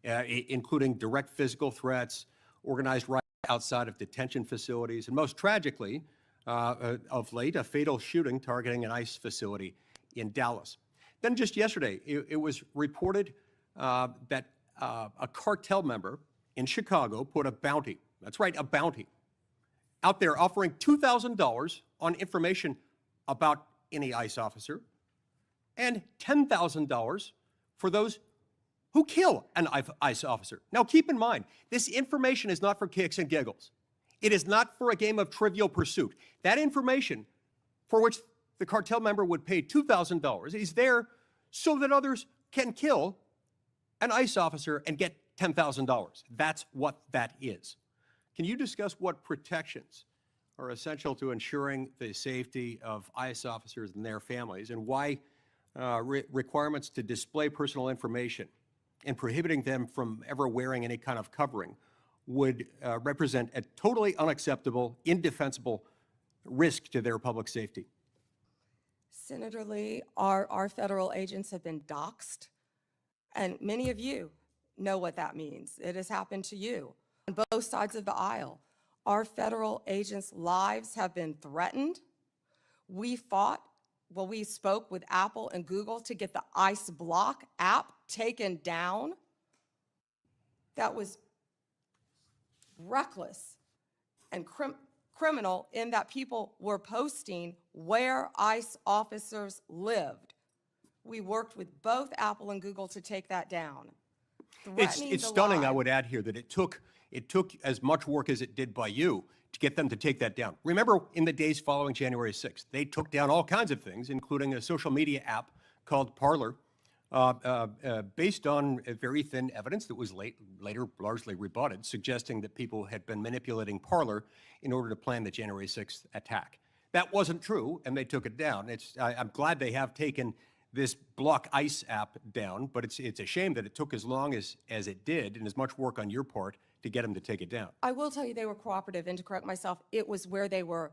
including direct physical threats, organized riots outside of detention facilities, and most tragically, of late, a fatal shooting targeting an ICE facility in Dallas. Then just yesterday, it was reported that a cartel member in Chicago put a bounty, that's right, a bounty, out there offering $2,000 on information about any ICE officer and $10,000 for those who kill an ICE officer. Now keep in mind, this information is not for kicks and giggles. It is not for a game of Trivial Pursuit. That information for which the cartel member would pay $2,000 is there so that others can kill an ICE officer and get $10,000. That's what that is. Can you discuss what protections are essential to ensuring the safety of ICE officers and their families, and why requirements to display personal information and prohibiting them from ever wearing any kind of covering would represent a totally unacceptable, indefensible risk to their public safety? Senator Lee, our federal agents have been doxxed, and many of you know what that means. It has happened to you on both sides of the aisle. Our federal agents' lives have been threatened. We spoke with Apple and Google to get the ICE Block app taken down. That was reckless and criminal in that people were posting where ICE officers lived. We worked with both Apple and Google to take that down. It's stunning, I would add here, that it took as much work as it did by you to get them to take that down. Remember, in the days following January 6th, they took down all kinds of things, including a social media app called Parler, based on very thin evidence that was later largely rebutted, suggesting that people had been manipulating Parler in order to plan the January 6th attack. That wasn't true, and they took it down. I'm glad they have taken this Block ICE app down, but it's a shame that it took as long as it did, and as much work on your part to get them to take it down. I will tell you they were cooperative, and to correct myself, it was where they were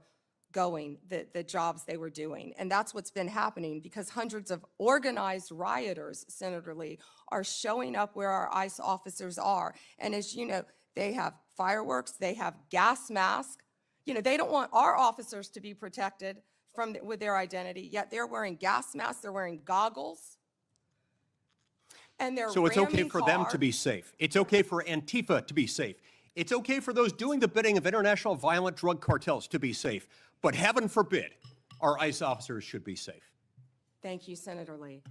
going, the jobs they were doing. And that's what's been happening, because hundreds of organized rioters, Senator Lee, are showing up where our ICE officers are. And as you know, they have fireworks, they have gas masks. You know, they don't want our officers to be protected with their identity, yet they're wearing gas masks, they're wearing goggles, and they're So it's okay ramming for them to be safe. It's okay for Antifa to be safe. It's okay for those doing the bidding of international violent drug cartels to be safe. But heaven forbid, our ICE officers should be safe. Thank you, Senator Lee.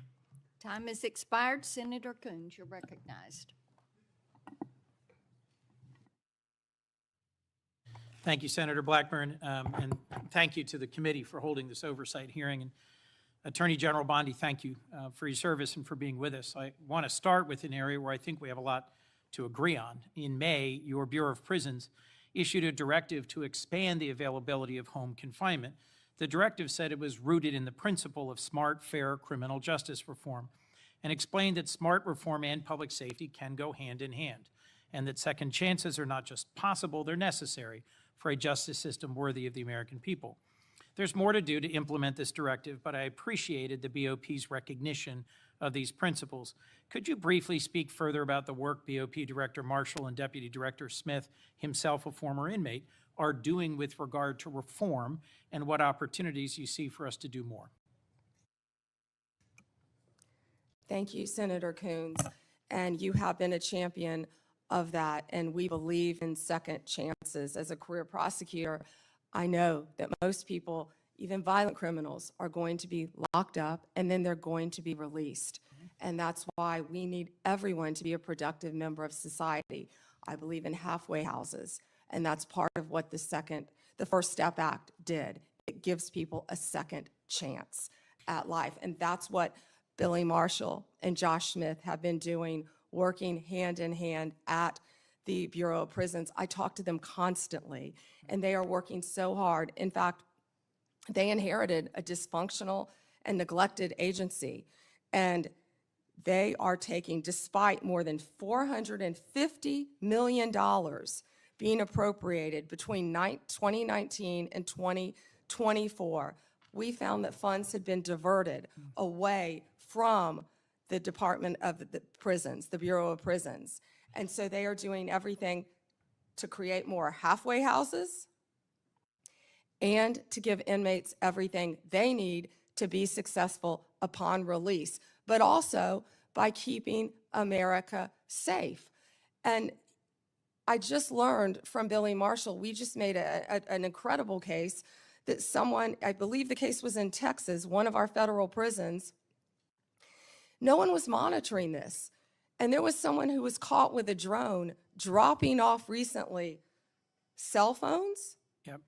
Time has expired. Senator Coons, you're recognized. Thank you, Senator Blackburn, and thank you to the committee for holding this oversight hearing. And Attorney General Bondi, thank you for your service and for being with us. I want to start with an area where I think we have a lot to agree on. In May, your Bureau of Prisons issued a directive to expand the availability of home confinement. The directive said it was rooted in the principle of smart, fair criminal justice reform, and explained that smart reform and public safety can go hand in hand, and that second chances are not just possible, they're necessary for a justice system worthy of the American people. There's more to do to implement this directive, but I appreciated the BOP's recognition of these principles. Could you briefly speak further about the work BOP Director Marshall and Deputy Director Smith, himself a former inmate, are doing with regard to reform and what opportunities you see for us to do more? Thank you, Senator Coons. And you have been a champion of that, and we believe in second chances. As a career prosecutor, I know that most people, even violent criminals, are going to be locked up and then they're going to be released. And that's why we need everyone to be a productive member of society. I believe in halfway houses, and that's part of what the First Step Act did. It gives people a second chance at life, and that's what Billy Marshall and Josh Smith have been doing, working hand in hand at the Bureau of Prisons. I talk to them constantly, and they are working so hard. In fact, they inherited a dysfunctional and neglected agency, and they are taking, despite more than $450 million being appropriated between 2019 and 2024, we found that funds had been diverted away from the Department of the Prisons, the Bureau of Prisons. And so they are doing everything to create more halfway houses and to give inmates everything they need to be successful upon release, but also by keeping America safe. And I just learned from Billy Marshall, we just made an incredible case that someone, I believe the case was in Texas, one of our federal prisons, no one was monitoring this. And there was someone who was caught with a drone dropping off recently cell phones, Yep.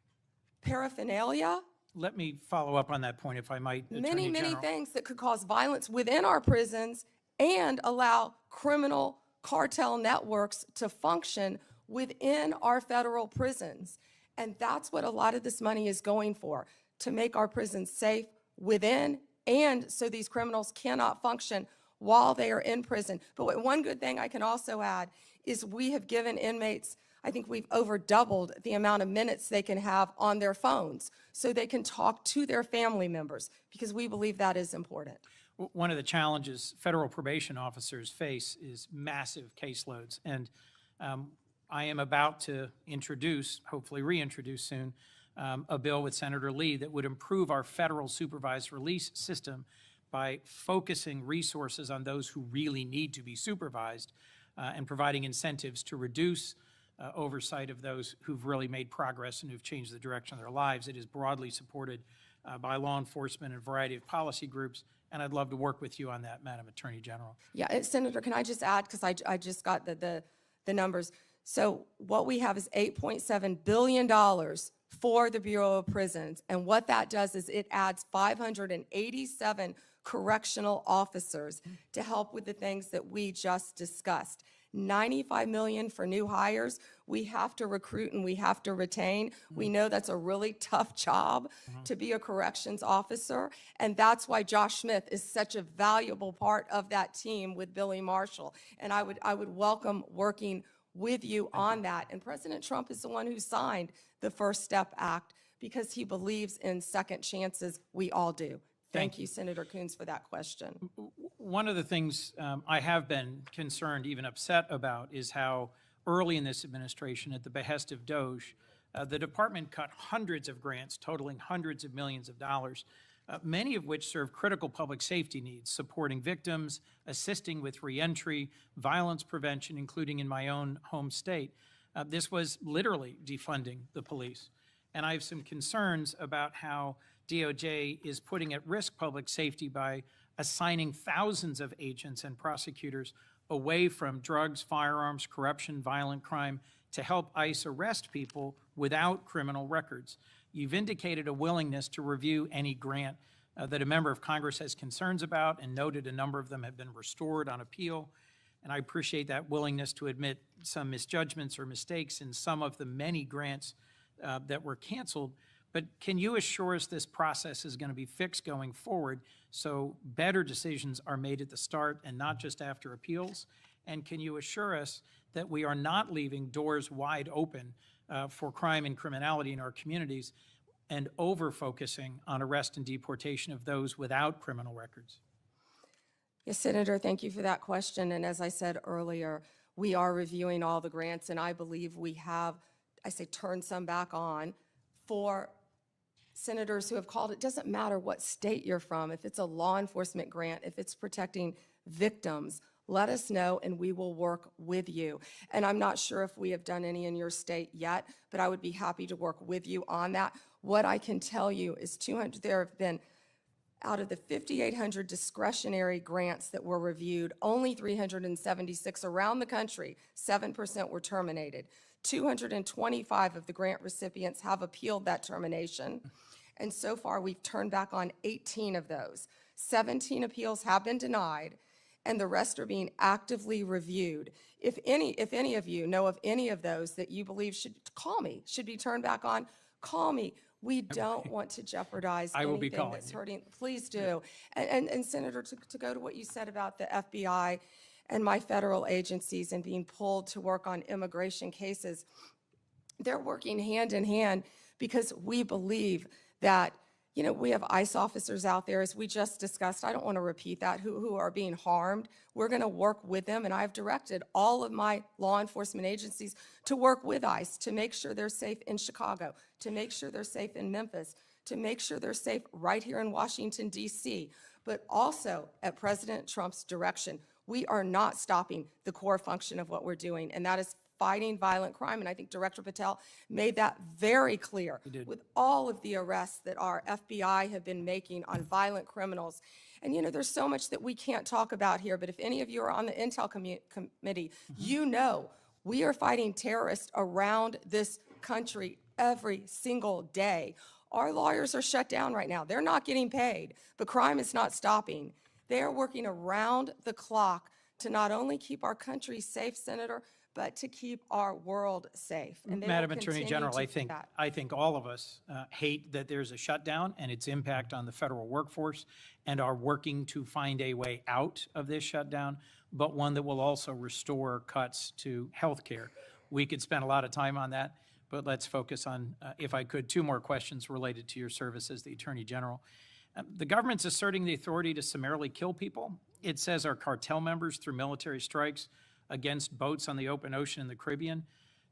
paraphernalia, Let me follow up on that point, if I might, Attorney many General. things that could cause violence within our prisons and allow criminal cartel networks to function within our federal prisons. And that's what a lot of this money is going for, to make our prisons safe within and so these criminals cannot function while they are in prison. But one good thing I can also add is we have given inmates, I think we've over doubled the amount of minutes they can have on their phones so they can talk to their family members, because we believe that is important. One of the challenges federal probation officers face is massive caseloads. And I am about to introduce, hopefully reintroduce soon, a bill with Senator Lee that would improve our federal supervised release system by focusing resources on those who really need to be supervised and providing incentives to reduce oversight of those who've really made progress and who've changed the direction of their lives. It is broadly supported by law enforcement and a variety of policy groups, and I'd love to work with you on that, Madam Attorney General. Yeah, and Senator, can I just add, because I just got the numbers. So what we have is $8.7 billion for the Bureau of Prisons, and what that does is it adds 587 correctional officers to help with the things that we just discussed. $95 million for new hires. We have to recruit and we have to retain. We know that's a really tough job to be a corrections officer, and that's why Josh Smith is such a valuable part of that team with Billy Marshall. And I would welcome working with you on that. And President Trump is the one who signed the First Step Act because he believes in second chances. We all do. Thank you, Senator Coons, for that question. One of the things I have been concerned, even upset about, is how early in this administration, at the behest of DOJ, the department cut hundreds of grants totaling hundreds of millions of dollars, many of which serve critical public safety needs, supporting victims, assisting with reentry, violence prevention, including in my own home state. This was literally defunding the police. And I have some concerns about how DOJ is putting at risk public safety by assigning thousands of agents and prosecutors away from drugs, firearms, corruption, violent crime to help ICE arrest people without criminal records. You've indicated a willingness to review any grant that a member of Congress has concerns about, and noted a number of them have been restored on appeal. And I appreciate that willingness to admit some misjudgments or mistakes in some of the many grants that were canceled. But can you assure us this process is going to be fixed going forward so better decisions are made at the start and not just after appeals? And can you assure us that we are not leaving doors wide open for crime and criminality in our communities and over-focusing on arrest and deportation of those without criminal records? Yes, Senator, thank you for that question. And as I said earlier, we are reviewing all the grants, and I believe we have, I say, turned some back on for senators who have called. It doesn't matter what state you're from. If it's a law enforcement grant, if it's protecting victims, let us know and we will work with you. And I'm not sure if we have done any in your state yet, but I would be happy to work with you on that. What I can tell you is there have been, out of the 5,800 discretionary grants that were reviewed, only 376 around the country, 7% were terminated. 225 of the grant recipients have appealed that termination. And so far, we've turned back on 18 of those. 17 appeals have been denied, and the rest are being actively reviewed. If any of you know of any of those that you believe should be turned back on, call me. We don't want to jeopardize I will be anything calling that's you. hurting. Please do. And Senator, to go to what you said about the FBI and my federal agencies and being pulled to work on immigration cases, they're working hand in hand because we believe that, you know, we have ICE officers out there, as we just discussed. I don't want to repeat that, who are being harmed. We're going to work with them, and I've directed all of my law enforcement agencies to work with ICE to make sure they're safe in Chicago, to make sure they're safe in Memphis, to make sure they're safe right here in Washington, D.C., but also at President Trump's direction. We are not stopping the core function of what we're doing, and that is fighting violent crime. And I think Director Patel made that very clear with all of the arrests that our FBI have been making on violent criminals. And, you know, there's so much that we can't talk about here, but if any of you are on the Intel Committee, you know we are fighting terrorists around this country every single day. Our lawyers are shut down right now. They're not getting paid, but crime is not stopping. They are working around the clock to not only keep our country safe, Senator, but to keep our world safe. And they Madam will Attorney continue General, to I do think, that. I think all of us hate that there's a shutdown and its impact on the federal workforce, and are working to find a way out of this shutdown, but one that will also restore cuts to health care. We could spend a lot of time on that, but let's focus on, if I could, two more questions related to your service as the Attorney General. The government's asserting the authority to summarily kill people. It says our cartel members through military strikes against boats on the open ocean in the Caribbean.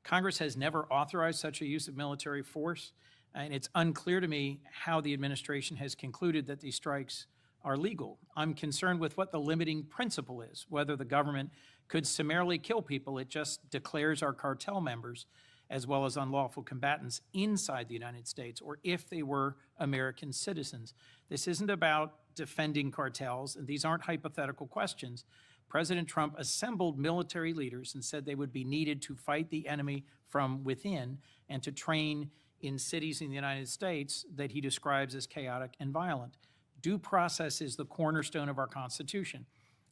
Congress has never authorized such a use of military force, and it's unclear to me how the administration has concluded that these strikes are legal. I'm concerned with what the limiting principle is, whether the government could summarily kill people. It just declares our cartel members as well as unlawful combatants inside the United States, or if they were American citizens. This isn't about defending cartels, and these aren't hypothetical questions. President Trump assembled military leaders and said they would be needed to fight the enemy from within and to train in cities in the United States that he describes as chaotic and violent. Due process is the cornerstone of our Constitution.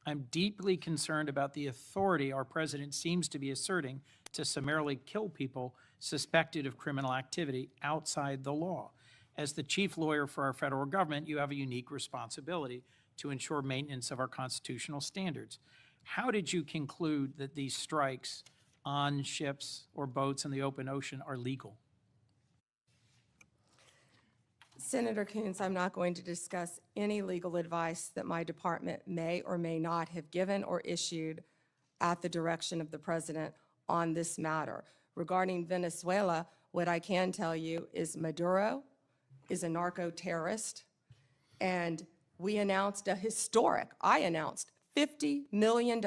I'm deeply concerned about the authority our president seems to be asserting to summarily kill people suspected of criminal activity outside the law. As the chief lawyer for our federal government, you have a unique responsibility to ensure maintenance of our constitutional standards. How did you conclude that these strikes on ships or boats in the open ocean are legal? Senator Coons, I'm not going to discuss any legal advice that my department may or may not have given or issued at the direction of the president on this matter. Regarding Venezuela, what I can tell you is Maduro is a narco-terrorist, and we announced I announced $50 million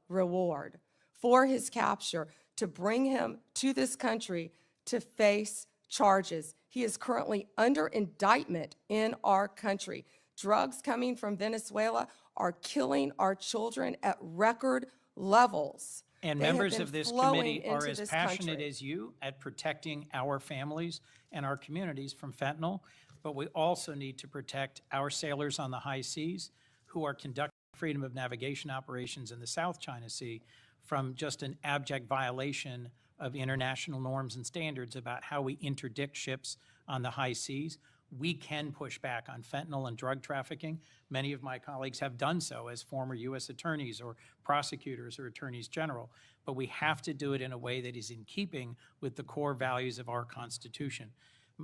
reward for his capture to bring him to this country to face charges. He is currently under indictment in our country. Drugs coming from Venezuela are killing our children at record levels. And They have members been of this flowing committee are into as this passionate country. as you at protecting our families and our communities from fentanyl, but we also need to protect our sailors on the high seas who are conducting freedom of navigation operations in the South China Sea from just an abject violation of international norms and standards about how we interdict ships on the high seas. We can push back on fentanyl and drug trafficking. Many of my colleagues have done so as former U.S. attorneys or prosecutors or attorneys general, but we have to do it in a way that is in keeping with the core values of our Constitution.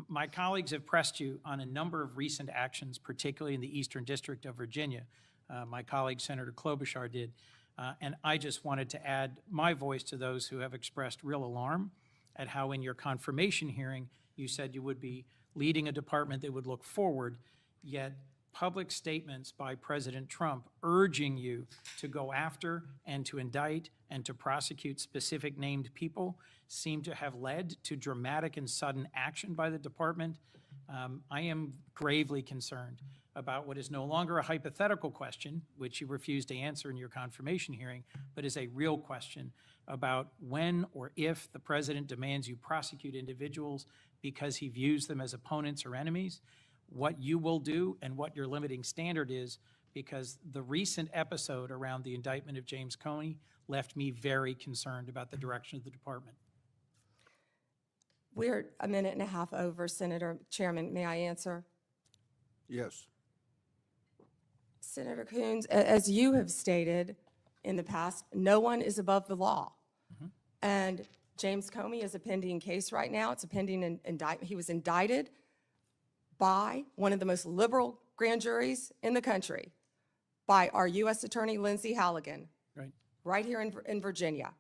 My colleagues have pressed you on a number of recent actions, particularly in the Eastern District of Virginia, My colleague, Senator Klobuchar, did. And I just wanted to add my voice to those who have expressed real alarm at how in your confirmation hearing, you said you would be leading a department that would look forward, yet public statements by President Trump urging you to go after and to indict and to prosecute specific named people seem to have led to dramatic and sudden action by the department. I am gravely concerned about what is no longer a hypothetical question, which you refused to answer in your confirmation hearing, but is a real question about when or if the president demands you prosecute individuals because he views them as opponents or enemies, what you will do and what your limiting standard is, because the recent episode around the indictment of James Comey left me very concerned about the direction of the department. We're a minute and a half over, Senator Chairman. May I answer? Yes. Senator Coons, as you have stated in the past, no one is above the law. And James Comey is a pending case right now. It's a pending indictment. He was indicted by one of the most liberal grand juries in the country, by our U.S. Attorney Lindsay Halligan, right here in Virginia.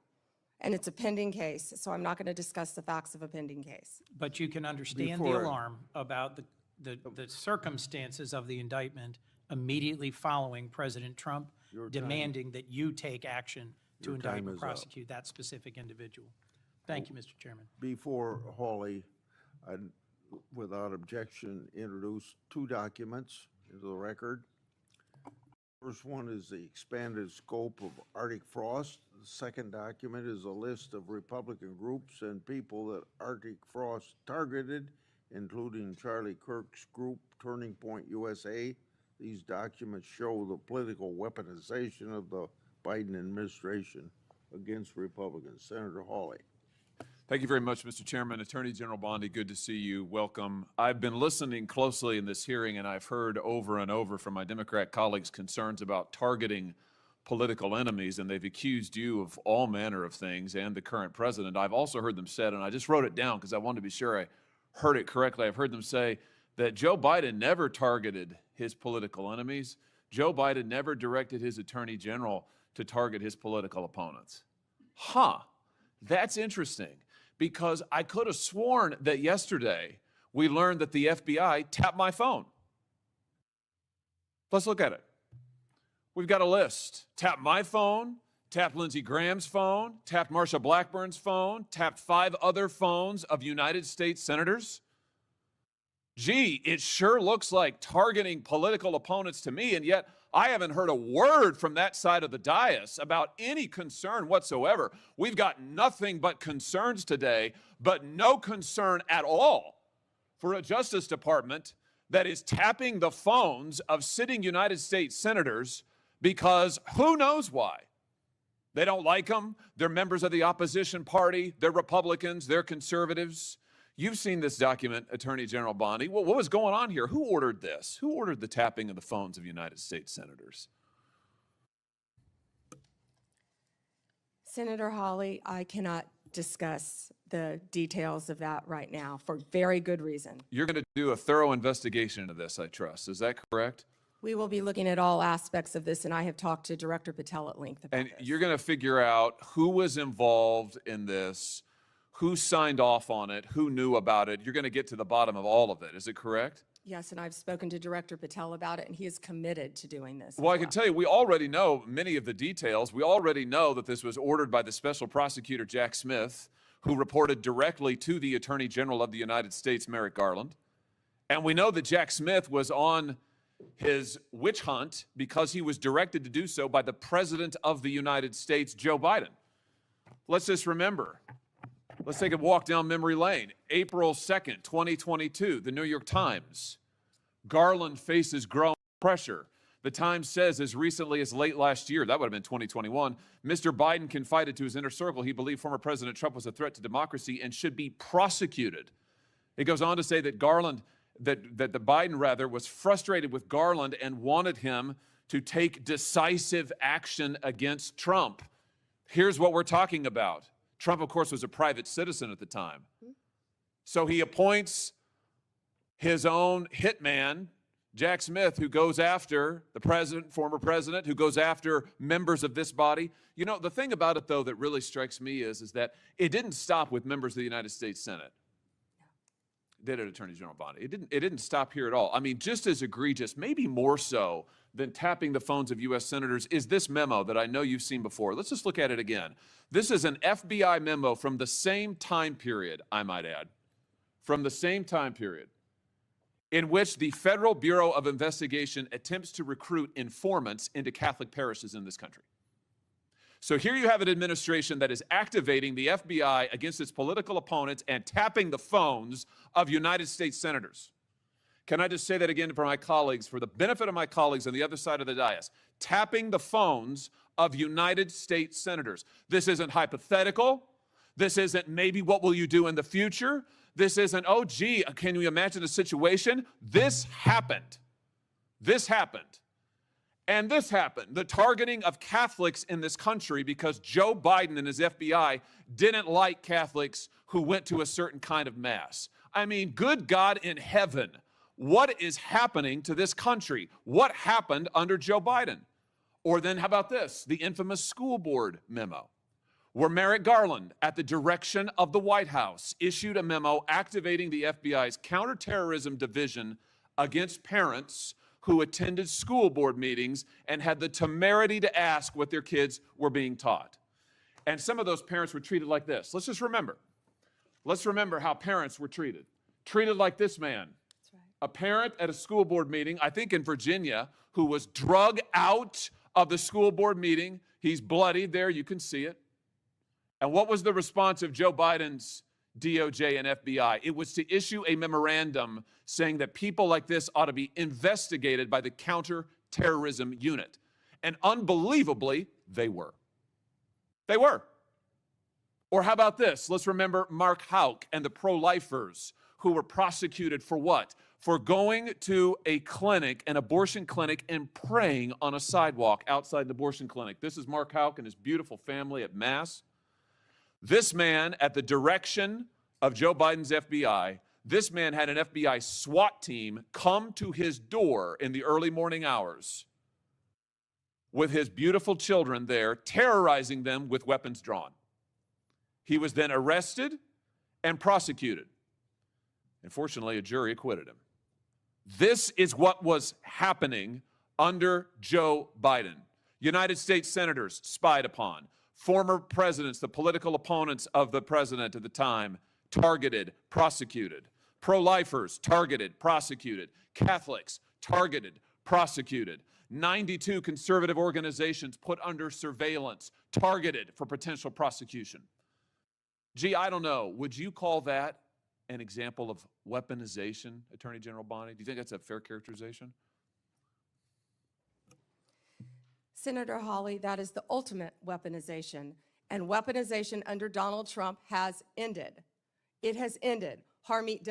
And it's a pending case, so I'm not going to discuss the facts of a pending case. But you can understand the alarm about the circumstances of the indictment immediately following President Trump demanding that you take action to indict and prosecute that specific individual. Thank you, Mr. Chairman. Before Hawley, I'd, without objection, introduce two documents into the record. First one is the expanded scope of Arctic frost. The second document is a list of Republican groups and people that Arctic frost targeted, including Charlie Kirk's group, Turning Point USA. These documents show the political weaponization of the Biden administration against Republicans. Senator Hawley. Thank you very much, Mr. Chairman. Attorney General Bondi, good to see you. Welcome. I've been listening closely in this hearing, and I've heard over and over from my Democrat colleagues concerns about targeting political enemies, and they've accused you of all manner of things and the current president. I've also heard them said, and I just wrote it down because I wanted to be sure I heard it correctly. I've heard them say that Joe Biden never targeted his political enemies. Joe Biden never directed his attorney general to target his political opponents. That's interesting, because I could have sworn that yesterday we learned that the FBI tapped my phone. Let's look at it. We've got a list. Tapped my phone, tapped Lindsey Graham's phone, tapped Marsha Blackburn's phone, tapped 5 other phones of United States senators. Gee, it sure looks like targeting political opponents to me, and yet I haven't heard a word from that side of the dais about any concern whatsoever. We've got nothing but concerns today, but no concern at all for a Justice Department that is tapping the phones of sitting United States senators because who knows why. They don't like them. They're members of the opposition party. They're Republicans. They're conservatives. You've seen this document, Attorney General Bondi. What was going on here? Who ordered this? Who ordered the tapping of the phones of United States senators? Senator Hawley, I cannot discuss the details of that right now for very good reason. You're going to do a thorough investigation into this, I trust. Is that correct? We will be looking at all aspects of this, and I have talked to Director Patel at length about And this. you're going to figure out who was involved in this, who signed off on it, who knew about it. You're going to get to the bottom of all of it. Is it correct? Yes, and I've spoken to Director Patel about it, and he is committed to doing this. Well, I can tell you, we already know many of the details. We already know that this was ordered by the Special Prosecutor Jack Smith, who reported directly to the Attorney General of the United States, Merrick Garland. And we know that Jack Smith was on his witch hunt because he was directed to do so by the President of the United States, Joe Biden. Let's just remember. Let's take a walk down memory lane. April 2nd, 2022, the New York Times. Garland faces growing pressure. The Times says as recently as late last year, that would have been 2021, Mr. Biden confided to his inner circle he believed former President Trump was a threat to democracy and should be prosecuted. It goes on to say that Biden was frustrated with Garland and wanted him to take decisive action against Trump. Here's what we're talking about. Trump, of course, was a private citizen at the time. So he appoints his own hitman, Jack Smith, who goes after the president, former president, who goes after members of this body. You know, the thing about it, though, that really strikes me is that it didn't stop with members of the United States Senate. It did it, Attorney General Bondi. It didn't stop here at all. I mean, just as egregious, maybe more so than tapping the phones of U.S. senators, is this memo that I know you've seen before. Let's just look at it again. This is an FBI memo from the same time period, I might add, from the same time period, in which the Federal Bureau of Investigation attempts to recruit informants into Catholic parishes in this country. So here you have an administration that is activating the FBI against its political opponents and tapping the phones of United States senators. Can I just say that again for my colleagues, for the benefit of my colleagues on the other side of the dais? Tapping the phones of United States senators. This isn't hypothetical. This isn't maybe what will you do in the future. This isn't, oh, gee, can you imagine a situation? This happened. This happened. And this happened. The targeting of Catholics in this country because Joe Biden and his FBI didn't like Catholics who went to a certain kind of mass. I mean, good God in heaven, what is happening to this country? What happened under Joe Biden? Or then how about this, the infamous school board memo, where Merrick Garland, at the direction of the White House, issued a memo activating the FBI's counterterrorism division against parents who attended school board meetings and had the temerity to ask what their kids were being taught. And some of those parents were treated like this. Let's just remember. Let's remember how parents were treated. Treated like this man. That's right. A parent at a school board meeting, I think in Virginia, who was drug out of the school board meeting. He's bloodied there, you can see it. And what was the response of Joe Biden's DOJ and FBI? It was to issue a memorandum saying that people like this ought to be investigated by the counterterrorism unit. And unbelievably, they were. They were. Or how about this? Let's remember Mark Houck and the pro-lifers who were prosecuted for what? For going to a clinic, an abortion clinic, and praying on a sidewalk outside the abortion clinic. This is Mark Houck and his beautiful family at Mass. This man, at the direction of Joe Biden's FBI, this man had an FBI SWAT team come to his door in the early morning hours with his beautiful children there, terrorizing them with weapons drawn. He was then arrested and prosecuted. And fortunately, a jury acquitted him. This is what was happening under Joe Biden. United States senators spied upon. Former presidents, the political opponents of the president at the time, targeted, prosecuted. Pro-lifers, targeted, prosecuted. Catholics, targeted, prosecuted. 92 conservative organizations put under surveillance, targeted for potential prosecution. Gee, I don't know. Would you call that an example of weaponization, Attorney General Bondi? Do you think that's a fair characterization? Senator Hawley, that is the ultimate weaponization. And weaponization under Donald Trump has ended. It has ended. Harmeet